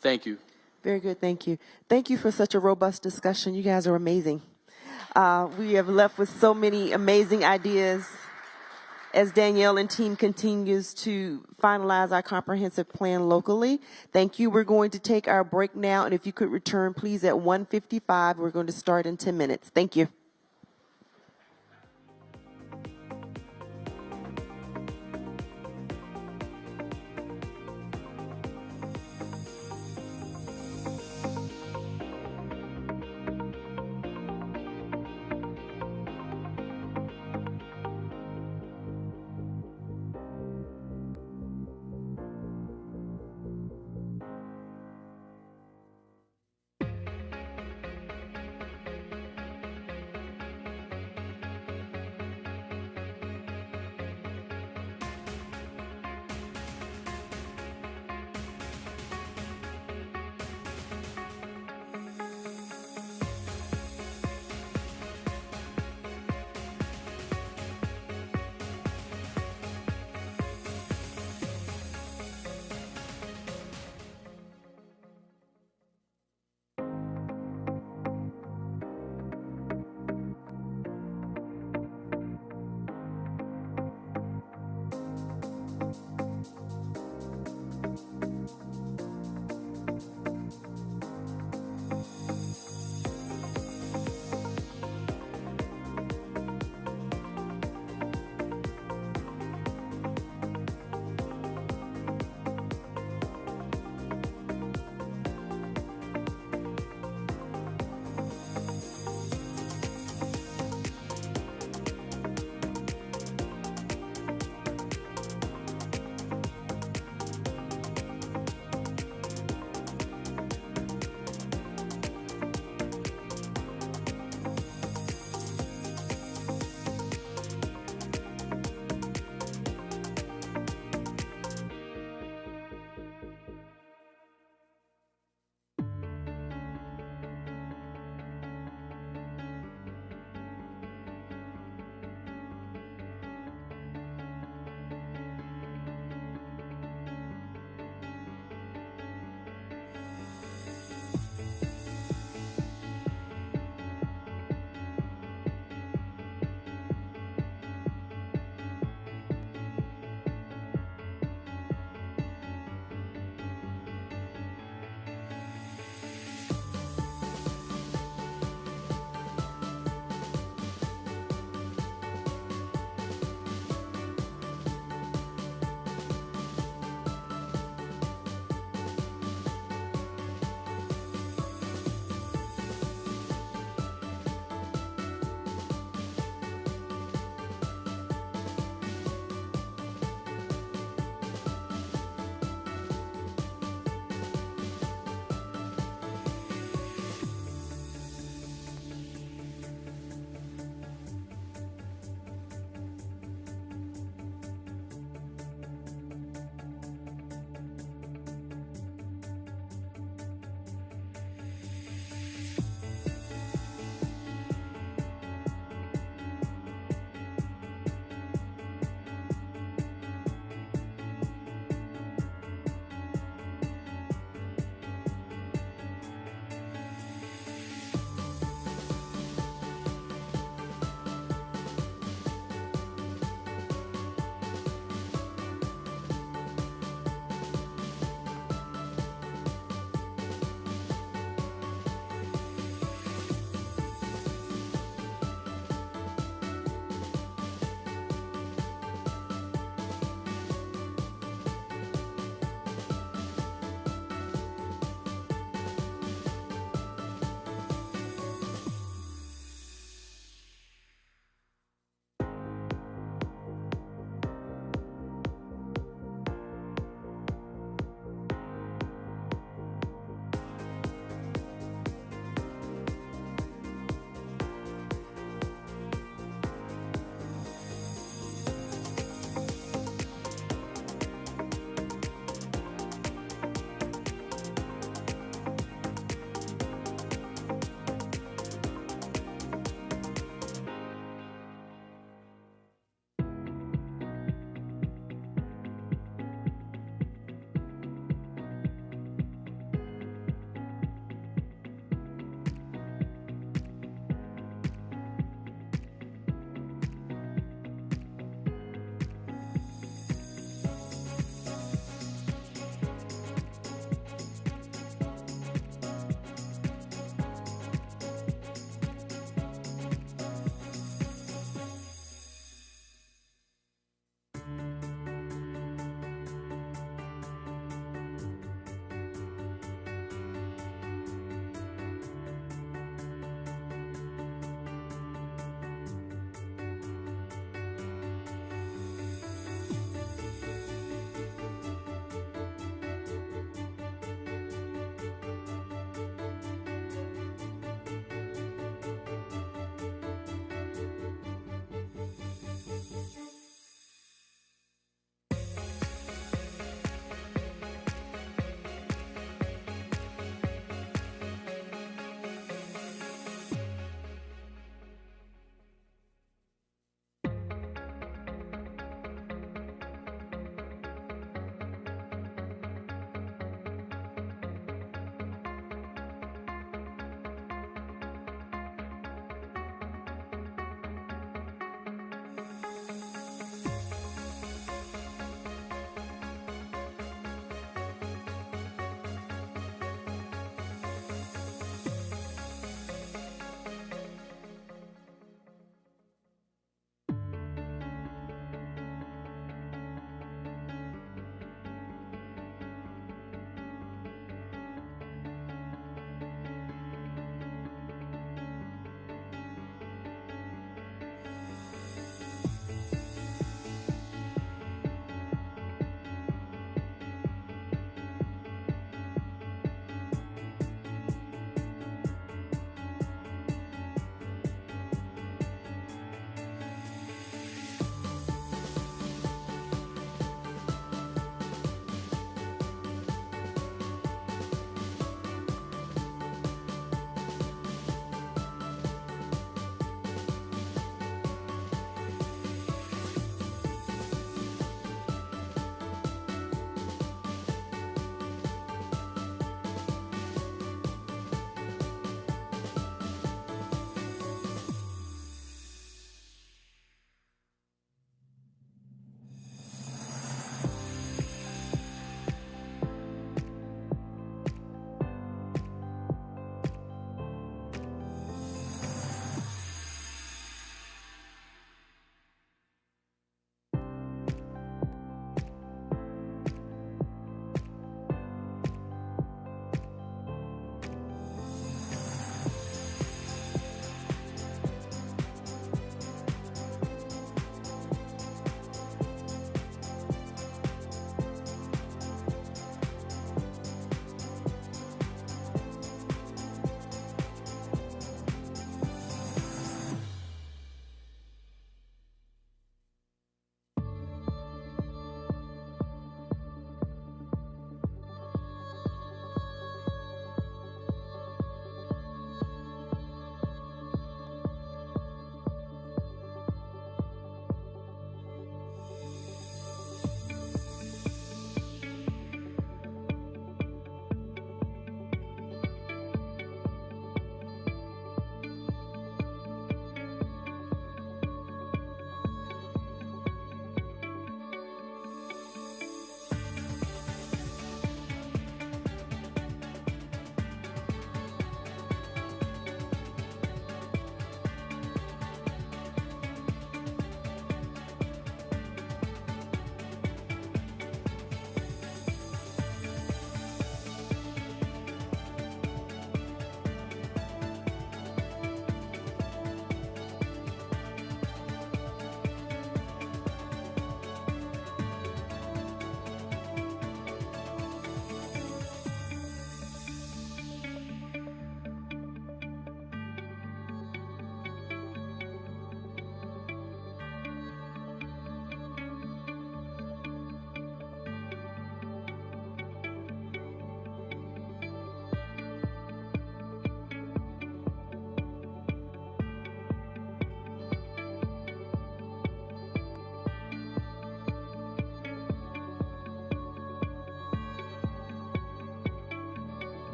U: Thank you.
A: Very good. Thank you. Thank you for such a robust discussion. You guys are amazing. We have left with so many amazing ideas as Danielle and team continues to finalize our comprehensive plan locally. Thank you. We're going to take our break now, and if you could return, please, at 1:55. We're going to start in 10 minutes. Thank you.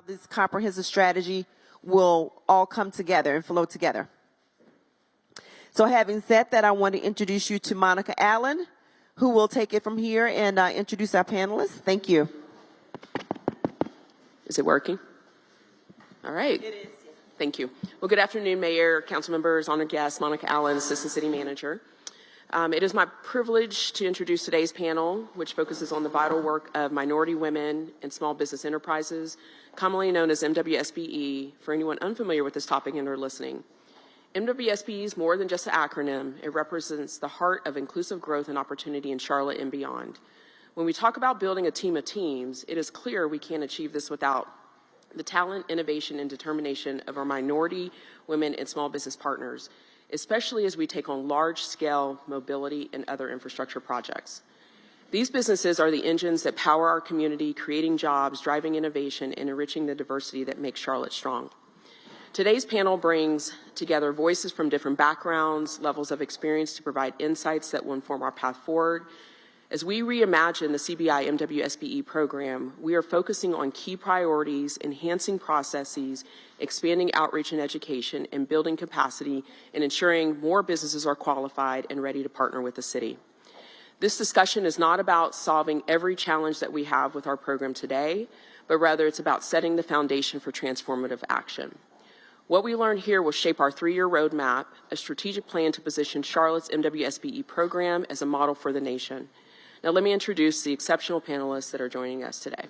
A: this comprehensive strategy will all come together and flow together. So having said that, I want to introduce you to Monica Allen, who will take it from here and introduce our panelists. Thank you.
D: Is it working? All right. It is. Thank you. Well, good afternoon, Mayor, council members, honored guests, Monica Allen, Assistant City Manager. It is my privilege to introduce today's panel, which focuses on the vital work of minority women and small business enterprises, commonly known as MWSBE, for anyone unfamiliar with this topic and are listening. MWSBE is more than just an acronym. It represents the heart of inclusive growth and opportunity in Charlotte and beyond. When we talk about building a team of teams, it is clear we can't achieve this without the talent, innovation, and determination of our minority, women, and small business partners, especially as we take on large-scale mobility and other infrastructure projects. These businesses are the engines that power our community, creating jobs, driving innovation, and enriching the diversity that makes Charlotte strong. Today's panel brings together voices from different backgrounds, levels of experience to provide insights that will inform our path forward. As we reimagine the CBI MWSBE program, we are focusing on key priorities, enhancing processes, expanding outreach and education, and building capacity, and ensuring more businesses are qualified and ready to partner with the city. This discussion is not about solving every challenge that we have with our program today, but rather it's about setting the foundation for transformative action. What we learn here will shape our 3-year roadmap, a strategic plan to position Charlotte's MWSBE program as a model for the nation. Now let me introduce the exceptional panelists that are joining us today.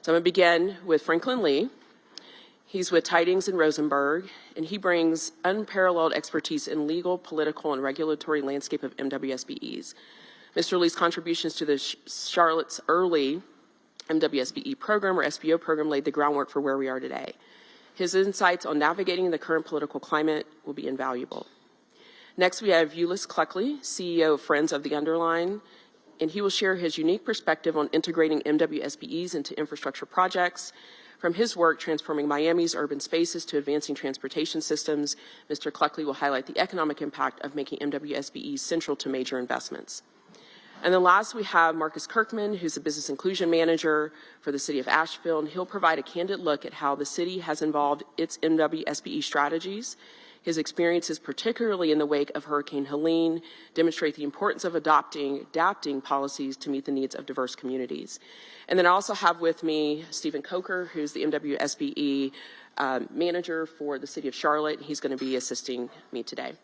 D: So I'm going to begin with Franklin Lee. He's with Tidings and Rosenberg, and he brings unparalleled expertise in legal, political, and regulatory landscape of MWSBEs. Mr. Lee's contributions to the Charlotte's early MWSBE program or SBO program laid the groundwork for where we are today. His insights on navigating the current political climate will be invaluable. Next, we have Ulyss Cluckley, CEO of Friends of the Underline, and he will share his unique perspective on integrating MWSBEs into infrastructure projects. From his work transforming Miami's urban spaces to advancing transportation systems, Mr. Cluckley will highlight the economic impact of making MWSBEs central to major investments. And then last, we have Marcus Kirkman, who's a business inclusion manager for the city of Asheville, and he'll provide a candid look at how the city has involved its MWSBE strategies. His experiences, particularly in the wake of Hurricane Helene, demonstrate the importance of adapting policies to meet the needs of diverse communities. And then I also have with me Stephen Coker, who's the MWSBE manager for the city of Charlotte. He's going to be assisting me today.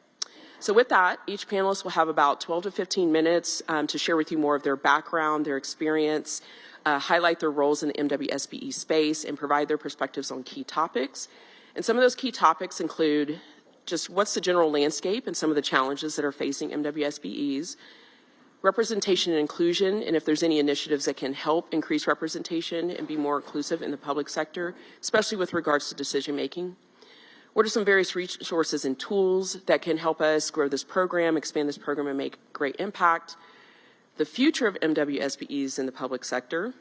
D: So with that, each panelist will have about 12 to 15 minutes to share with you more of their background, their experience, highlight their roles in the MWSBE space, and provide their perspectives on key topics. And some of those key topics include just what's the general landscape and some of the challenges that are facing MWSBEs, representation and inclusion, and if there's any initiatives that can help increase representation and be more inclusive in the public sector, especially with regards to decision making. What are some various resources and tools that can help us grow this program, expand this program, and make great impact? The future of MWSBEs in the public sector,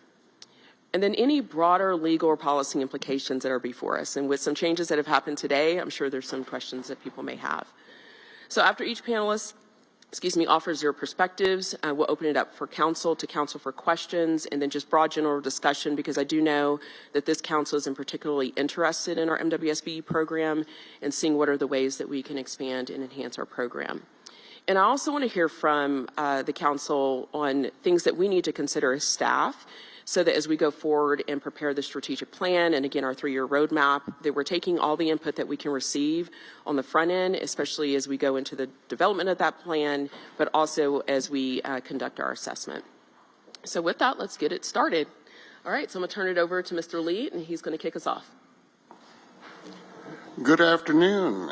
D: and then any broader legal or policy implications that are before us. And with some changes that have happened today, I'm sure there's some questions that people may have. So after each panelist, offers their perspectives, we'll open it up for council for questions, and then just broad general discussion, because I do know that this council is particularly interested in our MWSBE program and seeing what are the ways that we can expand and enhance our program. And I also want to hear from the council on things that we need to consider as staff, so that as we go forward and prepare the strategic plan and again our 3-year roadmap, that we're taking all the input that we can receive on the front end, especially as we go into the development of that plan, but also as we conduct our assessment. So with that, let's get it started. All right, so I'm going to turn it over to Mr. Lee, and he's going to kick us off.
V: Good afternoon.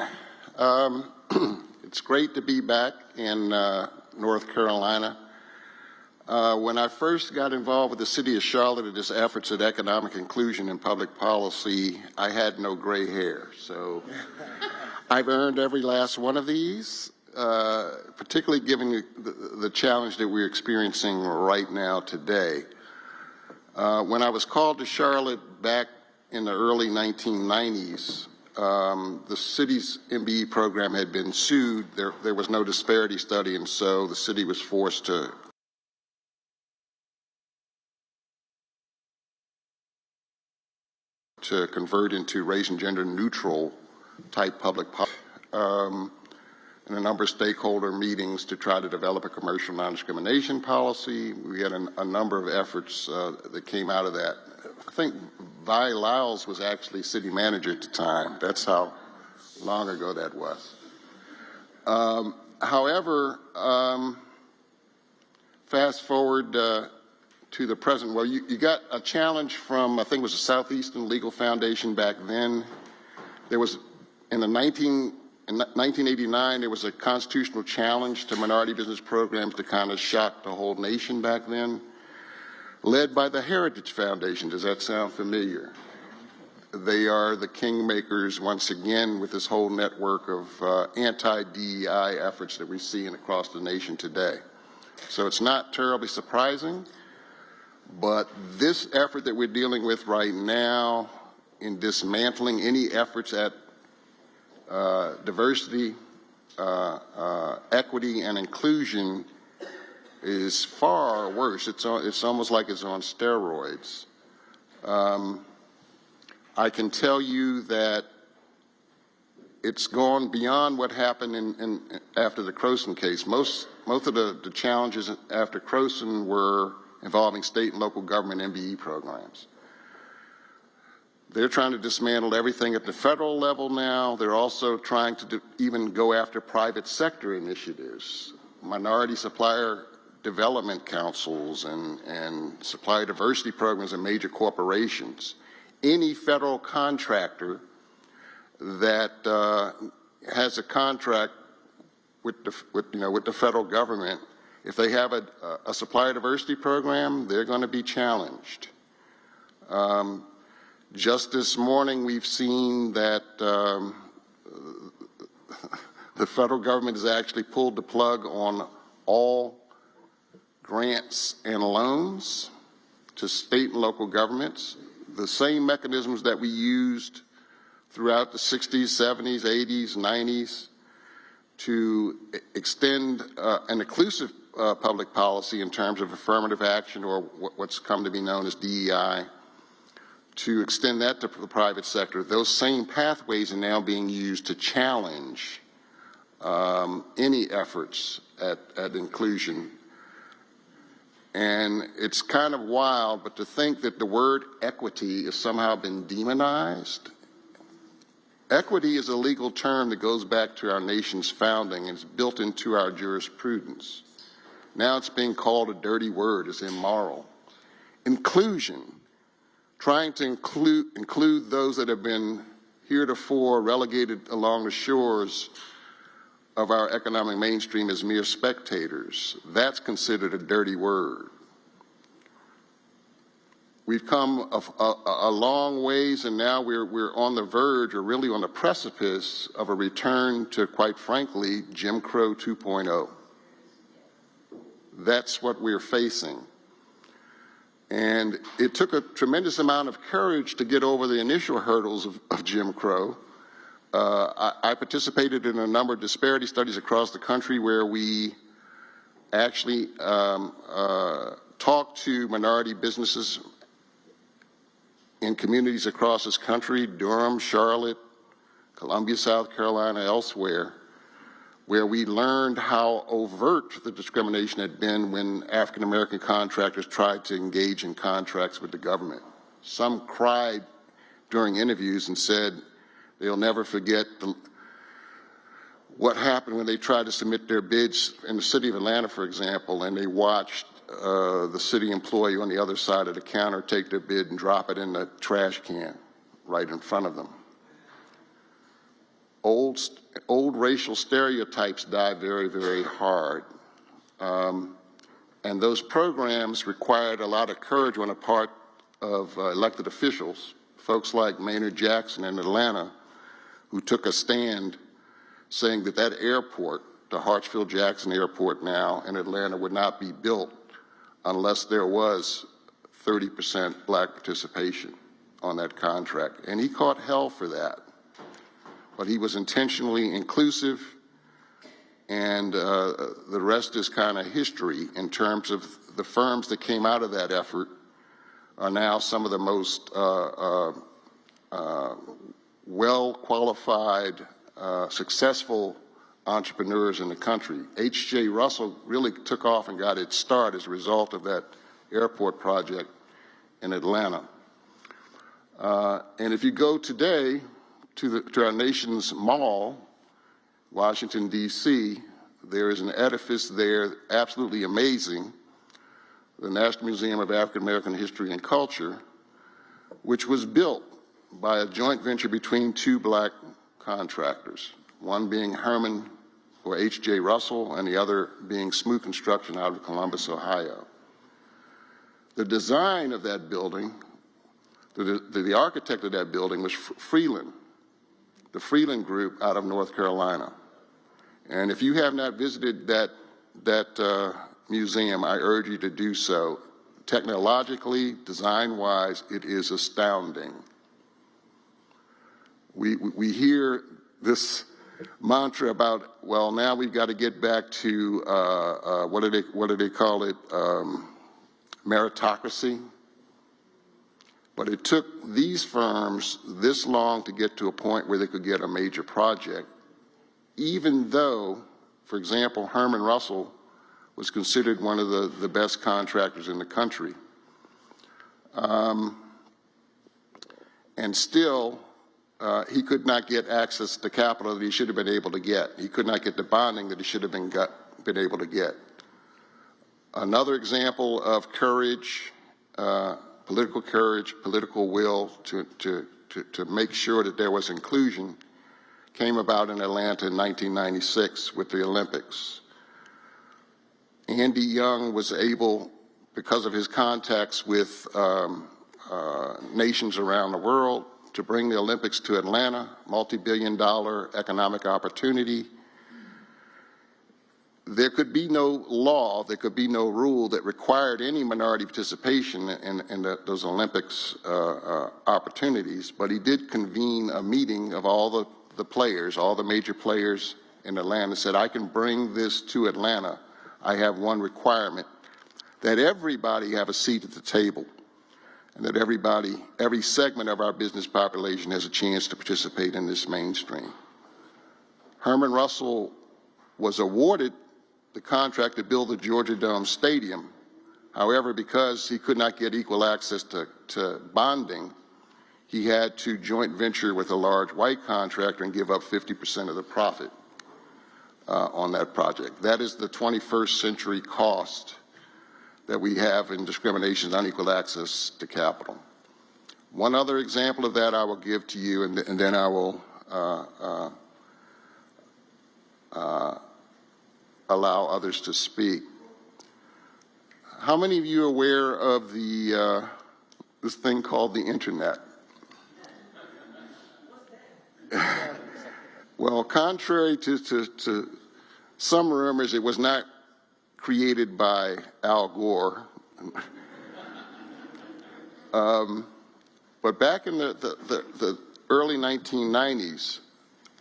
V: It's great to be back in North Carolina. When I first got involved with the city of Charlotte in its efforts at economic inclusion and public policy, I had no gray hair. So I've earned every last one of these, particularly given the challenge that we're experiencing right now today. When I was called to Charlotte back in the early 1990s, the city's MBE program had been sued. There was no disparity study, and so the city was forced to to convert into race and gender neutral type public policy. And a number of stakeholder meetings to try to develop a commercial non-discrimination policy. We had a number of efforts that came out of that. I think Vi Lyles was actually city manager at the time. That's how long ago that was. However, fast forward to the present. Well, you got a challenge from, I think it was the Southeastern Legal Foundation back then. There was, in 1989, there was a constitutional challenge to minority business programs to kind of shock the whole nation back then, led by the Heritage Foundation. Does that sound familiar? They are the kingmakers, once again, with this whole network of anti-DEI efforts that we see across the nation today. So it's not terribly surprising, but this effort that we're dealing with right now in dismantling any efforts at diversity, equity, and inclusion is far worse. It's almost like it's on steroids. I can tell you that it's gone beyond what happened after the Croson case. Most of the challenges after Croson were involving state and local government MBE programs. They're trying to dismantle everything at the federal level now. They're also trying to even go after private sector initiatives, minority supplier development councils and supplier diversity programs in major corporations. Any federal contractor that has a contract with the federal government, if they have a supplier diversity program, they're going to be challenged. Just this morning, we've seen that the federal government has actually pulled the plug on all grants and loans to state and local governments. The same mechanisms that we used throughout the 60s, 70s, 80s, 90s to extend an inclusive public policy in terms of affirmative action, or what's come to be known as DEI, to extend that to the private sector. Those same pathways are now being used to challenge any efforts at inclusion. And it's kind of wild, but to think that the word equity has somehow been demonized. Equity is a legal term that goes back to our nation's founding and is built into our jurisprudence. Now it's being called a dirty word, it's immoral. Inclusion, trying to include those that have been heretofore relegated along the shores of our economic mainstream as mere spectators, that's considered a dirty word. We've come a long ways, and now we're on the verge, or really on the precipice, of a return to, quite frankly, Jim Crow 2.0. That's what we're facing. And it took a tremendous amount of courage to get over the initial hurdles of Jim Crow. I participated in a number of disparity studies across the country where we actually talked to minority businesses in communities across this country, Durham, Charlotte, Columbia, South Carolina, elsewhere, where we learned how overt the discrimination had been when African American contractors tried to engage in contracts with the government. Some cried during interviews and said they'll never forget what happened when they tried to submit their bids in the city of Atlanta, for example, and they watched the city employee on the other side of the counter take their bid and drop it in the trash can right in front of them. Old racial stereotypes die very, very hard. And those programs required a lot of courage on the part of elected officials, folks like Maynard Jackson in Atlanta, who took a stand saying that that airport, the Hartsfield-Jackson Airport now in Atlanta, would not be built unless there was 30% black participation on that contract. And he caught hell for that. But he was intentionally inclusive, and the rest is kind of history in terms of the firms that came out of that effort are now some of the most well-qualified, successful entrepreneurs in the country. H.J. Russell really took off and got its start as a result of that airport project in Atlanta. And if you go today to our nation's mall, Washington, D.C., there is an edifice there absolutely amazing, the National Museum of African American History and Culture, which was built by a joint venture between two black contractors, one being Herman or H.J. Russell and the other being Smoot Construction out of Columbus, Ohio. The design of that building, the architect of that building was Freeland, the Freeland Group out of North Carolina. And if you have not visited that museum, I urge you to do so. Technologically, design-wise, it is astounding. We hear this mantra about, well, now we've got to get back to what do they call it? Meritocracy. But it took these firms this long to get to a point where they could get a major project, even though, for example, Herman Russell was considered one of the best contractors in the country. And still, he could not get access to capital that he should have been able to get. He could not get the bonding that he should have been able to get. Another example of courage, political will to make sure that there was inclusion came about in Atlanta in 1996 with the Olympics. Andy Young was able, because of his contacts with nations around the world, to bring the Olympics to Atlanta, multi-billion-dollar economic opportunity. There could be no law, there could be no rule that required any minority participation in those Olympics opportunities, but he did convene a meeting of all the players, all the major players in Atlanta, and said, I can bring this to Atlanta. I have one requirement, that everybody have a seat at the table, and that every segment of our business population has a chance to participate in this mainstream. Herman Russell was awarded the contract to build the Georgia Dome Stadium. However, because he could not get equal access to bonding, he had to joint venture with a large white contractor and give up 50% of the profit on that project. That is the 21st century cost that we have in discrimination and unequal access to capital. One other example of that I will give to you, and then I will allow others to speak. How many of you are aware of this thing called the internet? Well, contrary to some rumors, it was not created by Al Gore. But back in the early 1990s,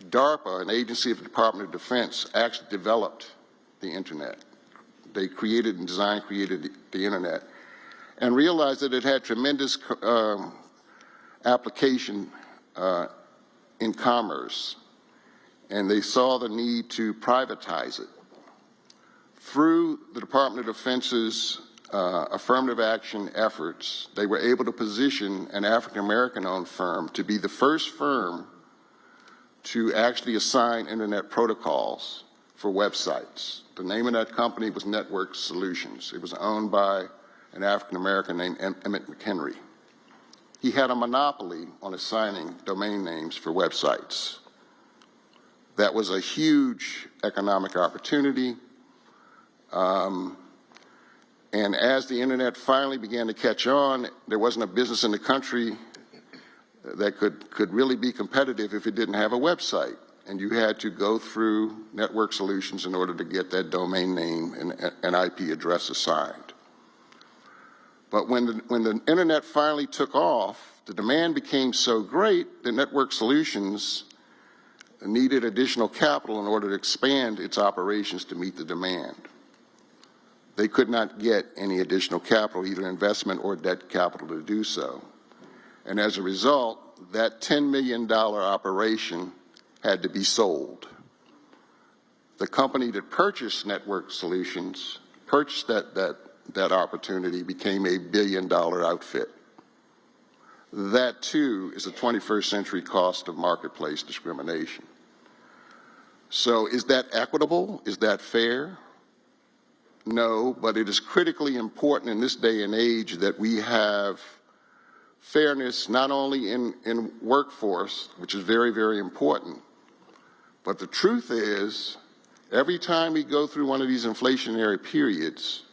V: DARPA, an agency of the Department of Defense, actually developed the internet. They created the internet, and realized that it had tremendous application in commerce, and they saw the need to privatize it. Through the Department of Defense's affirmative action efforts, they were able to position an African-American-owned firm to be the first firm to actually assign internet protocols for websites. The name of that company was Network Solutions. It was owned by an African-American named Emmett McHenry. He had a monopoly on assigning domain names for websites. That was a huge economic opportunity. And as the internet finally began to catch on, there wasn't a business in the country that could really be competitive if it didn't have a website. And you had to go through Network Solutions in order to get that domain name and an IP address assigned. But when the internet finally took off, the demand became so great that Network Solutions needed additional capital in order to expand its operations to meet the demand. They could not get any additional capital, either investment or debt capital, to do so. And as a result, that $10 million operation had to be sold. The company that purchased Network Solutions, purchased that opportunity, became a $1 billion outfit. That too is a 21st century cost of marketplace discrimination. So is that equitable? Is that fair? No, but it is critically important in this day and age that we have fairness not only in workforce, which is very, very important, but the truth is every time we go through one of these inflationary periods,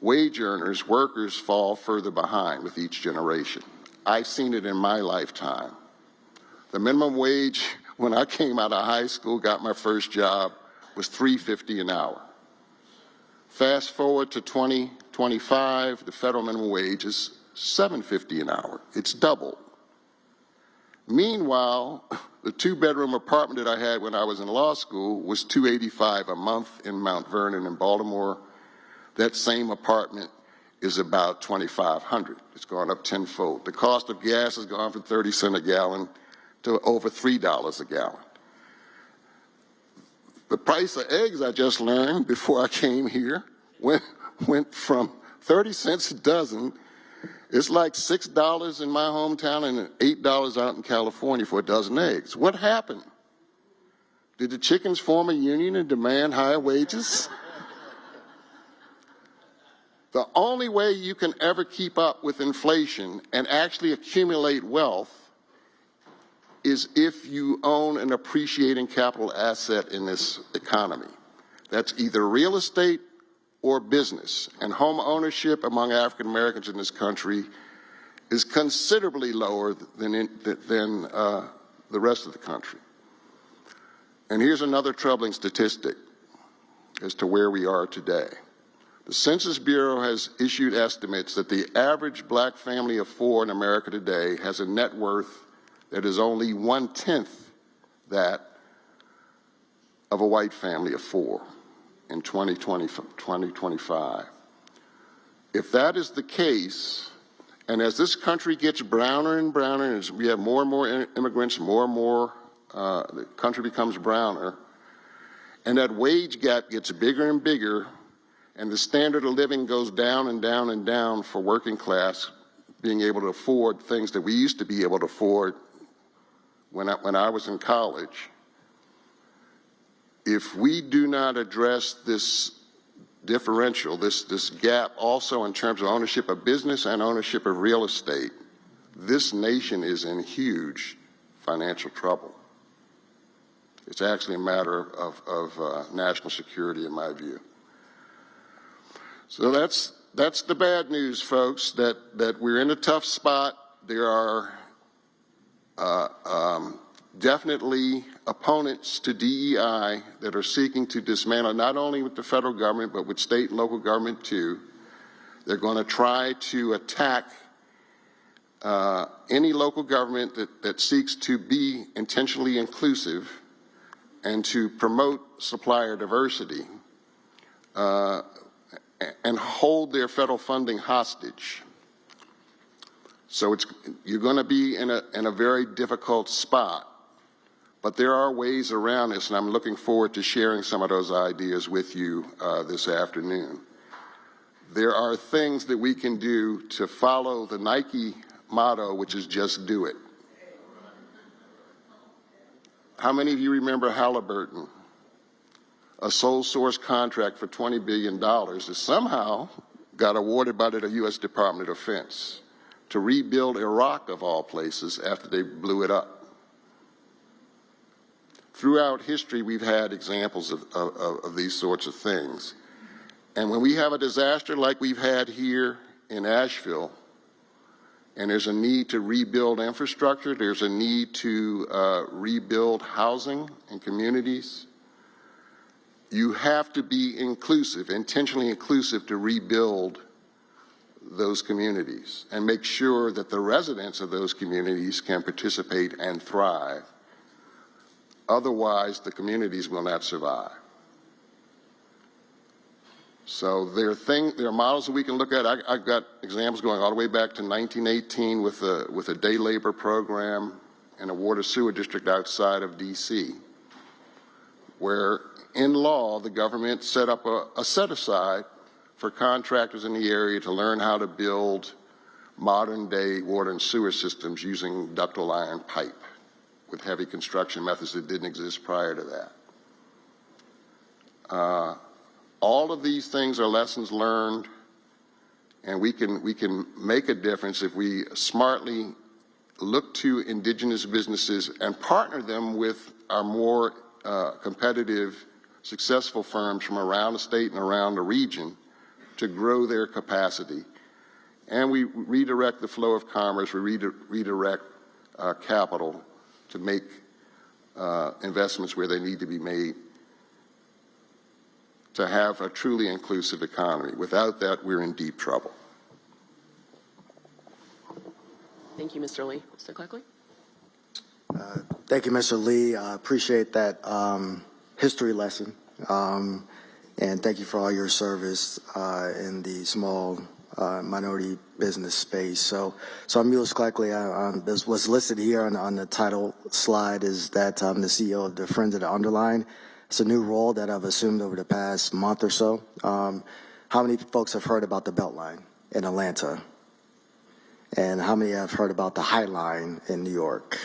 V: wage earners, workers fall further behind with each generation. I've seen it in my lifetime. The minimum wage when I came out of high school, got my first job, was $3.50 an hour. Fast forward to 2025, the federal minimum wage is $7.50 an hour. It's doubled. Meanwhile, the two-bedroom apartment that I had when I was in law school was $285 a month in Mount Vernon in Baltimore. That same apartment is about $2,500. It's gone up tenfold. The cost of gas has gone from 30 cents a gallon to over $3 a gallon. The price of eggs, I just learned before I came here, went from 30 cents a dozen. It's like $6 in my hometown and $8 out in California for a dozen eggs. What happened? Did the chickens form a union and demand higher wages? The only way you can ever keep up with inflation and actually accumulate wealth is if you own an appreciating capital asset in this economy. That's either real estate or business. And home ownership among African Americans in this country is considerably lower than the rest of the country. And here's another troubling statistic as to where we are today. The Census Bureau has issued estimates that the average black family of four in America today has a net worth that is only 1/10 that of a white family of four in 2025. If that is the case, and as this country gets browner and browner, as we have more and more immigrants, more and more, the country becomes browner, and that wage gap gets bigger and bigger, and the standard of living goes down and down and down for working class, being able to afford things that we used to be able to afford when I was in college. If we do not address this differential, this gap also in terms of ownership of business and ownership of real estate, this nation is in huge financial trouble. It's actually a matter of national security in my view. So that's the bad news, folks, that we're in a tough spot. There are definitely opponents to DEI that are seeking to dismantle not only with the federal government but with state and local government too. They're going to try to attack any local government that seeks to be intentionally inclusive and to promote supplier diversity and hold their federal funding hostage. So you're going to be in a very difficult spot, but there are ways around this, and I'm looking forward to sharing some of those ideas with you this afternoon. There are things that we can do to follow the Nike motto, which is just do it. How many of you remember Halliburton? A sole source contract for $20 billion that somehow got awarded by the U.S. Department of Defense to rebuild Iraq, of all places, after they blew it up. Throughout history, we've had examples of these sorts of things. And when we have a disaster like we've had here in Asheville, and there's a need to rebuild infrastructure, there's a need to rebuild housing and communities, you have to be inclusive, intentionally inclusive, to rebuild those communities and make sure that the residents of those communities can participate and thrive. Otherwise, the communities will not survive. So there are models that we can look at. I've got examples going all the way back to 1918 with a day labor program in a water sewer district outside of D.C., where in law the government set up a set-aside for contractors in the area to learn how to build modern-day water and sewer systems using ductile iron pipe with heavy construction methods that didn't exist prior to that. All of these things are lessons learned, and we can make a difference if we smartly look to indigenous businesses and partner them with our more competitive, successful firms from around the state and around the region to grow their capacity. And we redirect the flow of commerce, we redirect capital to make investments where they need to be made to have a truly inclusive economy. Without that, we're in deep trouble.
D: Thank you, Mr. Lee. Mr. Cleckley?
C: Thank you, Mr. Lee. I appreciate that history lesson. And thank you for all your service in the small minority business space. So I'm Mules Cleckley. What's listed here on the title slide is that I'm the CEO of the Friends of the Underline. It's a new role that I've assumed over the past month or so. How many folks have heard about the Beltline in Atlanta? And how many have heard about the High Line in New York?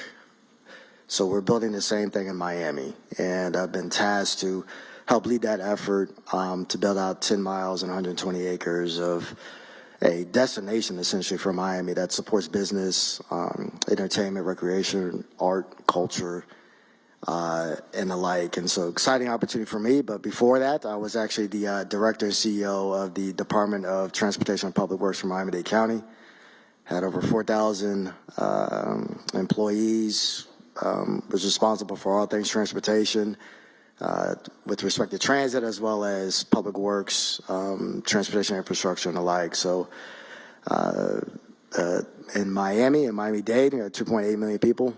C: So we're building the same thing in Miami. And I've been tasked to help lead that effort to build out 10 miles and 120 acres of a destination essentially for Miami that supports business, entertainment, recreation, art, culture, and the like. And so exciting opportunity for me. But before that, I was actually the director and CEO of the Department of Transportation and Public Works for Miami-Dade County. Had over 4,000 employees, was responsible for all things transportation with respect to transit as well as public works, transportation infrastructure and the like. So in Miami-Dade, 2.8 million people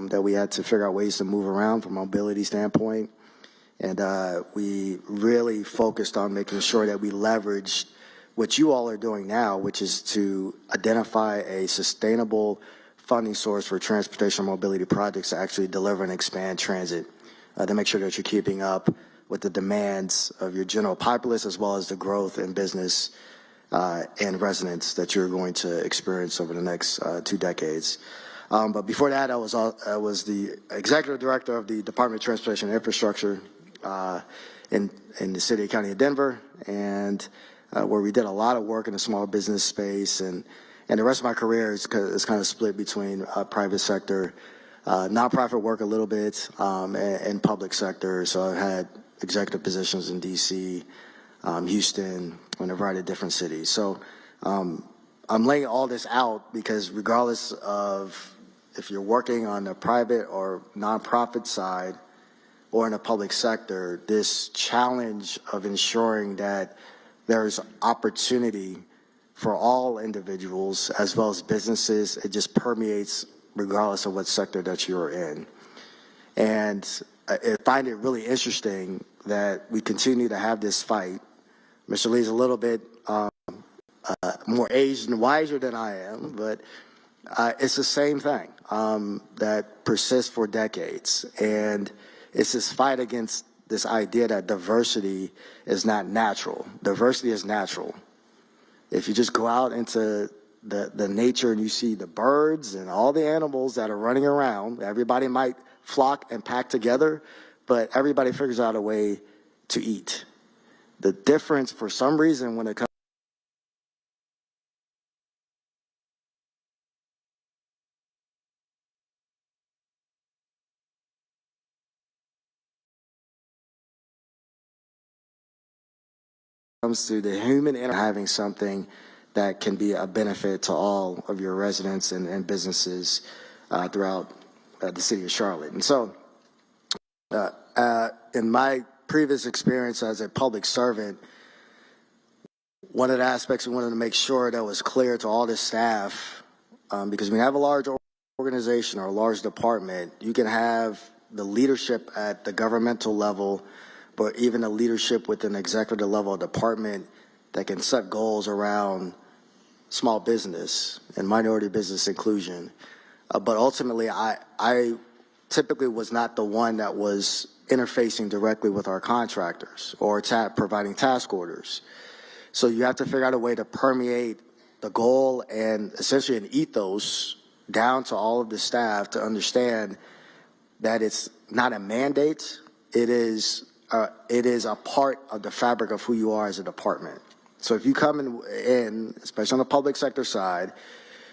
C: that we had to figure out ways to move around from a mobility standpoint. And we really focused on making sure that we leveraged what you all are doing now, which is to identify a sustainable funding source for transportation and mobility projects to actually deliver and expand transit, to make sure that you're keeping up with the demands of your general populace as well as the growth in business and residents that you're going to experience over the next 2 decades. But before that, I was the executive director of the Department of Transportation and Infrastructure in the city and county of Denver, and where we did a lot of work in the small business space. And the rest of my career is kind of split between private sector, nonprofit work a little bit, and public sector. So I've had executive positions in D.C., Houston, and a variety of different cities. So I'm laying all this out because regardless of if you're working on the private or nonprofit side or in the public sector, this challenge of ensuring that there's opportunity for all individuals as well as businesses, it just permeates regardless of what sector that you're in. And I find it really interesting that we continue to have this fight. Mr. Lee's a little bit more aged and wiser than I am, but it's the same thing that persists for decades. And it's this fight against this idea that diversity is not natural. Diversity is natural. If you just go out into the nature and you see the birds and all the animals that are running around, everybody might flock and pack together, but everybody figures out a way to eat. The difference, for some reason, when it comes to the human having something that can be a benefit to all of your residents and businesses throughout the city of Charlotte. And so in my previous experience as a public servant, one of the aspects we wanted to make sure that was clear to all the staff, because when you have a large organization or a large department, you can have the leadership at the governmental level but even the leadership within the executive level of department that can set goals around small business and minority business inclusion. But ultimately, I typically was not the one that was interfacing directly with our contractors or providing task orders. So you have to figure out a way to permeate the goal and essentially an ethos down to all of the staff to understand that it's not a mandate. It is a part of the fabric of who you are as a department. So if you come in, especially on the public sector side,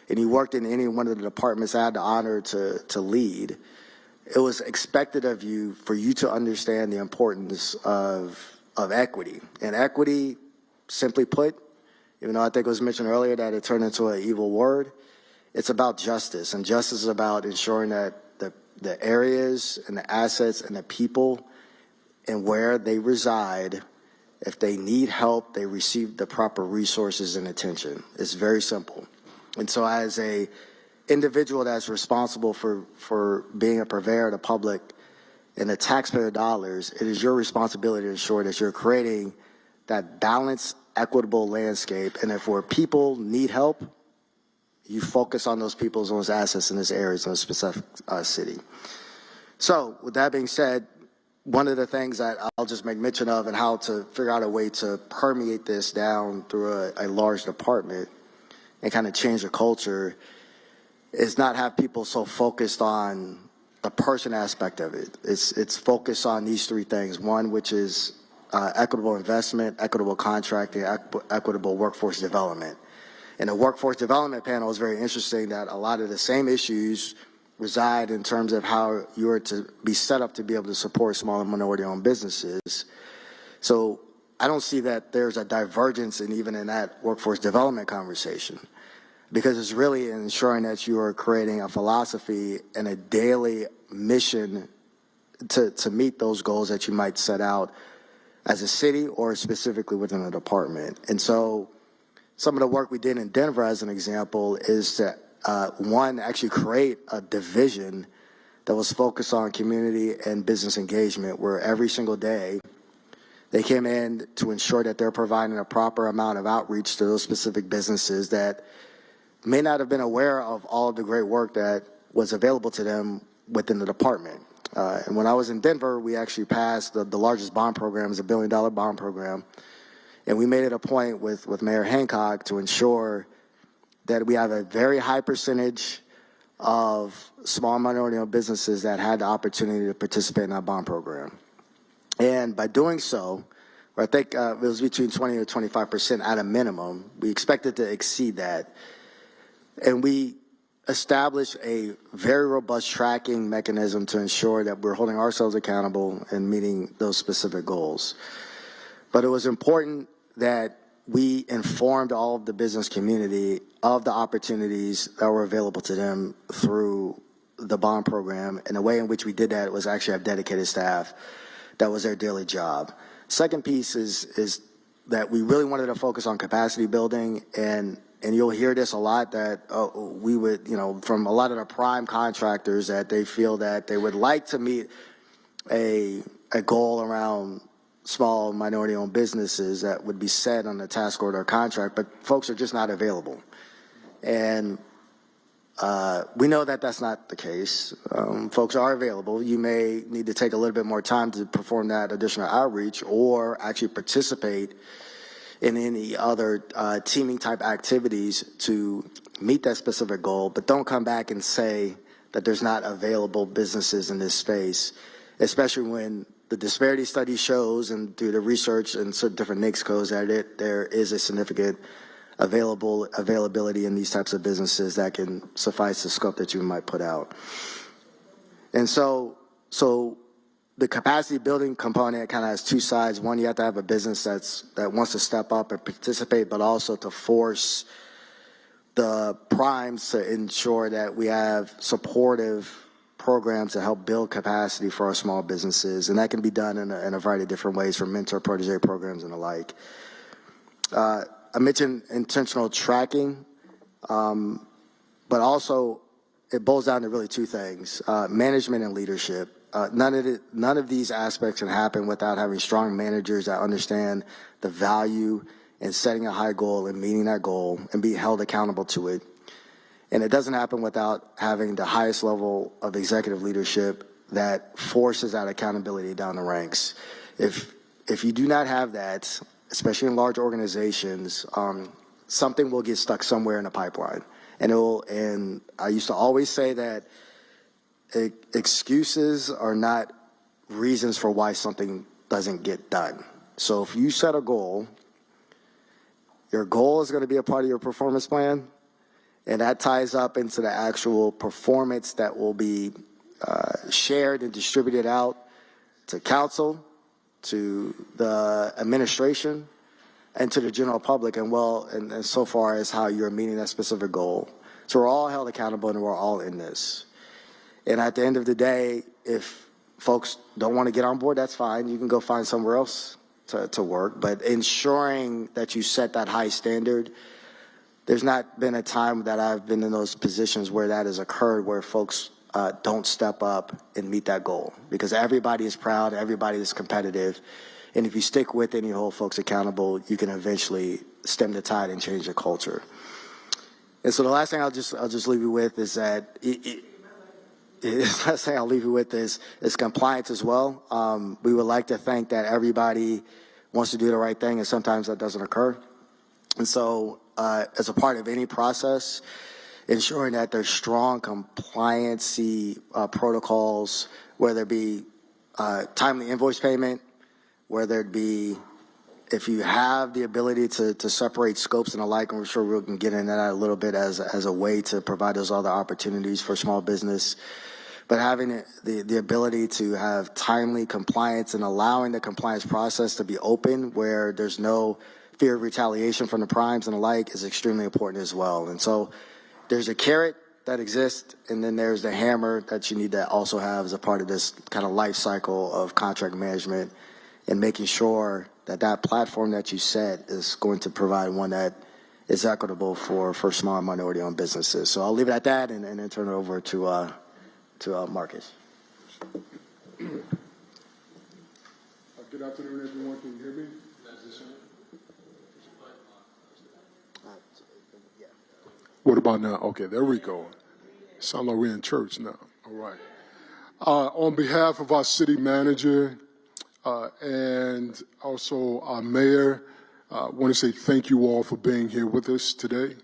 C: and you worked in any one of the departments I had the honor to lead, it was expected of you for you to understand the importance of equity. And equity, simply put, even though I think it was mentioned earlier that it turned into an evil word, it's about justice. And justice is about ensuring that the areas and the assets and the people and where they reside, if they need help, they receive the proper resources and attention. It's very simple. And so as a individual that's responsible for being a purveyor of the public and the taxpayer dollars, it is your responsibility to ensure that you're creating that balanced, equitable landscape. And if where people need help, you focus on those people, those assets in those areas in a specific city. So with that being said, one of the things that I'll just make mention of and how to figure out a way to permeate this down through a large department and kind of change the culture is not have people so focused on the person aspect of it. It's focused on these three things. One, which is equitable investment, equitable contracting, equitable workforce development. And the workforce development panel is very interesting that a lot of the same issues reside in terms of how you are to be set up to be able to support small and minority-owned businesses. So I don't see that there's a divergence even in that workforce development conversation, because it's really ensuring that you are creating a philosophy and a daily mission to meet those goals that you might set out as a city or specifically within a department. And so some of the work we did in Denver, as an example, is to, one, actually create a division that was focused on community and business engagement, where every single day they came in to ensure that they're providing a proper amount of outreach to those specific businesses that may not have been aware of all of the great work that was available to them within the department. And when I was in Denver, we actually passed the largest bond program, it's $1 billion bond program. And we made it a point with Mayor Hancock to ensure that we have a very high percentage of small minority-owned businesses that had the opportunity to participate in our bond program. And by doing so, I think it was between 20 or 25% at a minimum. We expected to exceed that. And we established a very robust tracking mechanism to ensure that we're holding ourselves accountable and meeting those specific goals. But it was important that we informed all of the business community of the opportunities that were available to them through the bond program. And the way in which we did that was actually have dedicated staff. That was their daily job. Second piece is that we really wanted to focus on capacity building, and you'll hear this a lot that we would, from a lot of the prime contractors, that they feel that they would like to meet a goal around small minority-owned businesses that would be set on the task order or contract, but folks are just not available. And we know that that's not the case. Folks are available. You may need to take a little bit more time to perform that additional outreach or actually participate in any other teaming type activities to meet that specific goal, but don't come back and say that there's not available businesses in this space, especially when the disparity study shows, and through the research and certain different NAICS codes, that there is a significant availability in these types of businesses that can suffice the scope that you might put out. And so the capacity building component kind of has two sides. One, you have to have a business that wants to step up and participate, but also to force the primes to ensure that we have supportive programs to help build capacity for our small businesses. And that can be done in a variety of different ways, from mentor protege programs and the like. I mentioned intentional tracking, but also it boils down to really two things, management and leadership. none of these aspects can happen without having strong managers that understand the value in setting a high goal and meeting that goal and be held accountable to it. And it doesn't happen without having the highest level of executive leadership that forces that accountability down the ranks. If you do not have that, especially in large organizations, something will get stuck somewhere in the pipeline. And I used to always say that excuses are not reasons for why something doesn't get done. So if you set a goal, your goal is going to be a part of your performance plan, and that ties up into the actual performance that will be shared and distributed out to council, to the administration, and to the general public, and so far as how you're meeting that specific goal. So we're all held accountable and we're all in this. And at the end of the day, if folks don't want to get on board, that's fine. You can go find somewhere else to work. But ensuring that you set that high standard, there's not been a time that I've been in those positions where that has occurred, where folks don't step up and meet that goal. Because everybody is proud, everybody is competitive. And if you stick with it and you hold folks accountable, you can eventually stem the tide and change the culture. And so the last thing I'll just leave you with is that last thing I'll leave you with is compliance as well. We would like to think that everybody wants to do the right thing, and sometimes that doesn't occur. And so as a part of any process, ensuring that there's strong compliancy protocols, whether it be timely invoice payment, whether it be if you have the ability to separate scopes and the like, and we're sure we can get into that a little bit as a way to provide those other opportunities for small business. But having the ability to have timely compliance and allowing the compliance process to be open where there's no fear of retaliation from the primes and the like is extremely important as well. And so there's a carrot that exists, and then there's the hammer that you need to also have as a part of this kind of life cycle of contract management and making sure that that platform that you set is going to provide one that is equitable for small and minority-owned businesses. So I'll leave it at that and then turn it over to Marcus.
L: Good afternoon, everyone. Can you hear me? What about now? Okay, there we go. Sound like we're in church now. All right. On behalf of our city manager and also our mayor, I want to say thank you all for being here with us today.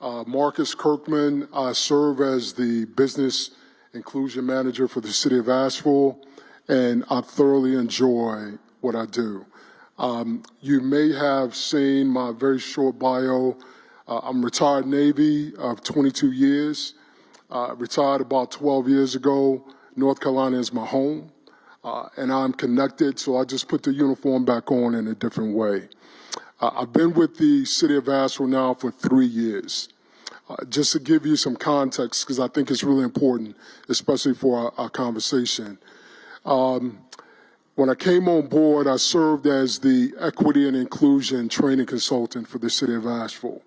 L: Marcus Kirkman, I serve as the business inclusion manager for the city of Asheville, and I thoroughly enjoy what I do. You may have seen my very short bio. I'm retired Navy of 22 years. Retired about 12 years ago. North Carolina is my home, and I'm connected, so I just put the uniform back on in a different way. I've been with the city of Asheville now for 3 years. Just to give you some context, because I think it's really important, especially for our conversation. When I came on board, I served as the Equity and Inclusion Training Consultant for the city of Asheville.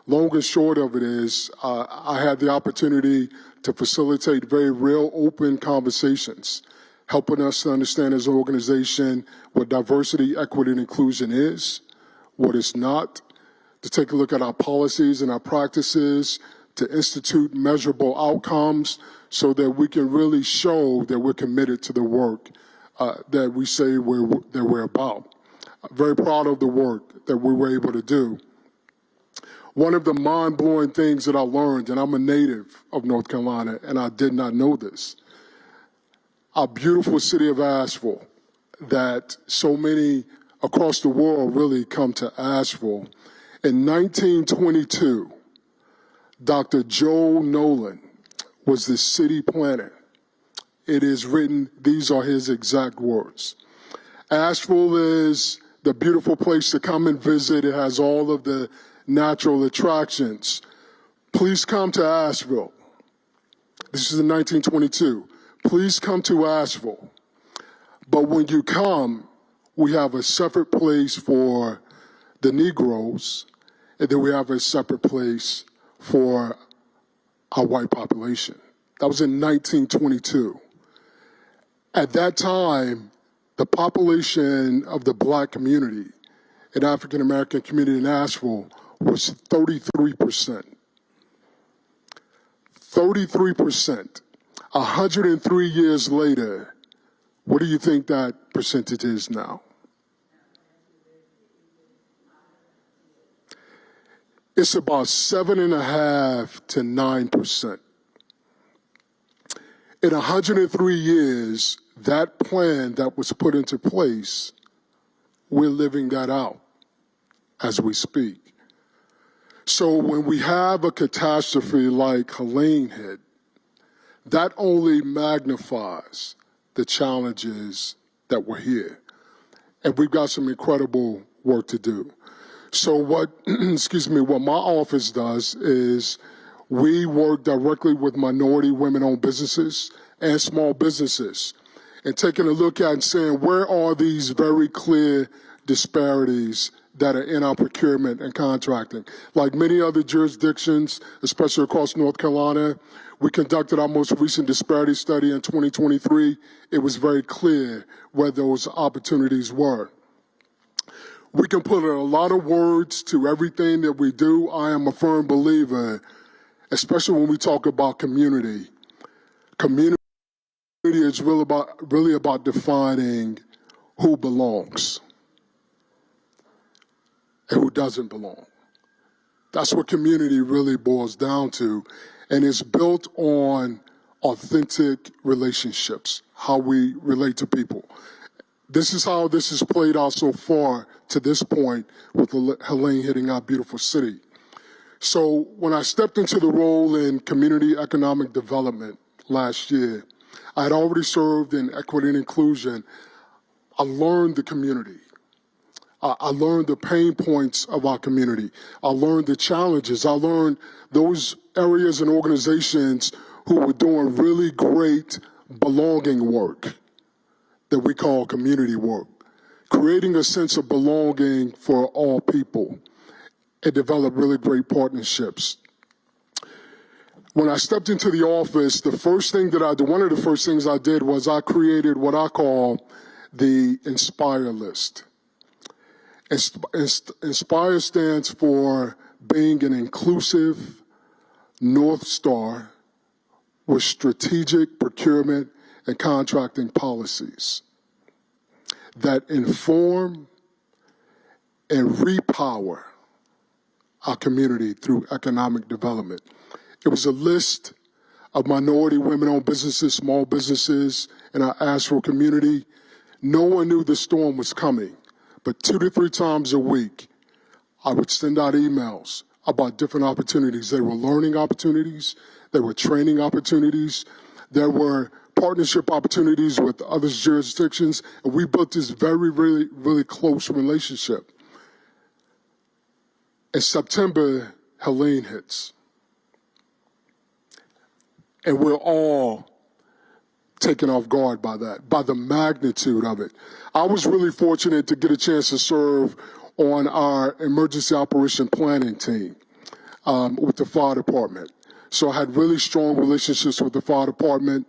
L: Long and short of it is, I had the opportunity to facilitate very real open conversations, helping us to understand as an organization what diversity, equity, and inclusion is, what it's not, to take a look at our policies and our practices, to institute measurable outcomes so that we can really show that we're committed to the work that we say that we're about. I'm very proud of the work that we were able to do. One of the mind-blowing things that I learned, and I'm a native of North Carolina, and I did not know this, our beautiful city of Asheville, that so many across the world really come to Asheville. In 1922, Dr. Joe Nolan was the city planner. It is written, these are his exact words. Asheville is the beautiful place to come and visit. It has all of the natural attractions. Please come to Asheville. This is in 1922. Please come to Asheville. But when you come, we have a separate place for the Negroes, and then we have a separate place for our white population. That was in 1922. At that time, the population of the black community and African American community in Asheville was 33%. 33%. 103 years later, what do you think that percentage is now? It's about 7.5% to 9%. In 103 years, that plan that was put into place, we're living that out as we speak. So when we have a catastrophe like Helene hit, that only magnifies the challenges that were here. And we've got some incredible work to do. So what, what my office does is we work directly with minority women-owned businesses and small businesses and taking a look at and saying, where are these very clear disparities that are in our procurement and contracting? Like many other jurisdictions, especially across North Carolina, we conducted our most recent disparity study in 2023. It was very clear where those opportunities were. We can put a lot of words to everything that we do. I am a firm believer, especially when we talk about community. Community is really about defining who belongs and who doesn't belong. That's what community really boils down to. And it's built on authentic relationships, how we relate to people. This is how this has played out so far to this point with Helene hitting our beautiful city. So when I stepped into the role in community economic development last year, I had already served in equity and inclusion. I learned the community. I learned the pain points of our community. I learned the challenges. I learned those areas and organizations who were doing really great belonging work that we call community work, creating a sense of belonging for all people and develop really great partnerships. When I stepped into the office, one of the first things I did was I created what I call the Inspire list. Inspire stands for being an inclusive North Star with strategic procurement and contracting policies that inform and repower our community through economic development. It was a list of minority women-owned businesses, small businesses in our Asheville community. No one knew the storm was coming, but 2 to 3 times a week, I would send out emails about different opportunities. There were learning opportunities, there were training opportunities, there were partnership opportunities with other jurisdictions, and we built this very, really, really close relationship. In September, Helene hits. And we're all taken off guard by that, by the magnitude of it. I was really fortunate to get a chance to serve on our emergency operation planning team with the fire department. So I had really strong relationships with the fire department.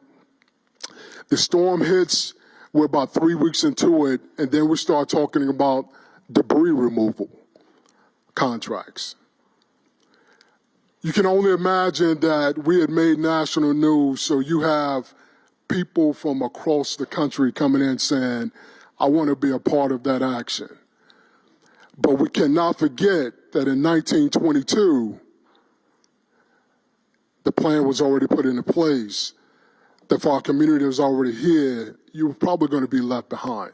L: The storm hits, we're about 3 weeks into it, and then we start talking about debris removal contracts. You can only imagine that we had made national news, so you have people from across the country coming in saying, I want to be a part of that action. But we cannot forget that in 1922, the plan was already put into place. That for our community that was already here, you were probably going to be left behind.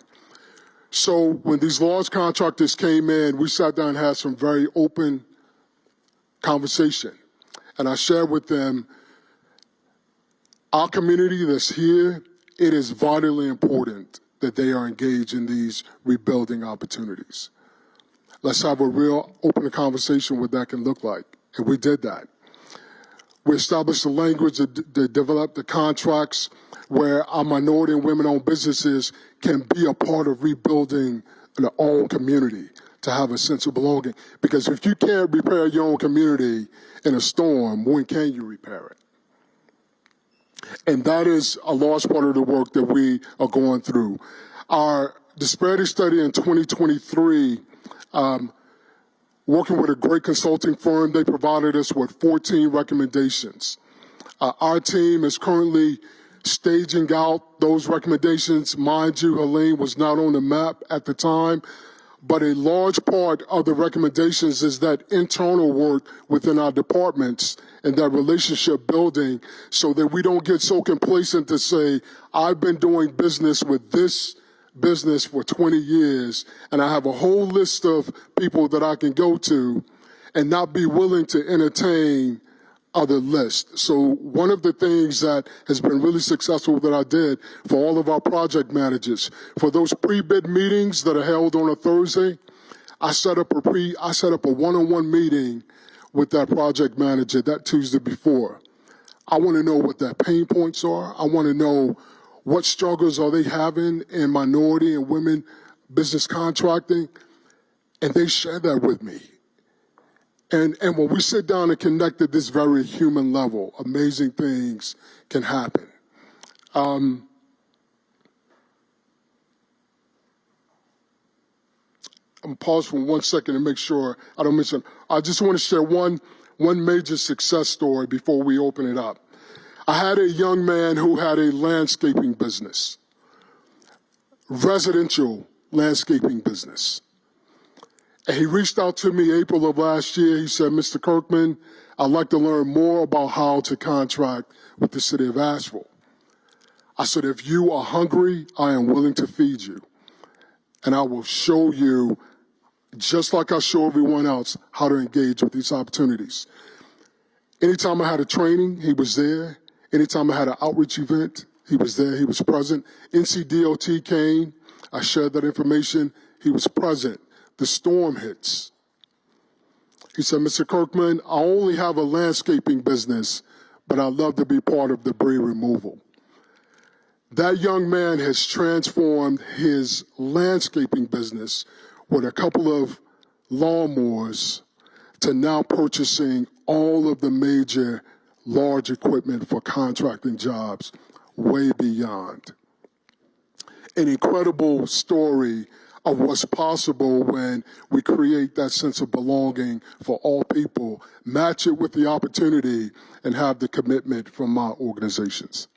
L: So when these large contractors came in, we sat down and had some very open conversation. And I shared with them, our community that's here, it is vitally important that they are engaged in these rebuilding opportunities. Let's have a real open conversation what that can look like. And we did that. We established the language to develop the contracts where our minority and women-owned businesses can be a part of rebuilding their own community, to have a sense of belonging. Because if you can't repair your own community in a storm, when can you repair it? And that is a large part of the work that we are going through. Our disparity study in 2023, working with a great consulting firm, they provided us with 14 recommendations. Our team is currently staging out those recommendations. Mind you, Helene was not on the map at the time, but a large part of the recommendations is that internal work within our departments and that relationship building so that we don't get so complacent to say, I've been doing business with this business for 20 years and I have a whole list of people that I can go to and not be willing to entertain other lists. So one of the things that has been really successful that I did for all of our project managers, for those pre-bid meetings that are held on a Thursday, I set up a one-on-one meeting with that project manager that Tuesday before. I want to know what their pain points are. I want to know what struggles are they having in minority and women business contracting, and they share that with me. And when we sit down and connect at this very human level, amazing things can happen. I'm going to pause for 1 second to make sure I don't miss it. I just want to share one major success story before we open it up. I had a young man who had a landscaping business, residential landscaping business. And he reached out to me April of last year. He said, Mr. Kirkman, I'd like to learn more about how to contract with the city of Asheville. I said, if you are hungry, I am willing to feed you. And I will show you, just like I show everyone else, how to engage with these opportunities. Anytime I had a training, he was there. Anytime I had an outreach event, he was there, he was present. NCDOT came, I shared that information, he was present. The storm hits. He said, Mr. Kirkman, I only have a landscaping business, but I'd love to be part of debris removal. That young man has transformed his landscaping business with a couple of lawnmowers to now purchasing all of the major large equipment for contracting jobs way beyond. An incredible story of what's possible when we create that sense of belonging for all people, match it with the opportunity, and have the commitment from our organizations.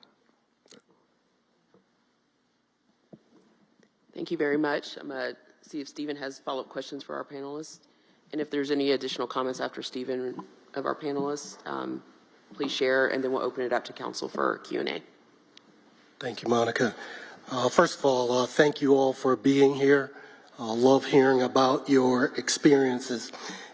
D: Thank you very much. I'm going to see if Stephen has follow-up questions for our panelists. And if there's any additional comments after Stephen of our panelists, please share, and then we'll open it up to council for Q&A.
I: Thank you, Monica. First of all, thank you all for being here. Love hearing about your experiences.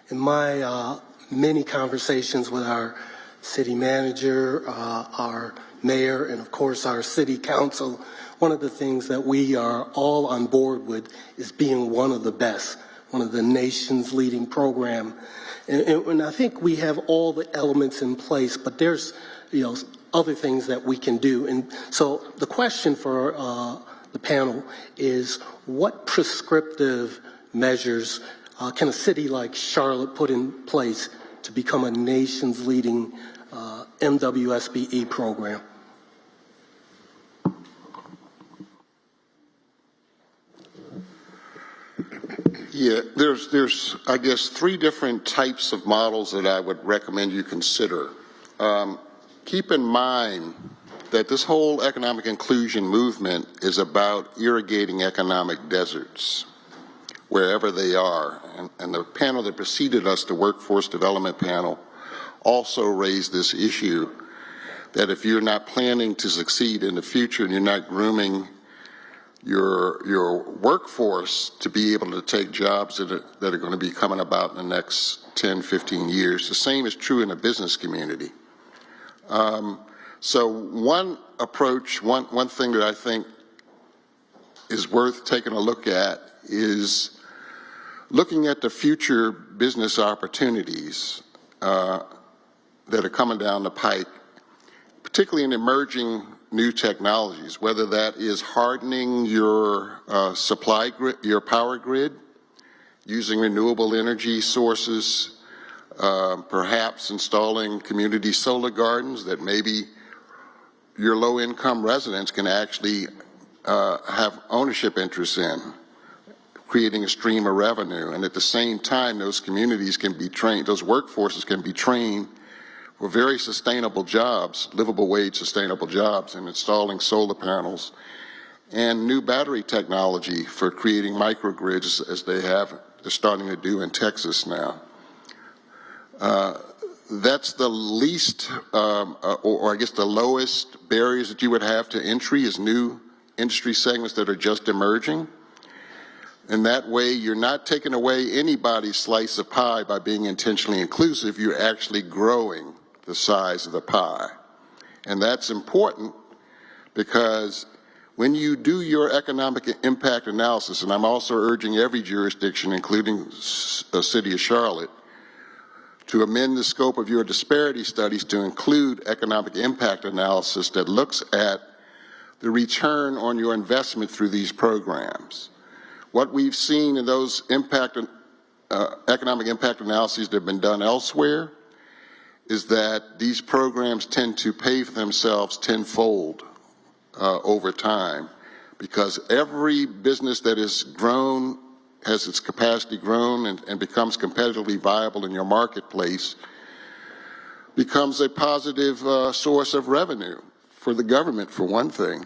I: In my many conversations with our city manager, our mayor, and of course our city council, one of the things that we are all on board with is being one of the best, one of the nation's leading program. And I think we have all the elements in place, but there's, other things that we can do. And so the question for the panel is, what prescriptive measures can a city like Charlotte put in place to become a nation's leading MWSBE program?
V: Yeah, there's I guess 3 different types of models that I would recommend you consider. Keep in mind that this whole economic inclusion movement is about irrigating economic deserts wherever they are. And the panel that preceded us, the Workforce Development Panel, also raised this issue that if you're not planning to succeed in the future and you're not grooming your workforce to be able to take jobs that are going to be coming about in the next 10, 15 years, the same is true in the business community. So one approach, one thing that I think is worth taking a look at is looking at the future business opportunities that are coming down the pike, particularly in emerging new technologies, whether that is hardening your supply grid, your power grid, using renewable energy sources, perhaps installing community solar gardens that maybe your low-income residents can actually have ownership interests in, creating a stream of revenue. And at the same time, those communities can be trained, those workforces can be trained for very sustainable jobs, livable wage sustainable jobs, and installing solar panels and new battery technology for creating microgrids as they're starting to do in Texas now. That's the least, or I guess the lowest barriers that you would have to entry is new industry segments that are just emerging. And that way, you're not taking away anybody's slice of pie by being intentionally inclusive. You're actually growing the size of the pie. And that's important because when you do your economic impact analysis, and I'm also urging every jurisdiction, including the City of Charlotte, to amend the scope of your disparity studies to include economic impact analysis that looks at the return on your investment through these programs. What we've seen in those economic impact analyses that have been done elsewhere is that these programs tend to pay for themselves tenfold over time, because every business that is grown, has its capacity grown and becomes competitively viable in your marketplace, becomes a positive source of revenue for the government, for one thing.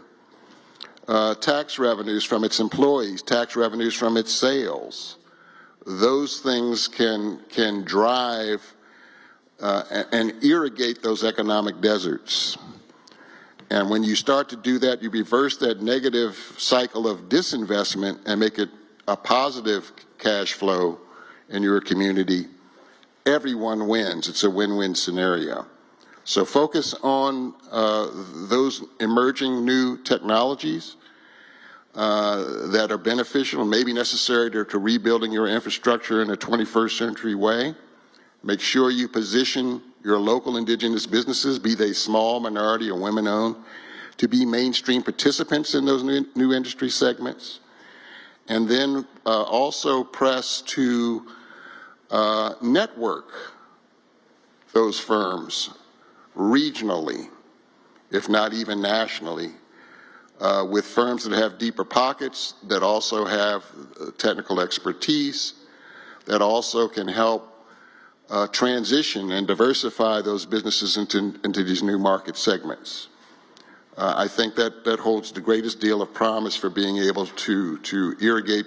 V: Tax revenues from its employees, tax revenues from its sales. Those things can drive and irrigate those economic deserts. And when you start to do that, you reverse that negative cycle of disinvestment and make it a positive cash flow in your community. Everyone wins. It's a win-win scenario. So focus on those emerging new technologies that are beneficial and maybe necessary to rebuilding your infrastructure in a 21st century way. Make sure you position your local indigenous businesses, be they small, minority, or women-owned, to be mainstream participants in those new industry segments. And then also press to network those firms regionally, if not even nationally, with firms that have deeper pockets, that also have technical expertise, that also can help transition and diversify those businesses into these new market segments. I think that holds the greatest deal of promise for being able to irrigate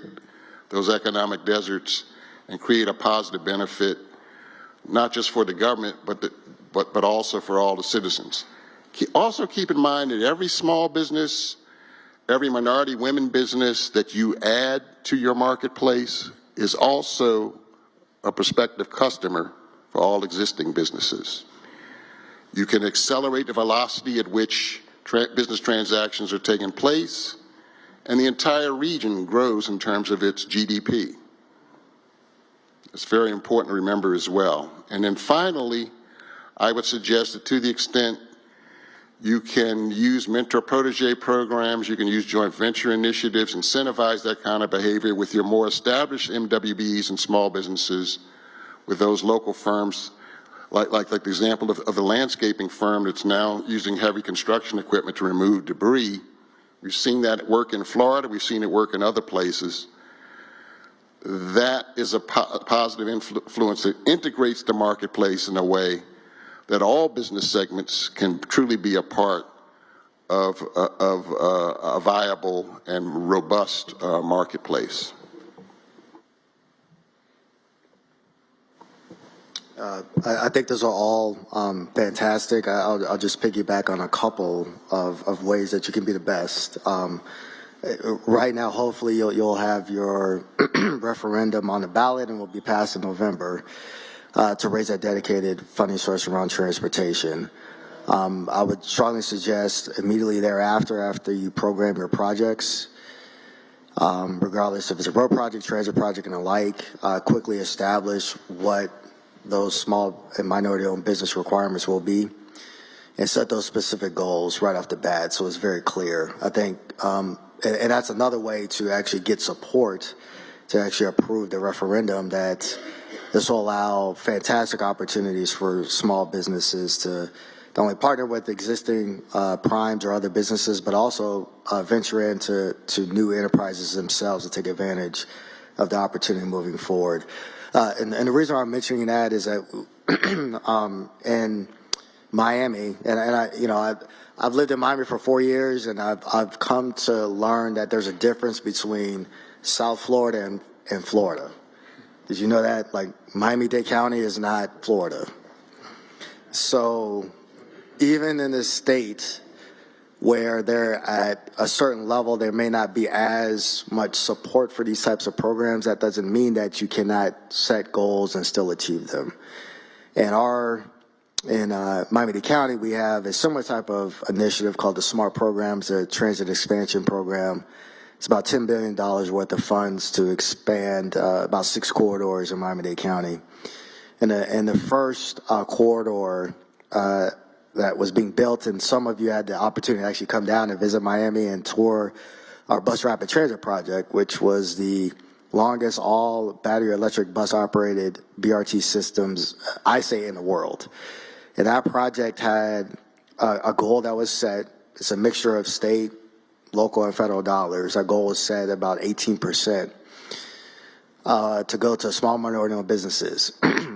V: those economic deserts and create a positive benefit, not just for the government, but also for all the citizens. Also keep in mind that every small business, every minority women business that you add to your marketplace is also a prospective customer for all existing businesses. You can accelerate the velocity at which business transactions are taking place, and the entire region grows in terms of its GDP. It's very important to remember as well. And then finally, I would suggest that to the extent you can use mentor-protege programs, you can use joint venture initiatives, incentivize that kind of behavior with your more established MWBs and small businesses, with those local firms, like the example of the landscaping firm that's now using heavy construction equipment to remove debris. We've seen that work in Florida, we've seen it work in other places. That is a positive influence that integrates the marketplace in a way that all business segments can truly be a part of a viable and robust marketplace.
C: I think those are all fantastic. I'll just piggyback on a couple of ways that you can be the best. Right now, hopefully, you'll have your referendum on the ballot and will be passed in November to raise that dedicated funding source around transportation. I would strongly suggest immediately thereafter, after you program your projects, regardless if it's a road project, transit project, and the like, quickly establish what those small and minority-owned business requirements will be, and set those specific goals right off the bat so it's very clear. I think, and that's another way to actually get support to actually approve the referendum, that this will allow fantastic opportunities for small businesses to not only partner with existing primes or other businesses, but also venture into new enterprises themselves to take advantage of the opportunity moving forward. And the reason why I'm mentioning that is that in Miami, I've lived in Miami for 4 years, and I've come to learn that there's a difference between South Florida and Florida. Did you know that? Like, Miami-Dade County is not Florida. So even in a state where they're at a certain level, there may not be as much support for these types of programs. That doesn't mean that you cannot set goals and still achieve them. And in Miami-Dade County, we have a similar type of initiative called the SMART programs, the Transit Expansion Program. It's about $10 billion worth of funds to expand about 6 corridors in Miami-Dade County. And the first corridor that was being built, and some of you had the opportunity to actually come down and visit Miami and tour our bus rapid transit project, which was the longest all battery electric bus operated BRT systems, I say, in the world. And that project had a goal that was set. It's a mixture of state, local, and federal dollars. Our goal was set about 18% to go to small minority-owned businesses.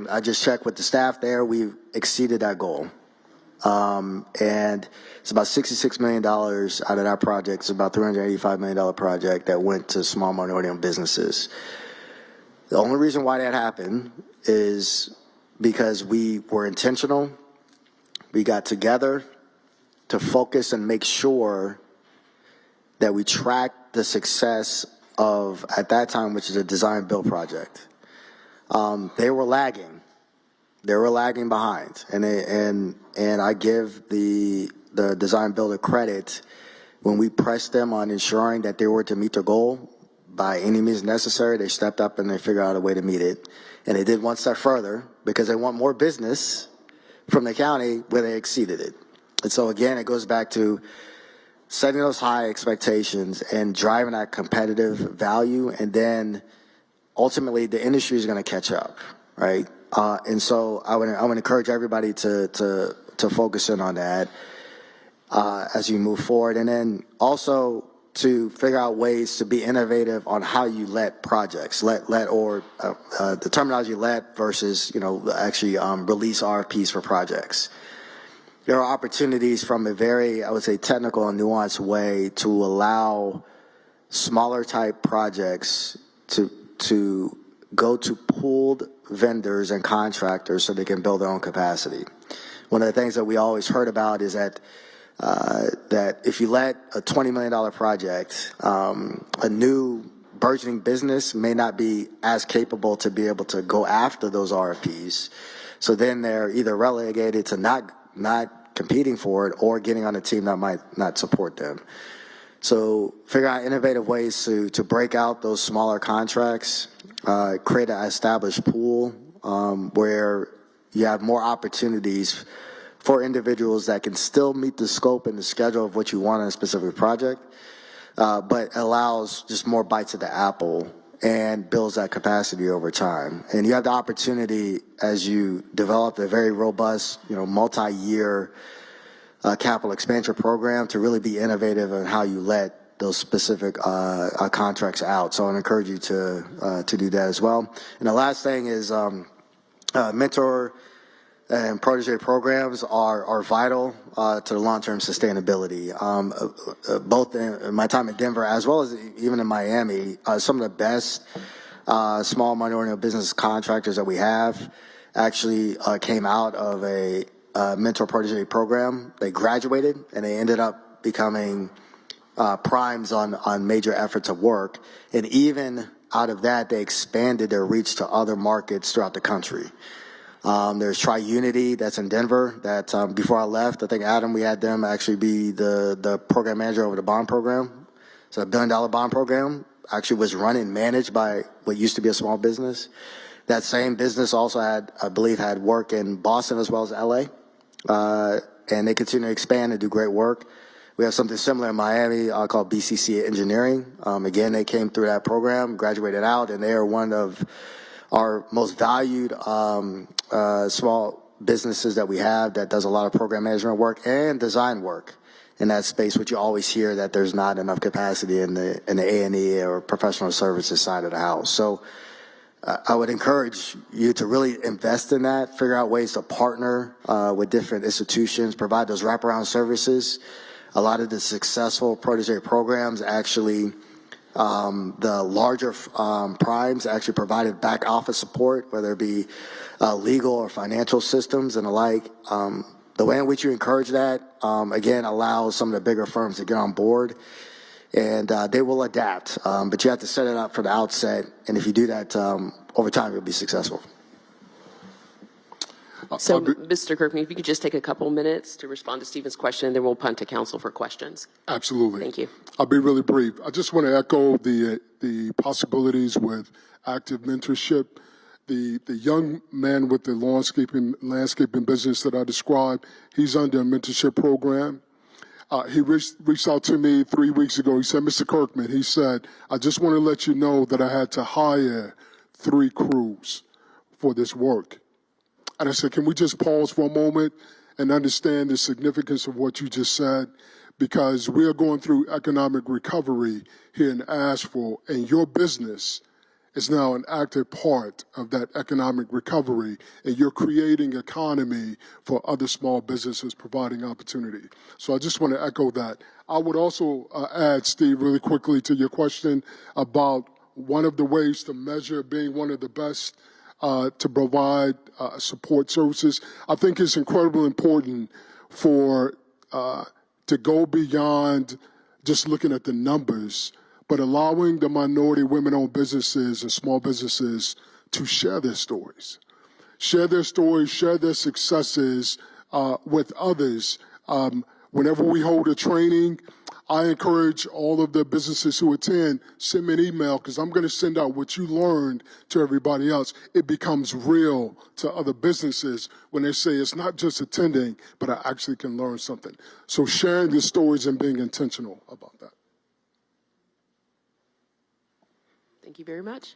C: I just checked with the staff there. We exceeded that goal. And it's about $66 million out of that project. It's about $385 million project that went to small minority-owned businesses. The only reason why that happened is because we were intentional. We got together to focus and make sure that we tracked the success of, at that time, which is a design-build project. They were lagging. They were lagging behind, and I give the design builder credit when we pressed them on ensuring that they were to meet their goal by any means necessary. They stepped up and they figured out a way to meet it, and they did one step further because they want more business from the county where they exceeded it. And so again, it goes back to setting those high expectations and driving that competitive value, and then ultimately the industry is going to catch up, right? And so I would encourage everybody to focus in on that as you move forward, and then also to figure out ways to be innovative on how you let projects the terminology let versus actually release RFPs for projects. There are opportunities from a very, I would say, technical and nuanced way to allow smaller type projects to go to pooled vendors and contractors so they can build their own capacity. One of the things that we always heard about is that if you let a $20 million project, a new burgeoning business may not be as capable to be able to go after those RFPs. So then they're either relegated to not competing for it or getting on a team that might not support them. So figure out innovative ways to break out those smaller contracts, create an established pool where you have more opportunities for individuals that can still meet the scope and the schedule of what you want in a specific project, but allows just more bites of the apple and builds that capacity over time. And you have the opportunity as you develop a very robust, multi-year capital expansion program to really be innovative in how you let those specific contracts out. So I encourage you to do that as well. And the last thing is mentor and protege programs are vital to the long-term sustainability. Both in my time in Denver as well as even in Miami, some of the best small minority business contractors that we have actually came out of a mentor protege program. They graduated and they ended up becoming primes on major efforts of work. And even out of that, they expanded their reach to other markets throughout the country. There's Tri-Unity that's in Denver that before I left, I think Adam, we had them actually be the program manager over the bond program. So $1 billion bond program actually was run and managed by what used to be a small business. That same business also had work in Boston as well as LA. And they continue to expand and do great work. We have something similar in Miami called BCC Engineering. Again, they came through that program, graduated out, and they are one of our most valued small businesses that we have that does a lot of program management work and design work in that space, which you always hear that there's not enough capacity in the A&E or professional services side of the house. So I would encourage you to really invest in that, figure out ways to partner with different institutions, provide those wraparound services. A lot of the successful protege programs actually, the larger primes actually provided back office support, whether it be legal or financial systems and the like. The way in which you encourage that, again, allows some of the bigger firms to get on board, and they will adapt. But you have to set it up for the outset, and if you do that over time, you'll be successful.
D: So, Mr. Kirkman, if you could just take a couple minutes to respond to Stephen's question, then we'll punt to council for questions.
L: Absolutely.
D: Thank you.
L: I'll be really brief. I just want to echo the possibilities with active mentorship. The young man with the landscaping business that I described, he's under a mentorship program. He reached out to me 3 weeks ago. He said, Mr. Kirkman, he said, I just want to let you know that I had to hire 3 crews for this work. And I said, can we just pause for a moment and understand the significance of what you just said? Because we are going through economic recovery here in Asheville, and your business is now an active part of that economic recovery, and you're creating economy for other small businesses, providing opportunity. So I just want to echo that. I would also add, Steve, really quickly to your question about one of the ways to measure being one of the best to provide support services. I think it's incredibly important to go beyond just looking at the numbers, but allowing the minority women-owned businesses and small businesses to share their stories, share their successes with others. Whenever we hold a training, I encourage all of the businesses who attend, send me an email, because I'm going to send out what you learned to everybody else. It becomes real to other businesses when they say it's not just attending, but I actually can learn something. So sharing the stories and being intentional about that.
D: Thank you very much.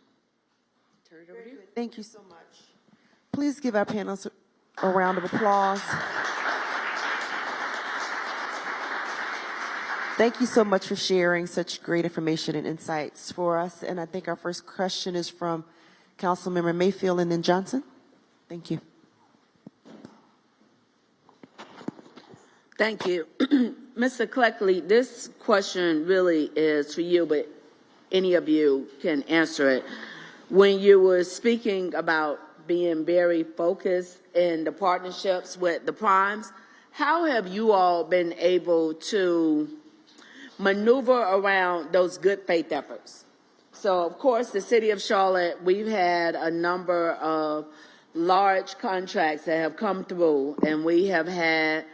D: Turn it over to you.
A: Thank you so much. Please give our panelists a round of applause. Thank you so much for sharing such great information and insights for us. And I think our first question is from Councilmember Mayfield and then Johnson. Thank you.
K: Thank you. Mr. Cleckley, this question really is for you, but any of you can answer it. When you were speaking about being very focused in the partnerships with the primes, how have you all been able to maneuver around those good faith efforts? So, of course, the city of Charlotte, we've had a number of large contracts that have come through, and we have had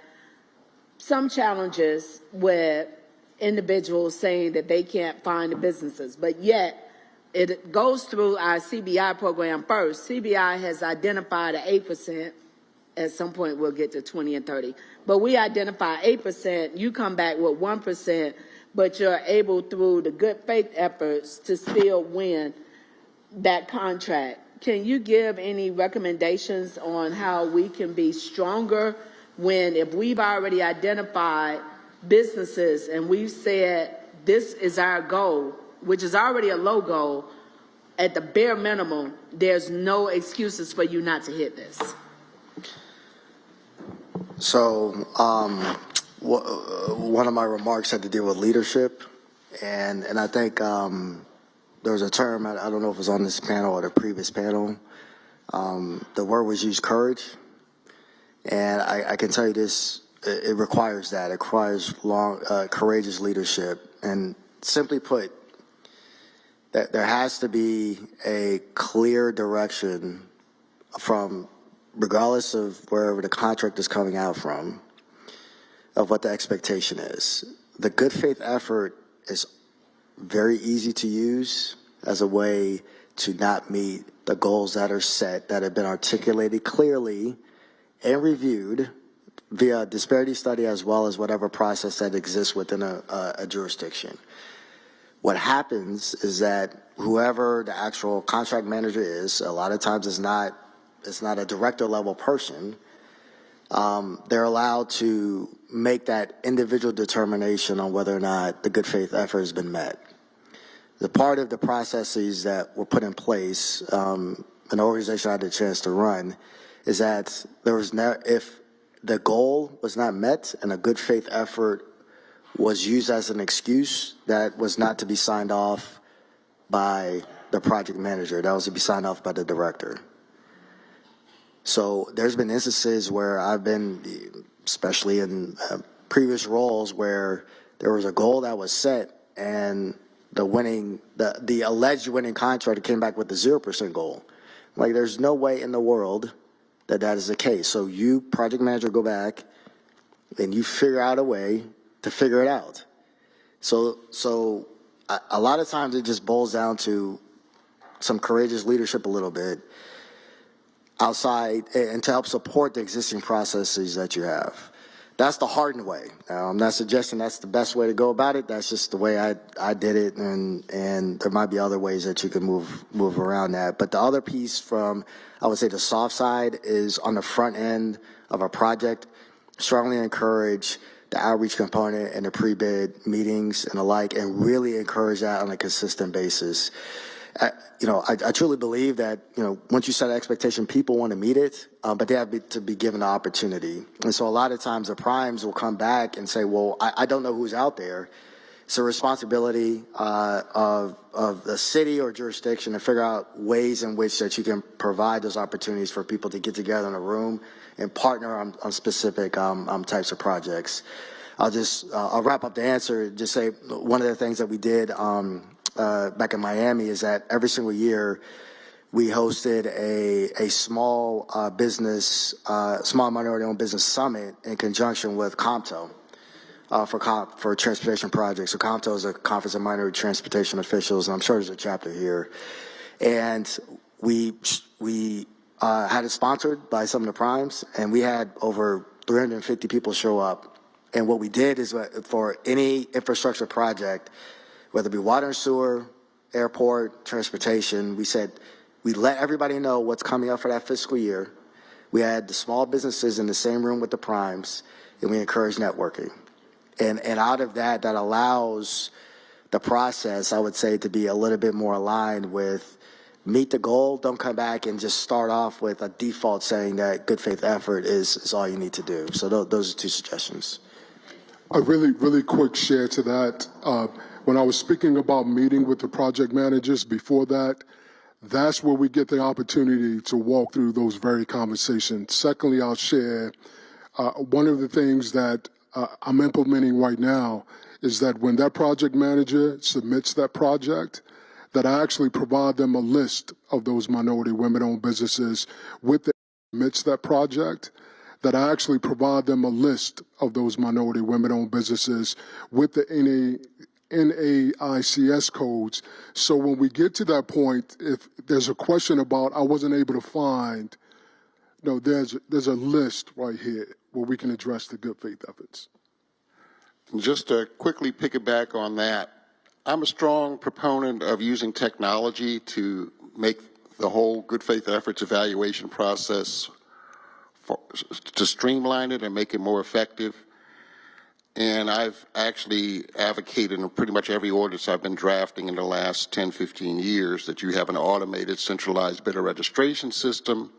K: some challenges with individuals saying that they can't find the businesses, but yet it goes through our CBI program first. CBI has identified an 8%. At some point, we'll get to 20 and 30. But we identify 8%. You come back with 1%, but you're able, through the good faith efforts, to still win that contract. Can you give any recommendations on how we can be stronger when, if we've already identified businesses and we've said this is our goal, which is already a low goal, at the bare minimum, there's no excuses for you not to hit this?
C: So one of my remarks had to deal with leadership, and I think there was a term, I don't know if it was on this panel or the previous panel, the word was used, courage, and I can tell you this, it requires that. It requires courageous leadership, and simply put, that there has to be a clear direction from, regardless of wherever the contract is coming out from, of what the expectation is. The good faith effort is very easy to use as a way to not meet the goals that are set, that have been articulated clearly and reviewed via disparity study, as well as whatever process that exists within a jurisdiction. What happens is that whoever the actual contract manager is, a lot of times it's not a director level person, they're allowed to make that individual determination on whether or not the good faith effort has been met. The part of the processes that were put in place, an organization I had a chance to run, is that there was if the goal was not met and a good faith effort was used as an excuse, that was not to be signed off by the project manager. That was to be signed off by the director. So there's been instances where I've been, especially in previous roles, where there was a goal that was set and the alleged winning contractor came back with the 0% goal. Like, there's no way in the world that that is the case. So you, project manager, go back and you figure out a way to figure it out. So a lot of times it just boils down to some courageous leadership a little bit outside and to help support the existing processes that you have. That's the hardened way. Now, I'm not suggesting that's the best way to go about it. That's just the way I did it, and there might be other ways that you can move around that. But the other piece from, I would say, the soft side is on the front end of a project, strongly encourage the outreach component and the pre-bid meetings and the like, and really encourage that on a consistent basis. I truly believe that, once you set an expectation, people want to meet it, but they have to be given the opportunity. And so a lot of times the primes will come back and say, well, I don't know who's out there. It's a responsibility of the city or jurisdiction to figure out ways in which that you can provide those opportunities for people to get together in a room and partner on specific types of projects. I'll wrap up the answer, just say one of the things that we did back in Miami is that every single year we hosted a small small minority-owned business summit in conjunction with COMTO for transportation projects. So COMTO is a Conference of Minority Transportation Officials, and I'm sure there's a chapter here. And we had it sponsored by some of the primes, and we had over 350 people show up. And what we did is, for any infrastructure project, whether it be water and sewer, airport, transportation, we said we let everybody know what's coming up for that fiscal year. We had the small businesses in the same room with the primes, and we encouraged networking. And out of that allows the process, I would say, to be a little bit more aligned with meet the goal. Don't come back and just start off with a default saying that good faith effort is all you need to do. So those are two suggestions.
L: A really quick share to that. When I was speaking about meeting with the project managers before that, that's where we get the opportunity to walk through those very conversations. Secondly, I'll share one of the things that I'm implementing right now is that when that project manager submits that project, that I actually provide them a list of those minority women-owned businesses with the submits that project, that I actually provide them a list of those minority women-owned businesses with the NAICS codes. So when we get to that point, if there's a question about I wasn't able to find, there's a list right here where we can address the good faith efforts.
V: Just to quickly piggyback on that, I'm a strong proponent of using technology to make the whole good faith efforts evaluation process to streamline it and make it more effective. And I've actually advocated in pretty much every ordinance I've been drafting in the last 10, 15 years that you have an automated centralized bidder registration system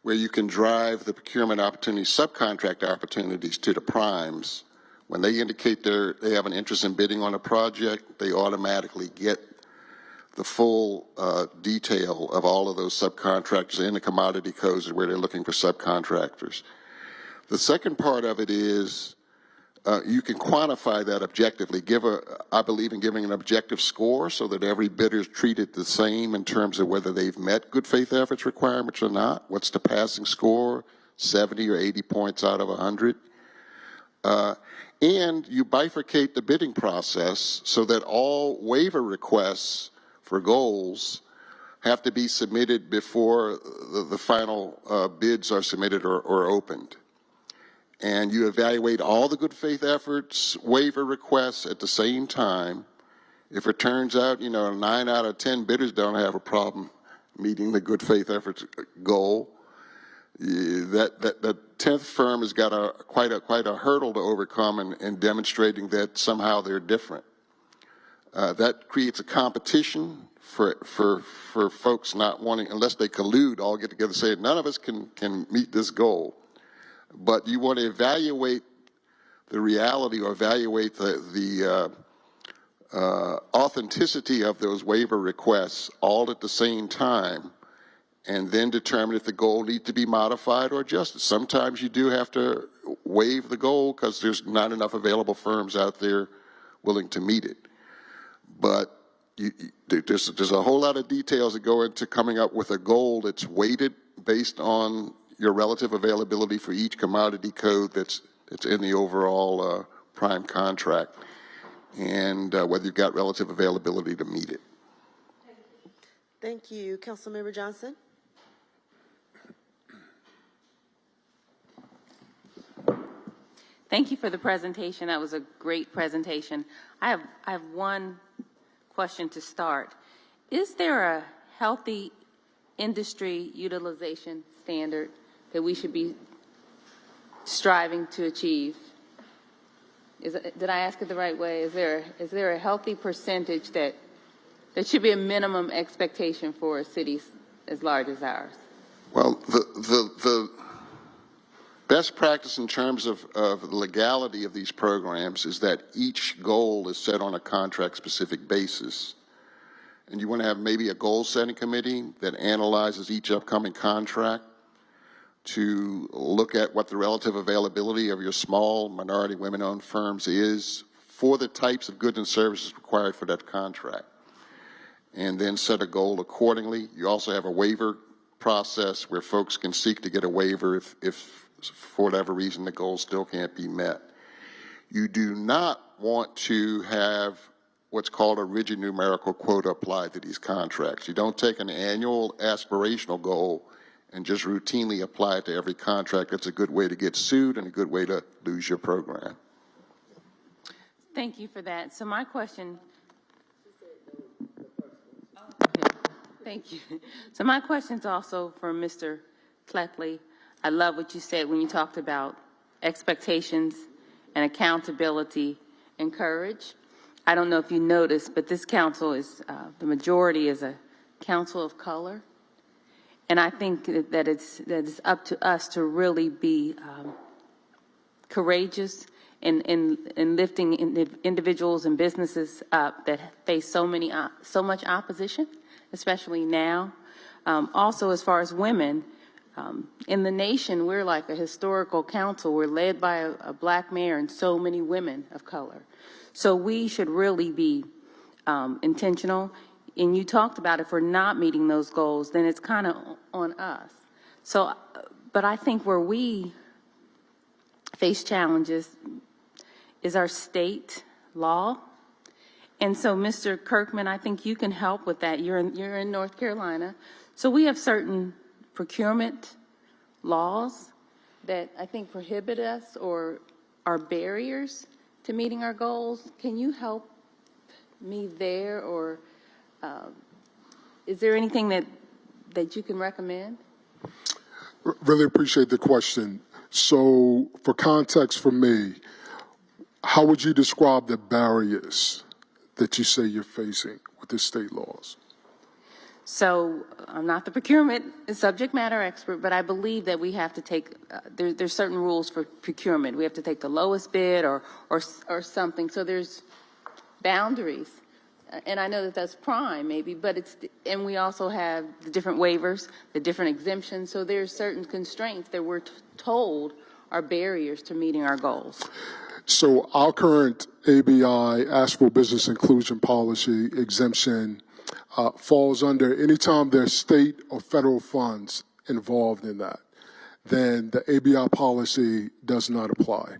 V: where you can drive the procurement opportunities, subcontract opportunities to the primes. When they indicate they have an interest in bidding on a project, they automatically get the full detail of all of those subcontractors in the commodity codes where they're looking for subcontractors. The second part of it is you can quantify that objectively. I believe in giving an objective score so that every bidder is treated the same in terms of whether they've met good faith efforts requirements or not. What's the passing score? 70 or 80 points out of 100. And you bifurcate the bidding process so that all waiver requests for goals have to be submitted before the final bids are submitted or opened. And you evaluate all the good faith efforts, waiver requests at the same time. If it turns out, 9 out of 10 bidders don't have a problem meeting the good faith efforts goal, that 10th firm has got quite a hurdle to overcome in demonstrating that somehow they're different. That creates a competition for folks not wanting, unless they collude, all get together and say, none of us can meet this goal. But you want to evaluate the reality or evaluate the authenticity of those waiver requests all at the same time, and then determine if the goal needs to be modified or adjusted. Sometimes you do have to waive the goal because there's not enough available firms out there willing to meet it. But there's a whole lot of details that go into coming up with a goal that's weighted based on your relative availability for each commodity code that's in the overall prime contract, and whether you've got relative availability to meet it.
A: Thank you. Councilmember Johnson.
M: Thank you for the presentation. That was a great presentation. I have one question to start. Is there a healthy industry utilization standard that we should be striving to achieve? Did I ask it the right way? Is there a healthy percentage that should be a minimum expectation for cities as large as ours?
V: Well, the best practice in terms of the legality of these programs is that each goal is set on a contract-specific basis. And you want to have maybe a goal-setting committee that analyzes each upcoming contract to look at what the relative availability of your small minority women-owned firms is for the types of goods and services required for that contract, and then set a goal accordingly. You also have a waiver process where folks can seek to get a waiver if for whatever reason the goal still can't be met. You do not want to have what's called a rigid numerical quota applied to these contracts. You don't take an annual aspirational goal and just routinely apply it to every contract. That's a good way to get sued and a good way to lose your program.
M: Thank you for that. So my question, thank you. So my question's also for Mr. Cleckley. I love what you said when you talked about expectations and accountability and courage. I don't know if you noticed, but this council is, the majority is a council of color. And I think that it's up to us to really be courageous in lifting individuals and businesses up that face so much opposition, especially now. Also, as far as women, in the nation, we're like a historical council. We're led by a black mayor and so many women of color. So we should really be intentional. And you talked about if we're not meeting those goals, then it's kind of on us. So, but I think where we face challenges is our state law. And so, Mr. Kirkman, I think you can help with that. You're in North Carolina. So we have certain procurement laws that I think prohibit us or are barriers to meeting our goals. Can you help me there, or is there anything that you can recommend?
L: Really appreciate the question. So for context for me, how would you describe the barriers that you say you're facing with the state laws?
M: So I'm not the procurement subject matter expert, but I believe that we have to take, there's certain rules for procurement. We have to take the lowest bid or something. So there's boundaries. And I know that that's prime maybe, but and we also have the different waivers, the different exemptions. So there's certain constraints that we're told are barriers to meeting our goals.
L: So our current ABI, Asheville Business Inclusion Policy exemption, falls under anytime there's state or federal funds involved in that, then the ABI policy does not apply.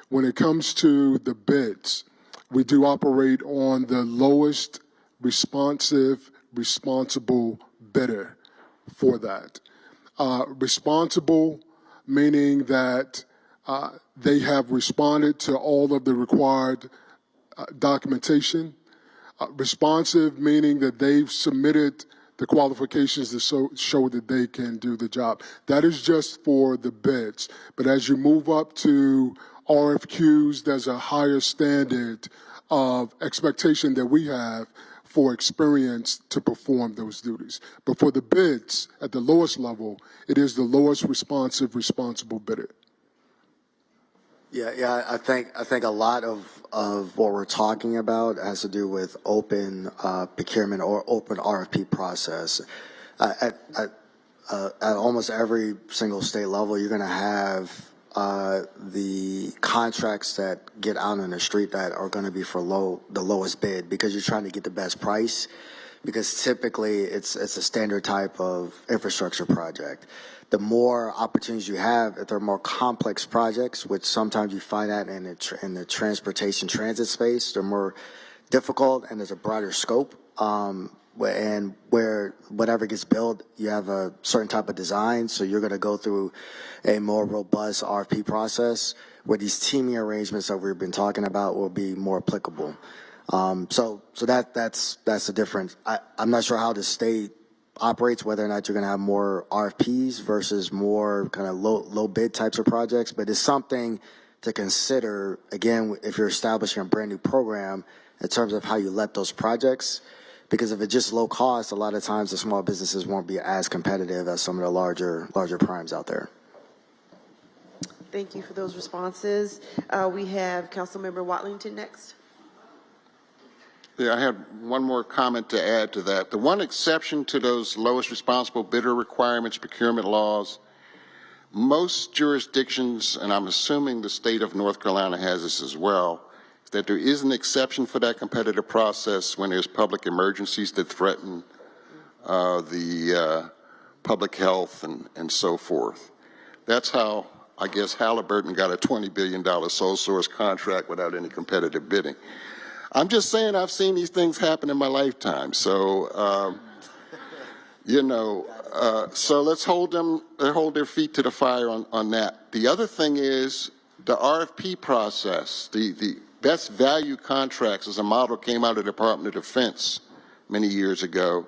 L: When it comes to the bids, we do operate on the lowest responsible bidder for that. Responsible meaning that they have responded to all of the required documentation. Responsive meaning that they've submitted the qualifications to show that they can do the job. That is just for the bids. But as you move up to RFQs, there's a higher standard of expectation that we have for experience to perform those duties. But for the bids at the lowest level, it is the lowest responsible bidder.
C: Yeah. I think a lot of what we're talking about has to do with open procurement or open RFP process. At almost every single state level, you're going to have the contracts that get out on the street that are going to be for the lowest bid, because you're trying to get the best price, because typically it's a standard type of infrastructure project. The more opportunities you have, if they're more complex projects, which sometimes you find that in the transportation transit space, they're more difficult and there's a broader scope. And where whatever gets built, you have a certain type of design, so you're going to go through a more robust RFP process where these teaming arrangements that we've been talking about will be more applicable. So that's the difference. I'm not sure how the state operates, whether or not you're going to have more RFPs versus more kind of low bid types of projects, but it's something to consider, again, if you're establishing a brand new program in terms of how you let those projects. Because if it's just low cost, a lot of times the small businesses won't be as competitive as some of the larger primes out there.
A: Thank you for those responses. We have Councilmember Watlington next.
V: Yeah, I had one more comment to add to that. The one exception to those lowest responsible bidder requirements, procurement laws, most jurisdictions, and I'm assuming the state of North Carolina has this as well, that there is an exception for that competitive process when there's public emergencies that threaten the public health and so forth. That's how, I guess, Halliburton got a $20 billion sole source contract without any competitive bidding. I'm just saying I've seen these things happen in my lifetime. So, so let's hold their feet to the fire on that. The other thing is the RFP process, the best value contracts as a model came out of the Department of Defense many years ago,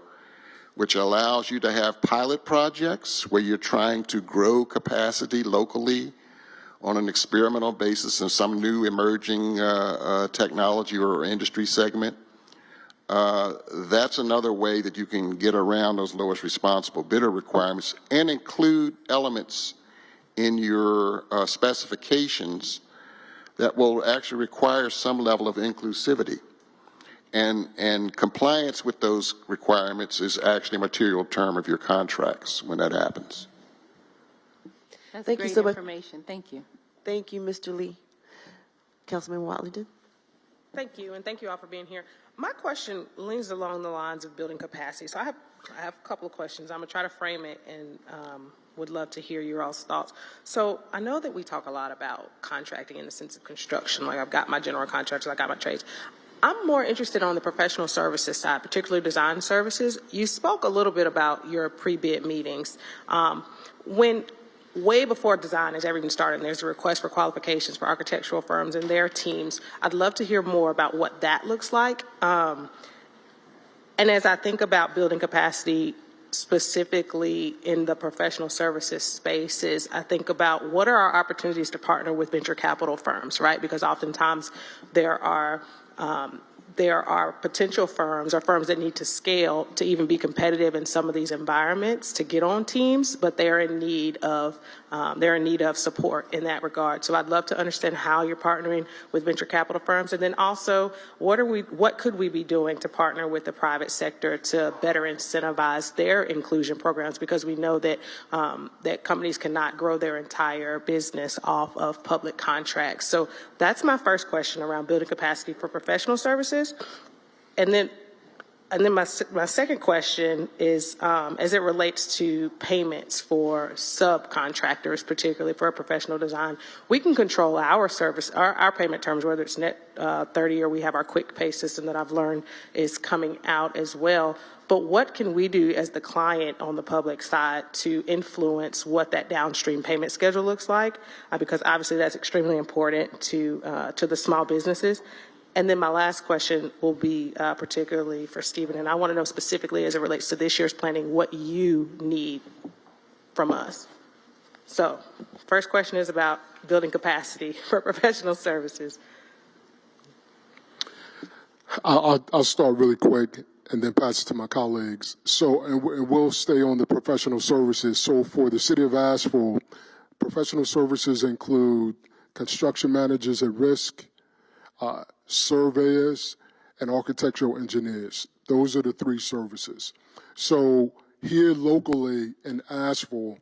V: which allows you to have pilot projects where you're trying to grow capacity locally on an experimental basis in some new emerging technology or industry segment. That's another way that you can get around those lowest responsible bidder requirements and include elements in your specifications that will actually require some level of inclusivity. And compliance with those requirements is actually a material term of your contracts when that happens.
M: That's
A: Thank
M: great
A: you so much.
M: information. Thank you.
A: Thank you, Mr. Lee. Councilman Watlington.
H: Thank you, and thank you all for being here. My question leans along the lines of building capacity. So I have a couple of questions. I'm going to try to frame it and would love to hear your all's thoughts. So I know that we talk a lot about contracting in the sense of construction. Like I've got my general contractors, I got my trades. I'm more interested on the professional services side, particularly design services. You spoke a little bit about your pre-bid meetings. When way before design has ever even started, and there's a request for qualifications for architectural firms and their teams, I'd love to hear more about what that looks like. And as I think about building capacity specifically in the professional services spaces, I think about what are our opportunities to partner with venture capital firms, right? Because oftentimes there are potential firms or firms that need to scale to even be competitive in some of these environments to get on teams, but they're in need of support in that regard. So I'd love to understand how you're partnering with venture capital firms, and then also what could we be doing to partner with the private sector to better incentivize their inclusion programs, because we know that that companies cannot grow their entire business off of public contracts. So that's my first question around building capacity for professional services. And then my second question is, as it relates to payments for subcontractors, particularly for professional design, we can control our service, our payment terms, whether it's net 30 or we have our quick pay system that I've learned is coming out as well. But what can we do as the client on the public side to influence what that downstream payment schedule looks like? Because obviously that's extremely important to the small businesses. And then my last question will be particularly for Stephen, and I want to know specifically as it relates to this year's planning what you need from us. So, first question is about building capacity for professional services.
L: I'll start really quick and then pass it to my colleagues. So, and we'll stay on the professional services. So for the city of Asheville, professional services include construction managers at risk, surveyors, and architectural engineers. Those are the three services. So here locally in Asheville,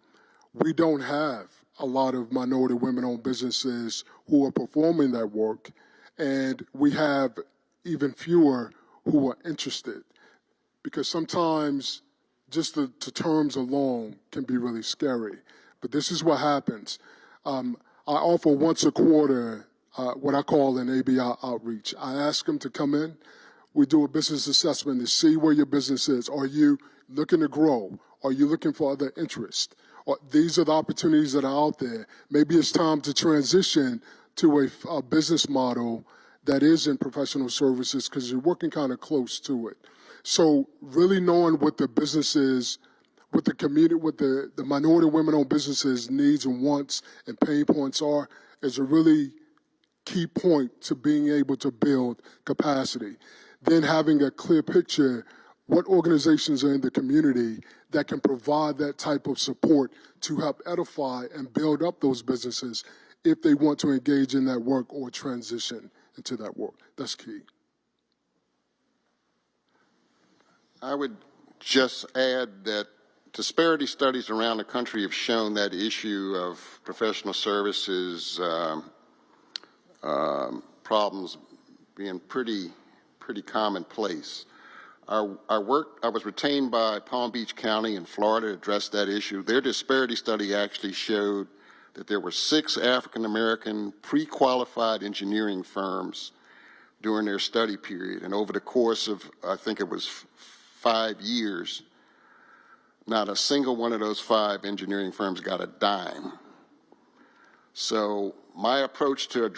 L: we don't have a lot of minority women-owned businesses who are performing that work, and we have even fewer who are interested, because sometimes just the terms alone can be really scary. But this is what happens. I offer once a quarter what I call an ABI outreach. I ask them to come in. We do a business assessment to see where your business is. Are you looking to grow? Are you looking for other interests? Or these are the opportunities that are out there. Maybe it's time to transition to a business model that is in professional services because you're working kind of close to it. So really knowing what the businesses, what the community, what the minority women-owned businesses needs and wants and pain points are is a really key point to being able to build capacity. Then having a clear picture what organizations are in the community that can provide that type of support to help edify and build up those businesses if they want to engage in that work or transition into that work. That's key.
V: I would just add that disparity studies around the country have shown that issue of professional services problems being pretty commonplace. I was retained by Palm Beach County in Florida to address that issue. Their disparity study actually showed that there were 6 African-American pre-qualified engineering firms during their study period. And over the course of, I think it was 5 years, not a single one of those 5 engineering firms got a dime. So my approach to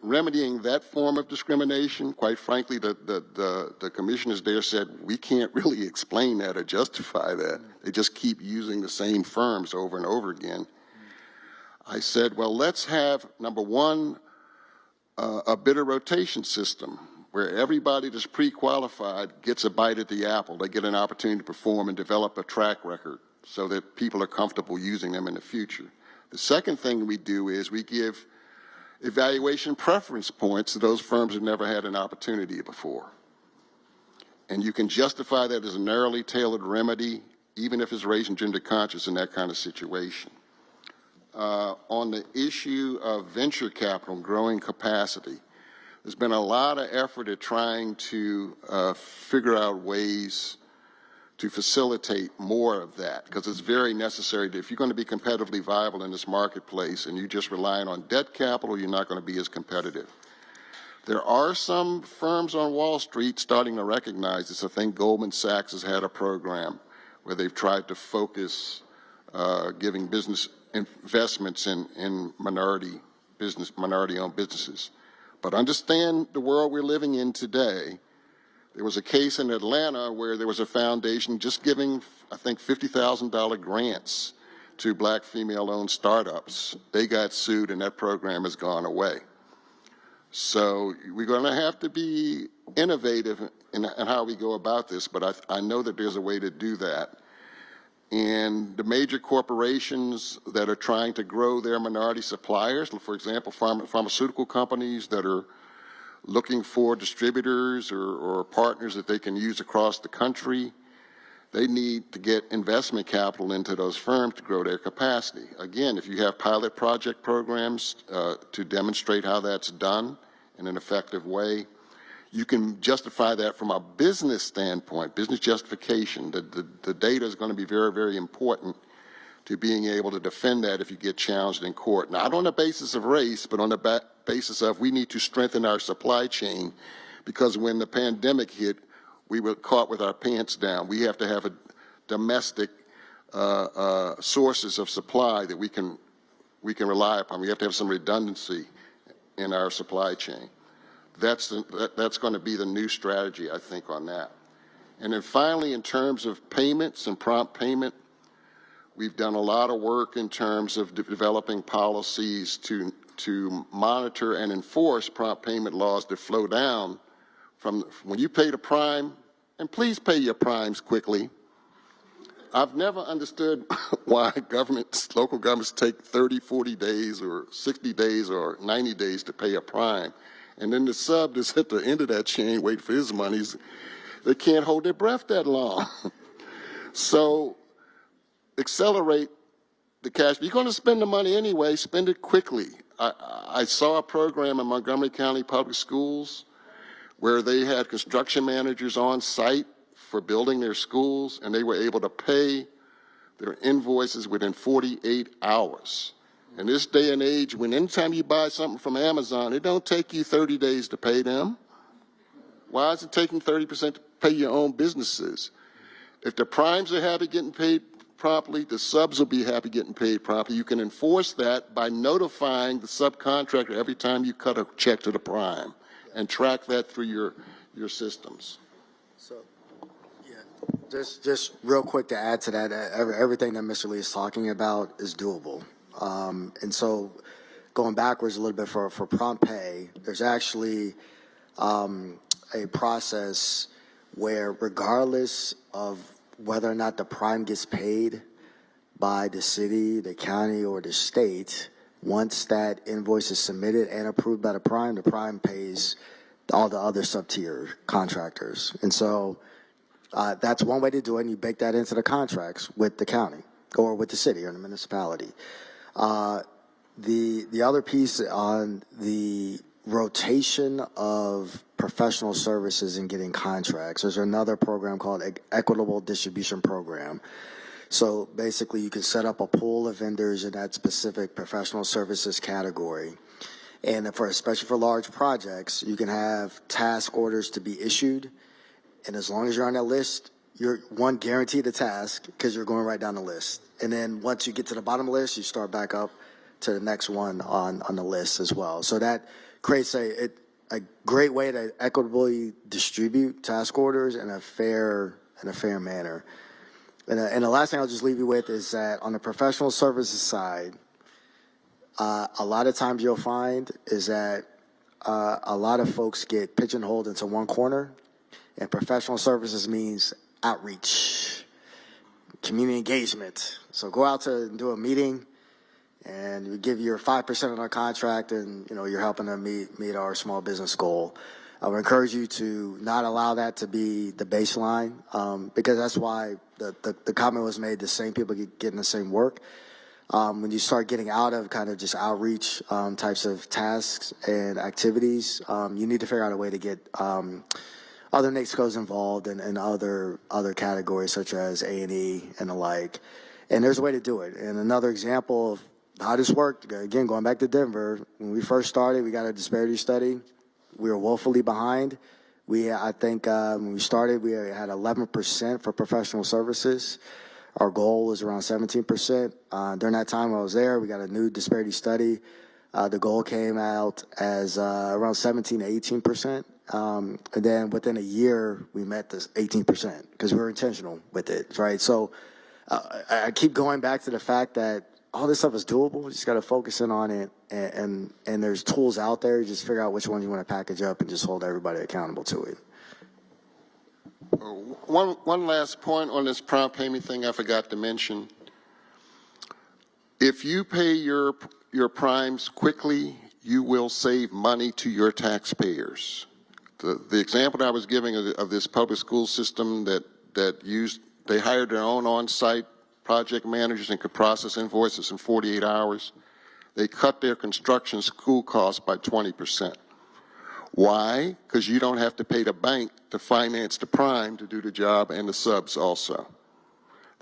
V: remedying that form of discrimination, quite frankly, the commissioners there said, we can't really explain that or justify that. They just keep using the same firms over and over again. I said, well, let's have, number one, a bidder rotation system where everybody that's pre-qualified gets a bite at the apple. They get an opportunity to perform and develop a track record so that people are comfortable using them in the future. The second thing we do is we give evaluation preference points to those firms that never had an opportunity before. And you can justify that as a narrowly tailored remedy, even if it's racial and gender conscious in that kind of situation. On the issue of venture capital, growing capacity, there's been a lot of effort at trying to figure out ways to facilitate more of that, because it's very necessary. If you're going to be competitively viable in this marketplace and you're just relying on debt capital, you're not going to be as competitive. There are some firms on Wall Street starting to recognize this. I think Goldman Sachs has had a program where they've tried to focus giving business investments in minority-owned businesses. But understand the world we're living in today. There was a case in Atlanta where there was a foundation just giving, I think, $50,000 grants to black female-owned startups. They got sued and that program has gone away. So we're going to have to be innovative in how we go about this, but I know that there's a way to do that. And the major corporations that are trying to grow their minority suppliers, for example, pharmaceutical companies that are looking for distributors or partners that they can use across the country, they need to get investment capital into those firms to grow their capacity. Again, if you have pilot project programs to demonstrate how that's done in an effective way, you can justify that from a business standpoint, business justification. The data is going to be very, very important to being able to defend that if you get challenged in court. Not on the basis of race, but on the basis of we need to strengthen our supply chain, because when the pandemic hit, we were caught with our pants down. We have to have a domestic sources of supply that we can rely upon. We have to have some redundancy in our supply chain. That's going to be the new strategy, I think, on that. And then finally, in terms of payments and prompt payment, we've done a lot of work in terms of developing policies to monitor and enforce prompt payment laws that flow down from when you pay the prime, and please pay your primes quickly. I've never understood why local governments take 30, 40 days or 60 days or 90 days to pay a prime. And then the sub that's at the end of that chain wait for his monies. They can't hold their breath that long. So accelerate the cash. If you're going to spend the money anyway, spend it quickly. I saw a program in Montgomery County Public Schools where they had construction managers on site for building their schools, and they were able to pay their invoices within 48 hours. In this day and age, when anytime you buy something from Amazon, it don't take you 30 days to pay them. Why is it taking 30% to pay your own businesses? If the primes are happy getting paid properly, the subs will be happy getting paid properly. You can enforce that by notifying the subcontractor every time you cut a check to the prime and track that through your systems.
C: So, yeah, just real quick to add to that, everything that Mr. Lee is talking about is doable. And so going backwards a little bit for prompt pay, there's actually a process where regardless of whether or not the prime gets paid by the city, the county, or the state, once that invoice is submitted and approved by the prime pays all the other sub-tier contractors. And so that's one way to do it, and you bake that into the contracts with the county or with the city or the municipality. The other piece on the rotation of professional services and getting contracts, there's another program called Equitable Distribution Program. So basically you can set up a pool of vendors in that specific professional services category. And especially for large projects, you can have task orders to be issued. And as long as you're on that list, you're guaranteed a task because you're going right down the list. And then once you get to the bottom of the list, you start back up to the next one on the list as well. So that creates a great way to equitably distribute task orders in a fair manner. And the last thing I'll just leave you with is that on the professional services side, a lot of times you'll find is that a lot of folks get pigeonholed into one corner, and professional services means outreach, community engagement. So go out to do a meeting, and we give you your 5% on our contract, and you're helping them meet our small business goal. I would encourage you to not allow that to be the baseline, because that's why the comment was made: the same people getting the same work. When you start getting out of kind of just outreach types of tasks and activities, you need to figure out a way to get other NAICSCOs involved and other categories such as A&E and the like. And there's a way to do it. And another example of how this worked, again, going back to Denver, when we first started, we got a disparity study. We were woefully behind. I think when we started, we had 11% for professional services. Our goal was around 17%. During that time I was there, we got a new disparity study. The goal came out as around 17 to 18%. And then within a year, we met this 18% because we were intentional with it, right? So I keep going back to the fact that all this stuff is doable. You just got to focus in on it, and there's tools out there. You just figure out which ones you want to package up and just hold everybody accountable to it.
V: One last point on this prompt payment thing I forgot to mention. If you pay your primes quickly, you will save money to your taxpayers. The example that I was giving of this public school system they hired their own on-site project managers and could process invoices in 48 hours. They cut their construction school costs by 20%. Why? Because you don't have to pay the bank to finance the prime to do the job, and the subs also.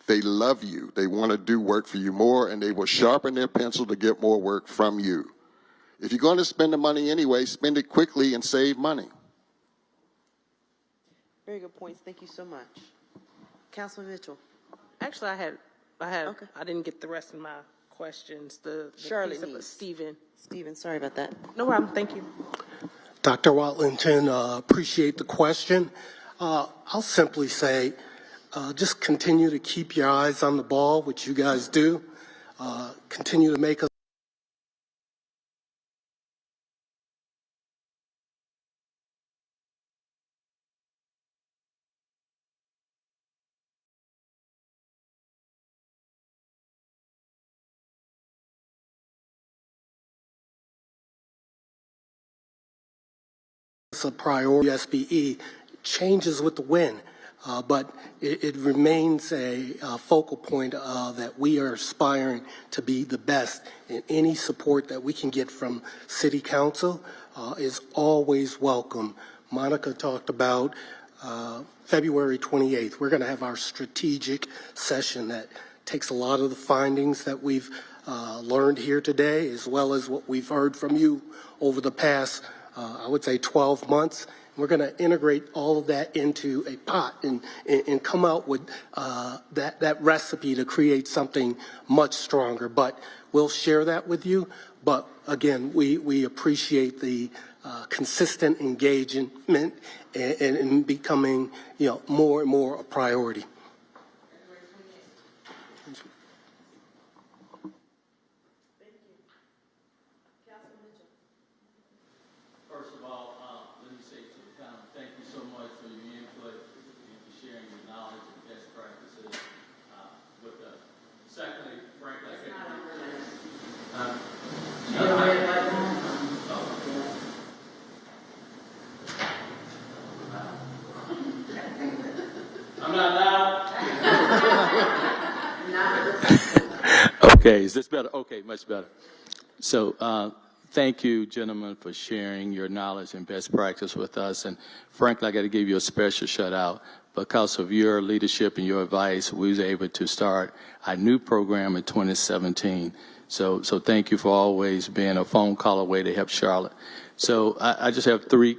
V: They love you. They want to do work for you more, and they will sharpen their pencil to get more work from you. If you're going to spend the money anyway, spend it quickly and save money.
A: Very good points. Thank you so much. Councilman Mitchell.
H: Actually, I didn't get the rest of my questions.
A: Charlotte
H: Stephen.
A: Stephen, sorry about that.
H: No problem. Thank you.
I: Dr. Watlington, appreciate the question. I'll simply say, just continue to keep your eyes on the ball, which you guys do. Continue to make us a priority. SBE changes with the wind, but it remains a focal point that we are aspiring to be the best, and any support that we can get from City Council is always welcome. Monica talked about February 28th. We're going to have our strategic session that takes a lot of the findings that we've learned here today, as well as what we've heard from you over the past I would say 12 months. We're going to integrate all of that into a pot and come out with that recipe to create something much stronger. But we'll share that with you. But again, we appreciate the consistent engagement and becoming, more and more a priority.
U: First of all, let me say to the panel, thank you so much for your input and for sharing your knowledge and best practices with us. Secondly, Frank, I think I'm not loud. Okay, is this better? Okay, much better. So, thank you, gentlemen, for sharing your knowledge and best practice with us. And frankly, I got to give you a special shout out. Because of your leadership and your advice, we was able to start a new program in 2017. So thank you for always being a phone call away to help Charlotte. So I just have three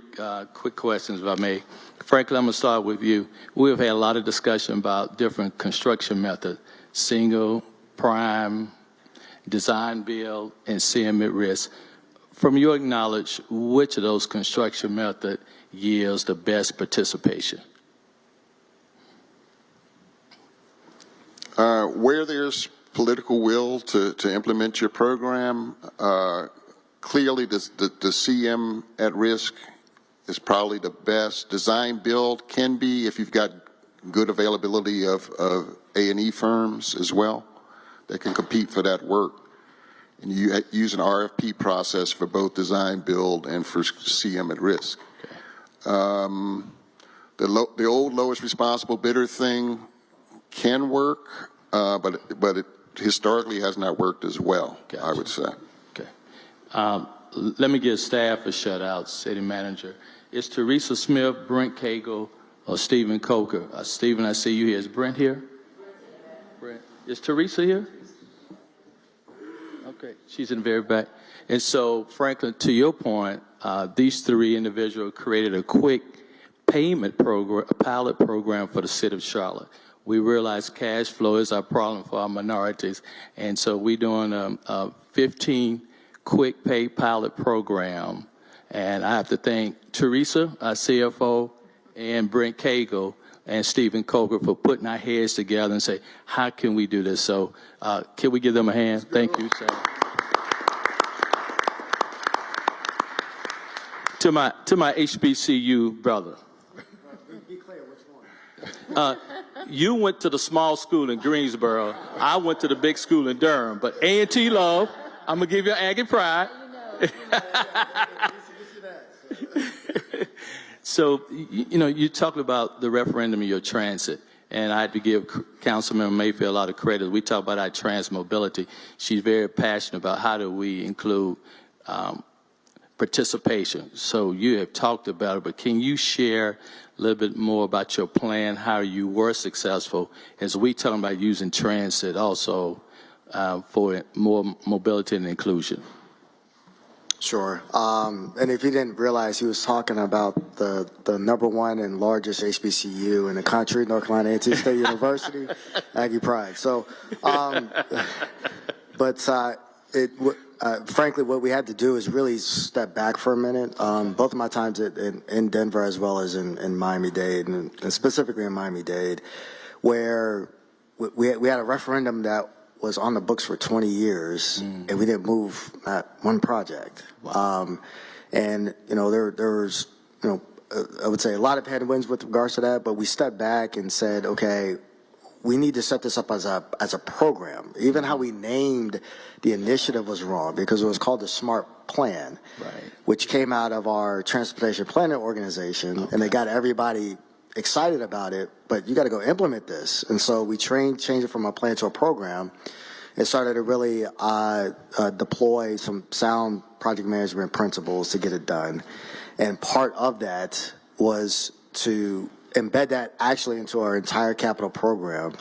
U: quick questions, if I may. Frankly, I'm going to start with you. We have had a lot of discussion about different construction methods, single, prime, design build, and CM at risk. From your knowledge, which of those construction method yields the best participation?
V: Where there's political will to implement your program, clearly the CM at risk is probably the best. Design build can be if you've got good availability of A&E firms as well that can compete for that work. And you use an RFP process for both design build and for CM at risk. Okay. The old lowest responsible bidder thing can work, but it historically has not worked as well, gotcha. I would say.
U: Okay. Let me give staff a shout out, city manager. Is Teresa Smith, Brent Cagle, or Stephen Coker? Stephen, I see you here. Is Brent here? Brent. Is Teresa here? Okay, she's in the very back. And so, Franklin, to your point, these three individuals created a quick payment program, a pilot program for the city of Charlotte. We realize cash flow is our problem for our minorities, and so we're doing a 15 quick pay pilot program. And I have to thank Teresa, our CFO, and Brent Cagle and Stephen Coker for putting our heads together and say, how can we do this? So can we give them a hand? Thank you, sir. To my HBCU brother.
C: Be clear, which one?
U: You went to the small school in Greensboro. I went to the big school in Durham. But A&T love, I'm going to give you Aggie pride. So, you talked about the referendum in your transit, and I had to give Councilmember Mayfield a lot of credit. We talk about our trans mobility. She's very passionate about how do we include participation. So you have talked about it, but can you share a little bit more about your plan, how you were successful, as we talking about using transit also for more mobility and inclusion?
C: Sure. And if you didn't realize, he was talking about the #1 and largest HBCU in the country, North Carolina A&T State University, Aggie Pride. So, but frankly, what we had to do is really step back for a minute. Both of my times in Denver as well as in Miami-Dade, and specifically in Miami-Dade, where we had a referendum that was on the books for 20 years, and we didn't move not one project.
U: Wow.
C: And, you know, there was, you know, I would say a lot of headwinds with regards to that, but we stepped back and said, okay, we need to set this up as a program. Even how we named the initiative was wrong because it was called the SMART Plan,
U: Right.
C: which came out of our transportation planning organization, and they got everybody excited about it, but you got to go implement this. And so we changed it from a plan to a program and started to really deploy some sound project management principles to get it done. And part of that was to embed that actually into our entire capital program,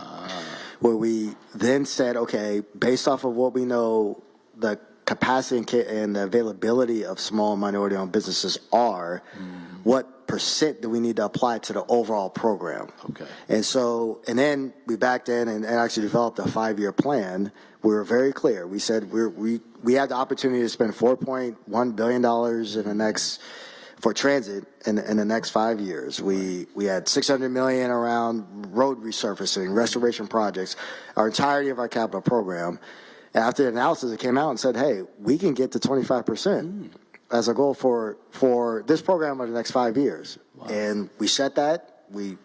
C: where we then said, okay, based off of what we know the capacity and the availability of small minority-owned businesses are, what percent do we need to apply to the overall program?
U: Okay.
C: And so, and then we backed in and actually developed a 5-year plan. We were very clear. We said we had the opportunity to spend $4.1 billion in the next for transit in the next 5 years. We had $600 million around road resurfacing, restoration projects, our entirety of our capital program. After the analysis, it came out and said, hey, we can get to 25% as a goal for this program over the next 5 years. Wow. And we set that, we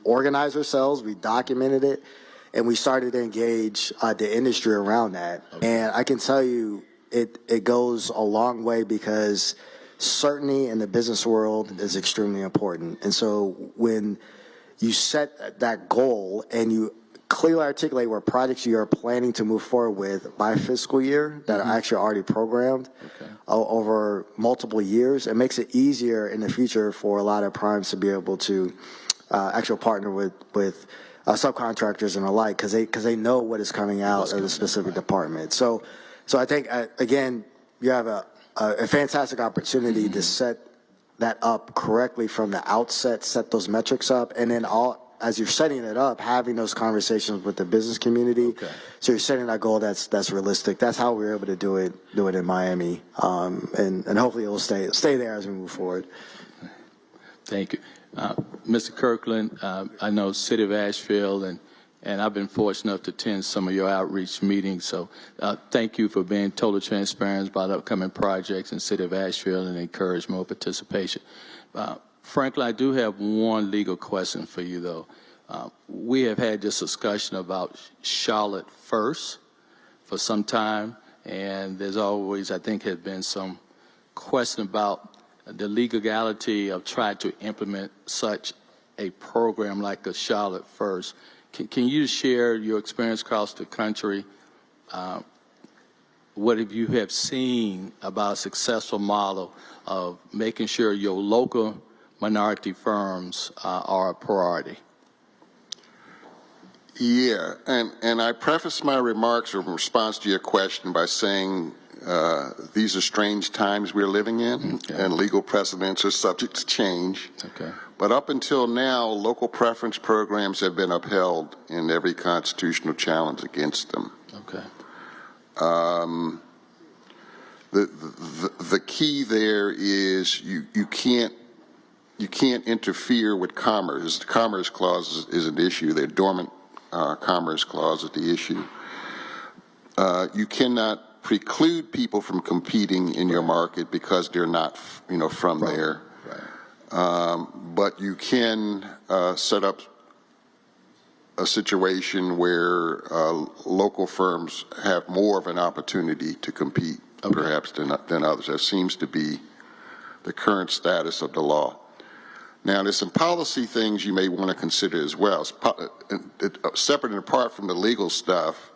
C: organized ourselves, we documented it, and we started to engage the industry around that. Okay. And I can tell you, it goes a long way because certainty in the business world is extremely important. And so when you set that goal and you clearly articulate what projects you are planning to move forward with by fiscal year that are actually already programmed over multiple years, it makes it easier in the future for a lot of primes to be able to actually partner with subcontractors and the like, because they know what is coming out of the specific department. So I think, again, you have a fantastic opportunity to set that up correctly from the outset, set those metrics up, and then as you're setting it up, having those conversations with the business community. Okay. So you're setting that goal that's realistic. That's how we were able to do it in Miami, and hopefully it will stay there as we move forward.
U: Thank you. Mr. Kirkland, I know City of Asheville, and I've been fortunate enough to attend some of your outreach meetings, so thank you for being totally transparent about upcoming projects in City of Asheville and encourage more participation. Frankly, I do have one legal question for you, though. We have had this discussion about Charlotte first for some time, and there's always, I think, has been some question about the legality of trying to implement such a program like a Charlotte first. Can you share your experience across the country? What have you have seen about a successful model of making sure your local minority firms are a priority?
V: Yeah, and I preface my remarks in response to your question by saying these are strange times we're living in, and legal precedents are subject to change.
U: Okay.
V: But up until now, local preference programs have been upheld in every constitutional challenge against them.
U: Okay.
V: The key there is you can't interfere with commerce. The Commerce Clause is an issue. The dormant Commerce Clause is the issue. You cannot preclude people from competing in your market because they're not, from there. Right. But you can set up a situation where local firms have more of an opportunity to compete, perhaps than others. That seems to be the current status of the law. Now, there's some policy things you may want to consider as well. Separate and apart from the legal stuff,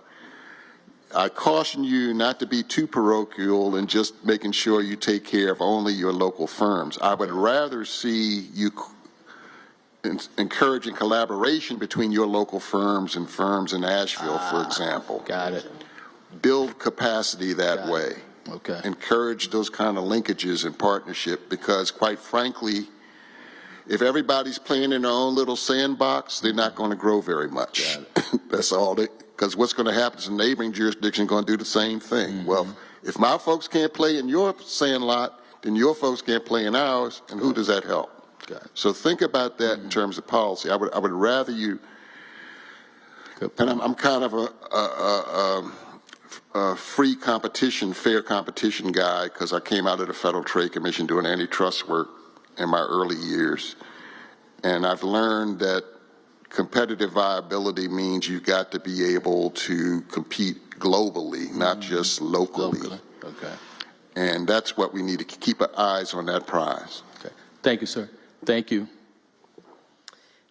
V: I caution you not to be too parochial and just making sure you take care of only your local firms. I would rather see you encouraging collaboration between your local firms and firms in Asheville, for example.
U: Got it.
V: Build capacity that way.
U: Okay.
V: Encourage those kind of linkages and partnership, because quite frankly, if everybody's playing in their own little sandbox, they're not going to grow very much. That's all. Because what's going to happen is the neighboring jurisdiction is going to do the same thing. Well, If my folks can't play in your sand lot, then your folks can't play in ours, and who does that help? So think about that in terms of policy. I would rather you, and I'm kind of a free competition, fair competition guy because I came out of the Federal Trade Commission doing antitrust work in my early years. And I've learned that competitive viability means you've got to be able to compete globally, not just locally.
U: Okay.
V: And that's what we need to keep our eyes on that prize.
U: Okay. Thank you, sir. Thank you.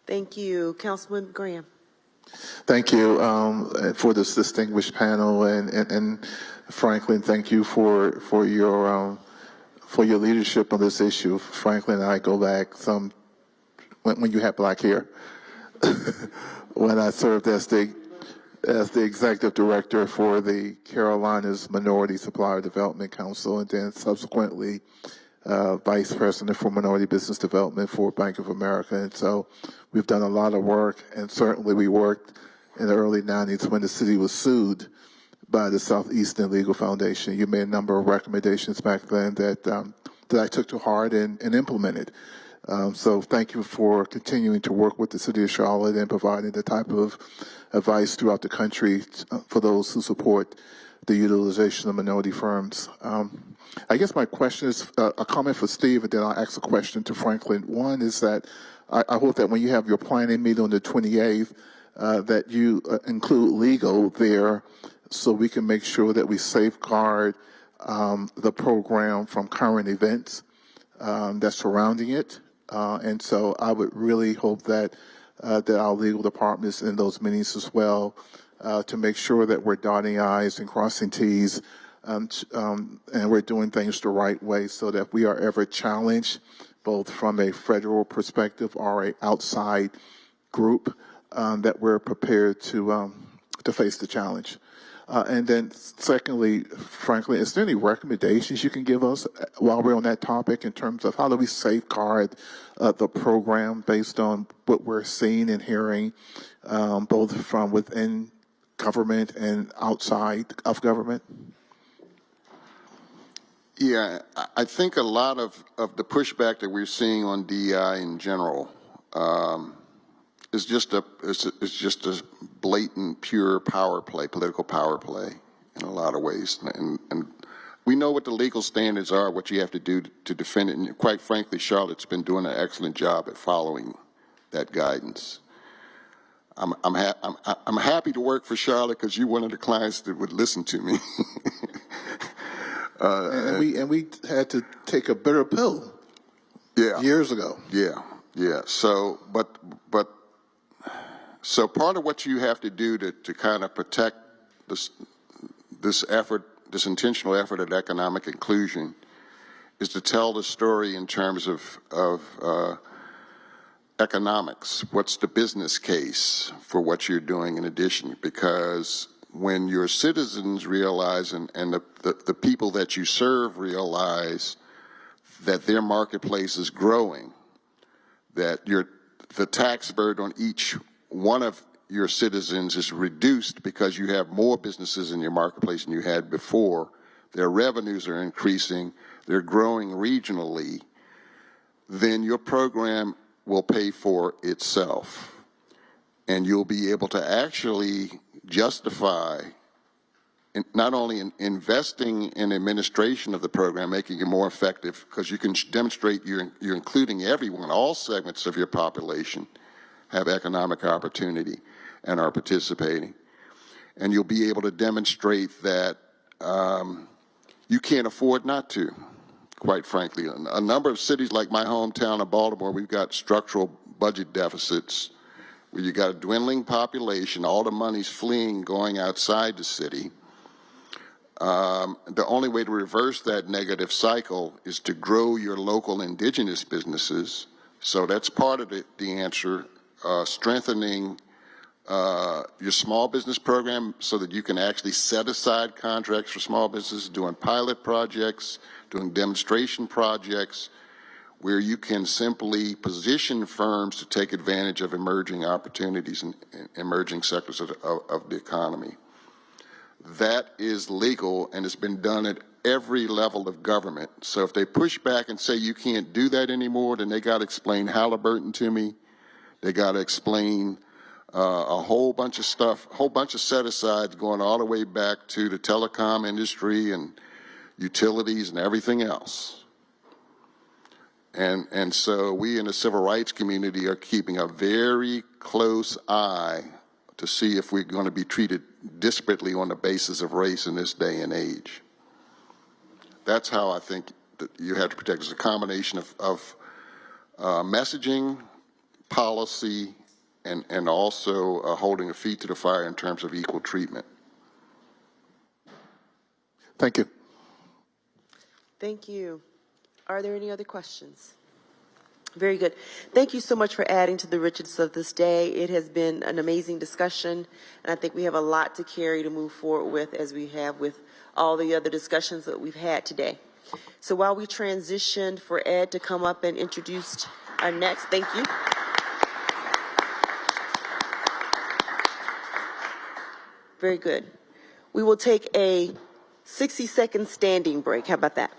A: Thank you. Councilman Graham.
F: Thank you for this distinguished panel, and Franklin, thank you for your leadership on this issue. Franklin and I go back some when you had black hair. When I served as the executive director for the Carolinas Minority Supplier Development Council, and then subsequently vice president for minority business development for Bank of America. And so we've done a lot of work, and certainly we worked in the early 90s when the city was sued by the Southeastern Legal Foundation. You made a number of recommendations back then that I took to heart and implemented. So thank you for continuing to work with the city of Charlotte and providing the type of advice throughout the country for those who support the utilization of minority firms. I guess my question is a comment for Steve, and then I'll ask a question to Franklin. One is that I hope that when you have your planning meeting on the 28th, that you include legal there so we can make sure that we safeguard the program from current events that's surrounding it. And so I would really hope that our legal departments in those meetings as well to make sure that we're dotting I's and crossing T's and we're doing things the right way so that we are ever challenged, both from a federal perspective or an outside group, that we're prepared to face the challenge. And then secondly, frankly, is there any recommendations you can give us while we're on that topic in terms of how do we safeguard the program based on what we're seeing and hearing, both from within government and outside of government?
V: Yeah, I think a lot of the pushback that we're seeing on DEI in general is just a blatant, pure power play, political power play in a lot of ways. And we know what the legal standards are, what you have to do to defend it. And quite frankly, Charlotte's been doing an excellent job at following that guidance. I'm happy to work for Charlotte because you're one of the clients that would listen to me.
F: And we had to take a bitter pill.
V: Yeah.
F: Years ago.
V: Yeah. So, so part of what you have to do to kind of protect this effort, this intentional effort at economic inclusion, is to tell the story in terms of economics. What's the business case for what you're doing in addition? Because when your citizens realize and the people that you serve realize that their marketplace is growing, that the tax burden on each one of your citizens is reduced because you have more businesses in your marketplace than you had before, their revenues are increasing, they're growing regionally, then your program will pay for itself. And you'll be able to actually justify not only in investing in administration of the program, making it more effective, because you can demonstrate you're including everyone, all segments of your population have economic opportunity and are participating. And you'll be able to demonstrate that you can't afford not to, quite frankly. A number of cities like my hometown of Baltimore, we've got structural budget deficits where you got a dwindling population, all the money's fleeing, going outside the city. The only way to reverse that negative cycle is to grow your local indigenous businesses. So that's part of the answer, strengthening your small business program so that you can actually set aside contracts for small businesses, doing pilot projects, doing demonstration projects, where you can simply position firms to take advantage of emerging opportunities in emerging sectors of the economy. that is legal and it's been done at every level of government. So if they push back and say you can't do that anymore, then they got to explain Halliburton to me. They got to explain a whole bunch of stuff, a whole bunch of set-asides going all the way back to the telecom industry and utilities and everything else. And so we in the civil rights community are keeping a very close eye to see if we're going to be treated disparately on the basis of race in this day and age. That's how I think that you have to protect. It's a combination of messaging, policy, and also holding a feet to the fire in terms of equal treatment.
F: Thank you.
A: Thank you. Are there any other questions? Very good. Thank you so much for adding to the richness of this day. It has been an amazing discussion, and I think we have a lot to carry to move forward with, as we have with all the other discussions that we've had today. So while we transitioned for Ed to come up and introduce our next, thank you. Very good. We will take a 60-second standing break. How about that?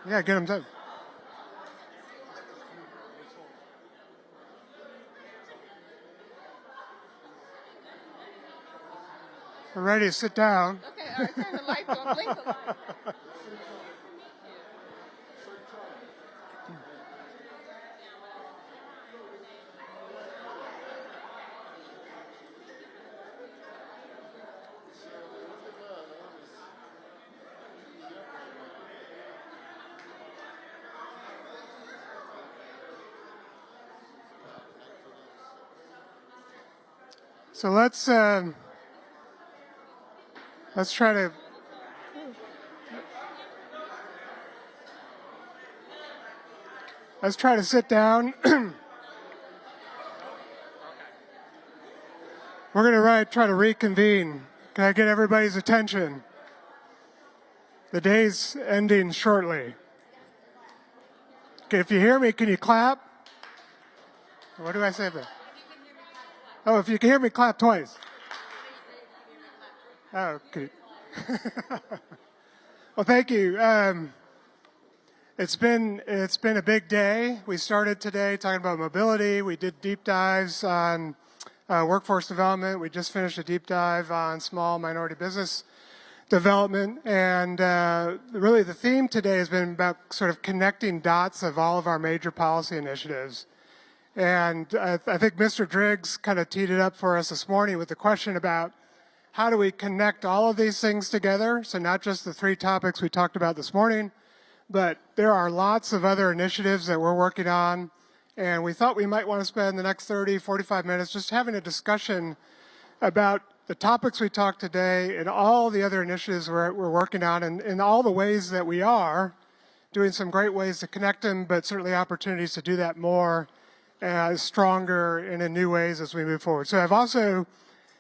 J: Yeah, get them done. We're ready to sit down.
T: Okay, all right, turn the lights on, blink the lights.
J: So let's try to sit down. We're going to try to reconvene. Can I get everybody's attention? The day's ending shortly. Okay, if you hear me, can you clap? What do I say about? Oh, if you can hear me, clap twice. Oh, okay. Well, thank you. It's been a big day. We started today talking about mobility. We did deep dives on workforce development. We just finished a deep dive on small minority business development. And really the theme today has been about sort of connecting dots of all of our major policy initiatives. And I think Mr. Driggs kind of teed it up for us this morning with the question about how do we connect all of these things together? So not just the 3 topics we talked about this morning, but there are lots of other initiatives that we're working on. And we thought we might want to spend the next 30, 45 minutes just having a discussion about the topics we talked today and all the other initiatives we're working on and all the ways that we are doing some great ways to connect them, but certainly opportunities to do that more stronger and in new ways as we move forward. So I've also,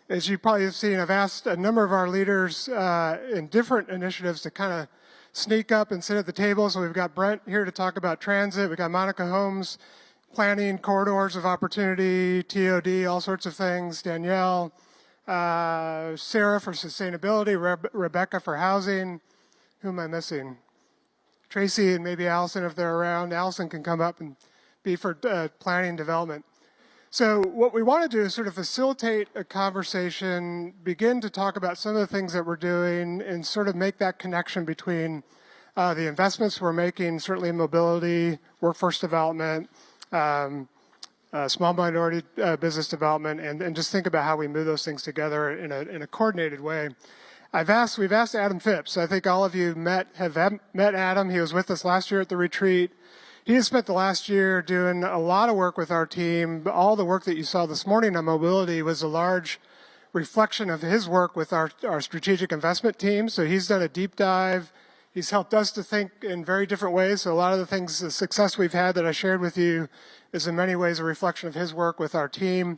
J: as you probably have seen, I've asked a number of our leaders in different initiatives to kind of sneak up and sit at the table. So we've got Brent here to talk about transit. We've got Monica Holmes, planning corridors of opportunity, TOD, all sorts of things. Danielle, Sarah for sustainability, Rebecca for housing. Who am I missing? Tracy and maybe Allison if they're around. Allison can come up and be for planning development. So what we want to do is sort of facilitate a conversation, begin to talk about some of the things that we're doing and sort of make that connection between the investments we're making, certainly in mobility, workforce development, small minority business development, and just think about how we move those things together in a coordinated way. We've asked Adam Phipps. I think all of you have met Adam. He was with us last year at the retreat. He has spent the last year doing a lot of work with our team. All the work that you saw this morning on mobility was a large reflection of his work with our strategic investment team. So he's done a deep dive. He's helped us to think in very different ways. So a lot of the success we've had that I shared with you is in many ways a reflection of his work with our team.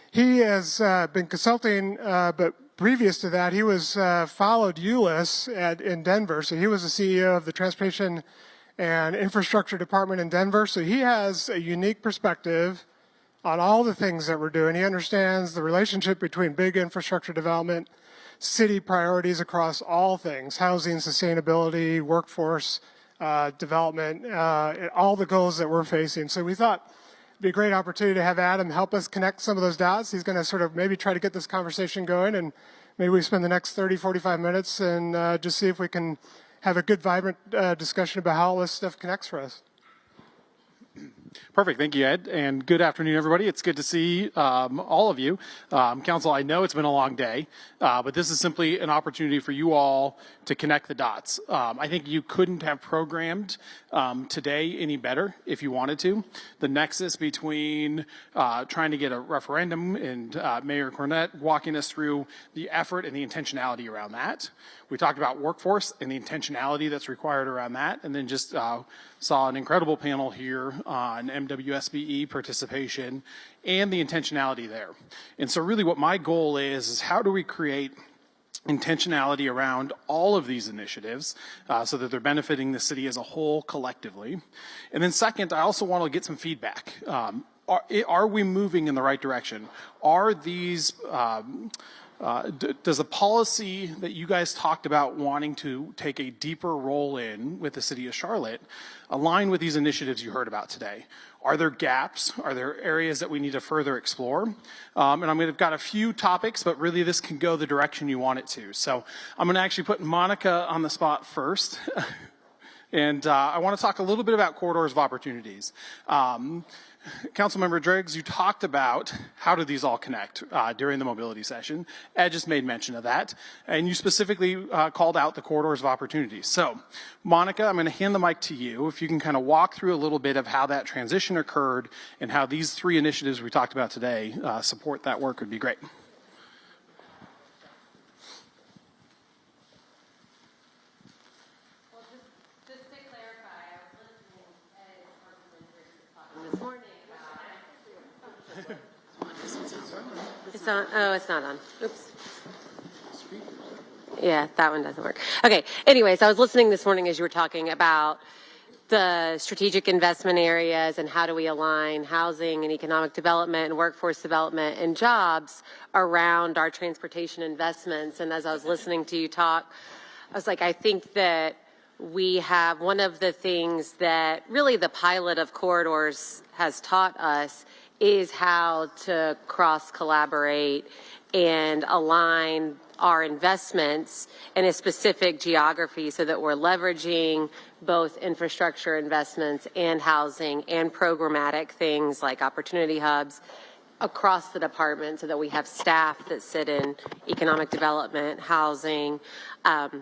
J: He has been consulting, but previous to that, he followed Ulyss in Denver. So he was the CEO of the Transportation and Infrastructure Department in Denver. So he has a unique perspective on all the things that we're doing. He understands the relationship between big infrastructure development, city priorities across all things, housing, sustainability, workforce development, all the goals that we're facing. So we thought it'd be a great opportunity to have Adam help us connect some of those dots. He's going to sort of maybe try to get this conversation going, and maybe we spend the next 30, 45 minutes and just see if we can have a good, vibrant discussion about how all this stuff connects for us.
N: Perfect. Thank you, Ed. And good afternoon, everybody. It's good to see all of you. Council, I know it's been a long day, but this is simply an opportunity for you all to connect the dots. I think you couldn't have programmed today any better if you wanted to. The nexus between trying to get a referendum and Mayor Cornett walking us through the effort and the intentionality around that. We talked about workforce and the intentionality that's required around that, and then just saw an incredible panel here on MWSBE participation and the intentionality there. And so really what my goal is how do we create intentionality around all of these initiatives so that they're benefiting the city as a whole collectively. And then second, I also want to get some feedback. Are we moving in the right direction? Are these Does the policy that you guys talked about wanting to take a deeper role in with the city of Charlotte align with these initiatives you heard about today? Are there gaps? Are there areas that we need to further explore? And I've got a few topics, but really this can go the direction you want it to. So I'm going to actually put Monica on the spot first. And I want to talk a little bit about corridors of opportunities. Councilmember Driggs, you talked about how do these all connect during the mobility session. Ed just made mention of that. And you specifically called out the corridors of opportunities. So, Monica, I'm going to hand the mic to you. If you can kind of walk through a little bit of how that transition occurred and how these three initiatives we talked about today support that work would be great.
B: It's on. Oh, it's not on. Oops. Yeah, that one doesn't work. Okay. Anyways, I was listening this morning as you were talking about the strategic investment areas and how do we align housing and economic development and workforce development and jobs around our transportation investments. And as I was listening to you talk, I was like, I think that we have one of the things that really the pilot of corridors has taught us is how to cross-collaborate and align our investments in a specific geography so that we're leveraging both infrastructure investments and housing and programmatic things like opportunity hubs across the department so that we have staff that sit in economic development, housing,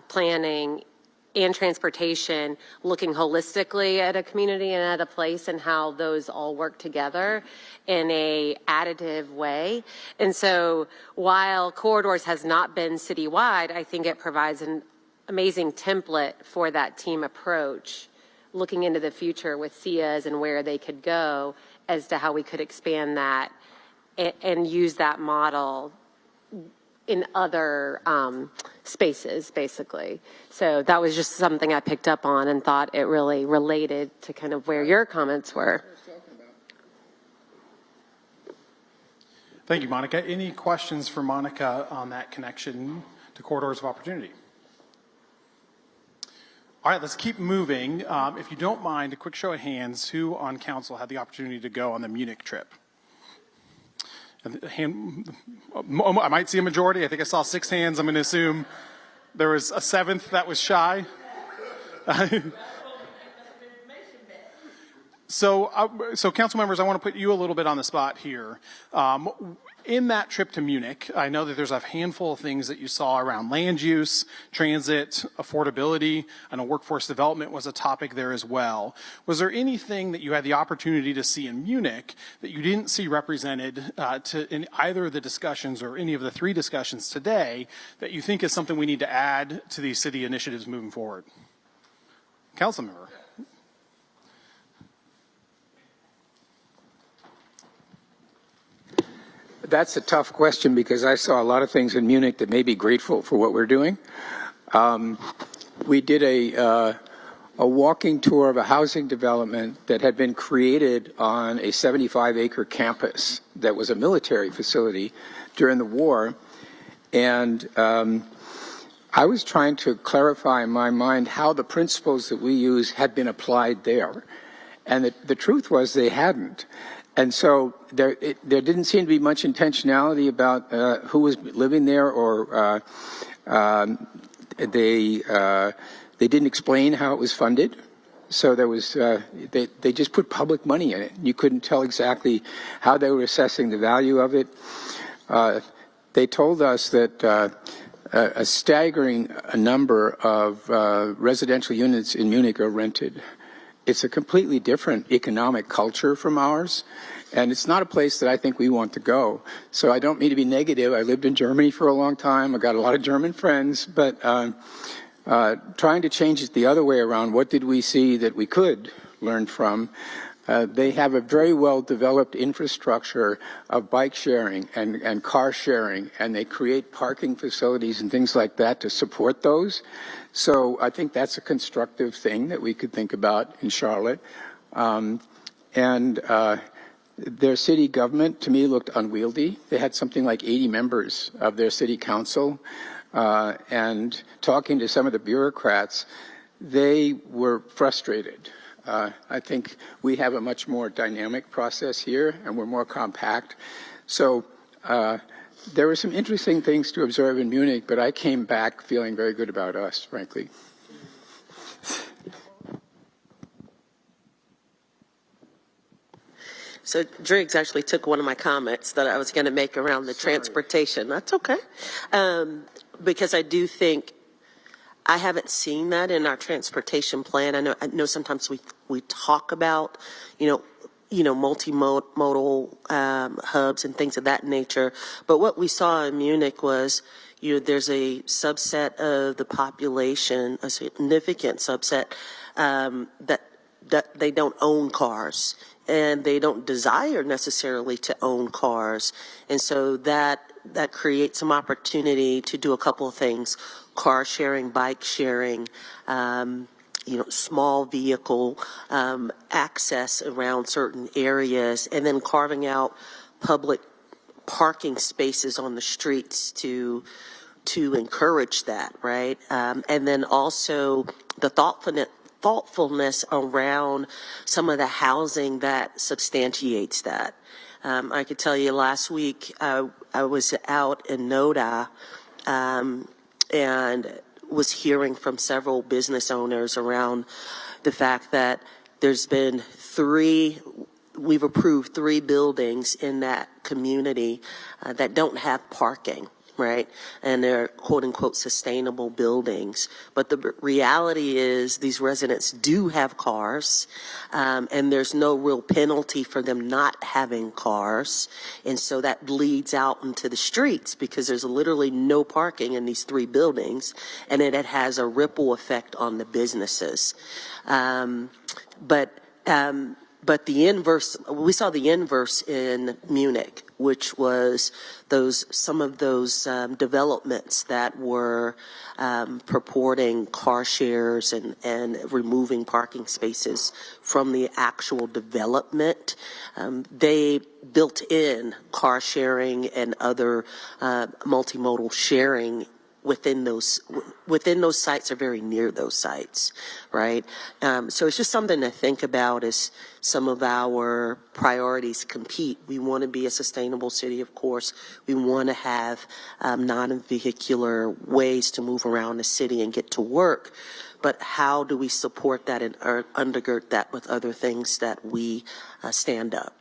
B: planning, and transportation, looking holistically at a community and at a place and how those all work together in a additive way. And so while corridors has not been citywide, I think it provides an amazing template for that team approach, looking into the future with SIAs and where they could go as to how we could expand that and use that model in other spaces, basically. So that was just something I picked up on and thought it really related to kind of where your comments were.
N: Thank you, Monica. Any questions for Monica on that connection to corridors of opportunity? All right, let's keep moving. If you don't mind, a quick show of hands, who on council had the opportunity to go on the Munich trip? I might see a majority. I think I saw 6 hands. I'm going to assume there was a 7th that was shy. So council members, I want to put you a little bit on the spot here. In that trip to Munich, I know that there's a handful of things that you saw around land use, transit, affordability. I know workforce development was a topic there as well. Was there anything that you had the opportunity to see in Munich that you didn't see represented in either of the discussions or any of the 3 discussions today that you think is something we need to add to these city initiatives moving forward? Council member.
E: That's a tough question because I saw a lot of things in Munich that made me grateful for what we're doing. We did a walking tour of a housing development that had been created on a 75-acre campus that was a military facility during the war. And I was trying to clarify in my mind how the principles that we use had been applied there. And the truth was they hadn't. And so there didn't seem to be much intentionality about who was living there, or they didn't explain how it was funded. So there was they just put public money in it. You couldn't tell exactly how they were assessing the value of it. They told us that a staggering number of residential units in Munich are rented. It's a completely different economic culture from ours, and it's not a place that I think we want to go. So I don't mean to be negative. I lived in Germany for a long time. I got a lot of German friends, but trying to change it the other way around, what did we see that we could learn from? They have a very well-developed infrastructure of bike sharing and car sharing, and they create parking facilities and things like that to support those. So I think that's a constructive thing that we could think about in Charlotte. Their city government, to me, looked unwieldy. They had something like 80 members of their city council. And talking to some of the bureaucrats, they were frustrated. I think we have a much more dynamic process here, and we're more compact. So there were some interesting things to observe in Munich, but I came back feeling very good about us, frankly.
O: So Driggs actually took one of my comments that I was going to make around the transportation. That's okay. Because I do think I haven't seen that in our transportation plan. I know sometimes we talk about, multimodal hubs and things of that nature. But what we saw in Munich was, there's a subset of the population, a significant subset, that they don't own cars. And they don't desire necessarily to own cars. And so that creates some opportunity to do a couple of things: car sharing, bike sharing, small vehicle access around certain areas, and then carving out public parking spaces on the streets to encourage that, right? And then also the thoughtfulness around some of the housing that substantiates that. I could tell you last week I was out in NODA and was hearing from several business owners around the fact that we've approved 3 buildings in that community that don't have parking. Right? And they're quote unquote sustainable buildings. But the reality is these residents do have cars, and there's no real penalty for them not having cars. And so that bleeds out into the streets because there's literally no parking in these 3 buildings, and it has a ripple effect on the businesses. But the inverse, we saw the inverse in Munich, which was some of those developments that were purporting car shares and removing parking spaces from the actual development. They built in car sharing and other multimodal sharing within those sites or very near those sites, right? So it's just something to think about as some of our priorities compete. We want to be a sustainable city, of course. We want to have non-vehicular ways to move around the city and get to work. But how do we support that and undergird that with other things that we stand up?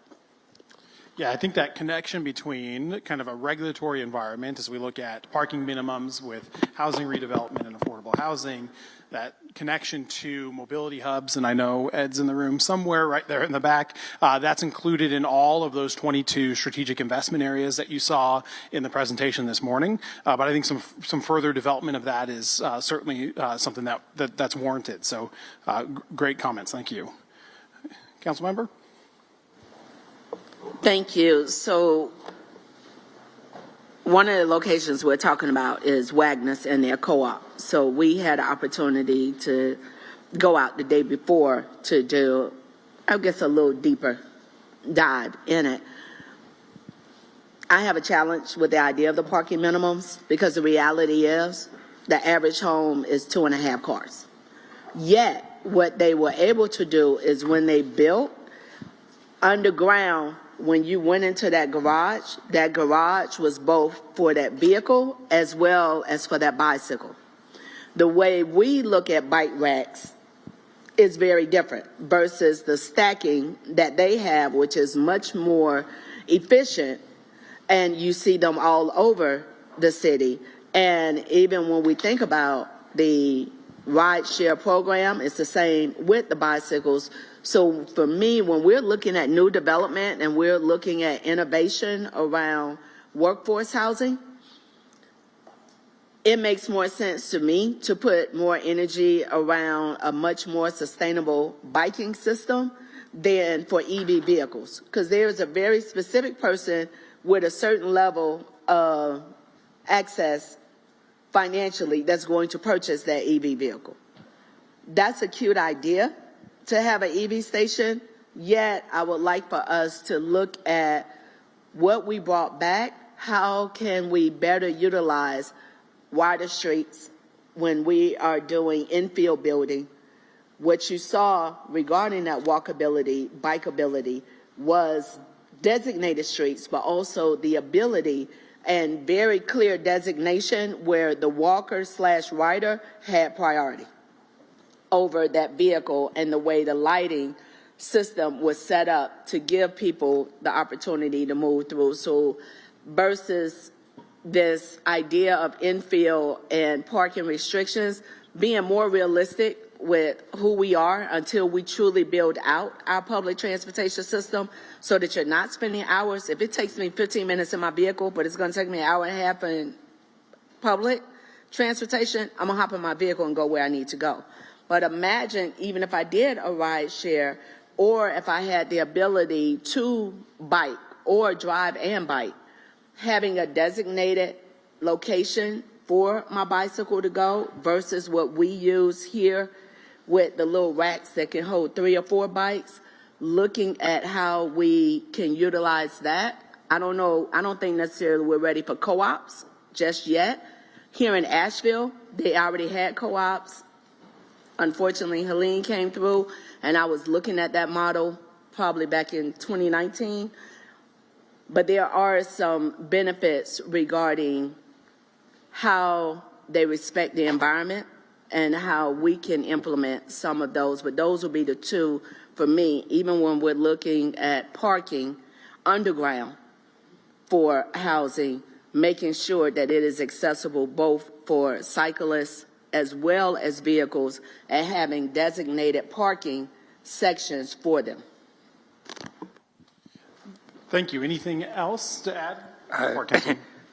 N: Yeah, I think that connection between kind of a regulatory environment as we look at parking minimums with housing redevelopment and affordable housing, that connection to mobility hubs, and I know Ed's in the room somewhere right there in the back, that's included in all of those 22 strategic investment areas that you saw in the presentation this morning. But I think some further development of that is certainly something that's warranted. So great comments, thank you. Councilmember?
K: Thank you. So one of the locations we're talking about is Wagner's and their co-op. So we had an opportunity to go out the day before to do, I guess, a little deeper dive in it. I have a challenge with the idea of the parking minimums because the reality is the average home is 2.5 cars. Yet what they were able to do is when they built underground, when you went into that garage was both for that vehicle as well as for that bicycle. The way we look at bike racks is very different versus the stacking that they have, which is much more efficient, and you see them all over the city. And even when we think about the ride share program, it's the same with the bicycles. So for me, when we're looking at new development and we're looking at innovation around workforce housing, it makes more sense to me to put more energy around a much more sustainable biking system than for EV vehicles. Because there's a very specific person with a certain level of access financially that's going to purchase that EV vehicle. That's a cute idea to have an EV station, Yet, I would like for us to look at what we brought back. How can we better utilize wider streets when we are doing infield building? What you saw regarding that walkability, bikeability, was designated streets, but also the ability and very clear designation where the walker/rider had priority over that vehicle, and the way the lighting system was set up to give people the opportunity to move through. So versus this idea of infield and parking restrictions, being more realistic with who we are until we truly build out our public transportation system, so that you're not spending hours. If it takes me 15 minutes in my vehicle, but it's going to take me an hour and a half in public transportation, I'm going to hop in my vehicle and go where I need to go. But imagine, even if I did a ride share, or if I had the ability to bike or drive and bike, having a designated location for my bicycle to go versus what we use here with the little racks that can hold 3 or 4 bikes, looking at how we can utilize that. I don't know, I don't think necessarily we're ready for co-ops just yet. Here in Asheville, they already had co-ops. Unfortunately, Helene came through, and I was looking at that model probably back in 2019. But there are some benefits regarding how they respect the environment and how we can implement some of those. But those will be the two for me, even when we're looking at parking underground for housing, making sure that it is accessible both for cyclists as well as vehicles, and having designated parking sections for them.
N: Thank you. Anything else to add?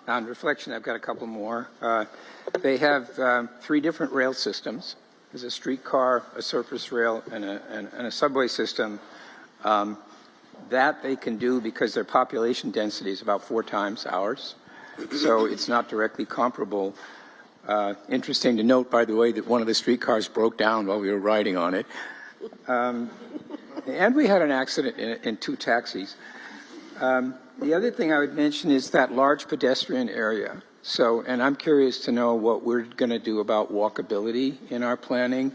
E: On reflection, I've got a couple more. They have 3 different rail systems. There's a streetcar, a surface rail, and a subway system. That they can do because their population density is about 4 times ours. So it's not directly comparable. Interesting to note, by the way, that one of the streetcars broke down while we were riding on it. And we had an accident in 2 taxis. The other thing I would mention is that large pedestrian area. So, and I'm curious to know what we're going to do about walkability in our planning,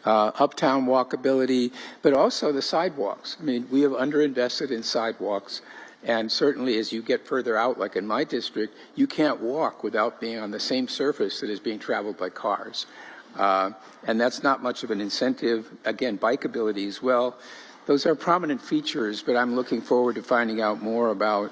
E: uptown walkability, but also the sidewalks. I mean, we have underinvested in sidewalks. And certainly as you get further out, like in my district, you can't walk without being on the same surface that is being traveled by cars. And that's not much of an incentive. Again, bikeability as well. Those are prominent features, but I'm looking forward to finding out more about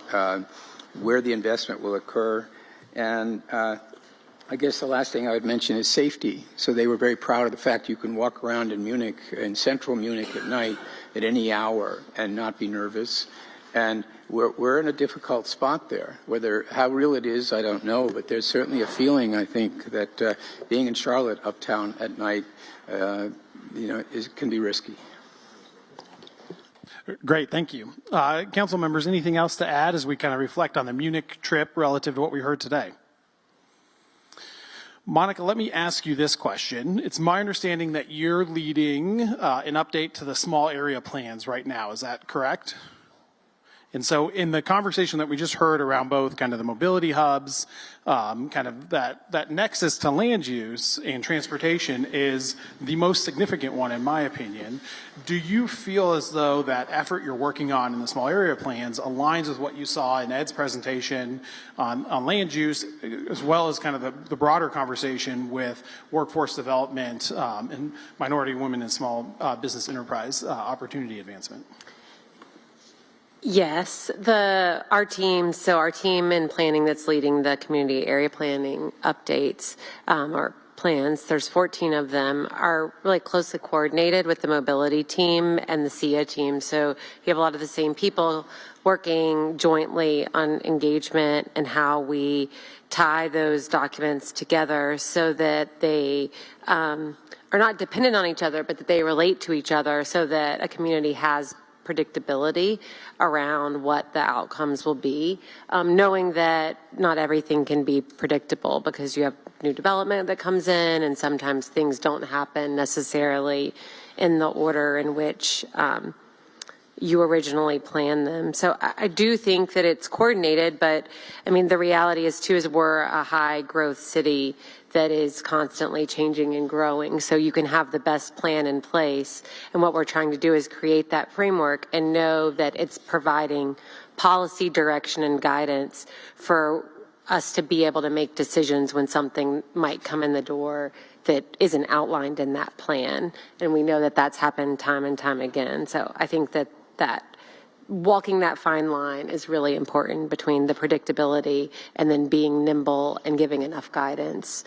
E: where the investment will occur. And I guess the last thing I would mention is safety. So they were very proud of the fact you can walk around in Munich, in central Munich at night at any hour and not be nervous. And we're in a difficult spot there. How real it is, I don't know, but there's certainly a feeling, I think, that being in Charlotte uptown at night, can be risky.
N: Great, thank you. Council members, anything else to add as we kind of reflect on the Munich trip relative to what we heard today? Monica, let me ask you this question. It's my understanding that you're leading an update to the small area plans right now. Is that correct? And so in the conversation that we just heard around both kind of the mobility hubs, kind of that nexus to land use and transportation is the most significant one in my opinion. Do you feel as though that effort you're working on in the small area plans aligns with what you saw in Ed's presentation on land use, as well as kind of the broader conversation with workforce development and minority women and small business enterprise opportunity advancement?
B: Yes, our team in planning that's leading the community area planning updates or plans, there's 14 of them, are really closely coordinated with the mobility team and the SIA team. So you have a lot of the same people working jointly on engagement and how we tie those documents together so that they are not dependent on each other, but that they relate to each other so that a community has predictability around what the outcomes will be, knowing that not everything can be predictable because you have new development that comes in and sometimes things don't happen necessarily in the order in which you originally planned them. So I do think that it's coordinated, but I mean, the reality is too, is we're a high growth city that is constantly changing and growing. So you can have the best plan in place. And what we're trying to do is create that framework and know that it's providing policy direction and guidance for us to be able to make decisions when something might come in the door that isn't outlined in that plan. And we know that that's happened time and time again. So I think that walking that fine line is really important between the predictability and then being nimble and giving enough guidance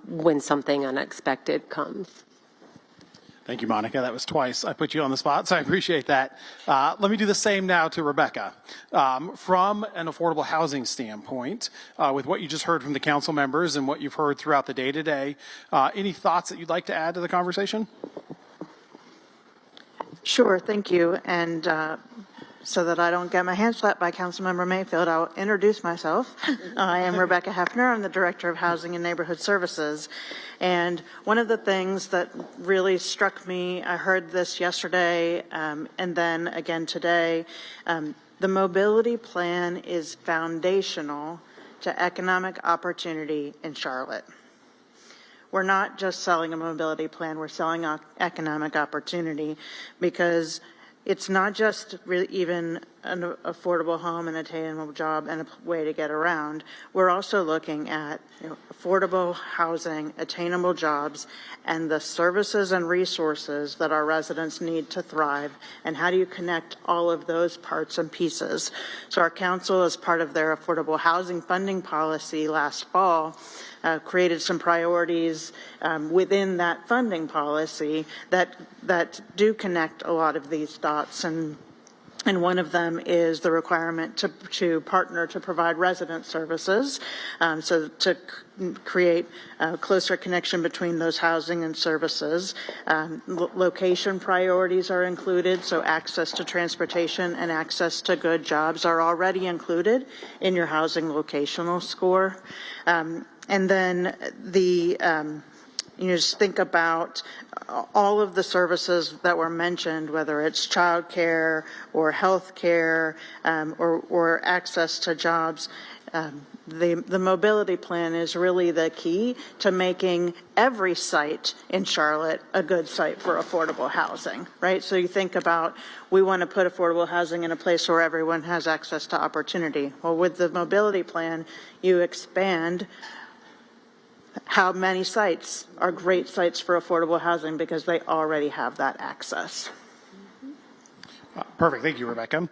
B: when something unexpected comes.
N: Thank you, Monica. That was twice I put you on the spot, so I appreciate that. Let me do the same now to Rebecca. From an affordable housing standpoint, with what you just heard from the council members and what you've heard throughout the day today, any thoughts that you'd like to add to the conversation?
P: Sure, thank you. And so that I don't get my hand slapped by Councilmember Mayfield, I'll introduce myself. I am Rebecca Hefner. I'm the Director of Housing and Neighborhood Services. And one of the things that really struck me, I heard this yesterday and then again today, the mobility plan is foundational to economic opportunity in Charlotte. We're not just selling a mobility plan, we're selling economic opportunity, because it's not just even an affordable home and attainable job and a way to get around. We're also looking at affordable housing, attainable jobs, and the services and resources that our residents need to thrive, and how do you connect all of those parts and pieces. So our council, as part of their affordable housing funding policy last fall, created some priorities within that funding policy that do connect a lot of these dots, and one of them is the requirement to partner to provide resident services, so to create a closer connection between those housing and services. Location priorities are included, so access to transportation and access to good jobs are already included in your housing locational score. And then just think about all of the services that were mentioned, whether it's childcare or health care or access to jobs. The mobility plan is really the key to making every site in Charlotte a good site for affordable housing, right? So you think about, we want to put affordable housing in a place where everyone has access to opportunity. Well, with the mobility plan, you expand how many sites are great sites for affordable housing because they already have that access.
N: Perfect. Thank you, Rebecca.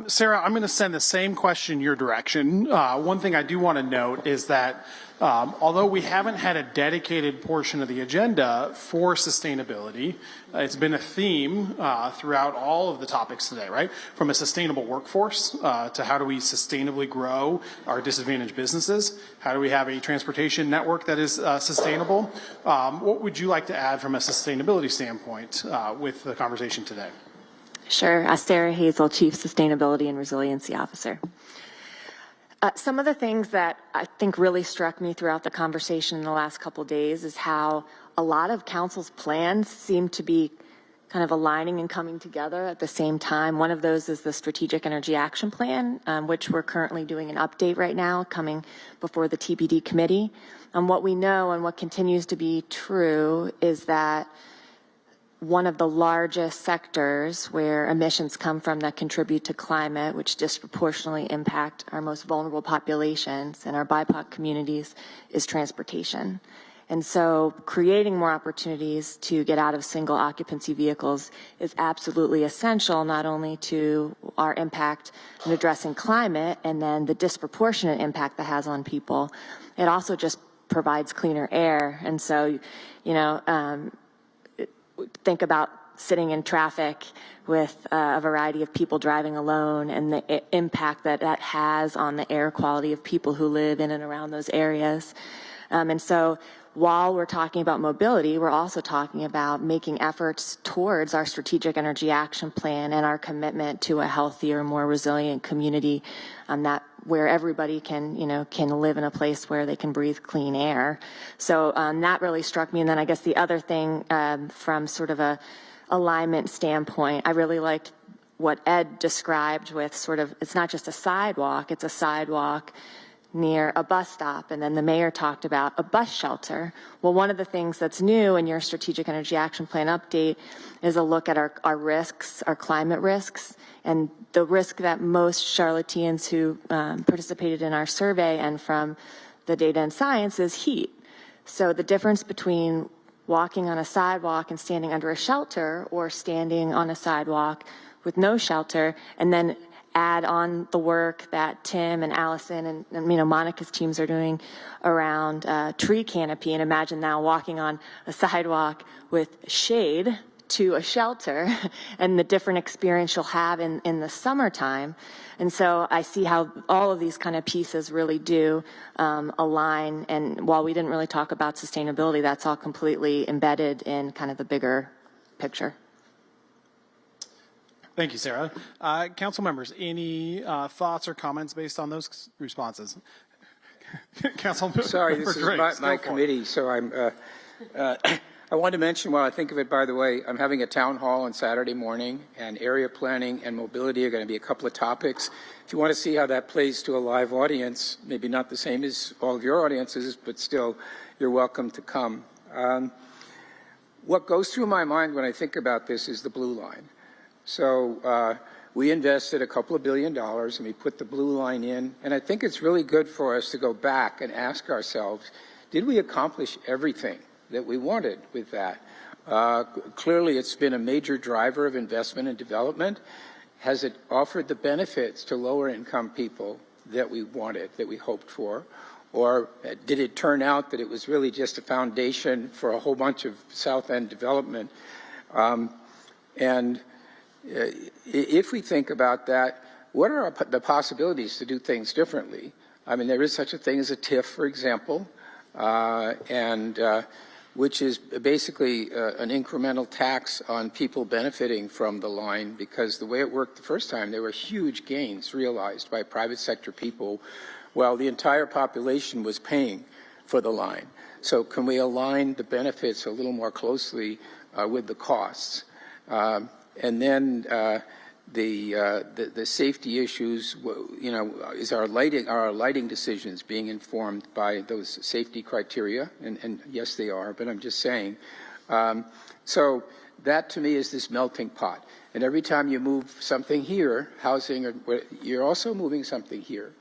N: Sarah, I'm going to send the same question your direction. One thing I do want to note is that although we haven't had a dedicated portion of the agenda for sustainability, it's been a theme throughout all of the topics today, right? From a sustainable workforce to how do we sustainably grow our disadvantaged businesses? How do we have a transportation network that is sustainable? What would you like to add from a sustainability standpoint with the conversation today?
S: Sure. Sarah Hazel, Chief Sustainability and Resiliency Officer. Some of the things that I think really struck me throughout the conversation in the last couple of days is how a lot of council's plans seem to be kind of aligning and coming together at the same time. One of those is the Strategic Energy Action Plan, which we're currently doing an update right now, coming before the TPD committee. And what we know and what continues to be true is that one of the largest sectors where emissions come from that contribute to climate, which disproportionately impact our most vulnerable populations and our BIPOC communities, is transportation. And so creating more opportunities to get out of single occupancy vehicles is absolutely essential, not only to our impact in addressing climate and then the disproportionate impact that has on people, it also just provides cleaner air. And so, think about sitting in traffic with a variety of people driving alone and the impact that has on the air quality of people who live in and around those areas. And so while we're talking about mobility, we're also talking about making efforts towards our Strategic Energy Action Plan and our commitment to a healthier, more resilient community where everybody can live in a place where they can breathe clean air. So that really struck me. And then I guess the other thing from sort of a alignment standpoint, I really liked what Ed described with sort of, it's not just a sidewalk, it's a sidewalk near a bus stop, and then the mayor talked about a bus shelter. Well, one of the things that's new in your Strategic Energy Action Plan update is a look at our risks, our climate risks, and the risk that most Charlotteans who participated in our survey and from the data and science is heat. So the difference between walking on a sidewalk and standing under a shelter, or standing on a sidewalk with no shelter, and then add on the work that Tim and Allison and Monica's teams are doing around tree canopy, and imagine now walking on a sidewalk with shade to a shelter and the different experience you'll have in the summertime. And so I see how all of these kind of pieces really do align. And while we didn't really talk about sustainability, that's all completely embedded in kind of the bigger picture.
N: Thank you, Sarah. Council members, any thoughts or comments based on those responses? Council.
E: Sorry, this is my committee, so I want to mention, while I think of it, by the way, I'm having a town hall on Saturday morning, and area planning and mobility are going to be a couple of topics. If you want to see how that plays to a live audience, maybe not the same as all of your audiences, but still, you're welcome to come. What goes through my mind when I think about this is the blue line. So we invested a couple of $2 billion and we put the blue line in. And I think it's really good for us to go back and ask ourselves, did we accomplish everything that we wanted with that? Clearly, it's been a major driver of investment and development. Has it offered the benefits to lower income people that we wanted, that we hoped for? Or did it turn out that it was really just a foundation for a whole bunch of South End development? If we think about that, what are the possibilities to do things differently? I mean, there is such a thing as a TIF, for example, which is basically an incremental tax on people benefiting from the line, because the way it worked the first time, there were huge gains realized by private sector people while the entire population was paying for the line. So can we align the benefits a little more closely with the costs? And then the safety issues, is our lighting decisions being informed by those safety criteria? And yes, they are, but I'm just saying. So that to me is this melting pot. And every time you move something here, housing, you're also moving something here.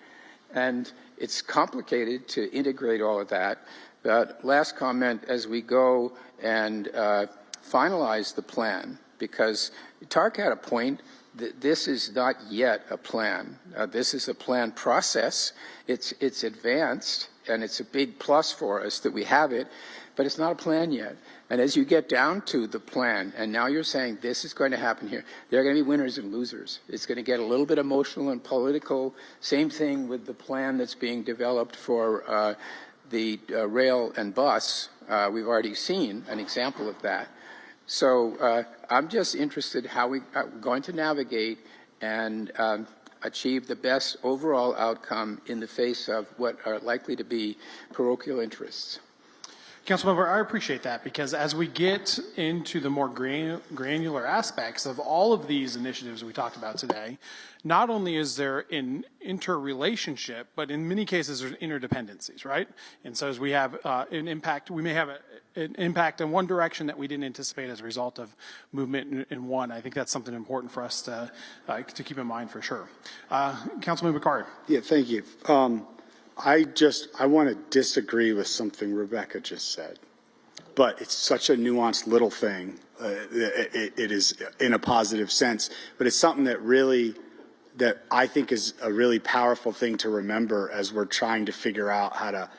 E: And it's complicated to integrate all of that. But last comment, as we go and finalize the plan, because Tark had a point that this is not yet a plan. This is a plan process. It's advanced, and it's a big plus for us that we have it, but it's not a plan yet. And as you get down to the plan, and now you're saying this is going to happen here, there are going to be winners and losers. It's going to get a little bit emotional and political. Same thing with the plan that's being developed for the rail and bus. We've already seen an example of that. So I'm just interested how we are going to navigate and achieve the best overall outcome in the face of what are likely to be parochial interests.
N: Councilmember, I appreciate that, because as we get into the more granular aspects of all of these initiatives we talked about today, not only is there an interrelationship, but in many cases there's interdependencies, right? And so as we have an impact, we may have an impact in one direction that we didn't anticipate as a result of movement in one. I think that's something important for us to keep in mind for sure. Councilman McCarty.
G: Yeah, thank you. I want to disagree with something Rebecca just said, but it's such a nuanced little thing. It is in a positive sense, but it's something that I think is a really powerful thing to remember as we're trying to figure out how to,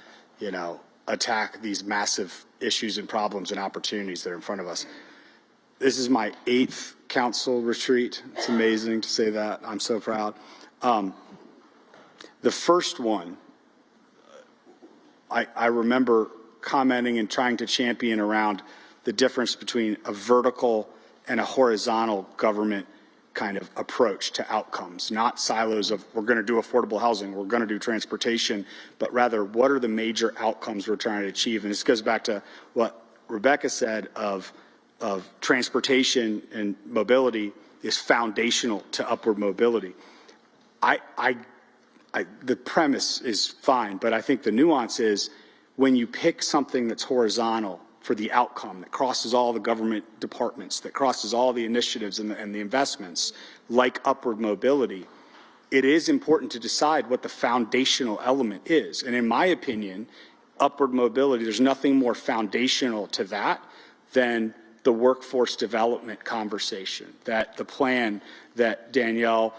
G: attack these massive issues and problems and opportunities that are in front of us. This is my 8th council retreat. It's amazing to say that. I'm so proud. The first one, I remember commenting and trying to champion around the difference between a vertical and a horizontal government kind of approach to outcomes, not silos of we're going to do affordable housing, we're going to do transportation, but rather what are the major outcomes we're trying to achieve. And this goes back to what Rebecca said of transportation and mobility. is foundational to upward mobility. The premise is fine, but I think the nuance is when you pick something that's horizontal for the outcome, that crosses all the government departments, that crosses all the initiatives and the investments, like upward mobility, it is important to decide what the foundational element is. And in my opinion, upward mobility, there's nothing more foundational to that than the workforce development conversation, that the plan that Danielle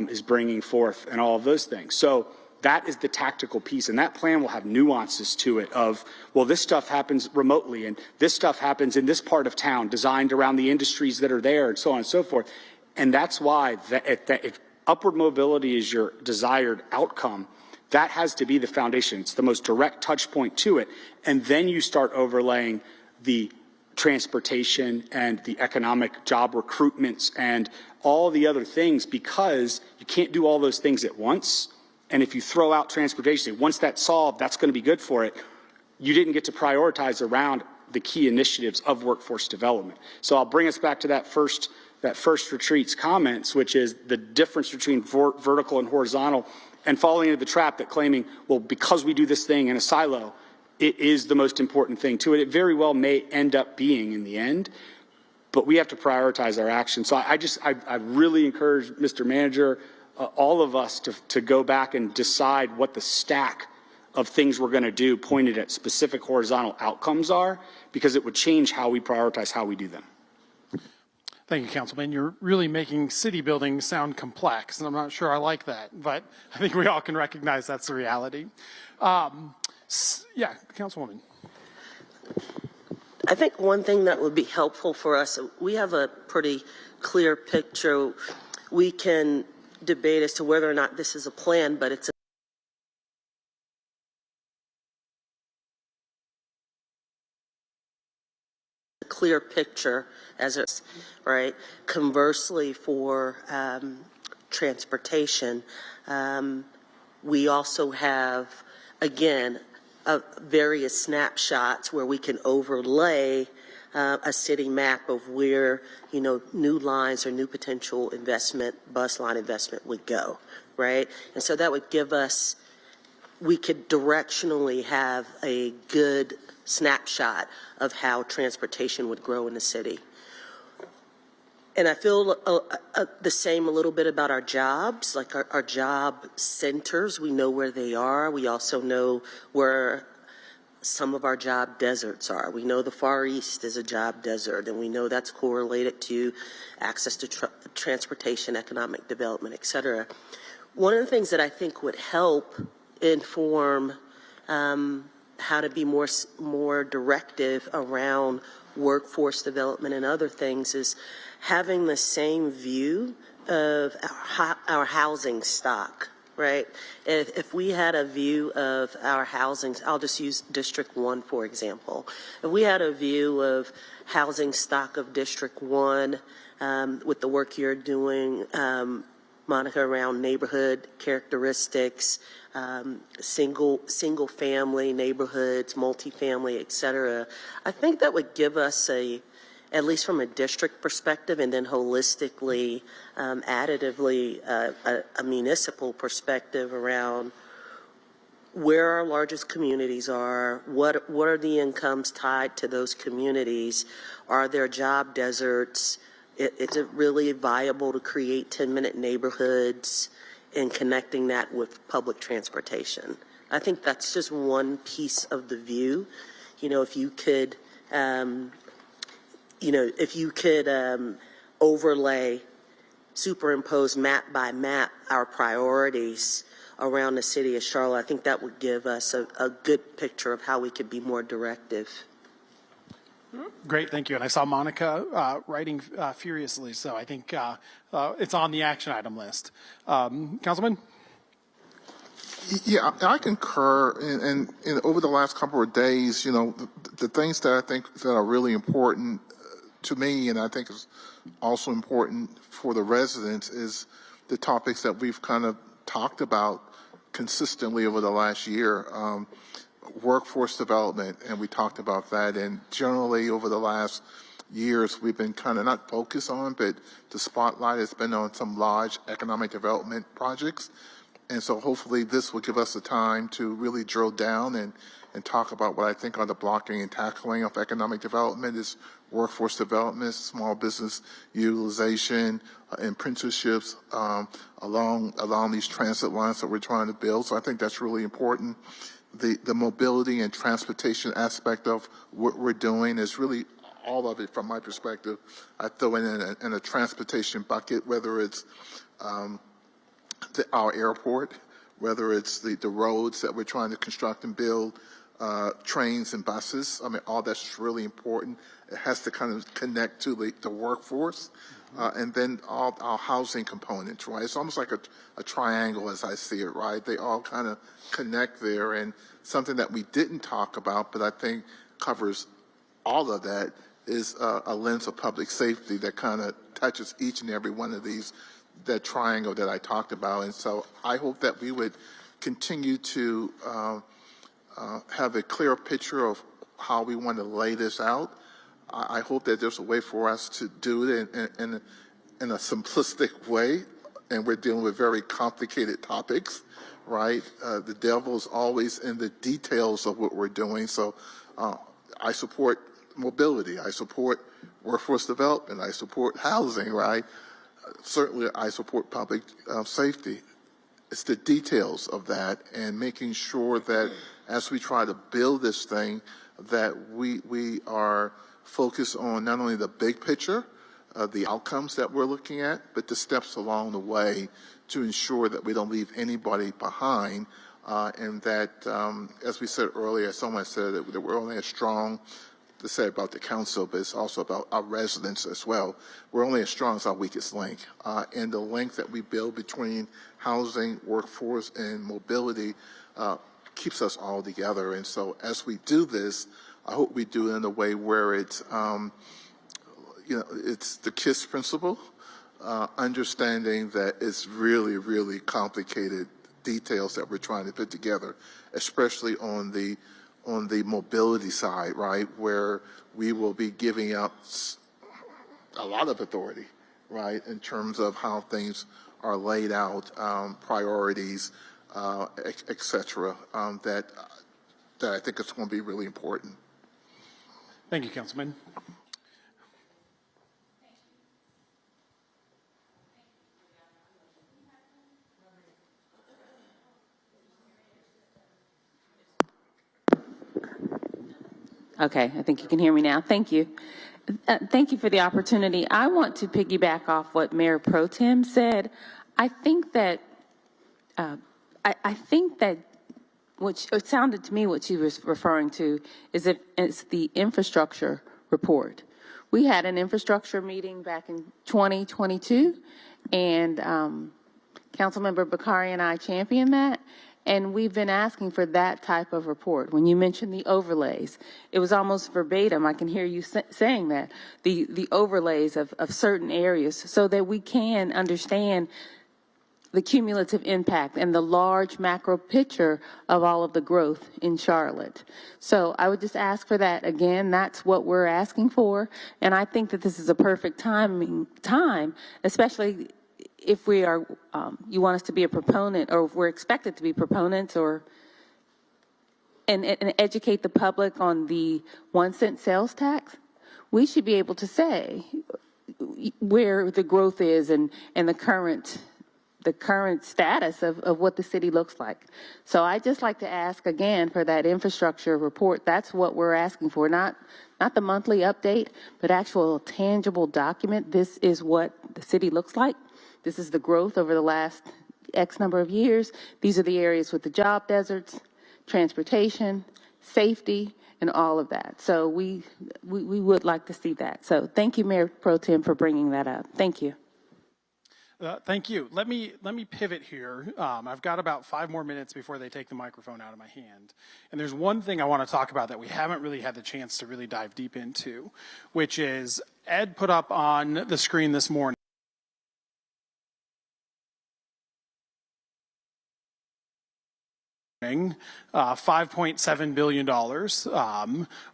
G: is bringing forth and all of those things. So that is the tactical piece, and that plan will have nuances to it of, well, this stuff happens remotely, and this stuff happens in this part of town, designed around the industries that are there, and so on and so forth. And that's why if upward mobility is your desired outcome, that has to be the foundation. It's the most direct touch point to it. And then you start overlaying the transportation and the economic job recruitments and all the other things, because you can't do all those things at once. And if you throw out transportation, once that's solved, that's going to be good for it. You didn't get to prioritize around the key initiatives of workforce development. So I'll bring us back to that first retreat's comments, which is the difference between vertical and horizontal, and falling into the trap that claiming, well, because we do this thing in a silo, it is the most important thing to it. It very well may end up being in the end, but we have to prioritize our actions. So I really encourage Mr. Manager, all of us to go back and decide what the stack of things we're going to do pointed at specific horizontal outcomes are, because it would change how we prioritize how we do them.
N: Thank you, Councilman. You're really making city building sound complex, and I'm not sure I like that, but I think we all can recognize that's the reality. Yeah, Councilwoman.
O: I think one thing that would be helpful for us, we have a pretty clear picture. We can debate as to whether or not this is a plan, but it's a clear picture as it's, right? Conversely, for transportation, we also have, again, various snapshots where we can overlay a city map of where, new lines or new potential investment, bus line investment would go, right? And so that would give us, we could directionally have a good snapshot of how transportation would grow in the city. And I feel the same a little bit about our jobs, like our job centers. We know where they are. We also know where some of our job deserts are. We know the Far East is a job desert, and we know that's correlated to access to transportation, economic development, et cetera. One of the things that I think would help inform how to be more directive around workforce development and other things is having the same view of our housing stock, right? If we had a view of our housing, I'll just use District 1, for example. If we had a view of housing stock of District 1 with the work you're doing, Monica, around neighborhood characteristics, single family neighborhoods, multifamily, et cetera, I think that would give us at least from a district perspective, and then holistically, additively, a municipal perspective around where our largest communities are, what are the incomes tied to those communities, are there job deserts, is it really viable to create 10-minute neighborhoods and connecting that with public transportation. I think that's just one piece of the view. If you could, overlay, superimpose map by map our priorities around the city of Charlotte, I think that would give us a good picture of how we could be more directive.
N: Great, thank you. And I saw Monica writing furiously, so I think it's on the action item list. Councilman?
F: Yeah, I concur. And over the last couple of days, the things that I think that are really important to me, and I think is also important for the residents, is the topics that we've kind of talked about consistently over the last year. Workforce development, and we talked about that. And generally over the last years, we've been kind of not focused on, but the spotlight has been on some large economic development projects. And so hopefully this will give us the time to really drill down and talk about what I think are the blocking and tackling of economic development is workforce development, small business utilization, apprenticeships along these transit lines that we're trying to build. So I think that's really important. The mobility and transportation aspect of what we're doing is really all of it from my perspective. I throw in a transportation bucket, whether it's our airport, whether it's the roads that we're trying to construct and build, trains and buses. I mean, all that's really important. It has to kind of connect to the workforce, and then all our housing components, right? It's almost like a triangle as I see it, right? They all kind of connect there, and something that we didn't talk about, but I think covers all of that, is a lens of public safety that kind of touches each and every one of these, that triangle that I talked about. And so I hope that we would continue to have a clear picture of how we want to lay this out. I hope that there's a way for us to do it in a simplistic way, and we're dealing with very complicated topics, right? The devil is always in the details of what we're doing. So I support mobility. I support workforce development. I support housing, right? Certainly I support public safety. It's the details of that and making sure that as we try to build this thing, that we are focused on not only the big picture, the outcomes that we're looking at, but the steps along the way to ensure that we don't leave anybody behind, and that, as we said earlier, someone said that we're only as strong to say about the council, but it's also about our residents as well. We're only as strong as our weakest link, and the link that we build between housing, workforce, and mobility keeps us all together. And so as we do this, I hope we do it in a way where it's, it's the KISS principle, understanding that it's really, really complicated details that we're trying to put together, especially on the mobility side, right, where we will be giving up a lot of authority, right, in terms of how things are laid out, priorities, et cetera, that I think it's going to be really important.
N: Thank you, Councilman.
M: Okay, I think you can hear me now. Thank you. Thank you for the opportunity. I want to piggyback off what Mayor Pro Tem said. I think that what it sounded to me what she was referring to is it's the infrastructure report. We had an infrastructure meeting back in 2022, and Councilmember Bakari and I championed that. And we've been asking for that type of report. When you mentioned the overlays, it was almost verbatim. I can hear you saying that, the overlays of certain areas, so that we can understand the cumulative impact and the large macro picture of all of the growth in Charlotte. So I would just ask for that. Again, that's what we're asking for. And I think that this is a perfect time, especially if we are, you want us to be a proponent, or if we're expected to be proponents, and educate the public on the 1-cent sales tax, we should be able to say where the growth is and the current status of what the city looks like. So I just like to ask again for that infrastructure report. That's what we're asking for, not the monthly update, but actual tangible document. This is what the city looks like. This is the growth over the last X number of years. These are the areas with the job deserts, transportation, safety, and all of that. So we would like to see that. So thank you, Mayor Pro Tem, for bringing that up. Thank you.
N: Thank you. Let me pivot here. I've got about 5 more minutes before they take the microphone out of my hand. And there's one thing I want to talk about that we haven't really had the chance to really dive deep into, which is Ed put up on the screen this morning bring $5.7 billion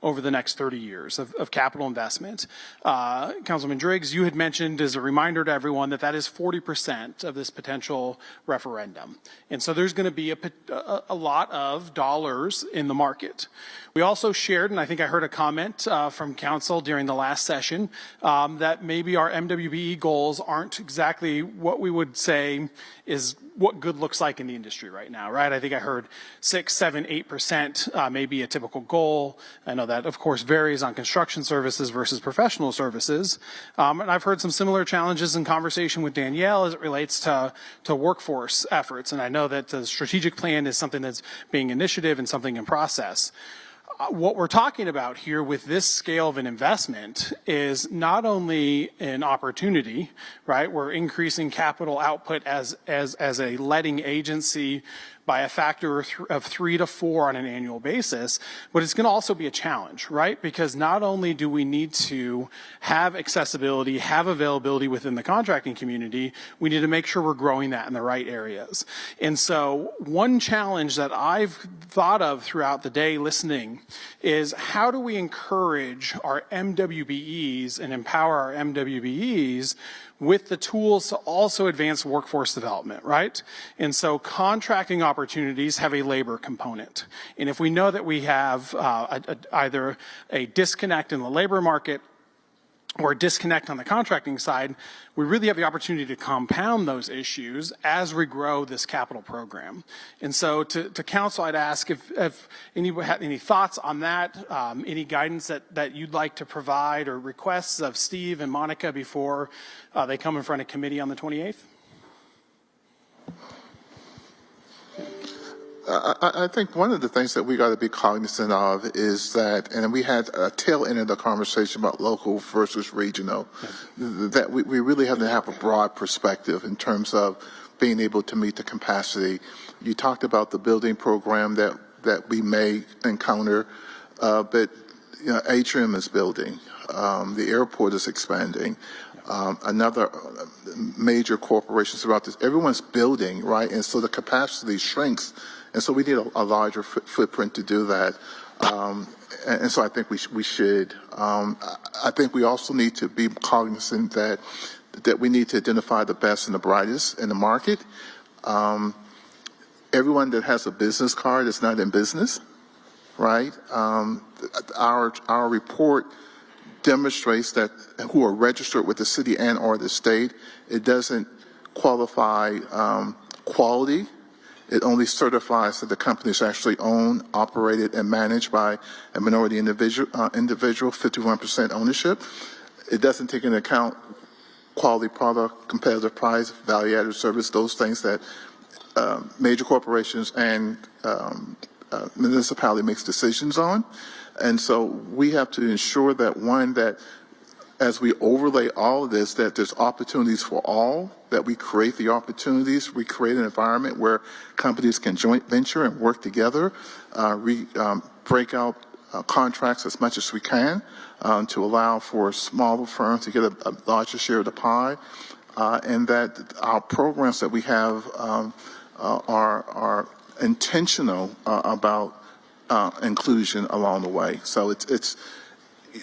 N: over the next 30 years of capital investment. Councilman Driggs, you had mentioned as a reminder to everyone that is 40% of this potential referendum. And so there's going to be a lot of dollars in the market. We also shared, and I think I heard a comment from council during the last session, that maybe our MWBE goals aren't exactly what we would say is what good looks like in the industry right now, right? I think I heard 6, 7, 8% may be a typical goal. I know that, of course, varies on construction services versus professional services. And I've heard some similar challenges in conversation with Danielle as it relates to workforce efforts. And I know that the strategic plan is something that's being initiative and something in process. What we're talking about here with this scale of an investment is not only an opportunity, right? We're increasing capital output as a letting agency by a factor of 3 to 4 on an annual basis, but it's going to also be a challenge, right? Because not only do we need to have accessibility, have availability within the contracting community, we need to make sure we're growing that in the right areas. And so one challenge that I've thought of throughout the day listening is how do we encourage our MWBEs and empower our MWBEs with the tools to also advance workforce development, right? And so contracting opportunities have a labor component. And if we know that we have either a disconnect in the labor market or a disconnect on the contracting side, we really have the opportunity to compound those issues as we grow this capital program. And so to council, I'd ask if anyone had any thoughts on that, any guidance that you'd like to provide or requests of Steve and Monica before they come in front of committee on the 28th?
F: I think one of the things that we got to be cognizant of is that, and we had a tail end of the conversation about local versus regional, that we really have to have a broad perspective in terms of being able to meet the capacity. You talked about the building program that we may encounter, but you know, Atrium is building, the airport is expanding. Another major corporations throughout this, everyone's building, right? And so the capacity shrinks. And so we need a larger footprint to do that. And so I think we should. I think we also need to be cognizant that we need to identify the best and the brightest in the market. Everyone that has a business card is not in business, right? Our report demonstrates that who are registered with the city and or the state, it doesn't qualify quality. It only certifies that the company is actually owned, operated, and managed by a minority individual, 51% ownership. It doesn't take into account quality product, competitive price, value-added service, those things that major corporations and municipality makes decisions on. And so we have to ensure that, one, that as we overlay all of this, that there's opportunities for all, that we create the opportunities, we create an environment where companies can joint venture and work together, break out contracts as much as we can to allow for smaller firms to get a larger share of the pie, and that our programs that we have are intentional about inclusion along the way. So it's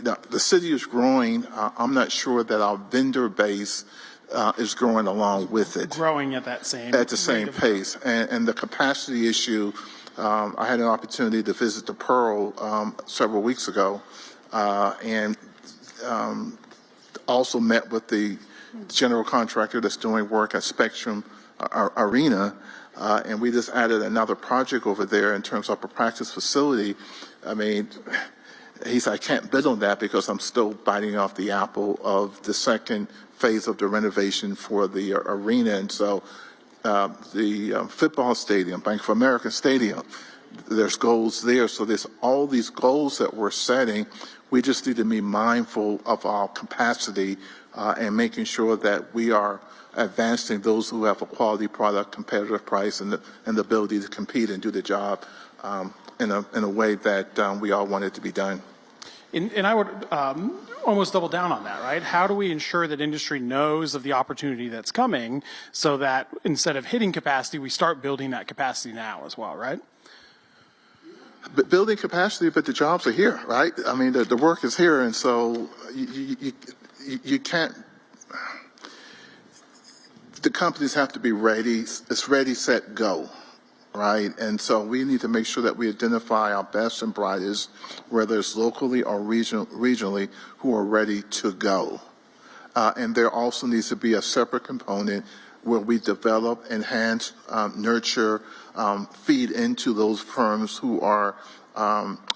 F: the city is growing. I'm not sure that our vendor base is growing along with it.
N: Growing at the
F: same pace. And the capacity issue, I had an opportunity to visit the Pearl several weeks ago, and also met with the general contractor that's doing work at Spectrum Arena, and we just added another project over there in terms of a practice facility. I mean, he said, I can't bid on that because I'm still biting off the apple of the second phase of the renovation for the arena. And so the football stadium, Bank of America Stadium, there's goals there. So there's all these goals that we're setting. We just need to be mindful of our capacity and making sure that we are advancing those who have a quality product, competitive price, and the ability to compete and do the job in a way that we all want it to be done.
N: And I would almost double down on that, right? How do we ensure that industry knows of the opportunity that's coming so that instead of hitting capacity, we start building that capacity now as well, right?
F: building capacity, but the jobs are here, right? I mean, the work is here, and so you can't. The companies have to be ready. It's ready, set, go, right? And so we need to make sure that we identify our best and brightest, whether it's locally or regionally, who are ready to go. And there also needs to be a separate component where we develop, enhance, nurture, feed into those firms who are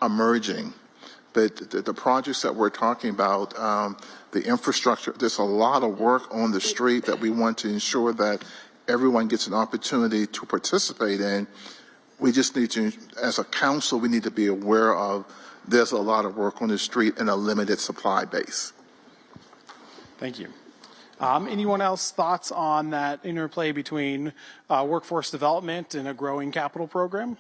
F: emerging. But the projects that we're talking about, the infrastructure, there's a lot of work on the street that we want to ensure that everyone gets an opportunity to participate in. We just need to, as a council, we need to be aware of there's a lot of work on the street and a limited supply base.
N: Thank you. Anyone else thoughts on that interplay between workforce development and a growing capital program?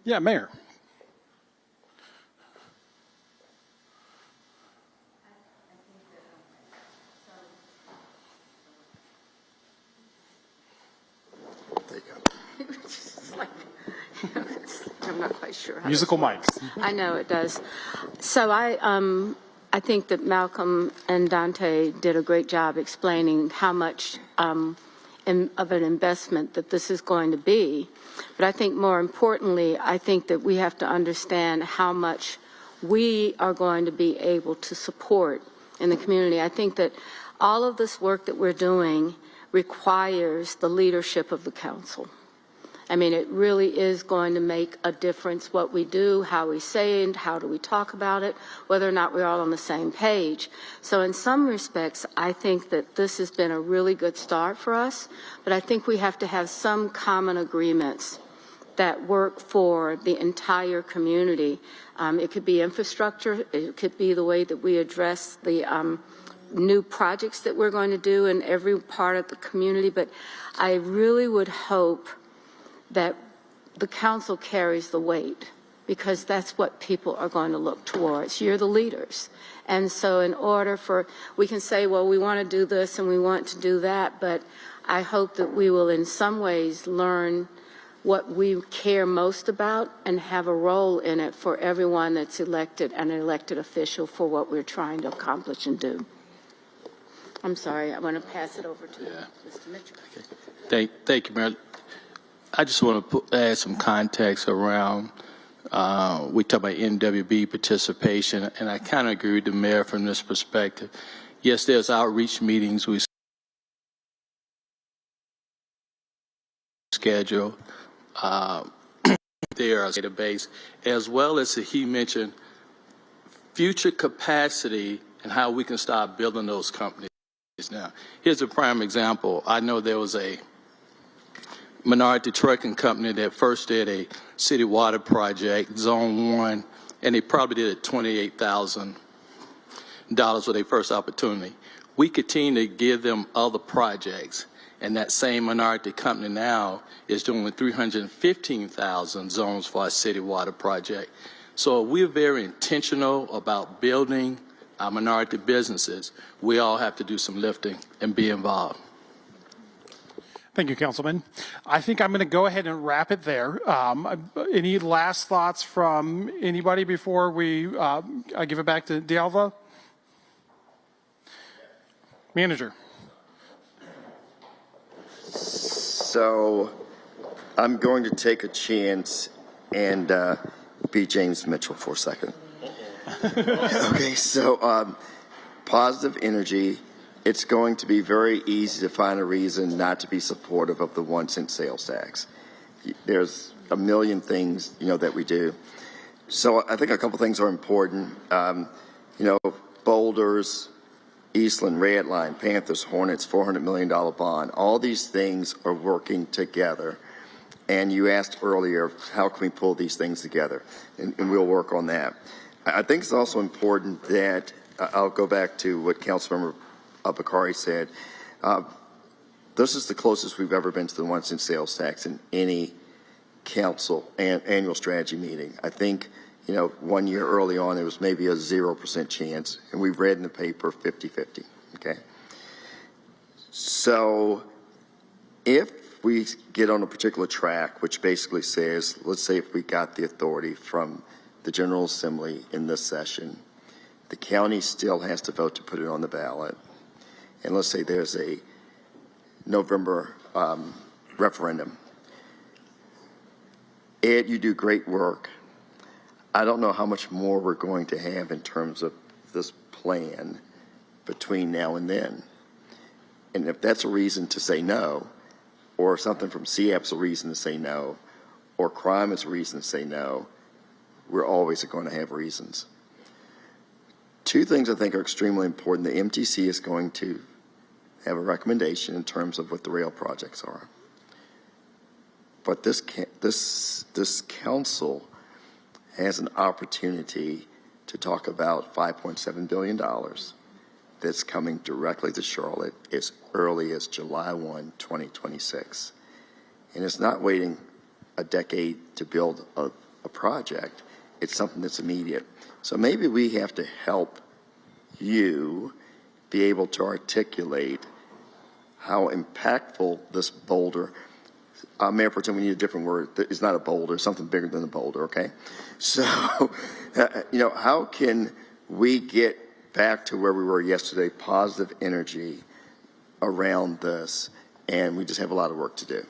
N: Yeah, Mayor.
Q: I'm not quite sure.
N: Musical mics.
Q: I know it does. So I think that Malcolm and Dante did a great job explaining how much of an investment that this is going to be. But I think more importantly, I think that we have to understand how much we are going to be able to support in the community. I think that all of this work that we're doing requires the leadership of the council. I mean, it really is going to make a difference what we do, how we say it, how do we talk about it, whether or not we're all on the same page. So in some respects, I think that this has been a really good start for us, but I think we have to have some common agreements that work for the entire community. It could be infrastructure, it could be the way that we address the new projects that we're going to do in every part of the community, but I really would hope that the council carries the weight, because that's what people are going to look towards. You're the leaders. And so in order for, we can say, well, we want to do this and we want to do that, but I hope that we will in some ways learn what we care most about and have a role in it for everyone that's elected and an elected official for what we're trying to accomplish and do. I'm sorry, I want to pass it over to Mr. Mitchell.
U: Thank you, Mayor. I just want to add some context around, we talk about NWB participation, and I kind of agree with the mayor from this perspective. Yes, there's outreach meetings we schedule. There are database, as well as he mentioned future capacity and how we can start building those companies now. Here's a prime example. I know there was a minority trucking company that first did a city water project, Zone 1, and they probably did it $28,000 for their first opportunity. We continue to give them other projects, and that same minority company now is doing 315,000 zones for our city water project. So we're very intentional about building our minority businesses. We all have to do some lifting and be involved.
N: Thank you, Councilman. I think I'm going to go ahead and wrap it there. Any last thoughts from anybody before we I give it back to D'Alva? Manager.
R: So I'm going to take a chance and be James Mitchell for a second. Okay, so positive energy. It's going to be very easy to find a reason not to be supportive of the 1 cent sales tax. There's a million things, that we do. So I think a couple things are important. Boulders, Eastland, Red Line, Panthers, Hornets, $400 million bond. All these things are working together. And you asked earlier, how can we pull these things together? And we'll work on that. I think it's also important that, I'll go back to what Councilmember Bakari said, this is the closest we've ever been to the 1 cent sales tax in any council annual strategy meeting. I think, 1 year early on, there was maybe a 0% chance, and we've read in the paper 50-50, okay? So if if we get on a particular track, which basically says, let's say if we got the authority from the General Assembly in this session, the county still has to vote to put it on the ballot. And let's say there's a November referendum. Ed, you do great work. I don't know how much more we're going to have in terms of this plan between now and then. And if that's a reason to say no, or something from CAP's a reason to say no, or crime is a reason to say no, we're always going to have reasons. Two things I think are extremely important. The MTC is going to have a recommendation in terms of what the rail projects are. But this council has an opportunity to talk about $5.7 billion that's coming directly to Charlotte as early as July 1, 2026. And it's not waiting a decade to build a project. It's something that's immediate. So maybe we have to help you be able to articulate how impactful this boulder, Mayor Pro Tem, we need a different word. It's not a boulder, it's something bigger than a boulder, okay? So, how can we get back to where we were yesterday, positive energy around this, and we just have a lot of work to do.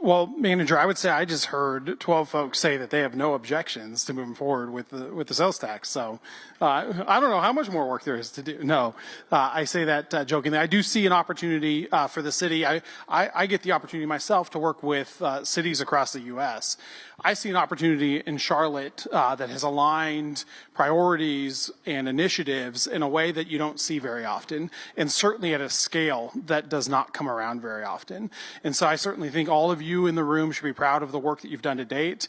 N: Well, Manager, I would say I just heard 12 folks say that they have no objections to moving forward with the sales tax. So I don't know how much more work there is to do. No, I say that jokingly. I do see an opportunity for the city. I get the opportunity myself to work with cities across the U.S. I see an opportunity in Charlotte that has aligned priorities and initiatives in a way that you don't see very often, and certainly at a scale that does not come around very often. And so I certainly think all of you in the room should be proud of the work that you've done to date.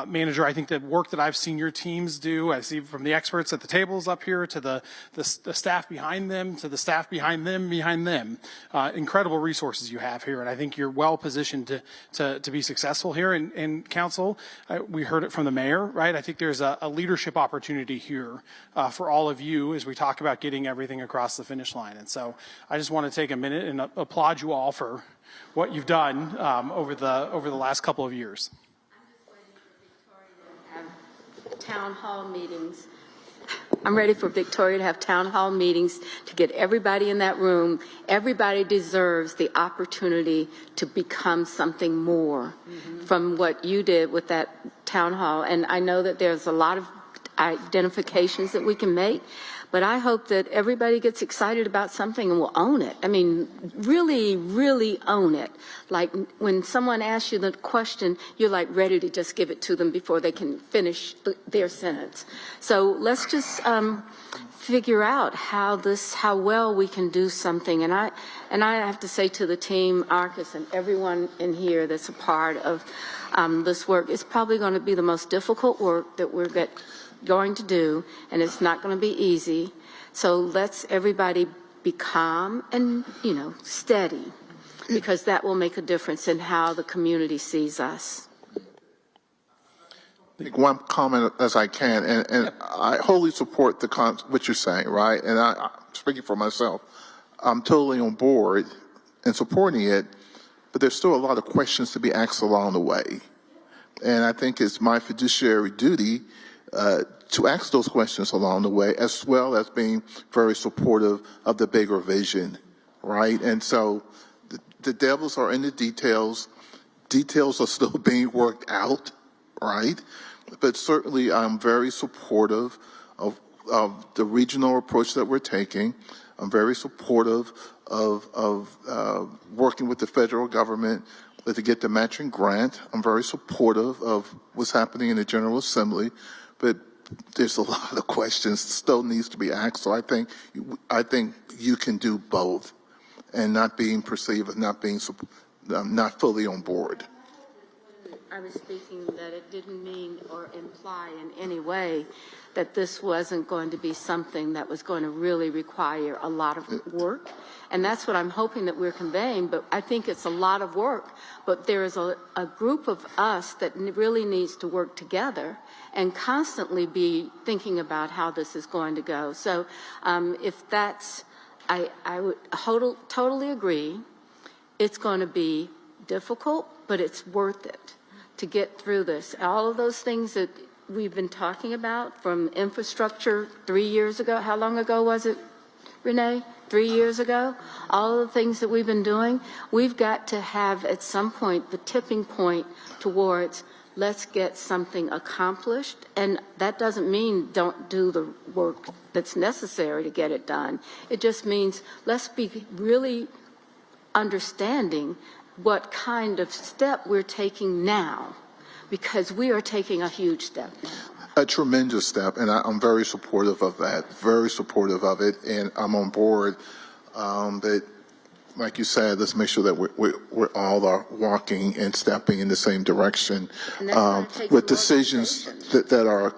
N: Manager, I think the work that I've seen your teams do, I see from the experts at the tables up here to the staff behind them, to the staff behind them, incredible resources you have here. And I think you're well positioned to be successful here. And council, we heard it from the mayor, right? I think there's a leadership opportunity here for all of you as we talk about getting everything across the finish line. And so I just want to take a minute and applaud you all for what you've done over the last couple of years.
Q: Town hall meetings. I'm ready for Victoria to have town hall meetings to get everybody in that room. Everybody deserves the opportunity to become something more from what you did with that town hall. And I know that there's a lot of identifications that we can make, but I hope that everybody gets excited about something and will own it. I mean, really, really own it. Like when someone asks you the question, you're like ready to just give it to them before they can finish their sentence. So let's just figure out how well we can do something. And I have to say to the team, Arcus, and everyone in here that's a part of this work, it's probably going to be the most difficult work that we're going to do, and it's not going to be easy. So let's everybody be calm and, steady, because that will make a difference in how the community sees us.
F: Make one comment as I can, and I wholly support what you're saying, right? And I'm speaking for myself. I'm totally on board and supporting it, but there's still a lot of questions to be asked along the way. And I think it's my fiduciary duty to ask those questions along the way, as well as being very supportive of the bigger vision, right? And so the devils are in the details. Details are still being worked out, right? But certainly I'm very supportive of the regional approach that we're taking. I'm very supportive of working with the federal government to get the matching grant. I'm very supportive of what's happening in the General Assembly, but there's a lot of questions still needs to be asked. So I think you can do both, and not being perceived as not fully on board.
Q: I was speaking that it didn't mean or imply in any way that this wasn't going to be something that was going to really require a lot of work. And that's what I'm hoping that we're conveying, but I think it's a lot of work. But there is a group of us that really needs to work together and constantly be thinking about how this is going to go. So if that's, I would totally agree. It's going to be difficult, but it's worth it to get through this. All of those things that we've been talking about, from infrastructure 3 years ago, how long ago was it, Renee? 3 years ago? All of the things that we've been doing, we've got to have at some point the tipping point towards let's get something accomplished. And that doesn't mean don't do the work that's necessary to get it done. It just means let's be really understanding what kind of step we're taking now, because we are taking a huge step now.
F: A tremendous step, and I'm very supportive of that, very supportive of it, and I'm on board that, like you said, let's make sure that we're all are walking and stepping in the same direction with decisions that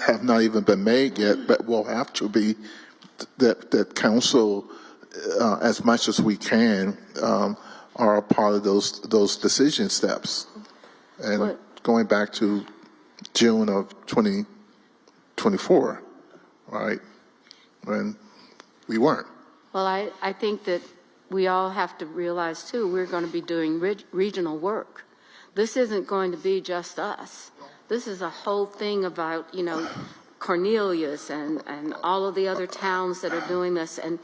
F: have not even been made yet, but will have to be, that council, as much as we can, are a part of those decision steps. And going back to June of 2024, right, when we weren't.
Q: Well, I think that we all have to realize, too, we're going to be doing regional work. This isn't going to be just us. This is a whole thing about, you know, Cornelius and all of the other towns that are doing this, and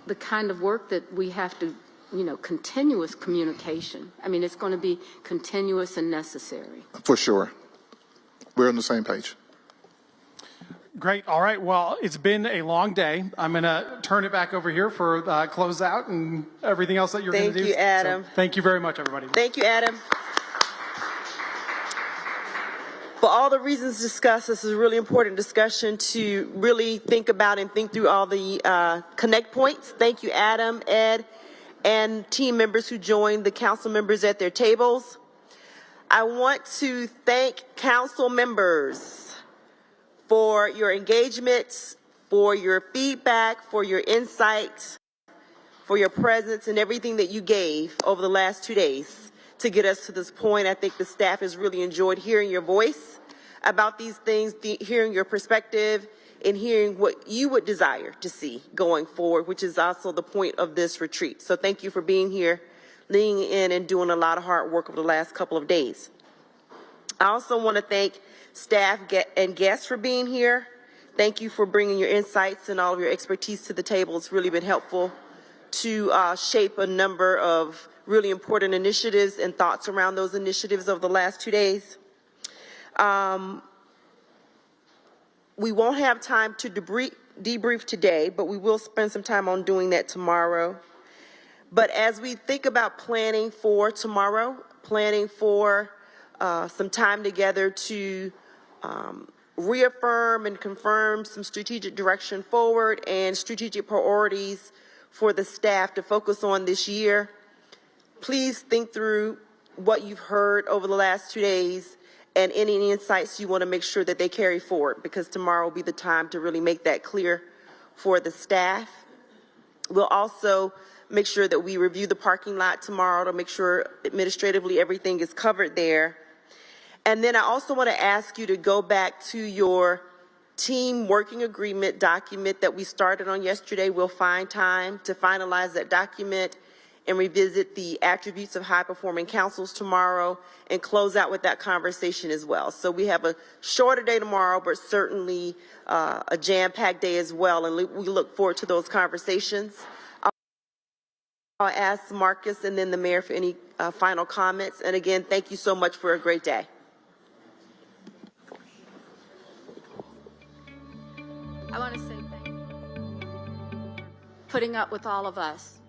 Q: the kind of work that we have to, you know, continuous communication. I mean, it's going to be continuous and necessary.
F: For sure. We're on the same page.
N: Great. All right. Well, it's been a long day. I'm going to turn it back over here for closeout and everything else that you're going to do.
A: Thank you, Adam.
N: So, thank you very much, everybody.
A: Thank you, Adam. For all the reasons discussed, this is a really important discussion to really think about and think through all the connect points. Thank you, Adam, Ed, and team members who joined the council members at their tables. I want to thank council members for your engagement, for your feedback, for your insight, for your presence and everything that you gave over the last 2 days to get us to this point. I think the staff has really enjoyed hearing your voice about these things, hearing your perspective, and hearing what you would desire to see going forward, which is also the point of this retreat. So thank you for being here, leaning in and doing a lot of hard work over the last couple of days. I also want to thank staff and guests for being here. Thank you for bringing your insights and all of your expertise to the table. It's really been helpful to shape a number of really important initiatives and thoughts around those initiatives over the last 2 days. We won't have time to debrief today, but we will spend some time on doing that tomorrow. But as we think about planning for tomorrow, planning for some time together to reaffirm and confirm some strategic direction forward and strategic priorities for the staff to focus on this year, please think through what you've heard over the last 2 days and any insights you want to make sure that they carry forward, because tomorrow will be the time to really make that clear for the staff. We'll also make sure that we review the parking lot tomorrow to make sure administratively everything is covered there. And then I also want to ask you to go back to your team working agreement document that we started on yesterday. We'll find time to finalize that document and revisit the attributes of high-performing councils tomorrow and close out with that conversation as well. So we have a shorter day tomorrow, but certainly a jam-packed day as well, and we look forward to those conversations. I'll ask Marcus and then the mayor for any final comments. And again, thank you so much for a great day.
Q: I want to say thank you for putting up with all of us.